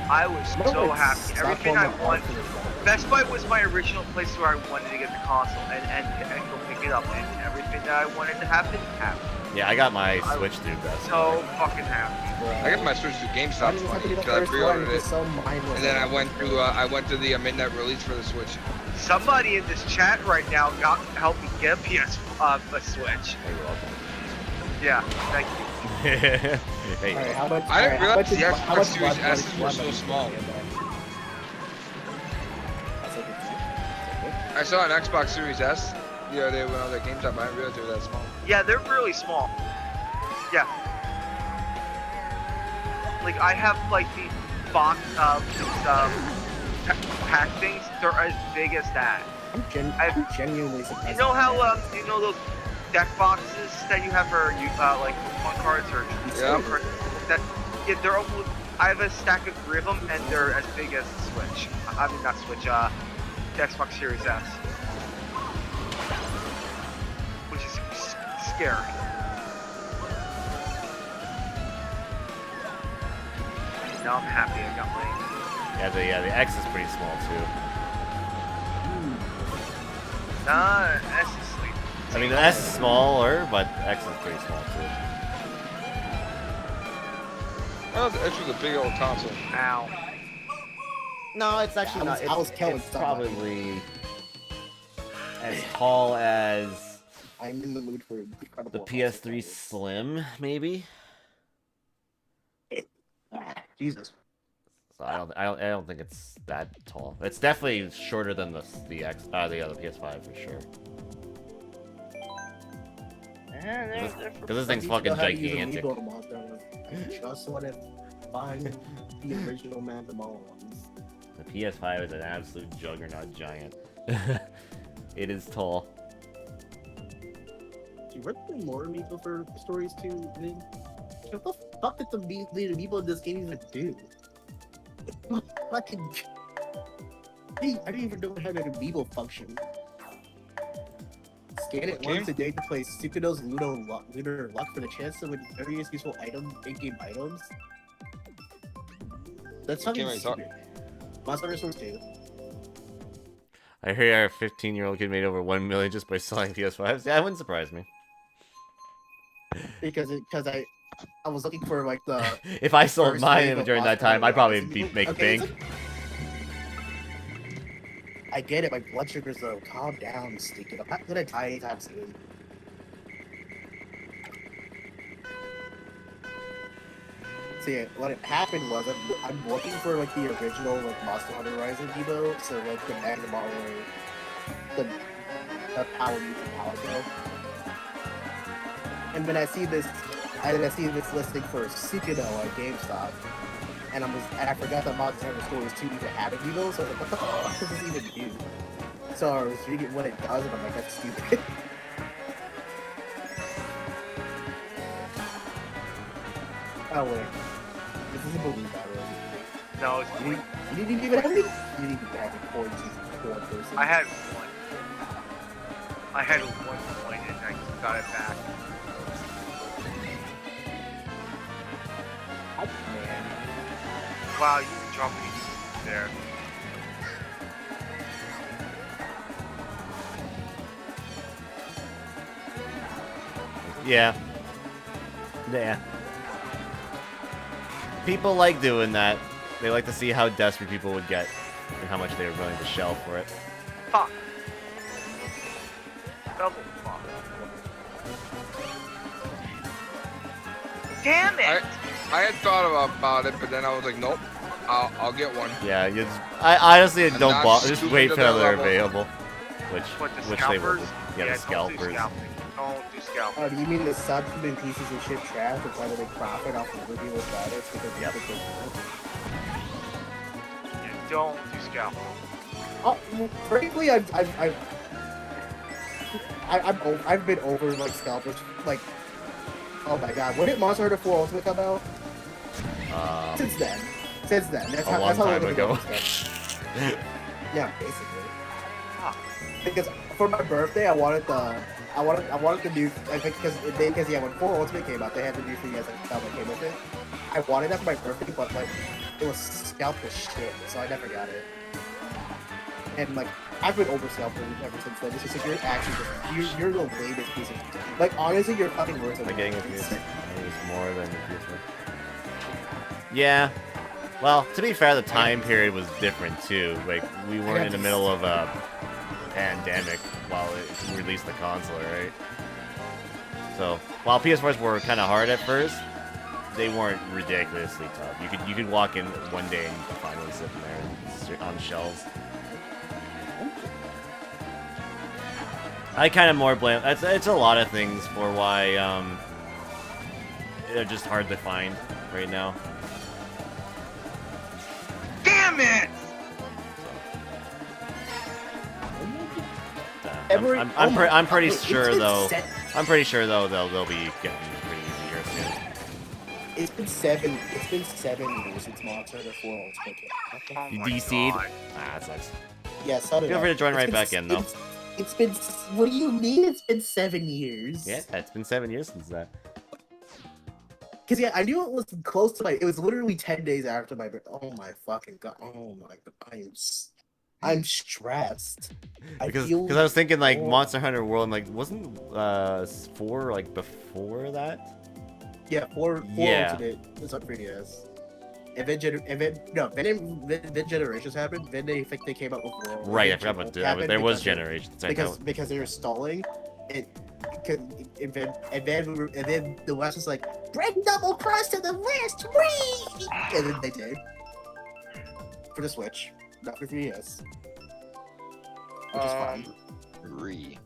I was so happy. Everything I wanted. Best Buy was my original place where I wanted to get the console and go pick it up, and everything that I wanted to happen happened. Yeah, I got my Switch through Best Buy. So fucking happy. I got my Switch to GameStop because I pre-ordered it, and then I went to the midnight release for the Switch. Somebody in this chat right now helped me get a Switch. You're welcome. Yeah, thank you. Hey, Alright, how much? I didn't realize the how much Xbox Series blood S's were money so do you small. have? I saw an Xbox Series S the other day when I was at GameStop. I didn't realize they were that small. Yeah, they're really small. Yeah. Like I have like the box pack things. They're as big as that. I'm genuinely surprised. You know how you know those deck boxes that you have for like Pokemon cards or cards? Yeah, they're almost. I have a stack of 3 of them, and they're as big as the Switch. I mean, not Switch. The Xbox Series S, which is scary. Now I'm happy I got mine. Yeah, the X is pretty small too. Nah, S is sleep. I mean, the S is smaller, but X is pretty small too. Oh, the X was a big old console. Ow. No, it's actually not. I was killing It's somebody. probably as tall as I'm in the mood for incredible. the PS3 Slim, maybe. Jesus. So I don't think it's that tall. It's definitely shorter than the other PS5 for sure. Because this thing's fucking gigantic. just want to find the original Mandamons. The PS5 is an absolute juggernaut giant. It is tall. Do you read more Amiibo for stories too? What the fuck did the Amiibo in this game even do? Fucking. I didn't even know it had an Amiibo function. Scan it once a day to play Sukudo's Lunar Luck for the chance to win various useful in-game items. That's something stupid. Monster Hunter Source 2. I hear our 15-year-old kid made over 1 million just by selling PS5s. Yeah, that wouldn't surprise me. Because I was looking for like the. If I sold mine during that time, I'd probably make bank. I get it, my blood sugars though. Calm down, stupid. I'm not gonna die anytime soon. So yeah, what happened was I'm looking for like the original like Monster Hunter Rising Amiibo, so like the Magnum or the Power Mutant Power Go. And then I see this listing for Sukudo on GameStop. And I forgot that Monster Hunter Stories 2 even had Amiibo, so I was like, what the fuck does this even do? So I was reading what it does, and I'm like, that's stupid. Oh wait. This is a movie battle. No, it's you didn't even have any? You didn't even have any points for one person. I had one. I had 1 point and I got it back. Oh, man. Wow, you can drop it there. Yeah. Yeah. People like doing that. They like to see how desperate people would get and how much they were willing to shell for it. Fuck. Double fuck. Damn it! I had thought about it, but then I was like, nope. I'll get one. Yeah, I honestly I'm don't not bother. Just stupid wait to for that until they're level. available. Which The they will. scalpers? Yeah, the Don't do scalpers. scalping. Don't do scalping. Oh, do you mean the subs have been pieces of shit trash and trying to make profit off of ridiculous status because Yep. people can't? Yeah, don't do scalping. Oh, well, frankly, I've been over like scalpers. Like, oh my god, when did Monster Hunter 4 Ultimate come out? Since then. That's a how, long that's how time long ago. Yeah, basically. Because for my birthday, I wanted the new. I think because yeah, when 4 Ultimate came out, they had the new 3DS that came with it. I wanted that for my birthday, but like it was scalped as shit, so I never got it. And like I've been over scalping ever since then. It's just like you're actually you're the latest piece of like honestly you're fucking worse than Like getting a PS5. I think it's more than the PS5. Yeah. Well, to be fair, the time period was different too. Like we weren't in the middle of a pandemic while it released the console, right? So while PS4s were kind of hard at first, they weren't ridiculously tough. You could walk in one day and you could find one sitting there on shelves. I kind of more blame. It's a lot of things for why they're just hard to find right now. Damn it! I'm pretty sure though. I'm pretty sure though they'll be getting pretty easy here soon. It's been 7 years since Monster Hunter 4 Ultimate came out. You DC'd? Ah, that sucks. Yeah, so did Feel free to join right back in though. It's been. What do you mean? It's been 7 years. Yeah, it's been 7 years since that. Cause yeah, I knew it was close to my. It was literally 10 days after my birthday. Oh my fucking god! Oh my god! I'm stressed. Because I was thinking like Monster Hunter World. I'm like, wasn't 4 like before that? Yeah, 4 Yeah. Ultimate was on 3DS. And then Generations happened. Then they think they came out with World. Right, I forgot about that. There was Generations. Because they were stalling. And then the West was like, bring double cross to the list, whee! And then they did. For the Switch, not for 3DS. Which is fine. Re.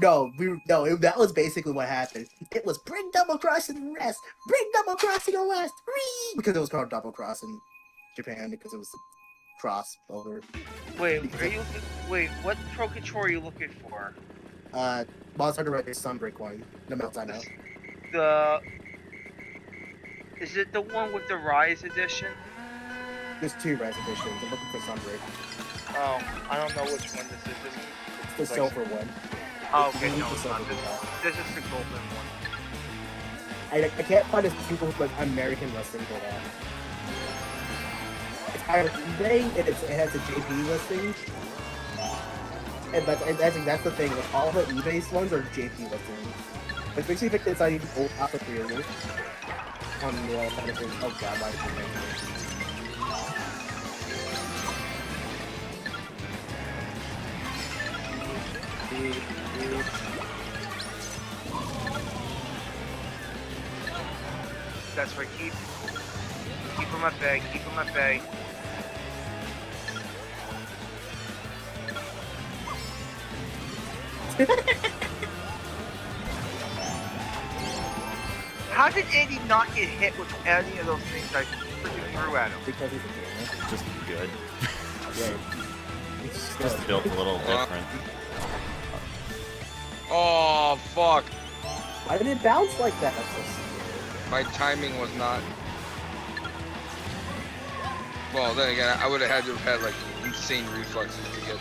That was basically what happened. it was bring Double Cross and rest. Bring Double Cross and rest. Whee! Because it was called Double Cross in Japan because it was cross over. Wait, what Pro Controller are you looking for? Monster Hunter Rise Sunbreak one. The amounts I know. Is it the one with the Rise edition? There's 2 Rise editions. I'm looking for Sunbreak. Oh, I don't know which one this is. It's the silver one. Oh, okay, no, it's not this. This is the golden one. I can't find a single like American listing for that. It's either eBay and it has a JP listing, and that's the thing. Like all the eBay ones are JP listings. Like basically, if it's not even old Alpha creators on the kind of thing. Oh god, why did you That's right, keep him at bay, keep him at bay. How did Andy not get hit with any of those things I freaking threw at him? Because he's a gamer. Just good. Yeah. Just built a little different. Oh, fuck. Why did it bounce like that? That's so stupid. My timing was not... Well, then again, I would have had to have had, like, insane reflexes to get...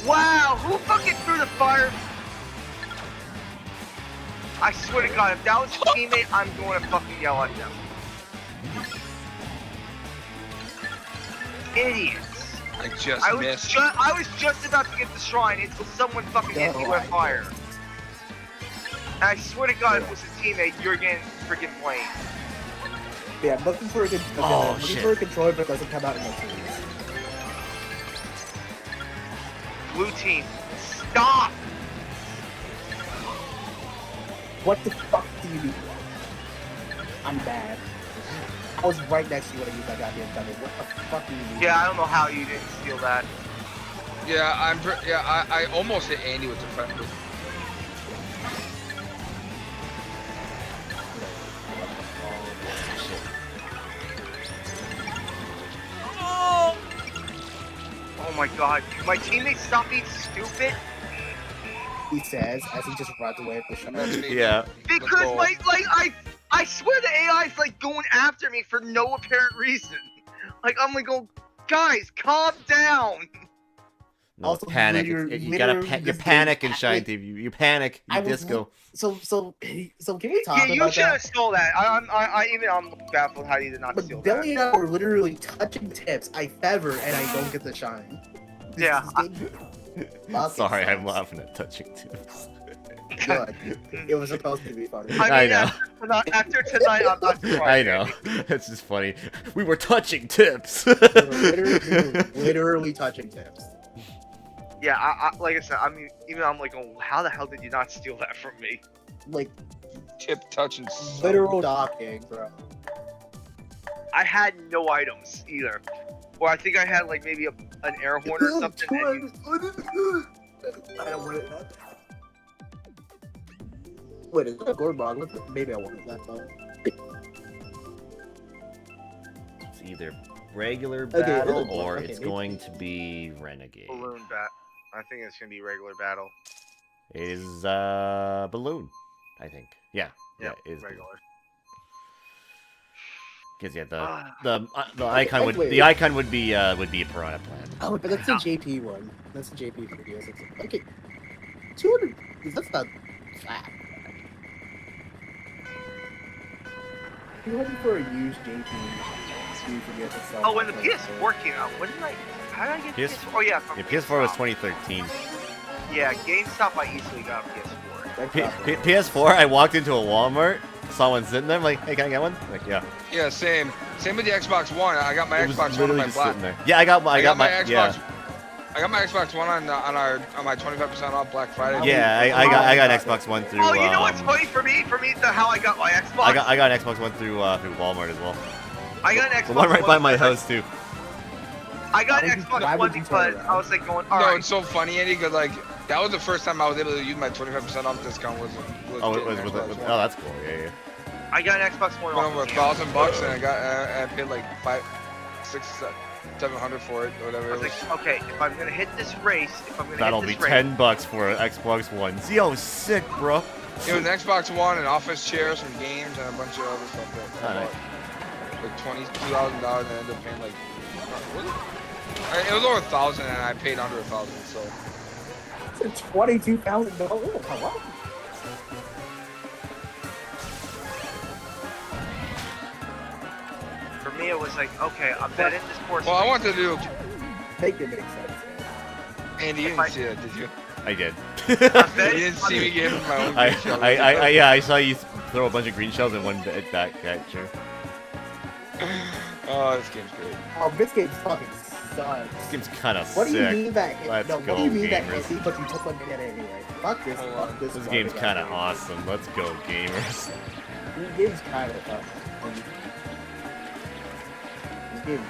Wow, who fucking threw the fire? I swear to God, if that was a teammate, I'm going to fucking yell at them. Idiots. I just missed. I was just about to get the shrine until someone fucking hit me with fire. And I swear to God, if it was a teammate, you're getting freaking blamed. Yeah, I'm looking for a good. Oh, looking for a controller, but it doesn't come out in the series. Blue team, stop! What the fuck do you do? I'm bad. I was right next to you when I used that goddamn double. What the fuck do you do? Yeah, I don't know how you didn't steal that. Yeah, I almost hit Andy with the front. Oh my God, can my teammates stop being stupid? He says as he just runs away with the shot. Yeah. Because I swear the AI is like going after me for no apparent reason. Like I'm like, oh, guys, calm down. No, Also, panic. you're You gotta you panic and shine, like, Dave. You panic. You disco. So can we talk Yeah, about you should have that? stole that. I'm baffled how you did not steal that. Billy and I were literally touching tips. I feather and I don't get the shine. Yeah. Sorry, I'm laughing at touching tips. Good. It was supposed to be funny. I know. After tonight, I'm not surprised. I know. It's just funny. We were touching tips. literally touching tips. Yeah, I like I said, I mean, even I'm like, oh, how the hell did you not steal that from me? Like, tip touching. Literal docking, bro. I had no items either. Or I think I had like maybe an air horn or something. I don't want it. Wait, is that a gourd bog? Maybe I wanted that though. It's either regular Okay, battle it'll- or okay, it's it- going to be renegade. Balloon bat. I think it's gonna be regular battle. It is balloon, I think. Yeah. Yeah, it is regular. Because yeah, the icon would the icon would be a piranha plant. Oh, but that's the JP one. That's the JP videos. It's okay. 200. That's not fat. 200 for a used JP. Oh, when the PS4 came out, when did I? How did I get PS4? PS4? Oh yeah, from PS4 was 2013. Yeah, GameStop I easily got a PS4. PS4, I walked into a Walmart, saw one sitting there, I'm like, hey, can I get one? Like, yeah. Yeah, same. Same with the Xbox One. I got my It was Xbox One on literally my just black. sitting there. Yeah, I got my Xbox. yeah. I got my Xbox One on my 25% off Black Friday. Yeah, I got an Xbox One through. Oh, you know what's funny for me? How I got my Xbox. I got an Xbox One through Walmart as well. I got an Xbox The one right by my because house too. I got an Xbox One because I was like going. All No, right. it's so funny, Andy. Cause like That was the first time I was able to use my 25% off discount. Was Oh, it was getting with Xbox it. One. Oh, that's cool. Yeah, yeah. I got an Xbox One. Went over $1,000 and I paid like 700 for it or whatever. I was like, okay, if I'm gonna hit this race, That'll be $10 for an Xbox One. Yo, sick, bro. It was an Xbox One and office chairs, some games, and a bunch of other stuff that I bought. Like $22,000 and I ended up paying like, it was over 1,000 and I paid under 1,000. So it's $22,000. What? For me, it was like, okay, I'm betting this course. Well, I want to do. Make it make sense. Andy, you didn't see that, did you? I did. You didn't see me give him my own green shell. Yeah, I saw you throw a bunch of green shells in one backcatcher. Oh, this game's great. Oh, this game fucking sucks. This game's kind of sick. What do you mean that? Let's no, go, what do you mean gamers. that? But you took one to get it anyway. Fuck this. Fuck this. This game's kind of awesome. Let's go, gamers. This game's kind of tough. This game.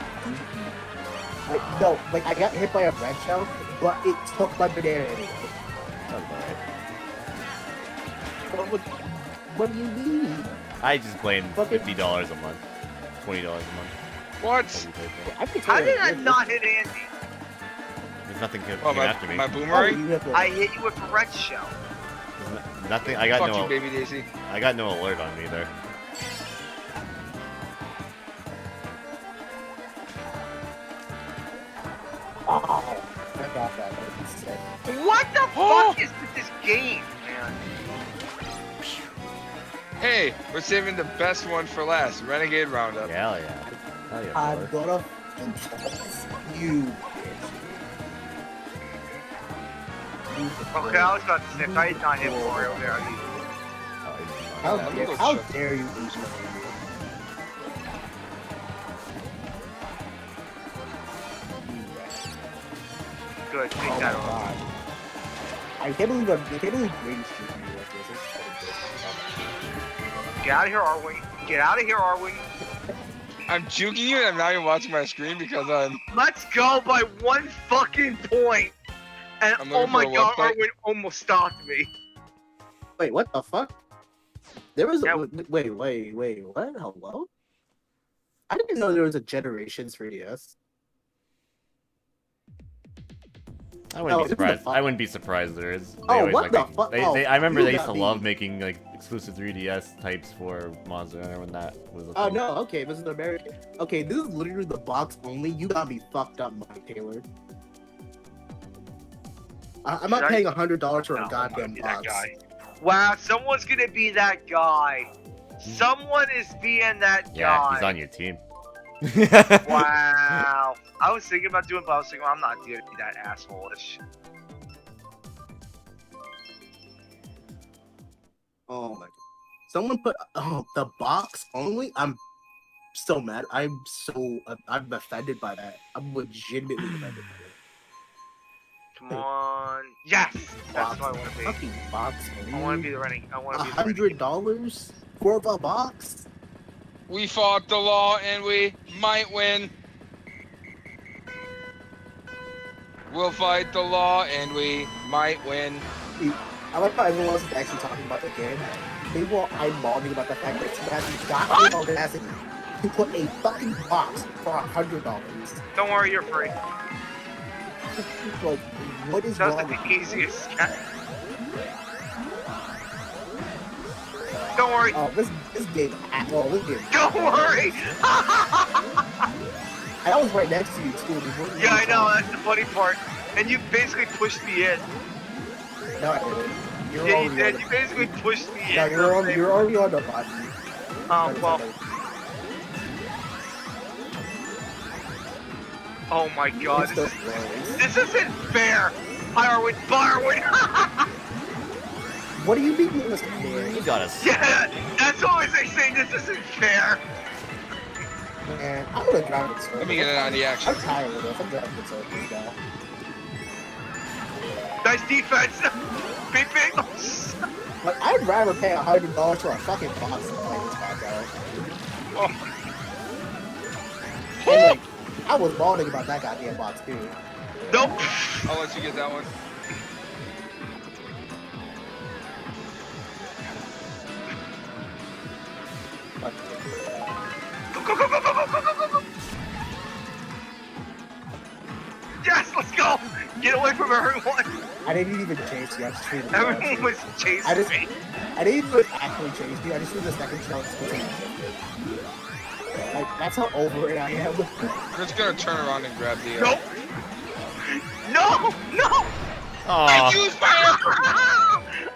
Like, no, like I got hit by a red shell, but it took my banana anyway. What do you mean? I just blame $50 a month, $20 a month. What? How did I not hit Andy? There's nothing came Oh, after me. my boomerang? I hit you with a red shell. Nothing. I got Fuck no. you, baby Daisy. I got no alert on me there. Oh, I got that. What the fuck is with this game, man? Hey, we're saving the best one for last. Renegade Roundup. Hell yeah. Hell yeah. I'm gonna you. Okay, I was about to say, if I had not hit Mario there, I'd be... How dare you lose my Good, take that off. I can't believe Brady's shooting me like this. Get out of here, Arwing. Get out of here, Arwing. I'm juking you and I'm not even watching my screen because I'm... Let's go by 1 fucking point. And oh my god, Arwin almost stopped me. Wait, what the fuck? There was a... Wait, what? Hello? I didn't know there was a Generations 3DS. I wouldn't be surprised. I wouldn't be surprised there is. They Oh, always what like the they- fuck? they- Oh, they- I remember you they used got to me. love making like exclusive 3DS types for Monster Hunter when that was a Oh, thing. no, okay, this is American. Okay, this is literally the box only. You got me fucked up, Mike Taylor. I'm not paying $100 for a goddamn box. Wow, someone's gonna be that guy. Someone is being that Yeah, guy. he's on your team. Wow. I was thinking about doing, but I was thinking, well, I'm not gonna be that asshole-ish. Oh my god. Someone put the box only? I'm so mad. I'm offended by that. I'm legitimately offended by that. Come on. Yes! That's what I want to be. Fucking box only. I want to be the running. I want to be the $100 for the box? We fought the law and we might win. We'll fight the law and we might win. I like how everyone else is actually talking about the game. Meanwhile, I'm moaning about the fact that Sebastian got the audacity to put a fucking box for $100. Don't worry, you're free. Like, what is That's wrong like with the easiest. Don't worry. Oh, this game. Oh, this game. Don't worry. I was right next to you too. Yeah, I know. That's the funny part. And you basically pushed me in. No, I didn't. You're Yeah, you already did. on You basically pushed me the... in. No, you're already on the button. Well. Oh my god. This isn't fair. Firewood. What do you mean it was fair? You got us. Yeah, that's always they say this isn't fair. Man, I'm gonna drive it. Let me get it on the action. I'm tired of this. I'm driving it circles now. Nice defense. Big. Like, I'd rather pay $100 for a fucking box than play this box out. And like, I was moaning about that goddamn box too. Nope. I'll let you get that one. away from everyone. I didn't even chase you. I just treated Everyone was chasing me. I didn't even actually chase you. I just did the second shot. Like, that's how over it I am. I'm just gonna turn around and grab the. Nope. No! No! Aw. I used my air.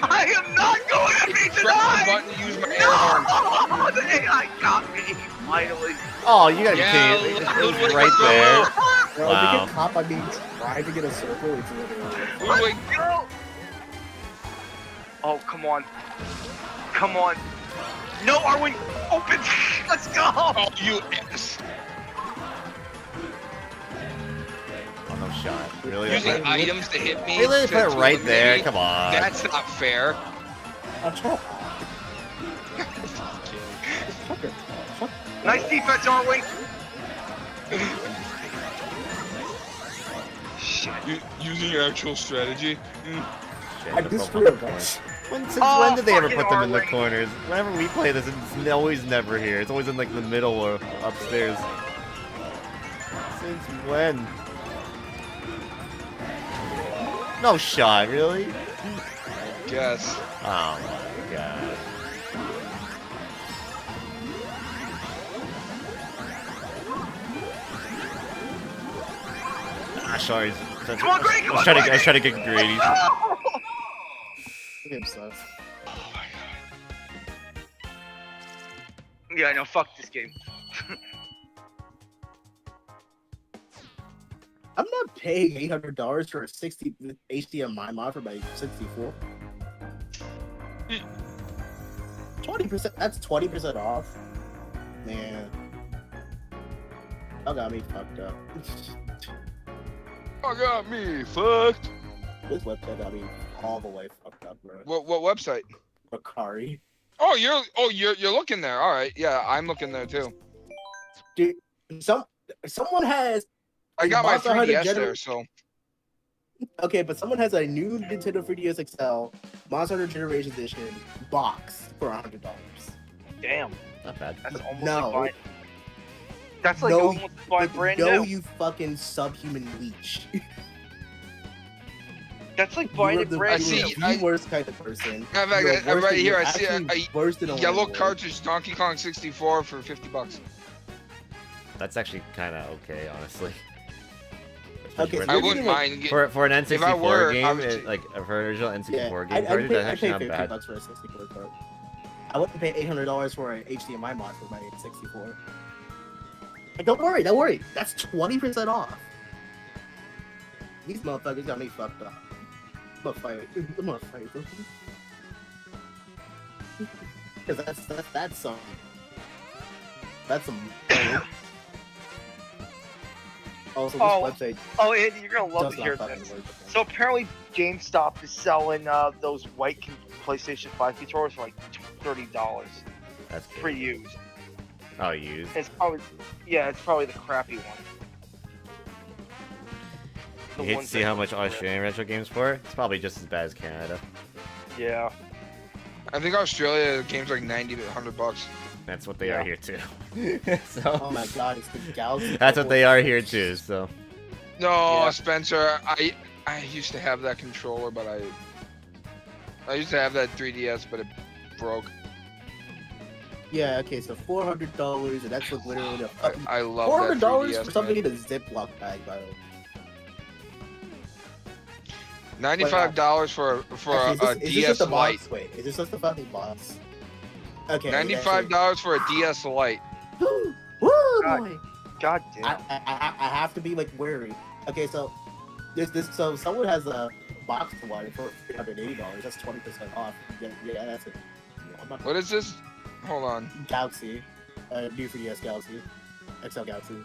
I am not going to be denied. Button to use my air horn. No! The AI got me finally. Oh, you gotta Yeah, be kidding. It Ludwig, was right there. Bro, Wow. to get caught, I mean, trying to get a circle, it's literally. Ludwig, Go! Oh, come on. Come on. No, Arwen, open. Let's go. oh, you ass. Oh, no shot. Really? Using items to hit me. Really? to- Put it to right eliminate there. me? Come on. That's not fair. I'm trying. Nice defense, Arwen. Using actual strategy. I just threw a bunch. Since Oh, when did they ever fucking put them in the Arwen. corners? Whenever we play this, it's always never here. It's always in like the middle or upstairs. Since when? No shot, really? Guess. Oh my god. Ah, sorry. Come on, Grady, come on, I was trying to get Grady. No! Game sucks. Yeah, no, fuck this game. I'm not paying $800 for a 60 HDMI mod for my 64. 20%. That's 20% off. Man, that got me fucked up. Oh, got me fucked. This website got me all the way fucked up, bro. What website? Bakari. Oh, you're looking there. All right. Yeah, I'm looking there too. Dude, someone has. I got my Monster Hunter 3DS Gener- there, so. Okay, but someone has a new Nintendo 3DS XL Monster Hunter Generations Edition box for $100. Damn. Not bad. That's almost No. like buying. That's like No, almost buying brand no, new. you fucking subhuman leech. That's like buying it brand I new. see. You're the worst kind of person. In fact, You're worse right than- here, you're I see actually worse than a yellow landlord. cartridge Donkey Kong 64 for $50. That's actually kind of okay, honestly. Okay, For- I wouldn't mind. for an N64 if I were, game, obviously- like for an original N64 Yeah, game I'd cartridge, pay, that's I'd actually pay not $50 bad. for a 64 card. I wouldn't pay $800 for an HDMI mod for my 64. Like, don't worry. That's 20% off. These motherfuckers got me fucked up. I'm gonna fight. Cause that's some. Also, this website. Oh, Andy, you're gonna love does to not hear fucking this. work. So apparently, GameStop is selling those white PlayStation 5 controllers for like $30 That's for good. used. Oh, used. It's probably, yeah, it's probably the crappy one. The You hate to ones see that how look much good. Australian retro games for? It's probably just as bad as Canada. Yeah. I think Australia games like 90 to $100. That's what they Yeah. are here too. So Oh my god, it's the Galaxy. that's what they are here too. So No, Yeah. Spencer, I used to have that controller, but I used to have that 3DS, but it broke. Yeah, okay, so $400, and that's like literally a fucking I love that $400 3DS, for something man. in a Ziploc bag, by the way. $95 for Actually, a is this DS just a Lite. box? Wait, is this just a fucking box? Okay. $95 for a DS Lite. Woo, God. boy! God damn. I have to be like wary. Okay, so so someone has a box one for $380. That's 20% off. Yeah, that's it. I'm not- What is this? Hold on. Galaxy, new 3DS Galaxy, XL Galaxy.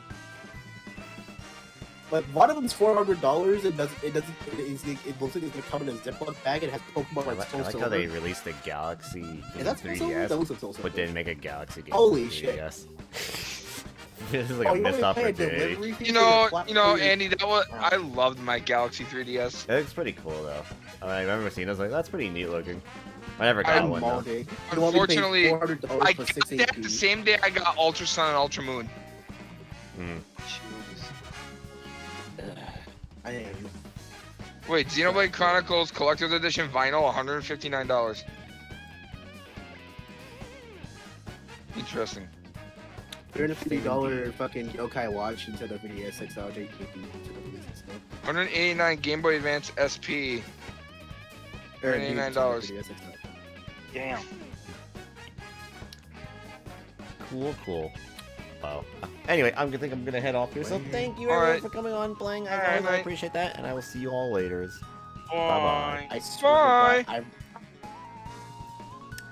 Like one of them's $400. It looks like it's gonna come in a Ziploc bag. It has Pokemon I like like Soul how they Silver. released the Galaxy Is that Soul Silver? That 3DS, looks like Soul Silver. but didn't make a Galaxy game. Holy for shit. 3DS. This is like Oh, a you missed only pay a opportunity. delivery fee You for your know, flat- for your- Andy, that was I loved my Galaxy 3DS. It looks pretty cool though. I remember seeing it. I was like, that's pretty neat looking. I never got I'm one though. molding. You only pay Unfortunately, $400 I for got 6 that the same day I got Ultra Sun and Ultra Moon. Mm. I am. Wait, Xenoblade Chronicles Collector's Edition vinyl, $159. Interesting. $150 fucking yokai watch instead of video SXL JKP instead of video SXL. 189 Game Boy Advance SP. $189. Damn. Cool. Wow. Anyway, I think I'm gonna head off here. So thank you everyone for coming on, playing. As always, I appreciate that, and I will see you all later. Bye bye. Bye.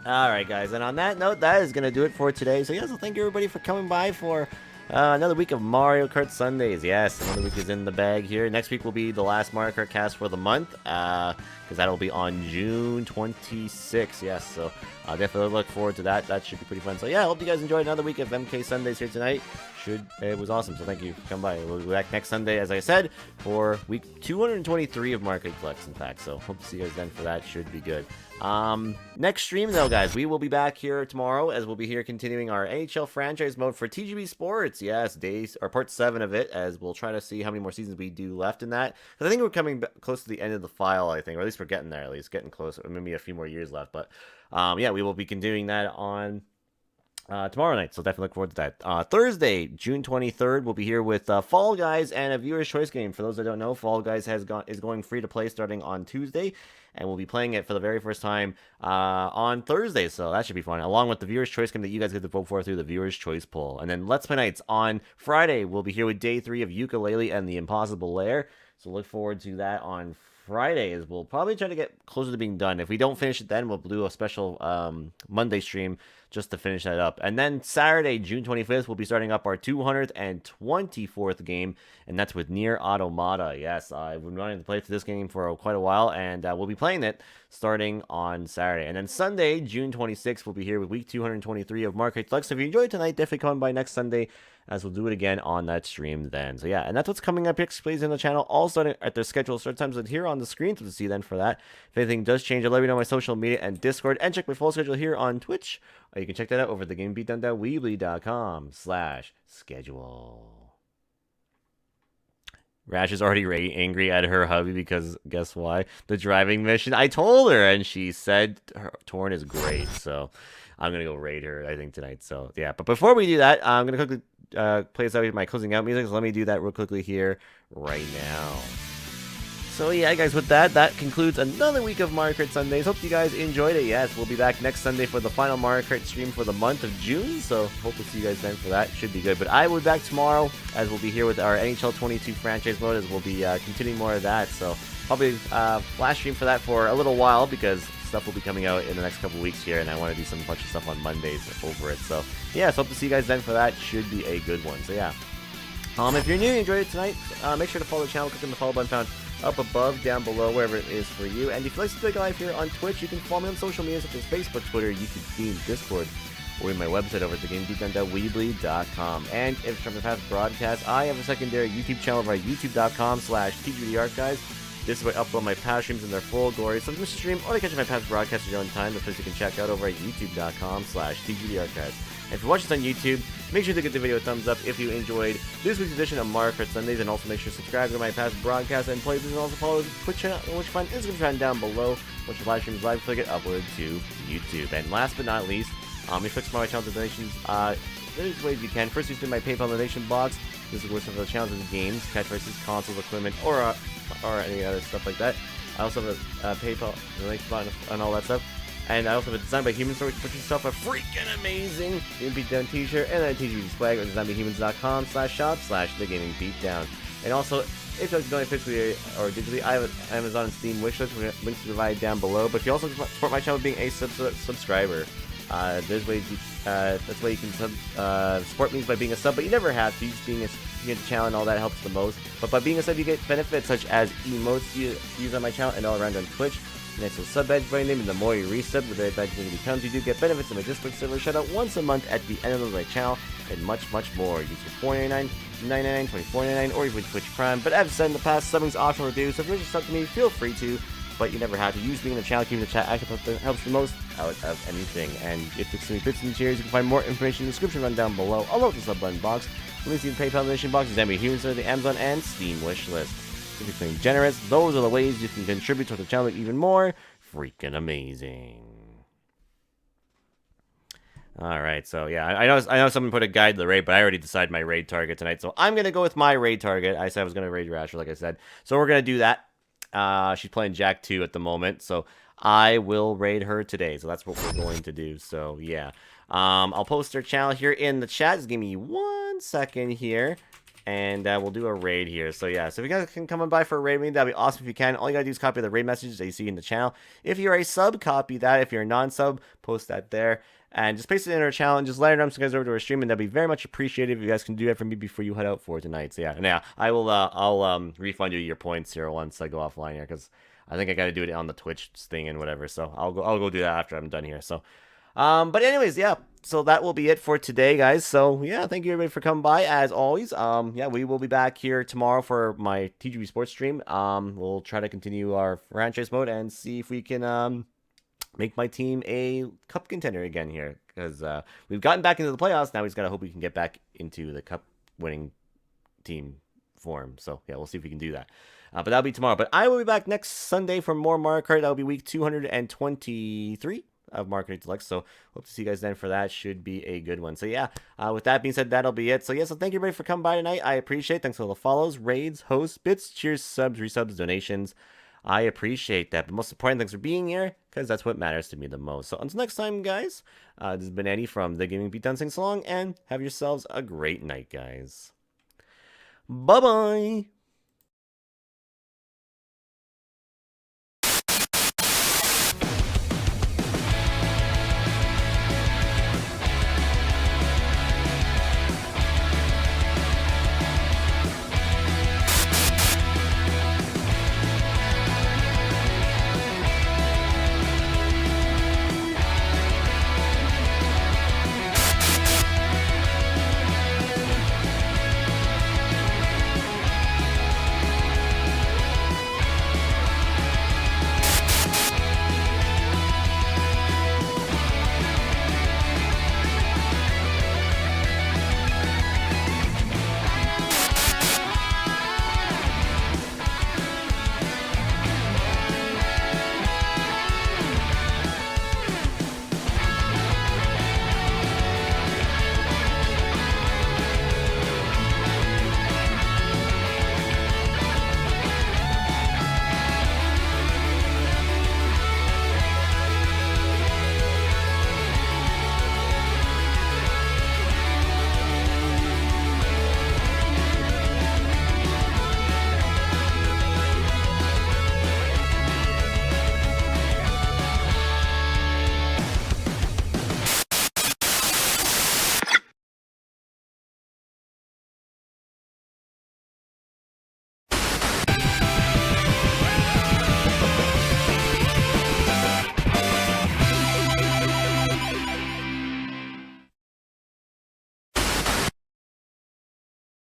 Alright guys, and on that note, that is going to do it for today. So so thank you everybody for coming by for another week of Mario Kart Sundays. Yes, another week is in the bag here. Next week will be the last Mario Kart cast for the month, because that'll be on June 26th. Yes, so definitely look forward to that. That should be pretty fun. So yeah, I hope you guys enjoyed another week of MK Sundays here tonight. It was awesome, so thank you for coming by. We'll be back next Sunday, as I said, for week 223 of Mario Kart Deluxe, in fact. So hope to see you guys then for that. Should be good. Next stream though, guys, we will be back here tomorrow, as we'll be here continuing our NHL franchise mode for TGB Sports. Yes, part 7 of it, as we'll try to see how many more seasons we do left in that. I think we're coming close to the end of the file, I think, or at least we're getting there, getting close. Maybe a few more years left, but yeah, we will be continuing that on tomorrow night, so definitely look forward to that. Thursday, June 23rd, we'll be here with Fall Guys and a viewer's choice game. For those that don't know, Fall Guys is going free to play starting on Tuesday, and we'll be playing it for the very first time on Thursday, so that should be fun, along with the viewer's choice game that you guys get to vote for through the viewer's choice poll. And then Let's Play Nights on Friday, we'll be here with Day 3 of Yooka-Laylee and the Impossible Lair, so look forward to that on Friday, as we'll probably try to get closer to being done. If we don't finish it then, we'll do a special Monday stream just to finish that up. And then Saturday, June 25th, we'll be starting up our 224th game, and that's with Nier Automata. Yes, I've been wanting to play through this game for quite a while, and we'll be playing it starting on Saturday. And then Sunday, June 26th, we'll be here with week 223 of Mario Kart Deluxe. So if you enjoyed tonight, definitely come by next Sunday, as we'll do it again on that stream then. So yeah, and that's what's coming up next, please, in the channel, all starting at their scheduled start times here on the screen, so to see then for that. If anything does change, I'll let you know on my social media and Discord, and check my full schedule here on Twitch. You can check that out over at thegamebeatdown.weebly.com/schedule. Rash is already angry at her hubby because, guess why? The driving mission. I told her, and she said Torn is great, so I'm going to go raid her, I think, tonight. So, yeah, but before we do that, I'm going to quickly play us out with my closing out music, so let me do that real quickly here right now. So yeah, guys, with that concludes another week of Mario Kart Sundays. Hope you guys enjoyed it. Yes, we'll be back next Sunday for the final Mario Kart stream for the month of June, so hope to see you guys then for that. Should be good. But I will be back tomorrow, as we'll be here with our NHL 22 franchise mode, as we'll be continuing more of that. So probably last stream for that for a little while, because stuff will be coming out in the next couple weeks here, and I want to do some bunch of stuff on Mondays over it. So yeah, so hope to see you guys then for that. Should be a good one. So yeah. If you're new and enjoyed it tonight, make sure to follow the channel, click on the follow button found up above, down below, wherever it is for you. And if you like to take a live here on Twitch, you can follow me on social media such as Facebook, Twitter, YouTube, Steam, Discord, or in my website over at thegamebeatdown.weebly.com. And if it's from the past broadcast, I have a secondary YouTube channel over at youtube.com/TGBD Archives. This is where I upload my past streams in their full glory. So if you miss a stream or to catch my past broadcasts at your own time, the place you can check out over at youtube.com/TGBD Archives. And if you're watching this on YouTube, make sure to give the video a thumbs up if you enjoyed this week's edition of Mario Kart Sundays, and also make sure to subscribe to my past broadcasts and playthroughs, and also follow the Twitch channel, which you find Instagram channel down below, which your live streams live, click it, uploaded to YouTube. And last but not least, if you click my channel donations, there's ways you can. First, you do my PayPal donation box. This is a list of the channels and games, catchphrases, consoles, equipment, or any other stuff like that. I also have a PayPal donation button and all that stuff. And I also have a Designed by Humans store, which puts yourself a freaking amazing Beatdown t-shirt, and then a TGBD swag, or designedbyhumans.com/thegamingbeatdown. And also, if you'd like to donate physically or digitally, I have an Amazon and Steam wishlist, links to provide down below. But if you also support my channel being a subscriber, there's ways that's why you can support me by being a sub, but you never have to. Just being a the channel and all that helps the most. But by being a sub, you get benefits such as emotes you use on my channel and all around on Twitch. Next to sub badge by name, and the more you resub, the better badge it becomes. You do get benefits in my Discord server shout out once a month at the end of my channel, and much more. Use your $4.99, $9.99, $24.99, or even Twitch Prime. But as said in the past, subbing's optional to do, so if you're just sub to me, feel free to. But you never have to. Use being in the channel, keeping the chat active helps the most out of anything. And if it's any bits and cheers, you can find more information in the description run down below. I'll note the sub button box. Links to the PayPal donation box, Zambi Humans, the Amazon and Steam wish list. If you're feeling generous, those are the ways you can contribute to the channel even more. Freaking amazing. All right, so yeah, I know someone put a guide to the raid, but I already decided my raid target tonight, so I'm gonna go with my raid target. I said I was gonna raid Rasher, like I said, so we're gonna do that. She's playing Jack 2 at the moment, so I will raid her today. So that's what we're going to do. So yeah, I'll post her channel here in the chat. Just give me 1 second here. And we'll do a raid here. So yeah, so if you guys can come on by for a raid, that'd be awesome if you can. All you gotta do is copy the raid messages that you see in the channel. If you're a sub, copy that. If you're a non-sub, post that there. And just paste it in our channel and just let her know some guys over to our stream, and that'd be very much appreciated if you guys can do that for me before you head out for tonight. So yeah, and yeah, I will I'll refund you your points here once I go offline here, because I think I gotta do it on the Twitch thing and whatever. So I'll go do that after I'm done here. So but anyways, yeah, so that will be it for today, guys. So yeah, thank you everybody for coming by as always. Yeah, we will be back here tomorrow for my TGB Sports stream. We'll try to continue our franchise mode and see if we can make my team a cup contender again here, because we've gotten back into the playoffs. Now we just gotta hope we can get back into the cup winning team form. So yeah, we'll see if we can do that. But that'll be tomorrow. But I will be back next Sunday for more Mario Kart. That'll be week 223 of Mario Kart Deluxe. So hope to see you guys then for that. Should be a good one. So yeah, with that being said, that'll be it. So yeah, so thank you everybody for coming by tonight. I appreciate it. Thanks for all the follows, raids, hosts, bits, cheers, subs, resubs, donations. I appreciate that. But most important, thanks for being here, because that's what matters to me the most. So until next time, guys, this has been Andy from the Gaming Beatdown. Sing so long, and have yourselves a great night, guys. Bye-bye.